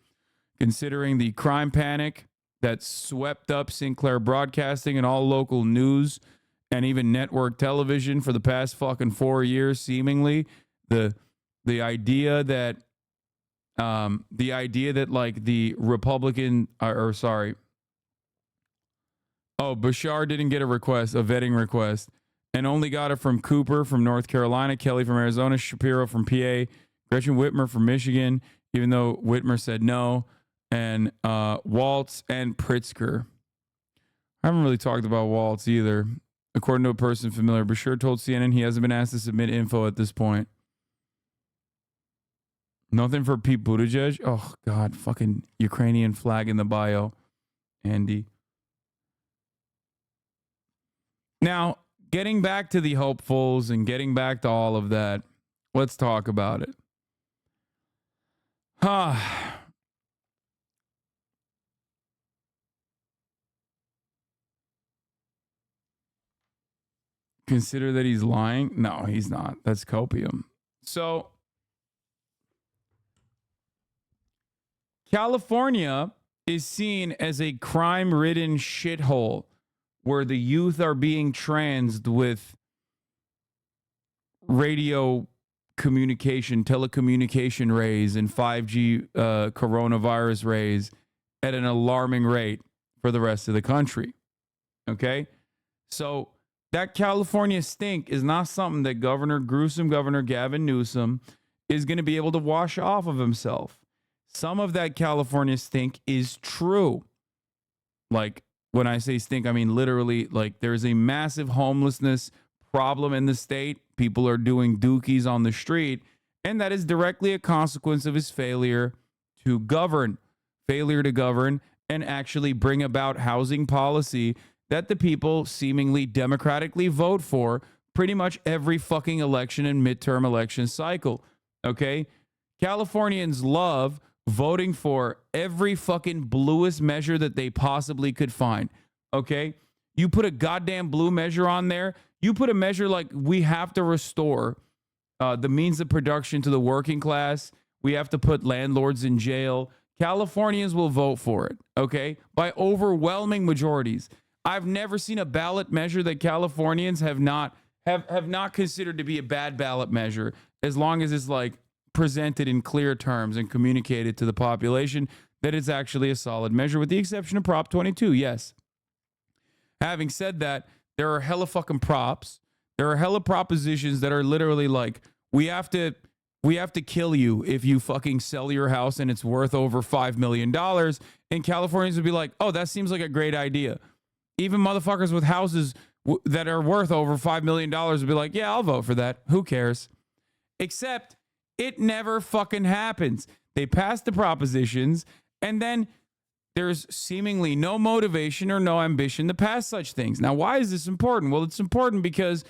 considering the crime panic that swept up Sinclair Broadcasting and all local news and even network television for the past fucking 4 years, seemingly. The idea that like the Republican Beshear didn't get a vetting request, and only got it from Cooper from North Carolina, Kelly from Arizona, Shapiro from PA, Gretchen Whitmer from Michigan, even though Whitmer said no, and Waltz and Pritzker. I haven't really talked about Waltz either. According to a person familiar, Beshear told CNN he hasn't been asked to submit info at this point. Nothing for Pete Buttigieg? Oh, God, fucking Ukrainian flag in the bio, Andy. Now, getting back to the hopefuls and getting back to all of that, let's talk about it. consider that he's lying? No, he's not. That's copium. So California is seen as a crime-ridden shithole where the youth are being transed with radio communication, telecommunication rays, and 5G coronavirus rays at an alarming rate for the rest of the country. Okay? So that California stink is not something that Governor Gavin Newsom is going to be able to wash off of himself. Some of that California stink is true. Like, when I say stink, I mean literally, like, there's a massive homelessness problem in the state. People are doing dookies on the street, and that is directly a consequence of his failure to govern and actually bring about housing policy that the people seemingly democratically vote for pretty much every fucking election and midterm election cycle. Okay? Californians love voting for every fucking bluest measure that they possibly could find. Okay? You put a goddamn blue measure on there. You put a measure like we have to restore the means of production to the working class. We have to put landlords in jail. Californians will vote for it, okay? By overwhelming majorities. I've never seen a ballot measure that Californians have not considered to be a bad ballot measure, as long as it's like presented in clear terms and communicated to the population that it's actually a solid measure, with the exception of Prop 22, yes. Having said that, there are hella fucking props. There are hella propositions that are literally like, we have to kill you if you fucking sell your house and it's worth over $5 million. And Californians would be like, oh, that seems like a great idea. Even motherfuckers with houses that are worth over $5 million would be like, yeah, I'll vote for that. Who cares? Except it never fucking happens. They pass the propositions, and then there's seemingly no motivation or no ambition to pass such things. Now, why is this important? Well, it's important because,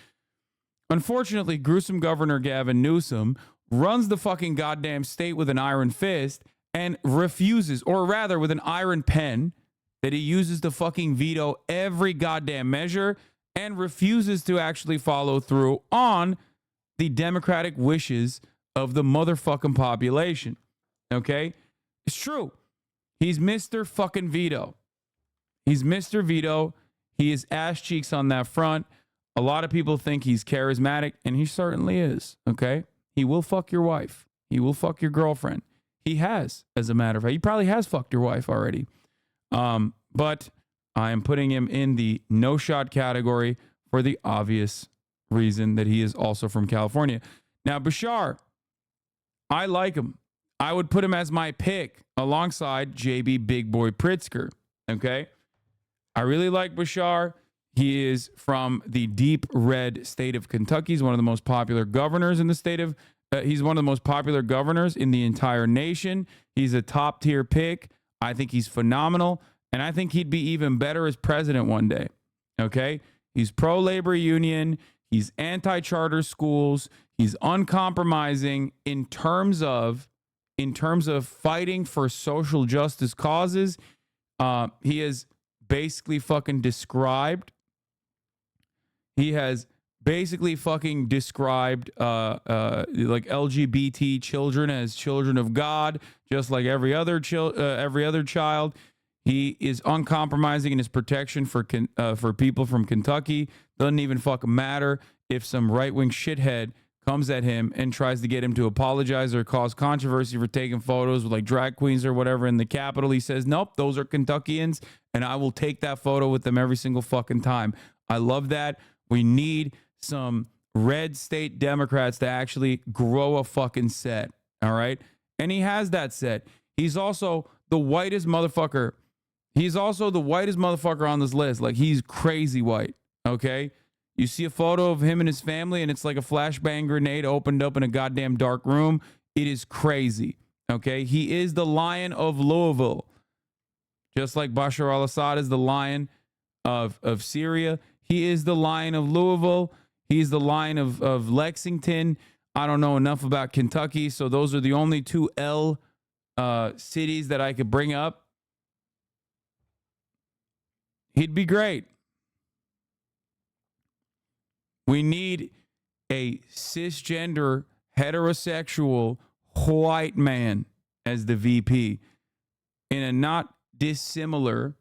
unfortunately, gruesome Governor Gavin Newsom runs the fucking goddamn state with an iron fist and refuses, or rather with an iron pen, that he uses to fucking veto every goddamn measure and refuses to actually follow through on the democratic wishes of the motherfucking population. Okay? It's true. He's Mr. fucking Veto. He's Mr. Veto. He is ass cheeks on that front. A lot of people think he's charismatic, and he certainly is. Okay? He will fuck your wife. He will fuck your girlfriend. He has, as a matter of fact. He probably has fucked your wife already. But I am putting him in the no-shot category for the obvious reason that he is also from California. Now, Beshear, I like him. I would put him as my pick alongside JB Big Boy Pritzker. Okay? I really like Beshear. He is from the deep red state of Kentucky. He's one of the most popular governors in the state of, he's one of the most popular governors in the entire nation. He's a top tier pick. I think he's phenomenal. And I think he'd be even better as president one day. Okay? He's pro-labor union. He's anti-charter schools. He's uncompromising in terms of fighting for social justice causes. He has basically fucking described. He has basically fucking described like LGBT children as children of God, just like every other child. He is uncompromising in his protection for people from Kentucky. Doesn't even fucking matter if some right-wing shithead comes at him and tries to get him to apologize or cause controversy for taking photos with like drag queens or whatever in the Capitol. He says, nope, those are Kentuckians, and I will take that photo with them every single fucking time. I love that. We need some red state Democrats to actually grow a fucking set. All right. And he has that set. He's also the whitest motherfucker. He's also the whitest motherfucker on this list. Like, he's crazy white. Okay. You see a photo of him and his family, and it's like a flashbang grenade opened up in a goddamn dark room. It is crazy. Okay. He is the Lion of Louisville. Just like Bashar al-Assad is the Lion of Syria. He is the Lion of Louisville. He's the Lion of Lexington. I don't know enough about Kentucky, so those are the only two L cities that I could bring up. He'd be great. We need a cisgender, heterosexual, white man as the VP in a not dissimilar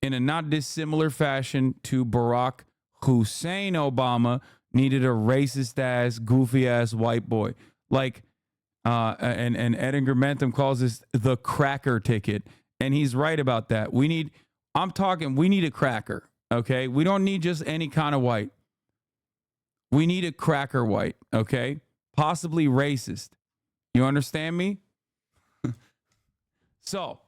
fashion to Barack Hussein Obama needed a racist ass, goofy ass white boy. Like, and Edgar Bentham calls this the cracker ticket. And he's right about that. We need a cracker. Okay. We don't need just any kind of white. We need a cracker white. Okay. Possibly racist. You understand me? So,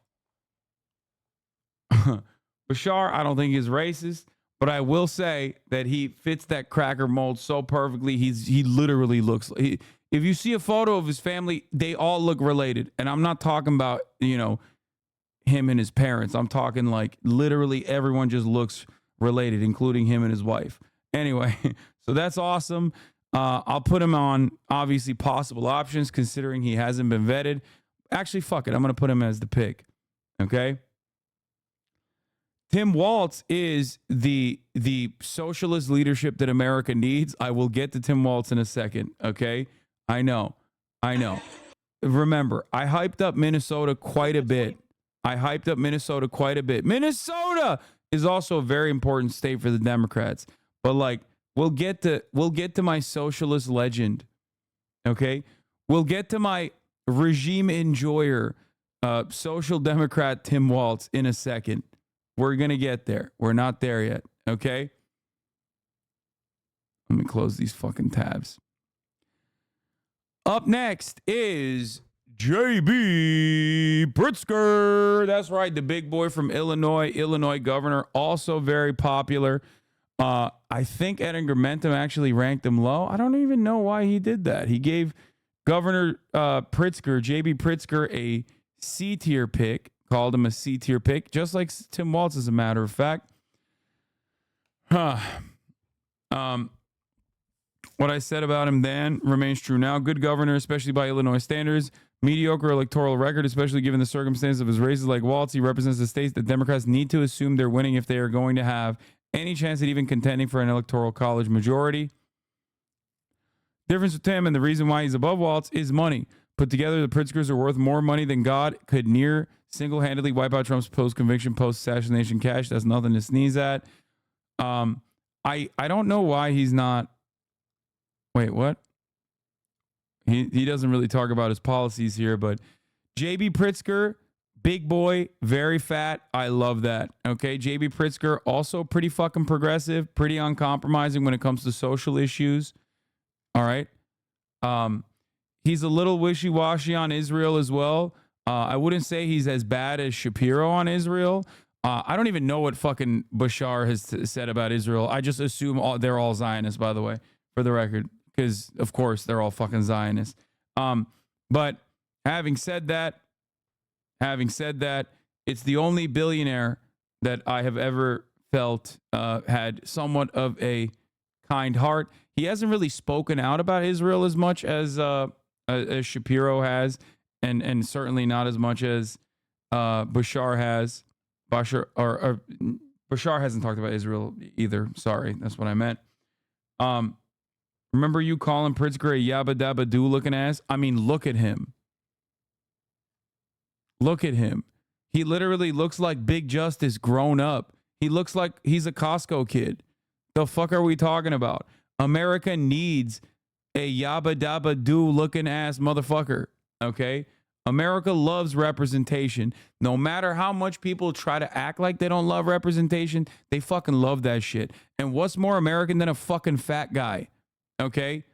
Beshear, I don't think he's racist, but I will say that he fits that cracker mold so perfectly. He literally looks like, if you see a photo of his family, they all look related. And I'm not talking about, him and his parents. I'm talking like literally everyone just looks related, including him and his wife. Anyway, so that's awesome. I'll put him on, obviously, possible options, considering he hasn't been vetted. Actually, fuck it. I'm going to put him as the pick. Okay? Tim Walz is the socialist leadership that America needs. I will get to Tim Walz in a second. Okay? I know. Remember, I hyped up Minnesota quite a bit. Minnesota is also a very important state for the Democrats. But like, we'll get to my socialist legend. Okay? We'll get to my regime enjoyer, social democrat Tim Walz in a second. We're going to get there. We're not there yet. Okay? Let me close these fucking tabs. Up next is JB Pritzker. That's right. The big boy from Illinois governor. Also very popular. I think Edgar Bentham actually ranked him low. I don't even know why he did that. He gave Governor Pritzker, JB Pritzker, a C-tier pick. Called him a C-tier pick, just like Tim Walz, as a matter of fact. What I said about him then remains true now. Good governor, especially by Illinois standards. Mediocre electoral record, especially given the circumstances of his races like Walz. He represents the states that Democrats need to assume they're winning if they are going to have any chance at even contending for an electoral college majority. Difference with Tim and the reason why he's above Walz is money. Put together, the Pritzkers are worth more money than God could near single-handedly wipe out Trump's post-conviction, post-assassination cash. That's nothing to sneeze at. I don't know why he's not. Wait, what? He doesn't really talk about his policies here, but JB Pritzker, big boy, very fat. I love that. Okay, JB Pritzker, also pretty fucking progressive, pretty uncompromising when it comes to social issues. All right. He's a little wishy-washy on Israel as well. I wouldn't say he's as bad as Shapiro on Israel. I don't even know what fucking Beshear has said about Israel. I just assume they're all Zionists, by the way, for the record, because, of course, they're all fucking Zionists. But having said that, it's the only billionaire that I have ever felt had somewhat of a kind heart. He hasn't really spoken out about Israel as much as Shapiro has. And certainly not as much as Beshear has. Beshear hasn't talked about Israel either. Sorry, that's what I meant. Remember you calling Pritzker a yabba dabba doo looking ass? I mean, look at him. Look at him. He literally looks like Big Justice grown up. He looks like he's a Costco kid. The fuck are we talking about? America needs a yabba dabba doo looking ass motherfucker. Okay? America loves representation. No matter how much people try to act like they don't love representation, they fucking love that shit. And what's more American than a fucking fat guy? Okay?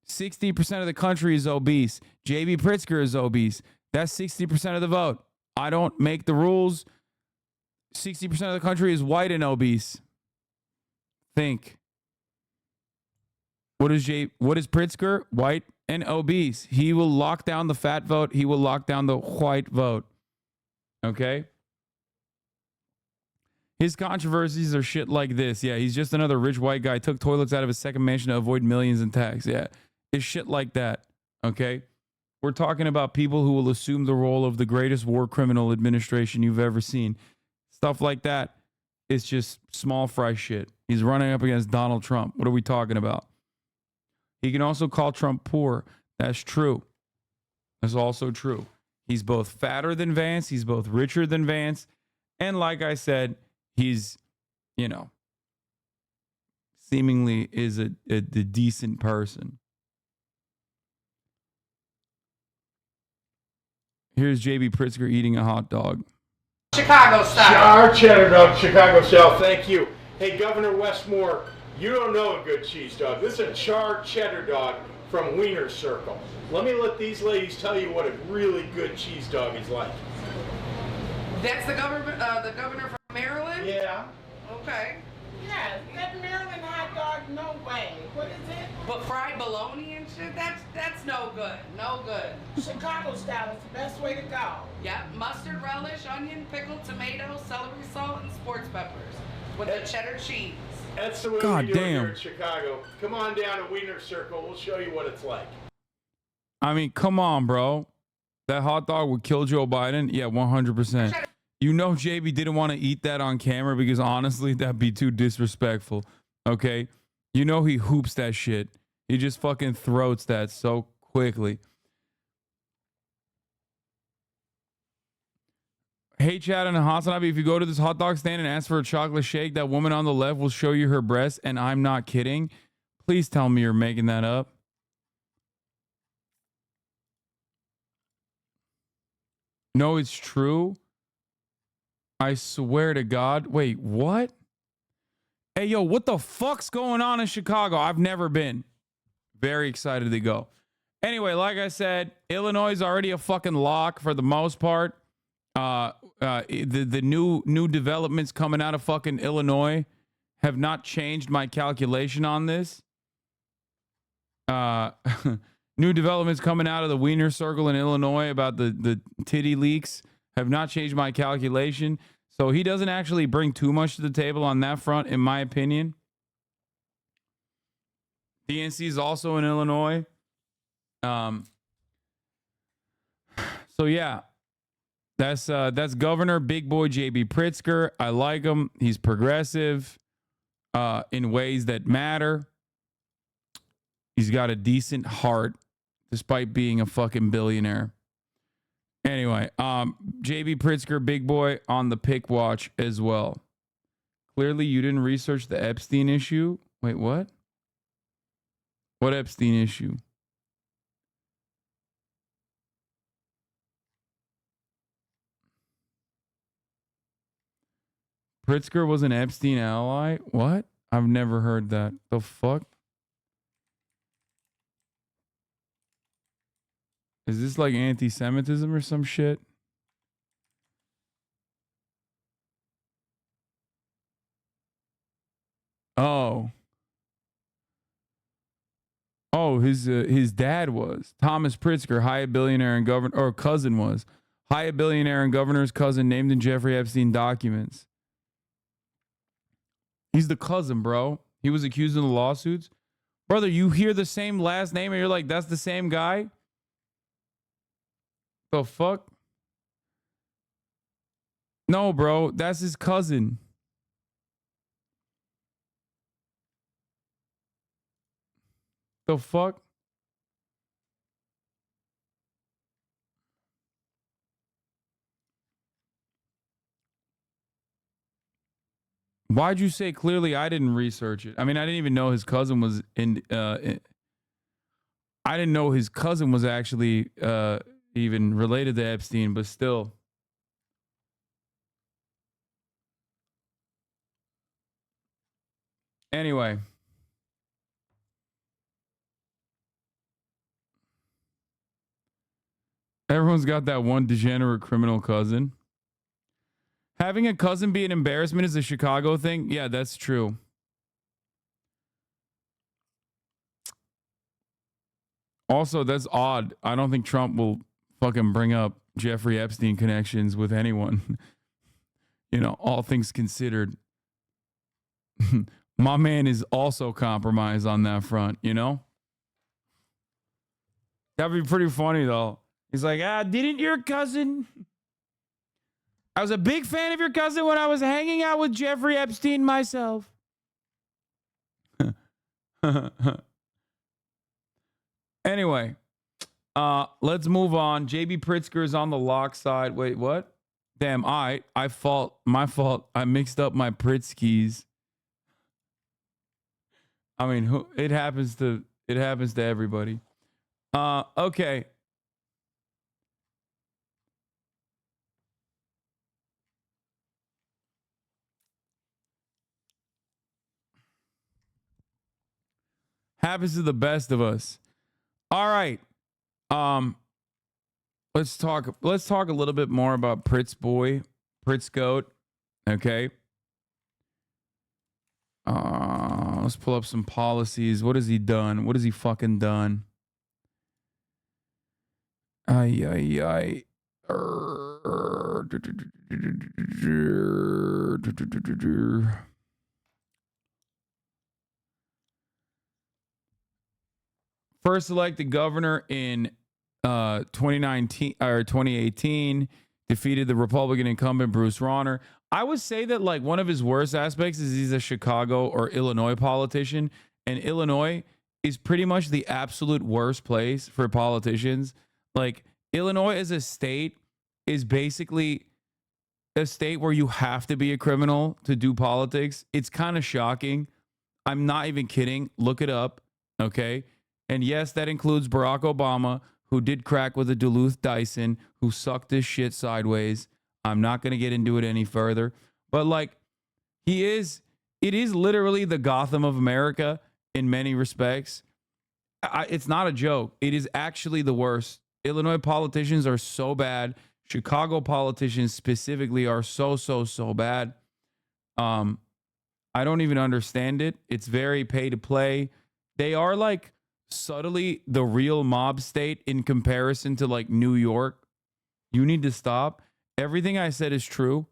60% of the country is obese. JB Pritzker is obese. That's 60% of the vote. I don't make the rules. 60% of the country is white and obese. Think. What is Pritzker? White and obese. He will lock down the fat vote. He will lock down the white vote. Okay? His controversies are shit like this. Yeah, he's just another rich white guy. Took toilets out of his second mansion to avoid millions in tax. Yeah, it's shit like that. Okay? We're talking about people who will assume the role of the greatest war criminal administration you've ever seen. Stuff like that. It's just small fry shit. He's running up against Donald Trump. What are we talking about? He can also call Trump poor. That's true. That's also true. He's both fatter than Vance. He's both richer than Vance. And like I said, he's, you know, seemingly is a decent person. Here's JB Pritzker eating a hot dog. Chicago style. Our cheddar dog, Chicago style. Thank you. Hey, Governor Westmore, you don't know a good cheese dog. This is a charred cheddar dog from Wiener Circle. Let me let these ladies tell you what a really good cheese dog is like. That's the governor from Maryland? Yeah. Okay. Yes, that Maryland hot dog, no way. What is it? But fried bologna and shit, that's no good. No good. Chicago style is the best way to go. Yep, mustard relish, onion, pickle, tomato, celery salt, and sports peppers with the cheddar cheese. That's the way God we do it damn. here in Chicago. Come on down to Wiener Circle. We'll show you what it's like. I mean, come on, bro. That hot dog would kill Joe Biden? Yeah, 100%. You know JB didn't want to eat that on camera because honestly, that'd be too disrespectful. Okay? You know he hoops that shit. He just fucking throats that so quickly. Hey, Chad and HasanAbi, if you go to this hot dog stand and ask for a chocolate shake, that woman on the left will show you her breasts, and I'm not kidding. Please tell me you're making that up. No, it's true. I swear to God. Wait, what? Hey, yo, what the fuck's going on in Chicago? I've never been. Very excited to go. Anyway, like I said, Illinois is already a fucking lock for the most part. The new developments coming out of fucking Illinois have not changed my calculation on this. New developments coming out of the Wiener Circle in Illinois about the titty leaks have not changed my calculation. So he doesn't actually bring too much to the table on that front, in my opinion. DNC is also in Illinois. So yeah, that's Governor Big Boy JB Pritzker. I like him. He's progressive in ways that matter. He's got a decent heart, despite being a fucking billionaire. Anyway, JB Pritzker, Big Boy, on the pick watch as well. Clearly, you didn't research the Epstein issue. Wait, what? What Epstein issue? Pritzker was an Epstein ally? What? I've never heard that. The fuck? Is this like anti-Semitism or some shit? Oh. Oh, his dad was Thomas Pritzker, Hyatt billionaire and governor, or cousin was Hyatt billionaire and governor's cousin named in Jeffrey Epstein documents. He's the cousin, bro. He was accused in the lawsuits. Brother, you hear the same last name and you're like, that's the same guy? The fuck? No, bro, that's his cousin. The fuck? Why'd you say clearly I didn't research it? I mean, I didn't even know his cousin was I didn't know his cousin was actually even related to Epstein, but still. Anyway. Everyone's got that one degenerate criminal cousin. Having a cousin be an embarrassment is a Chicago thing? Yeah, that's true. Also, that's odd. I don't think Trump will fucking bring up Jeffrey Epstein connections with anyone. You know, all things considered. My man is also compromised on that front, you know? That'd be pretty funny, though. He's like, didn't your cousin... I was a big fan of your cousin when I was hanging out with Jeffrey Epstein myself. Anyway, let's move on. JB Pritzker is on the lock side. Wait, what? Damn, my fault. I mixed up my Pritzkis. I mean, it happens to everybody. Okay. Happens to the best of us. All right. Let's talk a little bit more about Pritz Goat. Okay. Let's pull up some policies. What has he done? What has he fucking done? First elected governor in 2019 or 2018, defeated the Republican incumbent Bruce Rauner. I would say that like one of his worst aspects is he's a Chicago or Illinois politician, and Illinois is pretty much the absolute worst place for politicians. Like Illinois as a state is basically a state where you have to be a criminal to do politics. It's kind of shocking. I'm not even kidding. Look it up. Okay. And yes, that includes Barack Obama, who did crack with a Duluth Dyson, who sucked his shit sideways. I'm not going to get into it any further. But like, it is literally the Gotham of America in many respects. It's not a joke. It is actually the worst. Illinois politicians are so bad. Chicago politicians specifically are so bad. I don't even understand it. It's very pay to play. They are like subtly the real mob state in comparison to like New York. You need to stop. Everything I said is true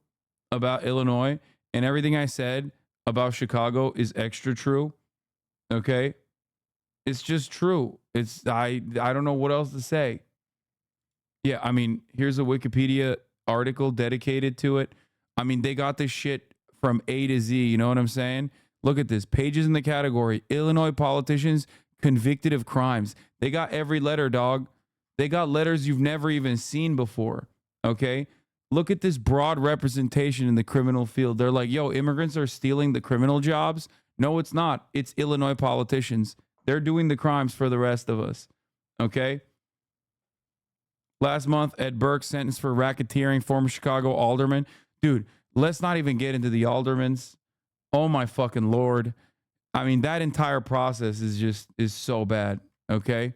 about Illinois, and everything I said about Chicago is extra true. Okay? It's just true. I don't know what else to say. Yeah, I mean, here's a Wikipedia article dedicated to it. I mean, they got this shit from A to Z, you know what I'm saying? Look at this. Pages in the category. Illinois politicians convicted of crimes. They got every letter, dog. They got letters you've never even seen before. Okay? Look at this broad representation in the criminal field. They're like, yo, immigrants are stealing the criminal jobs. No, it's not. It's Illinois politicians. They're doing the crimes for the rest of us. Okay? Last month, Ed Burke sentenced for racketeering, former Chicago alderman. Dude, let's not even get into the aldermans. Oh my fucking Lord. I mean, that entire process is so bad. Okay?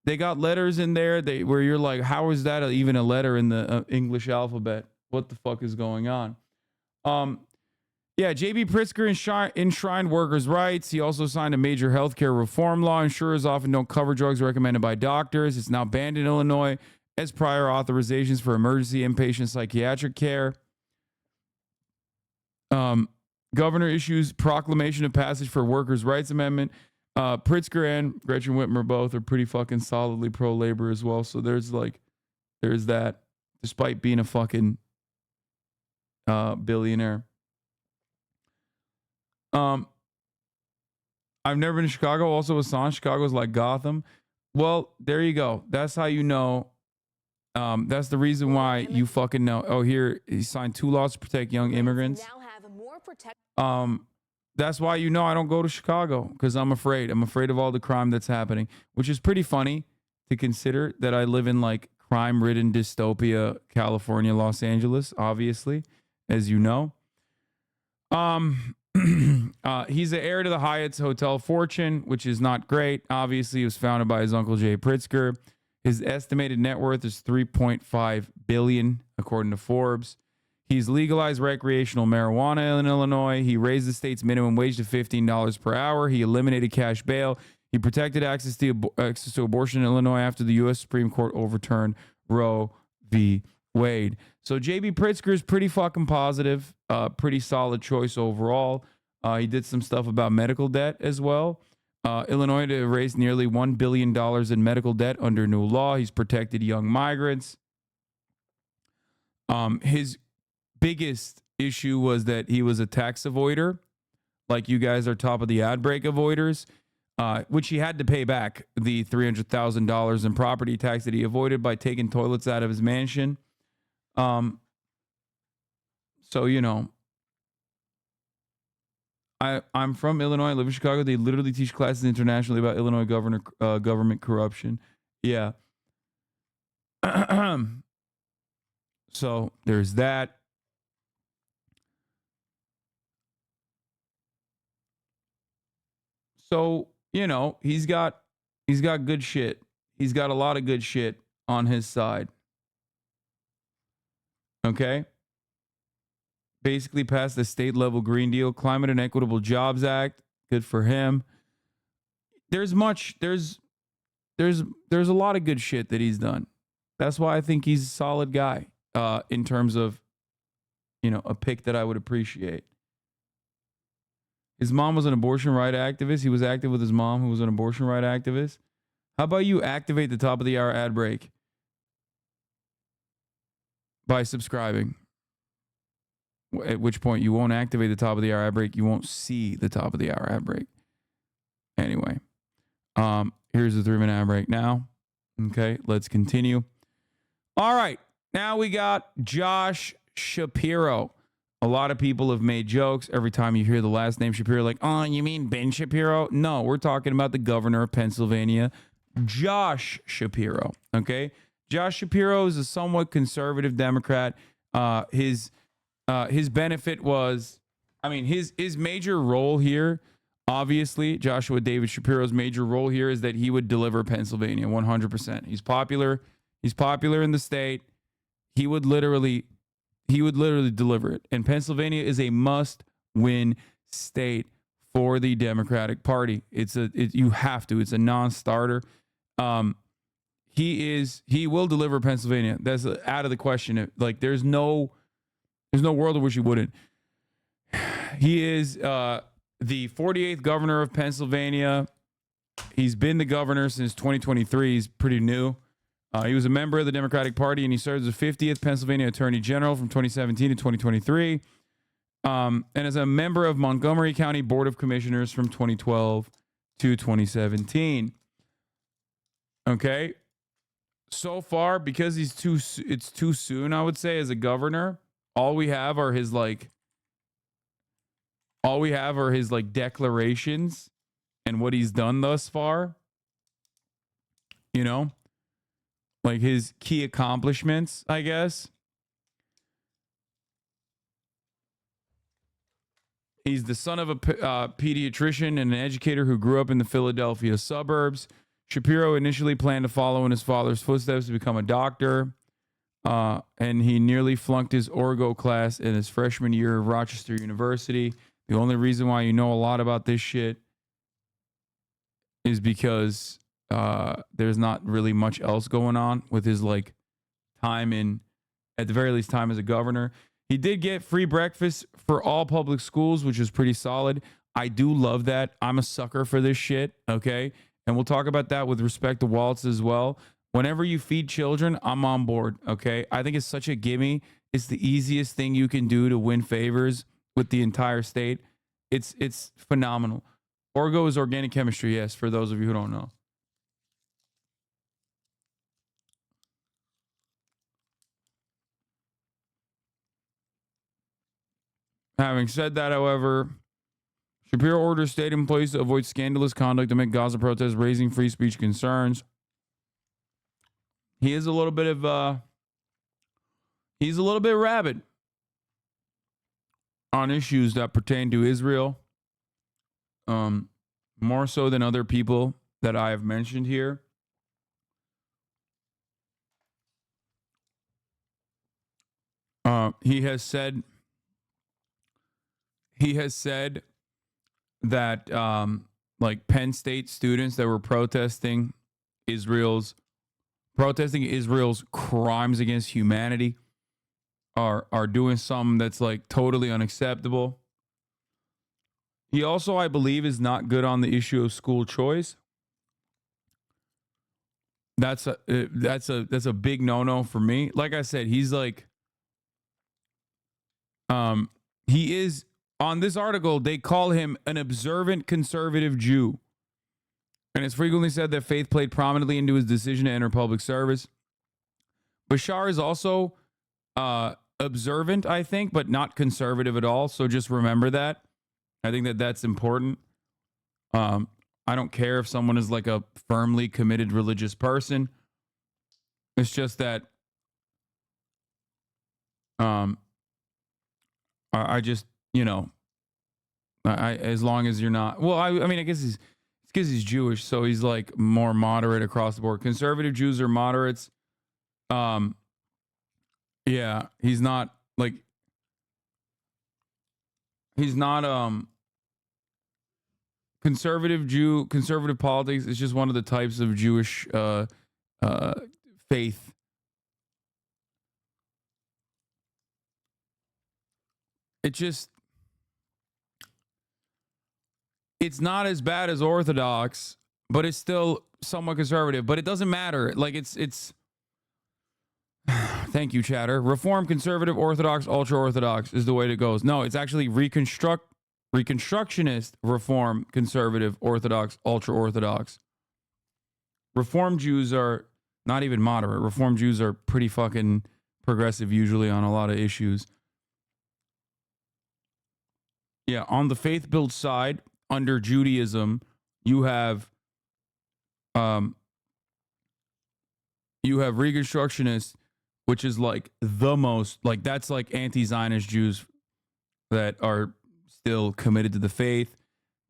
They got letters in there where you're like, how is that even a letter in the English alphabet? What the fuck is going on? Yeah, JB Pritzker enshrined workers' rights. He also signed a major healthcare reform law. Insurers often don't cover drugs recommended by doctors. It's now banned in Illinois as prior authorizations for emergency inpatient psychiatric care. Governor issues proclamation of passage for workers' rights amendment. Pritzker and Gretchen Whitmer both are pretty fucking solidly pro-labor as well. So there's that, despite being a fucking billionaire. I've never been to Chicago. Also, Hasan, Chicago's like Gotham. Well, there you go. That's how you know. That's the reason why you fucking know. Oh, here he signed 2 laws to protect young immigrants. That's why you know I don't go to Chicago, because I'm afraid. I'm afraid of all the crime that's happening, which is pretty funny to consider that I live in like crime-ridden dystopia, California, Los Angeles, obviously, as you know. He's the heir to the Hyatt's hotel fortune, which is not great. Obviously, it was founded by his uncle Jay Pritzker. His estimated net worth is $3.5 billion, according to Forbes. He's legalized recreational marijuana in Illinois. He raised the state's minimum wage to $15 per hour. He eliminated cash bail. He protected access to abortion in Illinois after the U.S. Supreme Court overturned Roe v. Wade. So JB Pritzker is pretty fucking positive. Pretty solid choice overall. He did some stuff about medical debt as well. Illinois to raise nearly $1 billion in medical debt under new law. He's protected young migrants. His biggest issue was that he was a tax avoider. like you guys are top of the ad break avoiders, which he had to pay back the $300,000 in property tax that he avoided by taking toilets out of his mansion. So, you know, I'm from Illinois. I live in Chicago. They literally teach classes internationally about Illinois government corruption. Yeah. So there's that. So, you know, he's got good shit. He's got a lot of good shit on his side. Okay? Basically passed the state level Green Deal, Climate and Equitable Jobs Act. Good for him. There's a lot of good shit that he's done. That's why I think he's a solid guy in terms of, you know, a pick that I would appreciate. His mom was an abortion right activist. He was active with his mom, who was an abortion right activist. How about you activate the top of the hour ad break by subscribing? At which point you won't activate the top of the hour ad break. You won't see the top of the hour ad break. Anyway, here's the 3-minute ad break now. Okay, let's continue. All right, now we got Josh Shapiro. A lot of people have made jokes every time you hear the last name Shapiro, like, oh, you mean Ben Shapiro? No, we're talking about the governor of Pennsylvania, Josh Shapiro. Okay, Josh Shapiro is a somewhat conservative Democrat. His benefit was, I mean, his major role here, obviously, Joshua David Shapiro's major role here is that he would deliver Pennsylvania 100%. He's popular. He's popular in the state. He would literally deliver it. And Pennsylvania is a must-win state for the Democratic Party. You have to. It's a non-starter. He will deliver Pennsylvania. That's out of the question. Like, there's no world in which he wouldn't. He is the 48th governor of Pennsylvania. He's been the governor since 2023. He's pretty new. He was a member of the Democratic Party, and he served as the 50th Pennsylvania Attorney General from 2017 to 2023, and as a member of Montgomery County Board of Commissioners from 2012 to 2017. Okay. So far, because it's too soon, I would say, as a governor, all we have are his declarations and what he's done thus far. You know, like his key accomplishments, I guess. He's the son of a pediatrician and an educator who grew up in the Philadelphia suburbs. Shapiro initially planned to follow in his father's footsteps to become a doctor, and he nearly flunked his orgo class in his freshman year of Rochester University. The only reason why you know a lot about this shit is because there's not really much else going on with his time in, at the very least, time as a governor. He did get free breakfast for all public schools, which is pretty solid. I do love that. I'm a sucker for this shit, okay? And we'll talk about that with respect to wallets as well. Whenever you feed children, I'm on board, okay? I think it's such a gimme. It's the easiest thing you can do to win favors with the entire state. It's phenomenal. Orgo is organic chemistry, yes, for those of you who don't know. Having said that, however, Shapiro orders state employees to avoid scandalous conduct amid Gaza protests, raising free speech concerns. He is a little bit of he's a little bit rabid on issues that pertain to Israel, more so than other people that I have mentioned here. He has said that Penn State students that were protesting Israel's crimes against humanity are doing something that's totally unacceptable. He also, I believe, is not good on the issue of school choice. That's a big no-no for me. Like I said, he's he is on this article, they call him an observant conservative Jew. And it's frequently said that faith played prominently into his decision to enter public service. Beshear is also observant, I think, but not conservative at all. So just remember that. I think that that's important. I don't care if someone is like a firmly committed religious person. It's just that I just, you know, as long as you're not, well, I mean, I guess it's because he's Jewish, so he's like more moderate across the board. Conservative Jews are moderates. Yeah, he's not conservative politics is just one of the types of Jewish faith. It's not as bad as Orthodox, but it's still somewhat conservative. But it doesn't matter. Like it's thank you, chatter. Reform, conservative, Orthodox, ultra-Orthodox is the way it goes. No, it's actually Reconstructionist, Reform, conservative, Orthodox, ultra-Orthodox. Reform Jews are not even moderate. Reform Jews are pretty fucking progressive usually on a lot of issues. Yeah, on the faith-built side, under Judaism, you have Reconstructionists, which is like the most, like that's like anti-Zionist Jews that are still committed to the faith.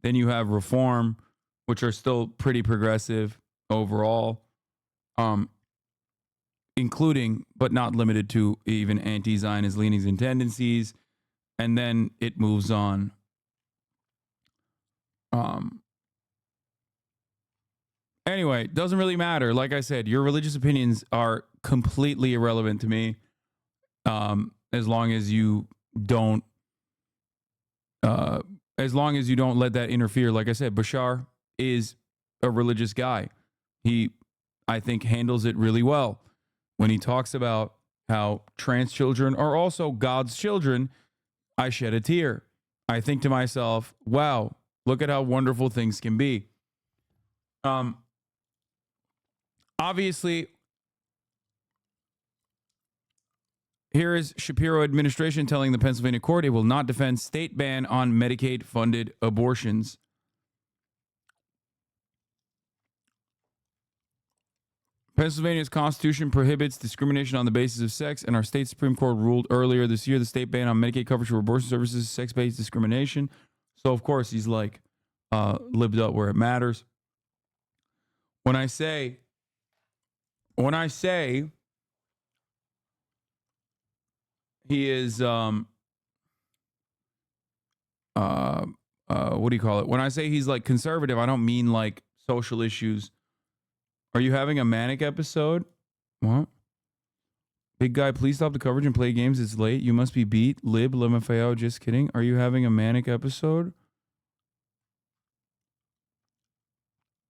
Then you have Reform, which are still pretty progressive overall, including but not limited to even anti-Zionist leanings and tendencies. And then it moves on. Anyway, doesn't really matter. Like I said, your religious opinions are completely irrelevant to me. As long as you don't let that interfere. Like I said, Beshear is a religious guy. He, I think, handles it really well. When he talks about how trans children are also God's children, I shed a tear. I think to myself, wow, look at how wonderful things can be. Obviously, here is Shapiro administration telling the Pennsylvania court it will not defend state ban on Medicaid-funded abortions. Pennsylvania's constitution prohibits discrimination on the basis of sex, and our state Supreme Court ruled earlier this year the state ban on Medicaid coverage for abortion services is sex-based discrimination. So, of course, he's like libbed up where it matters. When I say he is what do you call it? When I say he's like conservative, I don't mean like social issues. Are you having a manic episode? What? Big guy, please stop the coverage and play games. It's late. You must be beat. Lib, LMFAO, just kidding. Are you having a manic episode?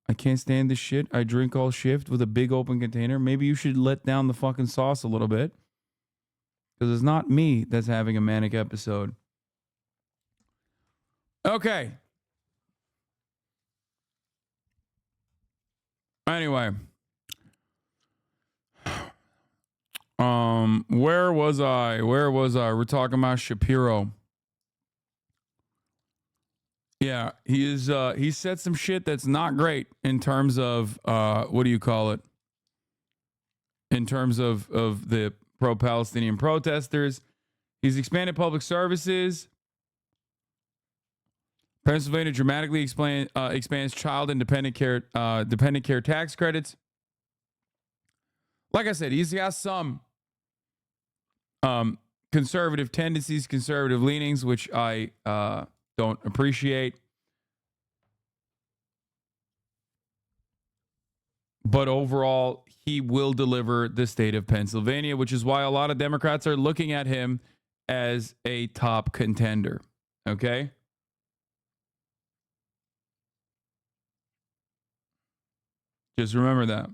I can't stand this shit. I drink all shift with a big open container. Maybe you should let down the fucking sauce a little bit. Because it's not me that's having a manic episode. Okay. Anyway. Where was I? We're talking about Shapiro. Yeah, he said some shit that's not great in terms of what do you call it? In terms of the pro-Palestinian protesters. He's expanded public services. Pennsylvania dramatically expands child and dependent care tax credits. Like I said, he's got some conservative tendencies, conservative leanings, which I don't appreciate. But overall, he will deliver the state of Pennsylvania, which is why a lot of Democrats are looking at him as a top contender. Okay? Just remember that.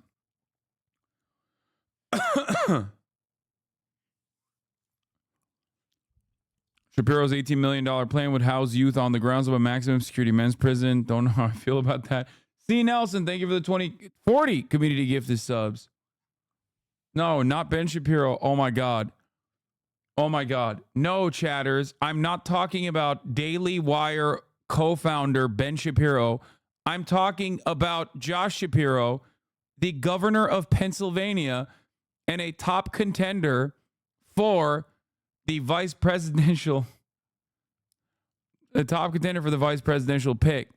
Shapiro's $18 million plan would house youth on the grounds of a maximum security men's prison. Don't know how I feel about that. C. Nelson, thank you for the 2040 community gifted subs. No, not Ben Shapiro. Oh my God. Oh my God. No, chatters. I'm not talking about Daily Wire co-founder Ben Shapiro. I'm talking about Josh Shapiro, the governor of Pennsylvania and a top contender for the vice presidential pick.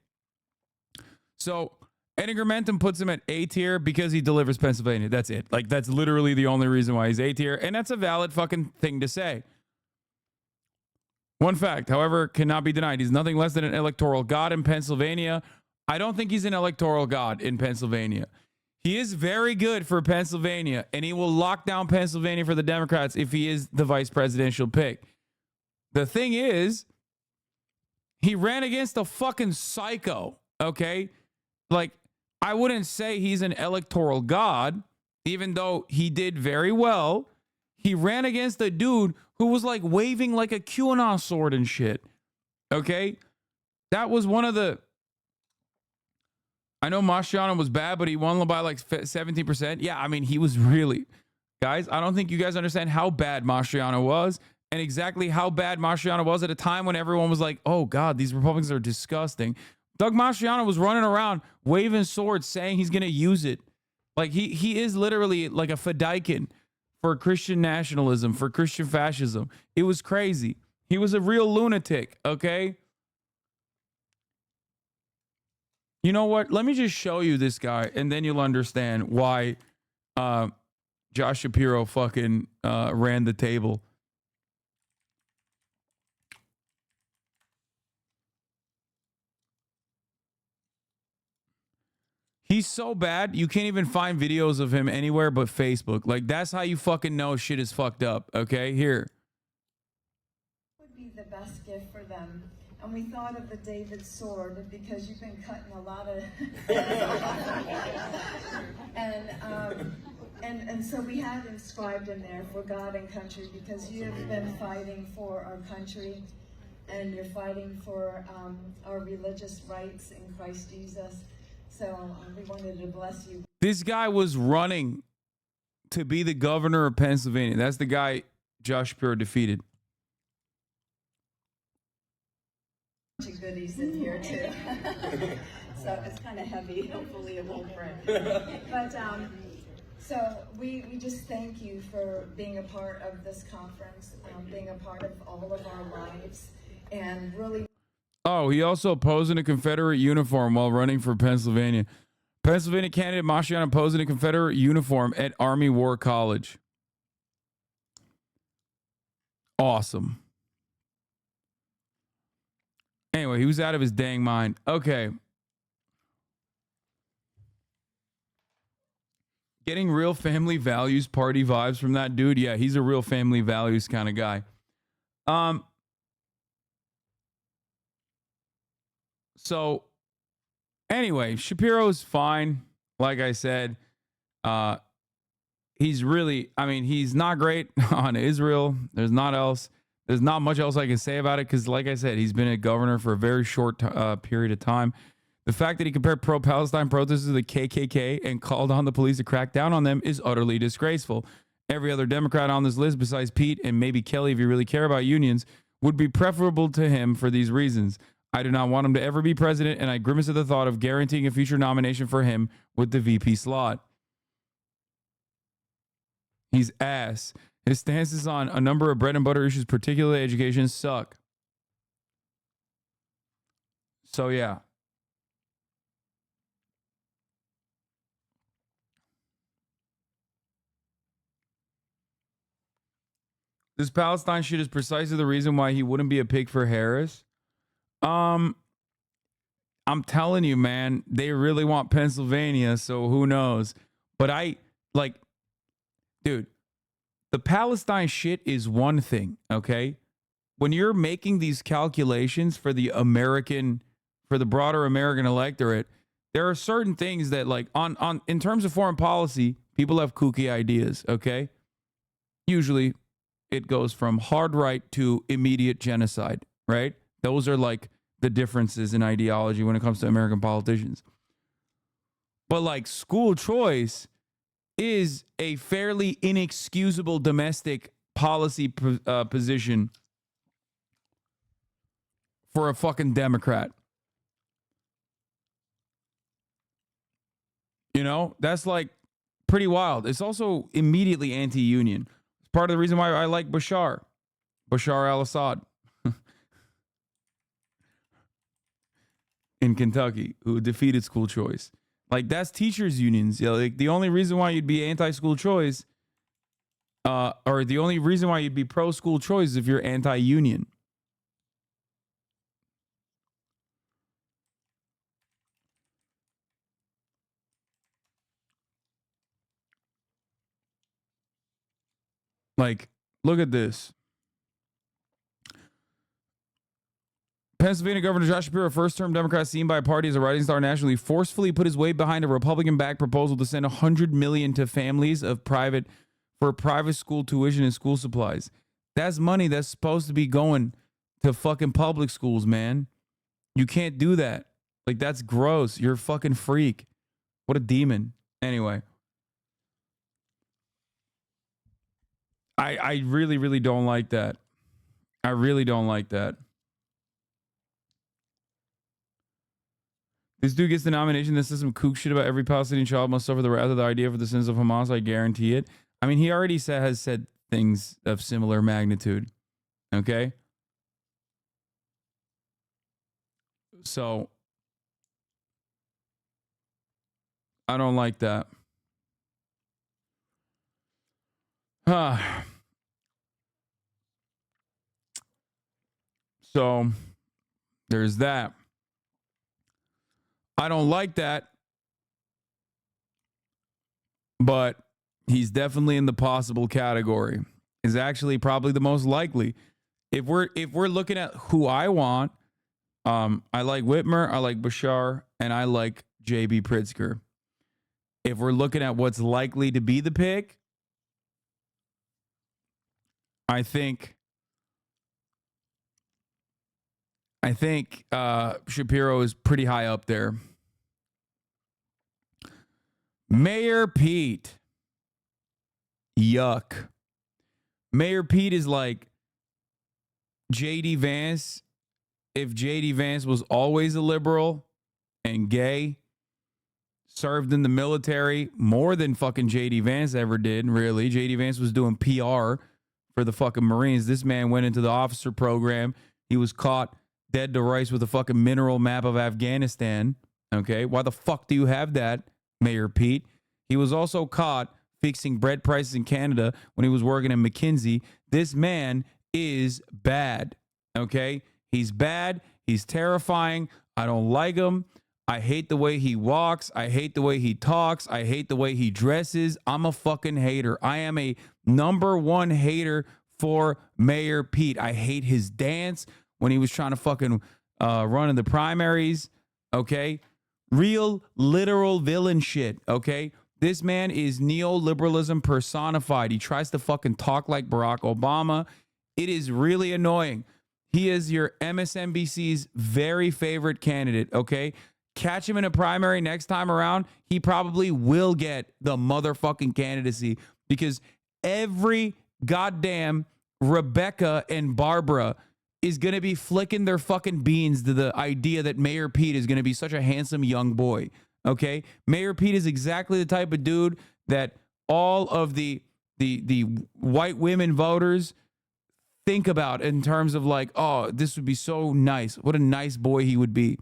So Integramentum puts him at A tier because he delivers Pennsylvania. That's it. Like, that's literally the only reason why he's A tier. And that's a valid fucking thing to say. One fact, however, cannot be denied. He's nothing less than an electoral god in Pennsylvania. I don't think he's an electoral god in Pennsylvania. He is very good for Pennsylvania, and he will lock down Pennsylvania for the Democrats if he is the vice presidential pick. The thing is, he ran against a fucking psycho, okay? Like, I wouldn't say he's an electoral god, even though he did very well. He ran against a dude who was like waving like a QAnon sword and shit. Okay? That was one of the... I know Mastriano was bad, but he won by like 17%. Yeah, I mean, he was really... Guys, I don't think you guys understand how bad Mastriano was and exactly how bad Mastriano was at a time when everyone was like, oh God, these Republicans are disgusting. Doug Mastriano was running around waving swords saying he's going to use it. Like he is literally like a Fedaykin for Christian nationalism, for Christian fascism. It was crazy. He was a real lunatic, okay? You know what? Let me just show you this guy and then you'll understand why Josh Shapiro fucking ran the table. He's so bad, you can't even find videos of him anywhere but Facebook. Like, that's how you fucking know shit is fucked up, okay? Here. Would be the best gift for them. And we thought of the David sword because you've been cutting a lot of... and so we had inscribed in there for God and country because you have been fighting for our country and you're fighting for our religious rights in Christ Jesus. So we wanted to bless you. This guy was running to be the governor of Pennsylvania. That's the guy Josh Shapiro defeated. Goodies in here too. So it's kind of heavy. Hopefully it won't break. But so we just thank you for being a part of this conference, being a part of all of our lives, and really. Oh, he also posed in a Confederate uniform while running for Pennsylvania. Pennsylvania candidate Mastriano posed in a Confederate uniform at Army War College. Awesome. Anyway, he was out of his dang mind. Okay. Getting real family values party vibes from that dude. Yeah, he's a real family values kind of guy. So anyway, Shapiro's fine. Like I said, he's really, I mean, he's not great on Israel. There's not much else I can say about it because, like I said, he's been a governor for a very short period of time. The fact that he compared pro-Palestine protesters to the KKK and called on the police to crack down on them is utterly disgraceful. Every other Democrat on this list, besides Pete and maybe Kelly, if you really care about unions, would be preferable to him for these reasons. I do not want him to ever be president, and I grimace at the thought of guaranteeing a future nomination for him with the VP slot. He's ass. His stances on a number of bread and butter issues, particularly education, suck. So, yeah. This Palestine shit is precisely the reason why he wouldn't be a pick for Harris. I'm telling you, man, they really want Pennsylvania, so who knows? But dude, the Palestine shit is one thing, okay? When you're making these calculations for the broader American electorate, there are certain things that, like, in terms of foreign policy, people have kooky ideas, okay? Usually it goes from hard right to immediate genocide, right? Those are like the differences in ideology when it comes to American politicians. But like school choice is a fairly inexcusable domestic policy position for a fucking Democrat. You know, that's like pretty wild. It's also immediately anti-union. It's part of the reason why I like Bashar al-Assad in Kentucky, who defeated school choice. Like, that's teachers' unions. Yeah, like the only reason why you'd be anti-school choice, or the only reason why you'd be pro-school choice is if you're anti-union. Like, look at this. Pennsylvania Governor Josh Shapiro, first-term Democrat seen by a party as a rising star nationally, forcefully put his weight behind a Republican-backed proposal to send $100 million to families for private school tuition and school supplies. That's money that's supposed to be going to fucking public schools, man. You can't do that. Like, that's gross. You're a fucking freak. What a demon. Anyway. I really, really don't like that. I really don't like that. This dude gets the nomination that says some kook shit about every Palestinian child must suffer the wrath of the idea for the sins of Hamas. I guarantee it. I mean, he already has said things of similar magnitude. Okay? So, I don't like that. So, there's that. I don't like that, but he's definitely in the possible category. Is actually probably the most likely. If we're looking at who I want, I like Whitmer, I like Beshear, and I like J.B. Pritzker. If we're looking at what's likely to be the pick, I think Shapiro is pretty high up there. Mayor Pete. Yuck. Mayor Pete is like JD Vance. If JD Vance was always a liberal and gay, served in the military more than fucking JD Vance ever did, really. JD Vance was doing PR for the fucking Marines. This man went into the officer program. He was caught dead to rights with a fucking mineral map of Afghanistan. Okay, why the fuck do you have that, Mayor Pete? He was also caught fixing bread prices in Canada when he was working in McKinsey. This man is bad. Okay, he's bad. He's terrifying. I don't like him. I hate the way he walks. I hate the way he talks. I hate the way he dresses. I'm a fucking hater. I am a #1 hater for Mayor Pete. I hate his dance when he was trying to fucking run in the primaries, okay? Real, literal villain shit, okay? This man is neoliberalism personified. He tries to fucking talk like Barack Obama. It is really annoying. He is your MSNBC's very favorite candidate, okay? Catch him in a primary next time around, he probably will get the motherfucking candidacy because every goddamn Rebecca and Barbara is going to be flicking their fucking beans to the idea that Mayor Pete is going to be such a handsome young boy. Okay? Mayor Pete is exactly the type of dude that all of the white women voters think about in terms of like, oh, this would be so nice. What a nice boy he would be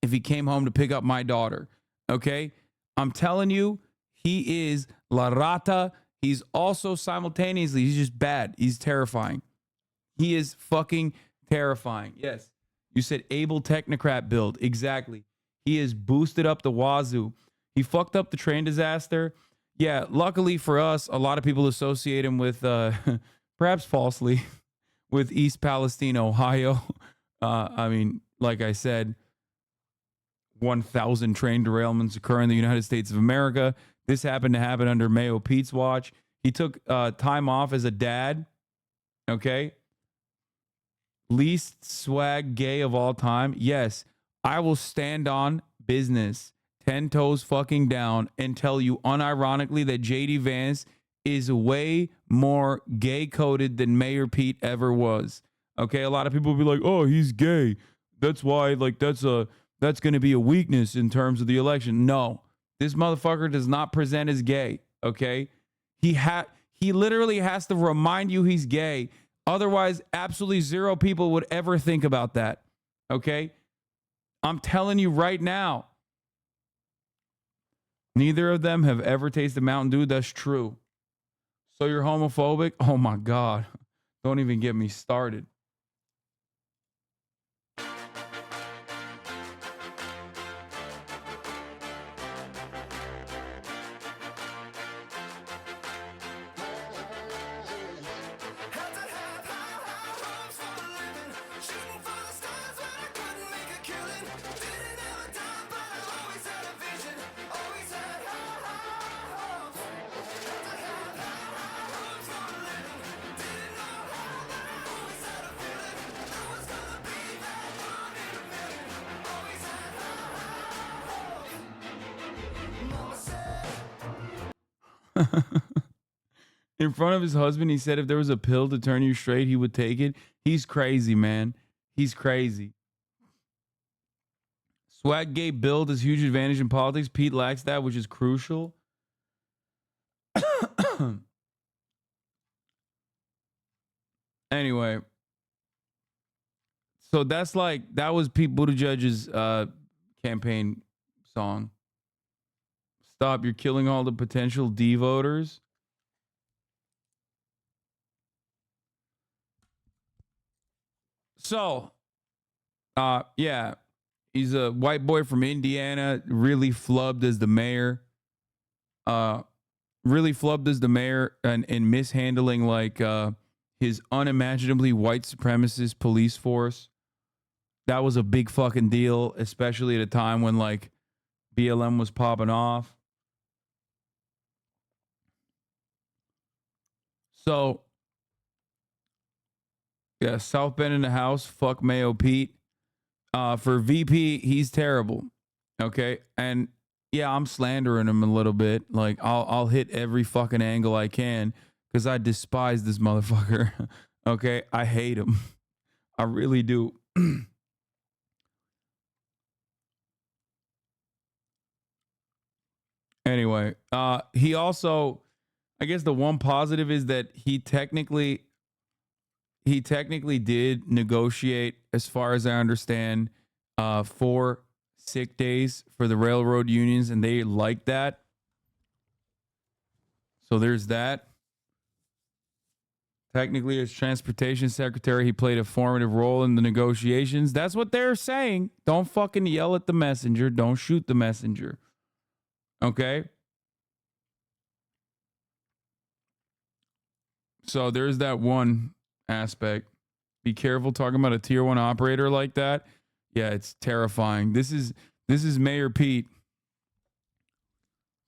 if he came home to pick up my daughter. Okay? I'm telling you, he is La Rata. He's also simultaneously, he's just bad. He's terrifying. He is fucking terrifying. Yes. You said able technocrat build. Exactly. He is boosted up the wazoo. He fucked up the train disaster. Yeah, luckily for us, a lot of people associate him with, perhaps falsely, with East Palestine, Ohio. I mean, like I said, 1,000 train derailments occur in the United States of America. This happened to happen under Mayo Pete's watch. He took time off as a dad Okay? Least swag gay of all time. Yes, I will stand on business, 10 toes fucking down, and tell you unironically that JD Vance is way more gay coded than Mayor Pete ever was. Okay, a lot of people will be like, "Oh, he's gay. That's why, like, that's going to be a weakness in terms of the election." No, this motherfucker does not present as gay. Okay, he literally has to remind you he's gay. Otherwise, absolutely zero people would ever think about that. Okay, I'm telling you right now. Neither of them have ever tasted Mountain Dew. That's true. So you're homophobic? Oh my God. Don't even get me started. In front of his husband, he said if there was a pill to turn you straight, he would take it. He's crazy, man. He's crazy. Swag gay build is huge advantage in politics. Pete lacks that, which is crucial. Anyway, so that was Pete Buttigieg's campaign song. Stop, you're killing all the potential D voters. So, yeah, he's a white boy from Indiana, really flubbed as the mayor. Really flubbed as the mayor and mishandling like his unimaginably white supremacist police force. That was a big fucking deal, especially at a time when like BLM was popping off. So, yeah, South Bend in the house. Fuck Mayo Pete. For VP, he's terrible. Okay, and yeah, I'm slandering him a little bit. Like I'll hit every fucking angle I can because I despise this motherfucker. Okay, I hate him. I really do. Anyway, he also, I guess the one positive is that he technically did negotiate, as far as I understand, 4 sick days for the railroad unions, and they like that. So there's that. Technically, as transportation secretary, he played a formative role in the negotiations. That's what they're saying. Don't fucking yell at the messenger. Don't shoot the messenger. Okay? So there's that one aspect. Be careful talking about a tier 1 operator like that. Yeah, it's terrifying. This is Mayor Pete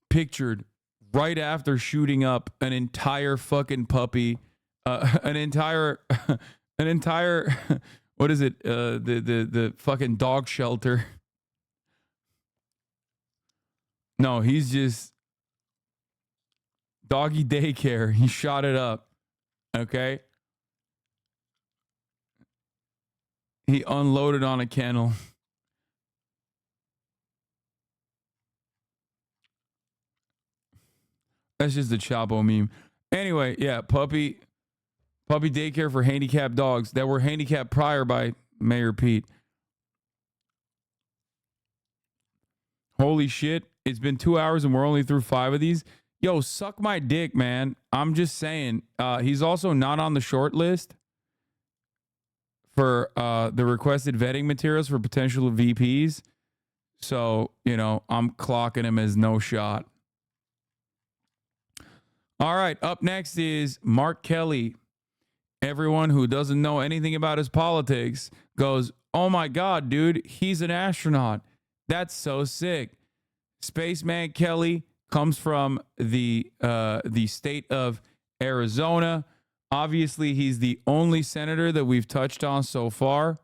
pictured right after shooting up an entire fucking puppy, an entire what is it? The fucking dog shelter. No, he's just doggy daycare. He shot it up. Okay? He unloaded on a kennel. That's just a Chapo meme. Anyway, yeah, puppy daycare for handicapped dogs that were handicapped prior by Mayor Pete. Holy shit. It's been 2 hours and we're only through 5 of these. Yo, suck my dick, man. I'm just saying. He's also not on the short list for the requested vetting materials for potential VPs. So, I'm clocking him as no shot. All right, up next is Mark Kelly. Everyone who doesn't know anything about his politics goes, "Oh my God, dude, he's an astronaut. That's so sick." Spaceman Kelly comes from the state of Arizona. Obviously, he's the only senator that we've touched on so far,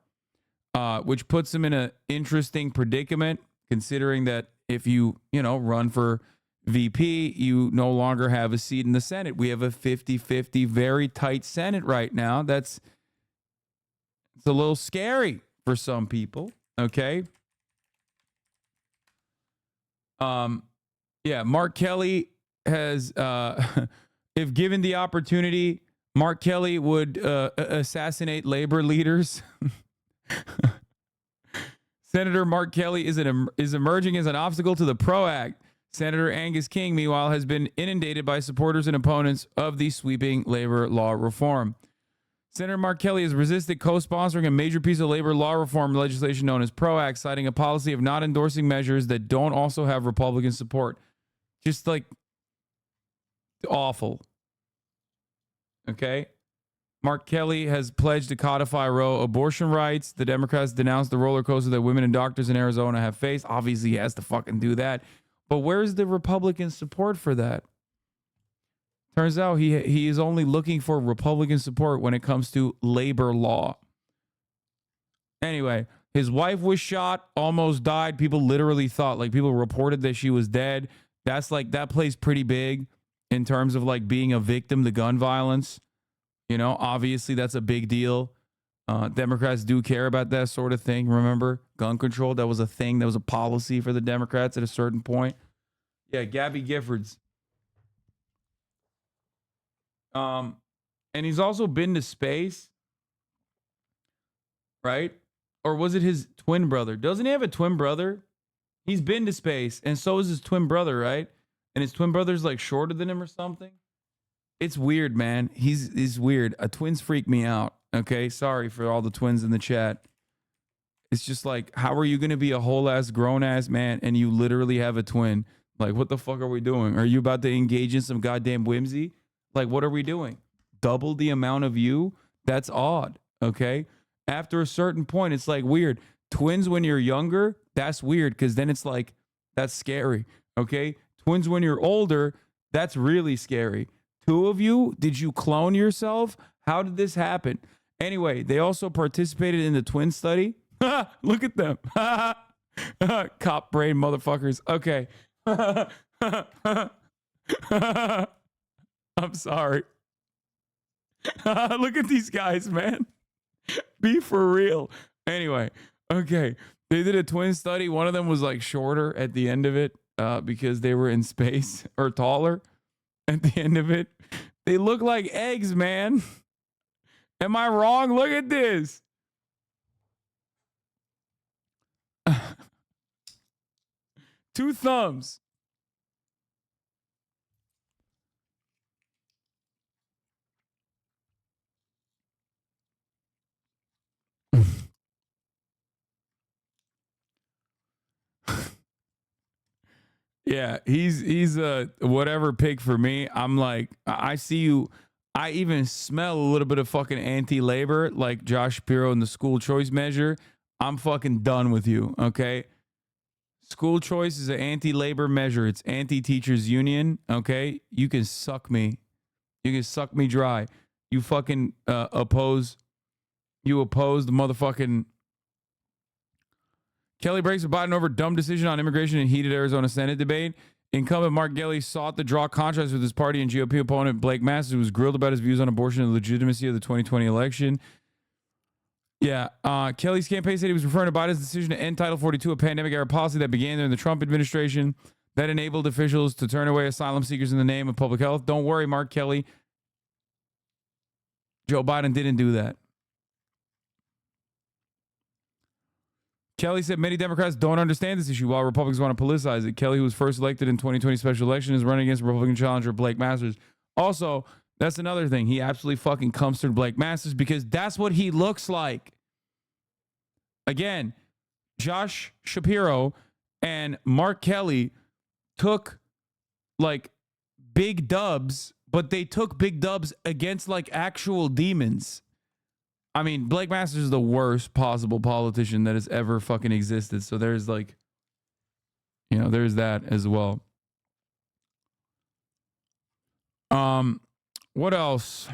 which puts him in an interesting predicament, considering that if you run for VP, you no longer have a seat in the Senate. We have a 50-50, very tight Senate right now. It's a little scary for some people. Okay. Yeah, Mark Kelly has, if given the opportunity, Mark Kelly would assassinate labor leaders. Senator Mark Kelly is emerging as an obstacle to the PRO Act. Senator Angus King, meanwhile, has been inundated by supporters and opponents of the sweeping labor law reform. Senator Mark Kelly has resisted co-sponsoring a major piece of labor law reform legislation known as PRO Act, citing a policy of not endorsing measures that don't also have Republican support. Just like awful. Okay. Mark Kelly has pledged to codify Roe abortion rights. The Democrats denounced the roller coaster that women and doctors in Arizona have faced. Obviously, he has to fucking do that. But where's the Republican support for that? Turns out he is only looking for Republican support when it comes to labor law. Anyway, his wife was shot, almost died. People literally thought, like, people reported that she was dead. That's like, that plays pretty big in terms of like being a victim to gun violence. Obviously that's a big deal. Democrats do care about that sort of thing. Remember, gun control, that was a thing. That was a policy for the Democrats at a certain point. Yeah, Gabby Giffords. And he's also been to space, right? Or was it his twin brother? Doesn't he have a twin brother? He's been to space, and so is his twin brother, right? And his twin brother's like shorter than him or something. It's weird, man. He's weird. Twins freak me out. Okay, sorry for all the twins in the chat. It's just like, how are you going to be a whole ass grown ass man and you literally have a twin? Like, what the fuck are we doing? Are you about to engage in some goddamn whimsy? Like, what are we doing? Double the amount of you? That's odd. Okay. After a certain point, it's like weird. Twins when you're younger, that's weird because then it's like, that's scary. Okay. Twins when you're older, that's really scary. Two of you, did you clone yourself? How did this happen? Anyway, they also participated in the twin study. Look at them. Cop brain motherfuckers. Okay. I'm sorry. Look at these guys, man. Be for real. Anyway, okay. They did a twin study. One of them was like shorter at the end of it because they were in space, or taller at the end of it. They look like eggs, man. Am I wrong? Look at this. Two thumbs. Yeah, he's a whatever pick for me. I'm like, I see you. I even smell a little bit of fucking anti-labor, like Josh Shapiro in the school choice measure. I'm fucking done with you, okay? School choice is an anti-labor measure. It's anti-teachers union, okay? You can suck me. You can suck me dry. You fucking oppose the motherfucking... Kelly breaks with Biden over dumb decision on immigration in heated Arizona Senate debate. Incumbent Mark Kelly sought to draw contrast with his party and GOP opponent Blake Masters, who was grilled about his views on abortion and the legitimacy of the 2020 election. Yeah, Kelly's campaign said he was referring to Biden's decision to end Title 42, a pandemic-era policy that began during the Trump administration that enabled officials to turn away asylum seekers in the name of public health. Don't worry, Mark Kelly. Joe Biden didn't do that. Kelly said many Democrats don't understand this issue while Republicans want to politicize it. Kelly, who was first elected in 2020 special election, is running against Republican challenger Blake Masters. Also, that's another thing. He absolutely fucking comes through Blake Masters because that's what he looks like. Again, Josh Shapiro and Mark Kelly took like big dubs, but they took big dubs against like actual demons. I mean, Blake Masters is the worst possible politician that has ever fucking existed. So there's like, there's that as well. What else?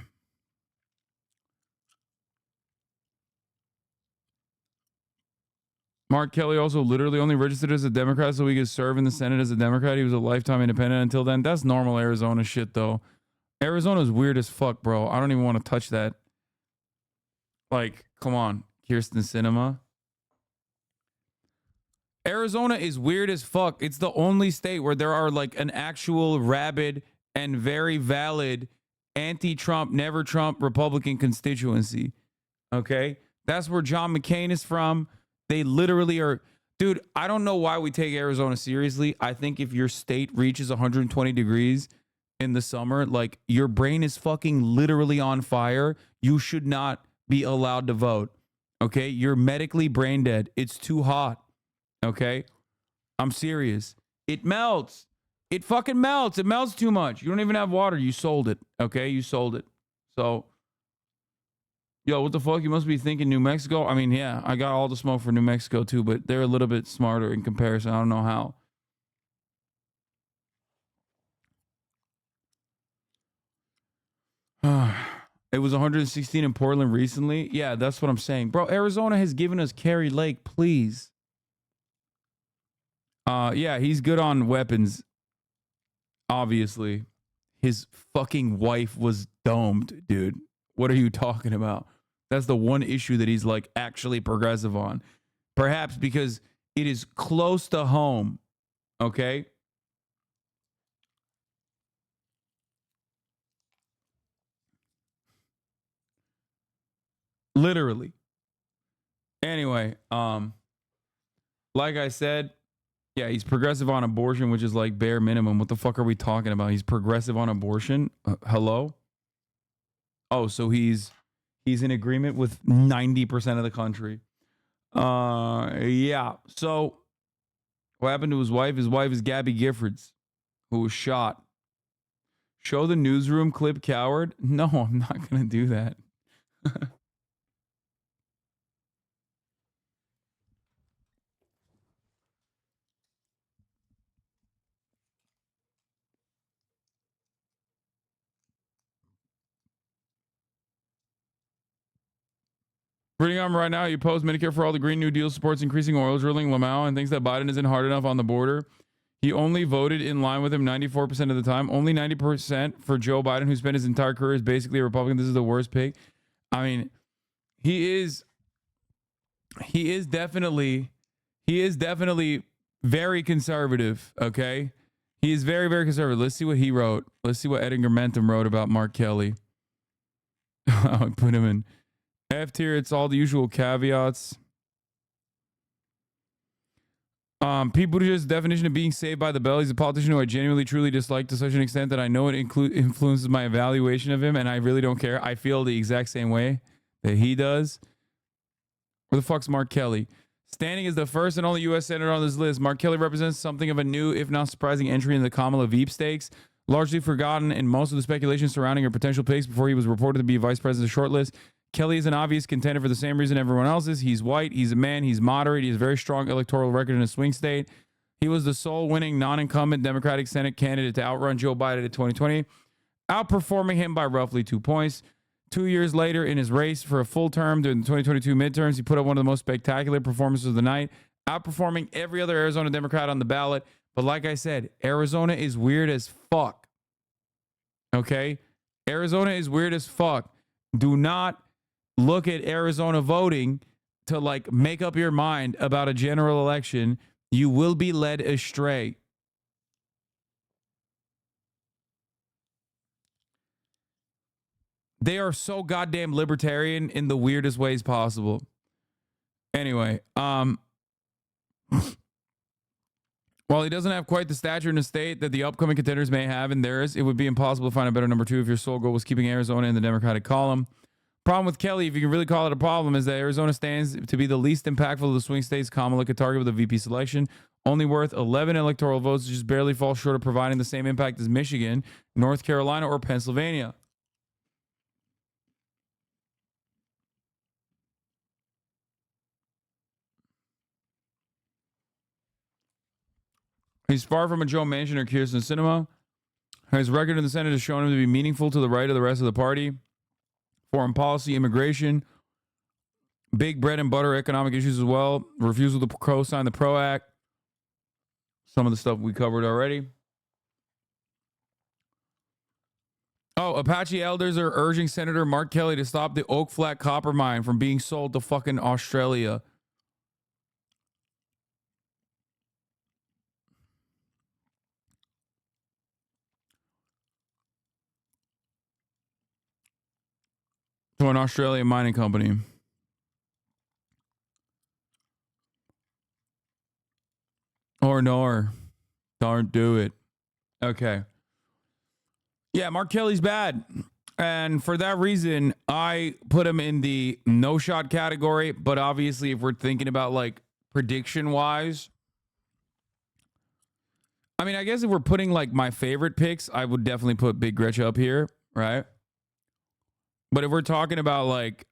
Mark Kelly also literally only registered as a Democrat so he could serve in the Senate as a Democrat. He was a lifetime independent until then. That's normal Arizona shit, though. Arizona's weird as fuck, bro. I don't even want to touch that. Like, come on, Kirsten Sinema. Arizona is weird as fuck. It's the only state where there are like an actual rabid and very valid anti-Trump, never Trump Republican constituency. Okay? That's where John McCain is from. They literally are. Dude, I don't know why we take Arizona seriously. I think if your state reaches 120 degrees in the summer, like your brain is fucking literally on fire. You should not be allowed to vote. Okay? You're medically brain dead. It's too hot. Okay? I'm serious. It melts. It fucking melts. It melts too much. You don't even have water. You sold it. Okay? You sold it. So, yo, what the fuck? You must be thinking New Mexico. I mean, yeah, I got all the smoke for New Mexico too, but they're a little bit smarter in comparison. I don't know how. It was 116 in Portland recently. Yeah, that's what I'm saying. Bro, Arizona has given us Kerry Lake, please. Yeah, he's good on weapons. Obviously. His fucking wife was domed, dude. What are you talking about? That's the one issue that he's like actually progressive on. Perhaps because it is close to home. Okay? Literally. Anyway, like I said, yeah, he's progressive on abortion, which is like bare minimum. What the fuck are we talking about? He's progressive on abortion? Hello? Oh, so he's in agreement with 90% of the country. Yeah. So what happened to his wife? His wife is Gabby Giffords, who was shot. Show the newsroom clip, coward. No, I'm not going to do that. Reading on right now, he opposed Medicare for all, the Green New Deal, supports increasing oil drilling, Lamau, and thinks that Biden isn't hard enough on the border. He only voted in line with him 94% of the time. Only 90% for Joe Biden, who spent his entire career as basically a Republican. This is the worst pick. I mean, he is definitely very conservative, okay? He is very, very conservative. Let's see what he wrote. Let's see what Edgar Mentum wrote about Mark Kelly. I put him in F tier. It's all the usual caveats. Pete Buttigieg's definition of being saved by the bell. He's a politician who I genuinely, truly dislike to such an extent that I know it influences my evaluation of him, and I really don't care. I feel the exact same way that he does. Where the fuck's Mark Kelly? Standing as the first and only U.S. Senator on this list, Mark Kelly represents something of a new, if not surprising, entry in the Kamala Veep stakes. Largely forgotten in most of the speculation surrounding her potential picks before he was reported to be vice president's shortlist. Kelly is an obvious contender for the same reason everyone else is. He's white, he's a man, he's moderate, he has a very strong electoral record in a swing state. He was the sole winning non-incumbent Democratic Senate candidate to outrun Joe Biden in 2020, outperforming him by roughly 2 points. 2 years later, in his race for a full term during the 2022 midterms, he put up one of the most spectacular performances of the night, outperforming every other Arizona Democrat on the ballot. But like I said, Arizona is weird as fuck. Okay? Arizona is weird as fuck. Do not look at Arizona voting to like make up your mind about a general election. You will be led astray. They are so goddamn libertarian in the weirdest ways possible. Anyway, while he doesn't have quite the stature in the state that the upcoming contenders may have in theirs, it would be impossible to find a better number two if your sole goal was keeping Arizona in the Democratic column. Problem with Kelly, if you can really call it a problem, is that Arizona stands to be the least impactful of the swing states Kamala could target with a VP selection. Only worth 11 electoral votes, just barely falls short of providing the same impact as Michigan, North Carolina, or Pennsylvania. He's far from a Joe Manchin or Kirsten Sinema. His record in the Senate has shown him to be meaningful to the right of the rest of the party. Foreign policy, immigration, Big bread and butter economic issues as well. Refusal to co-sign the PRO Act. Some of the stuff we covered already. Oh, Apache elders are urging Senator Mark Kelly to stop the Oak Flat copper mine from being sold to fucking Australia. To an Australian mining company. Or nor. Don't do it. Okay. Yeah, Mark Kelly's bad. And for that reason, I put him in the no shot category. But obviously, if we're thinking about like prediction wise, I mean, I guess if we're putting like my favorite picks, I would definitely put Big Gretch up here, right? But if we're talking about like,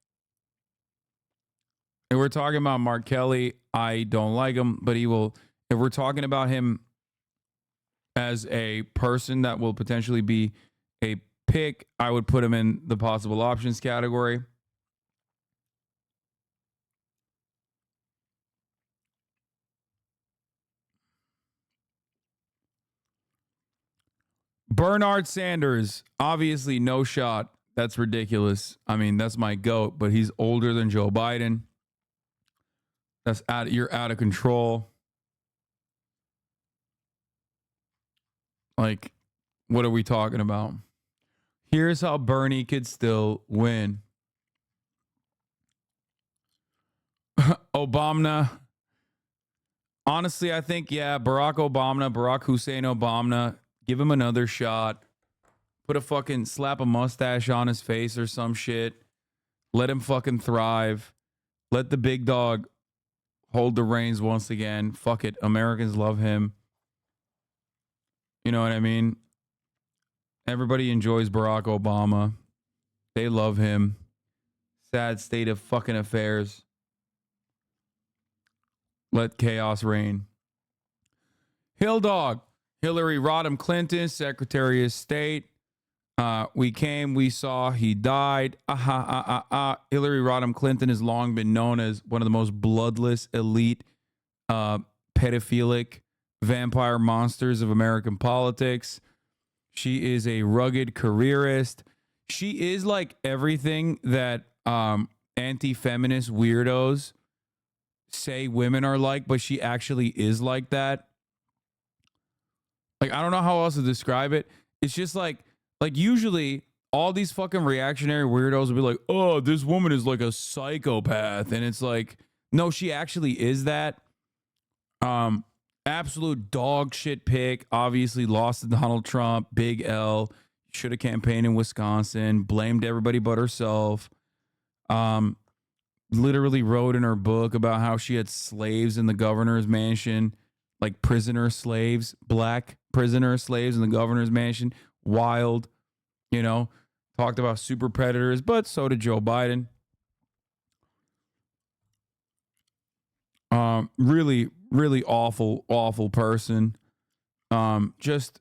if we're talking about Mark Kelly, I don't like him, but he will, if we're talking about him as a person that will potentially be a pick, I would put him in the possible options category. Bernard Sanders, obviously no shot. That's ridiculous. I mean, that's my GOAT, but he's older than Joe Biden. You're out of control. Like, what are we talking about? Here's how Bernie could still win. Obama. Honestly, I think, yeah, Barack Hussein Obama, give him another shot. Slap a mustache on his face or some shit. Let him fucking thrive. Let the big dog hold the reins once again. Fuck it. Americans love him. You know what I mean? Everybody enjoys Barack Obama. They love him. Sad state of fucking affairs. Let chaos reign. Hill Dog. Hillary Rodham Clinton, Secretary of State. We came, we saw, he died. Hillary Rodham Clinton has long been known as one of the most bloodless, elite, pedophilic vampire monsters of American politics. She is a rugged careerist. She is like everything that anti-feminist weirdos say women are like, but she actually is like that. Like, I don't know how else to describe it. It's just like usually all these fucking reactionary weirdos will be like, oh, this woman is like a psychopath. And it's like, no, she actually is that. Absolute dog shit pick. Obviously lost to Donald Trump. Big L. Should have campaigned in Wisconsin. Blamed everybody but herself. Literally wrote in her book about how she had slaves in the governor's mansion. Like prisoner slaves. Black prisoner slaves in the governor's mansion. Wild. You know. Talked about super predators. But so did Joe Biden. Really, really awful person. Just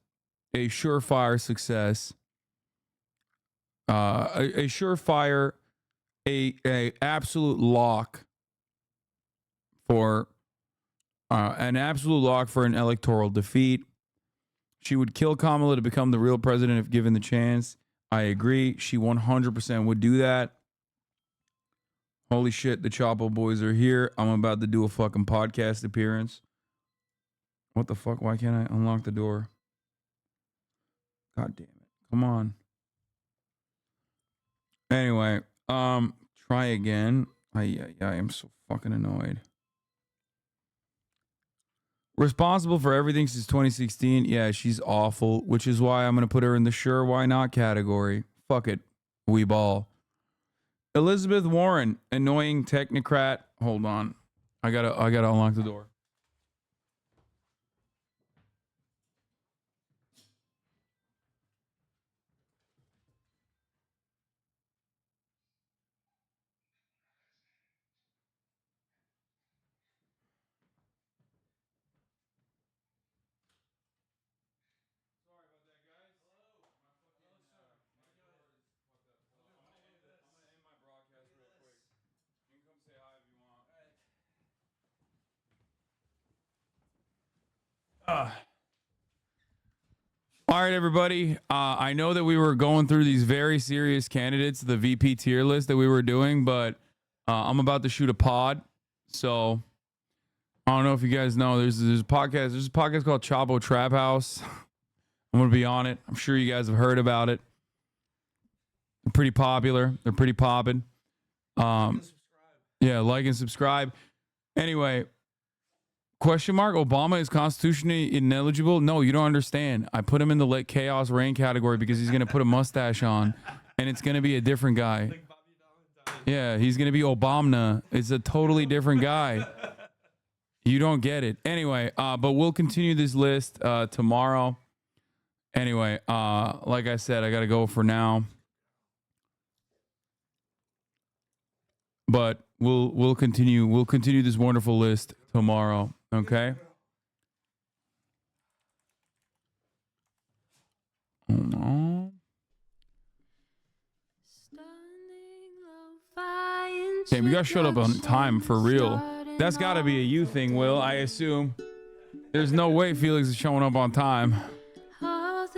a surefire success. A surefire, a absolute lock for an absolute lock for an electoral defeat. She would kill Kamala to become the real president if given the chance. I agree. She 100% would do that. Holy shit, the Chapo boys are here. I'm about to do a fucking podcast appearance. What the fuck? Why can't I unlock the door? God damn it. Come on. Anyway, try again. I am so fucking annoyed. Responsible for everything since 2016. Yeah, she's awful, which is why I'm going to put her in the sure why not category. Fuck it. We ball. Elizabeth Warren, annoying technocrat. Hold on. I gotta unlock the door. Say hi All right, everybody. I know that we were going through these very serious candidates, the VP tier list that we were doing, but I'm about to shoot a pod. So I don't know if you guys know, there's a podcast. There's a podcast called Chavo Trap House. I'm going to be on it. I'm sure you guys have heard about it. They're pretty popular. They're pretty popping. Yeah, like and subscribe. Anyway, question mark, Obama is constitutionally ineligible? No, you don't understand. I put him in the let chaos reign category because he's going to put a mustache on and it's going to be a different guy. Yeah, he's going to be Obama. It's a totally different guy. You don't get it. Anyway, but we'll continue this list tomorrow. Anyway, like I said, I got to go for now. But we'll continue this wonderful list tomorrow, okay? Hold on. Damn, you guys showed up on time for real. That's got to be a you thing, Will, I assume. There's no way Felix is showing up on time. All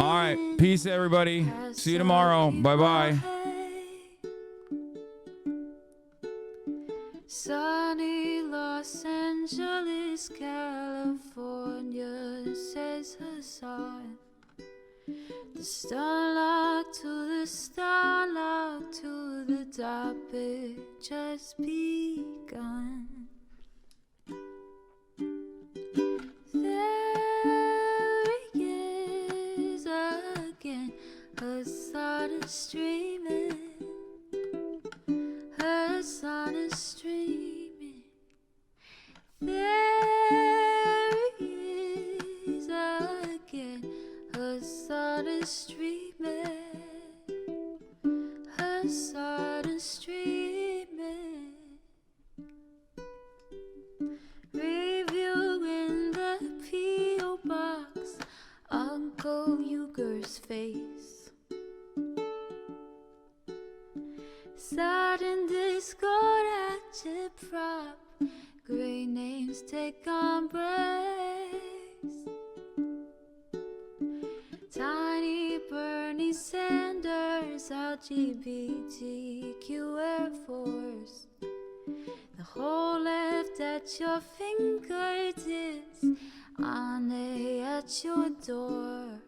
right, peace, everybody. See you tomorrow. Bye-bye. Sunny Los Angeles, California, says Hasan. The starlock to the starlock to the topic just begun. There he is again, Hasan is streaming. Hasan is streaming. There he is again. Hasan is streaming. Hasan is streaming. Reviewing the P.O. box, Uncle Uyghur's face. Sudden Discord agitprop, great names take embrace. Tiny Bernie Sanders, LGBTQ Air Force. The whole left at your fingertips, Ane at your door.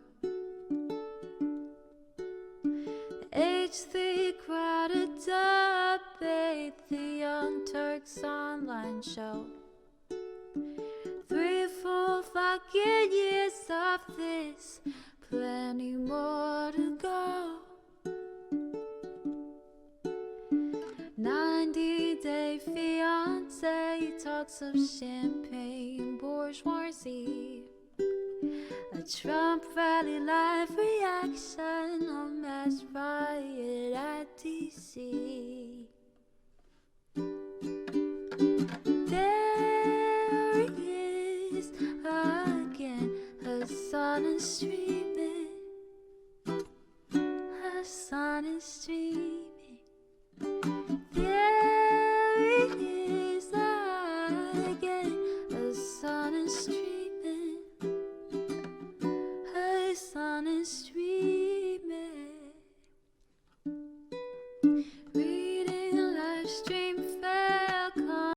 H3 crowded debate, the Young Turks online show. 3 full fucking years of this, plenty more to go. 90-day fiance, talks of champagne bourgeoisie. A Trump rally live reaction, a mass riot at DC. There he is again, Hasan is streaming. Hasan is streaming.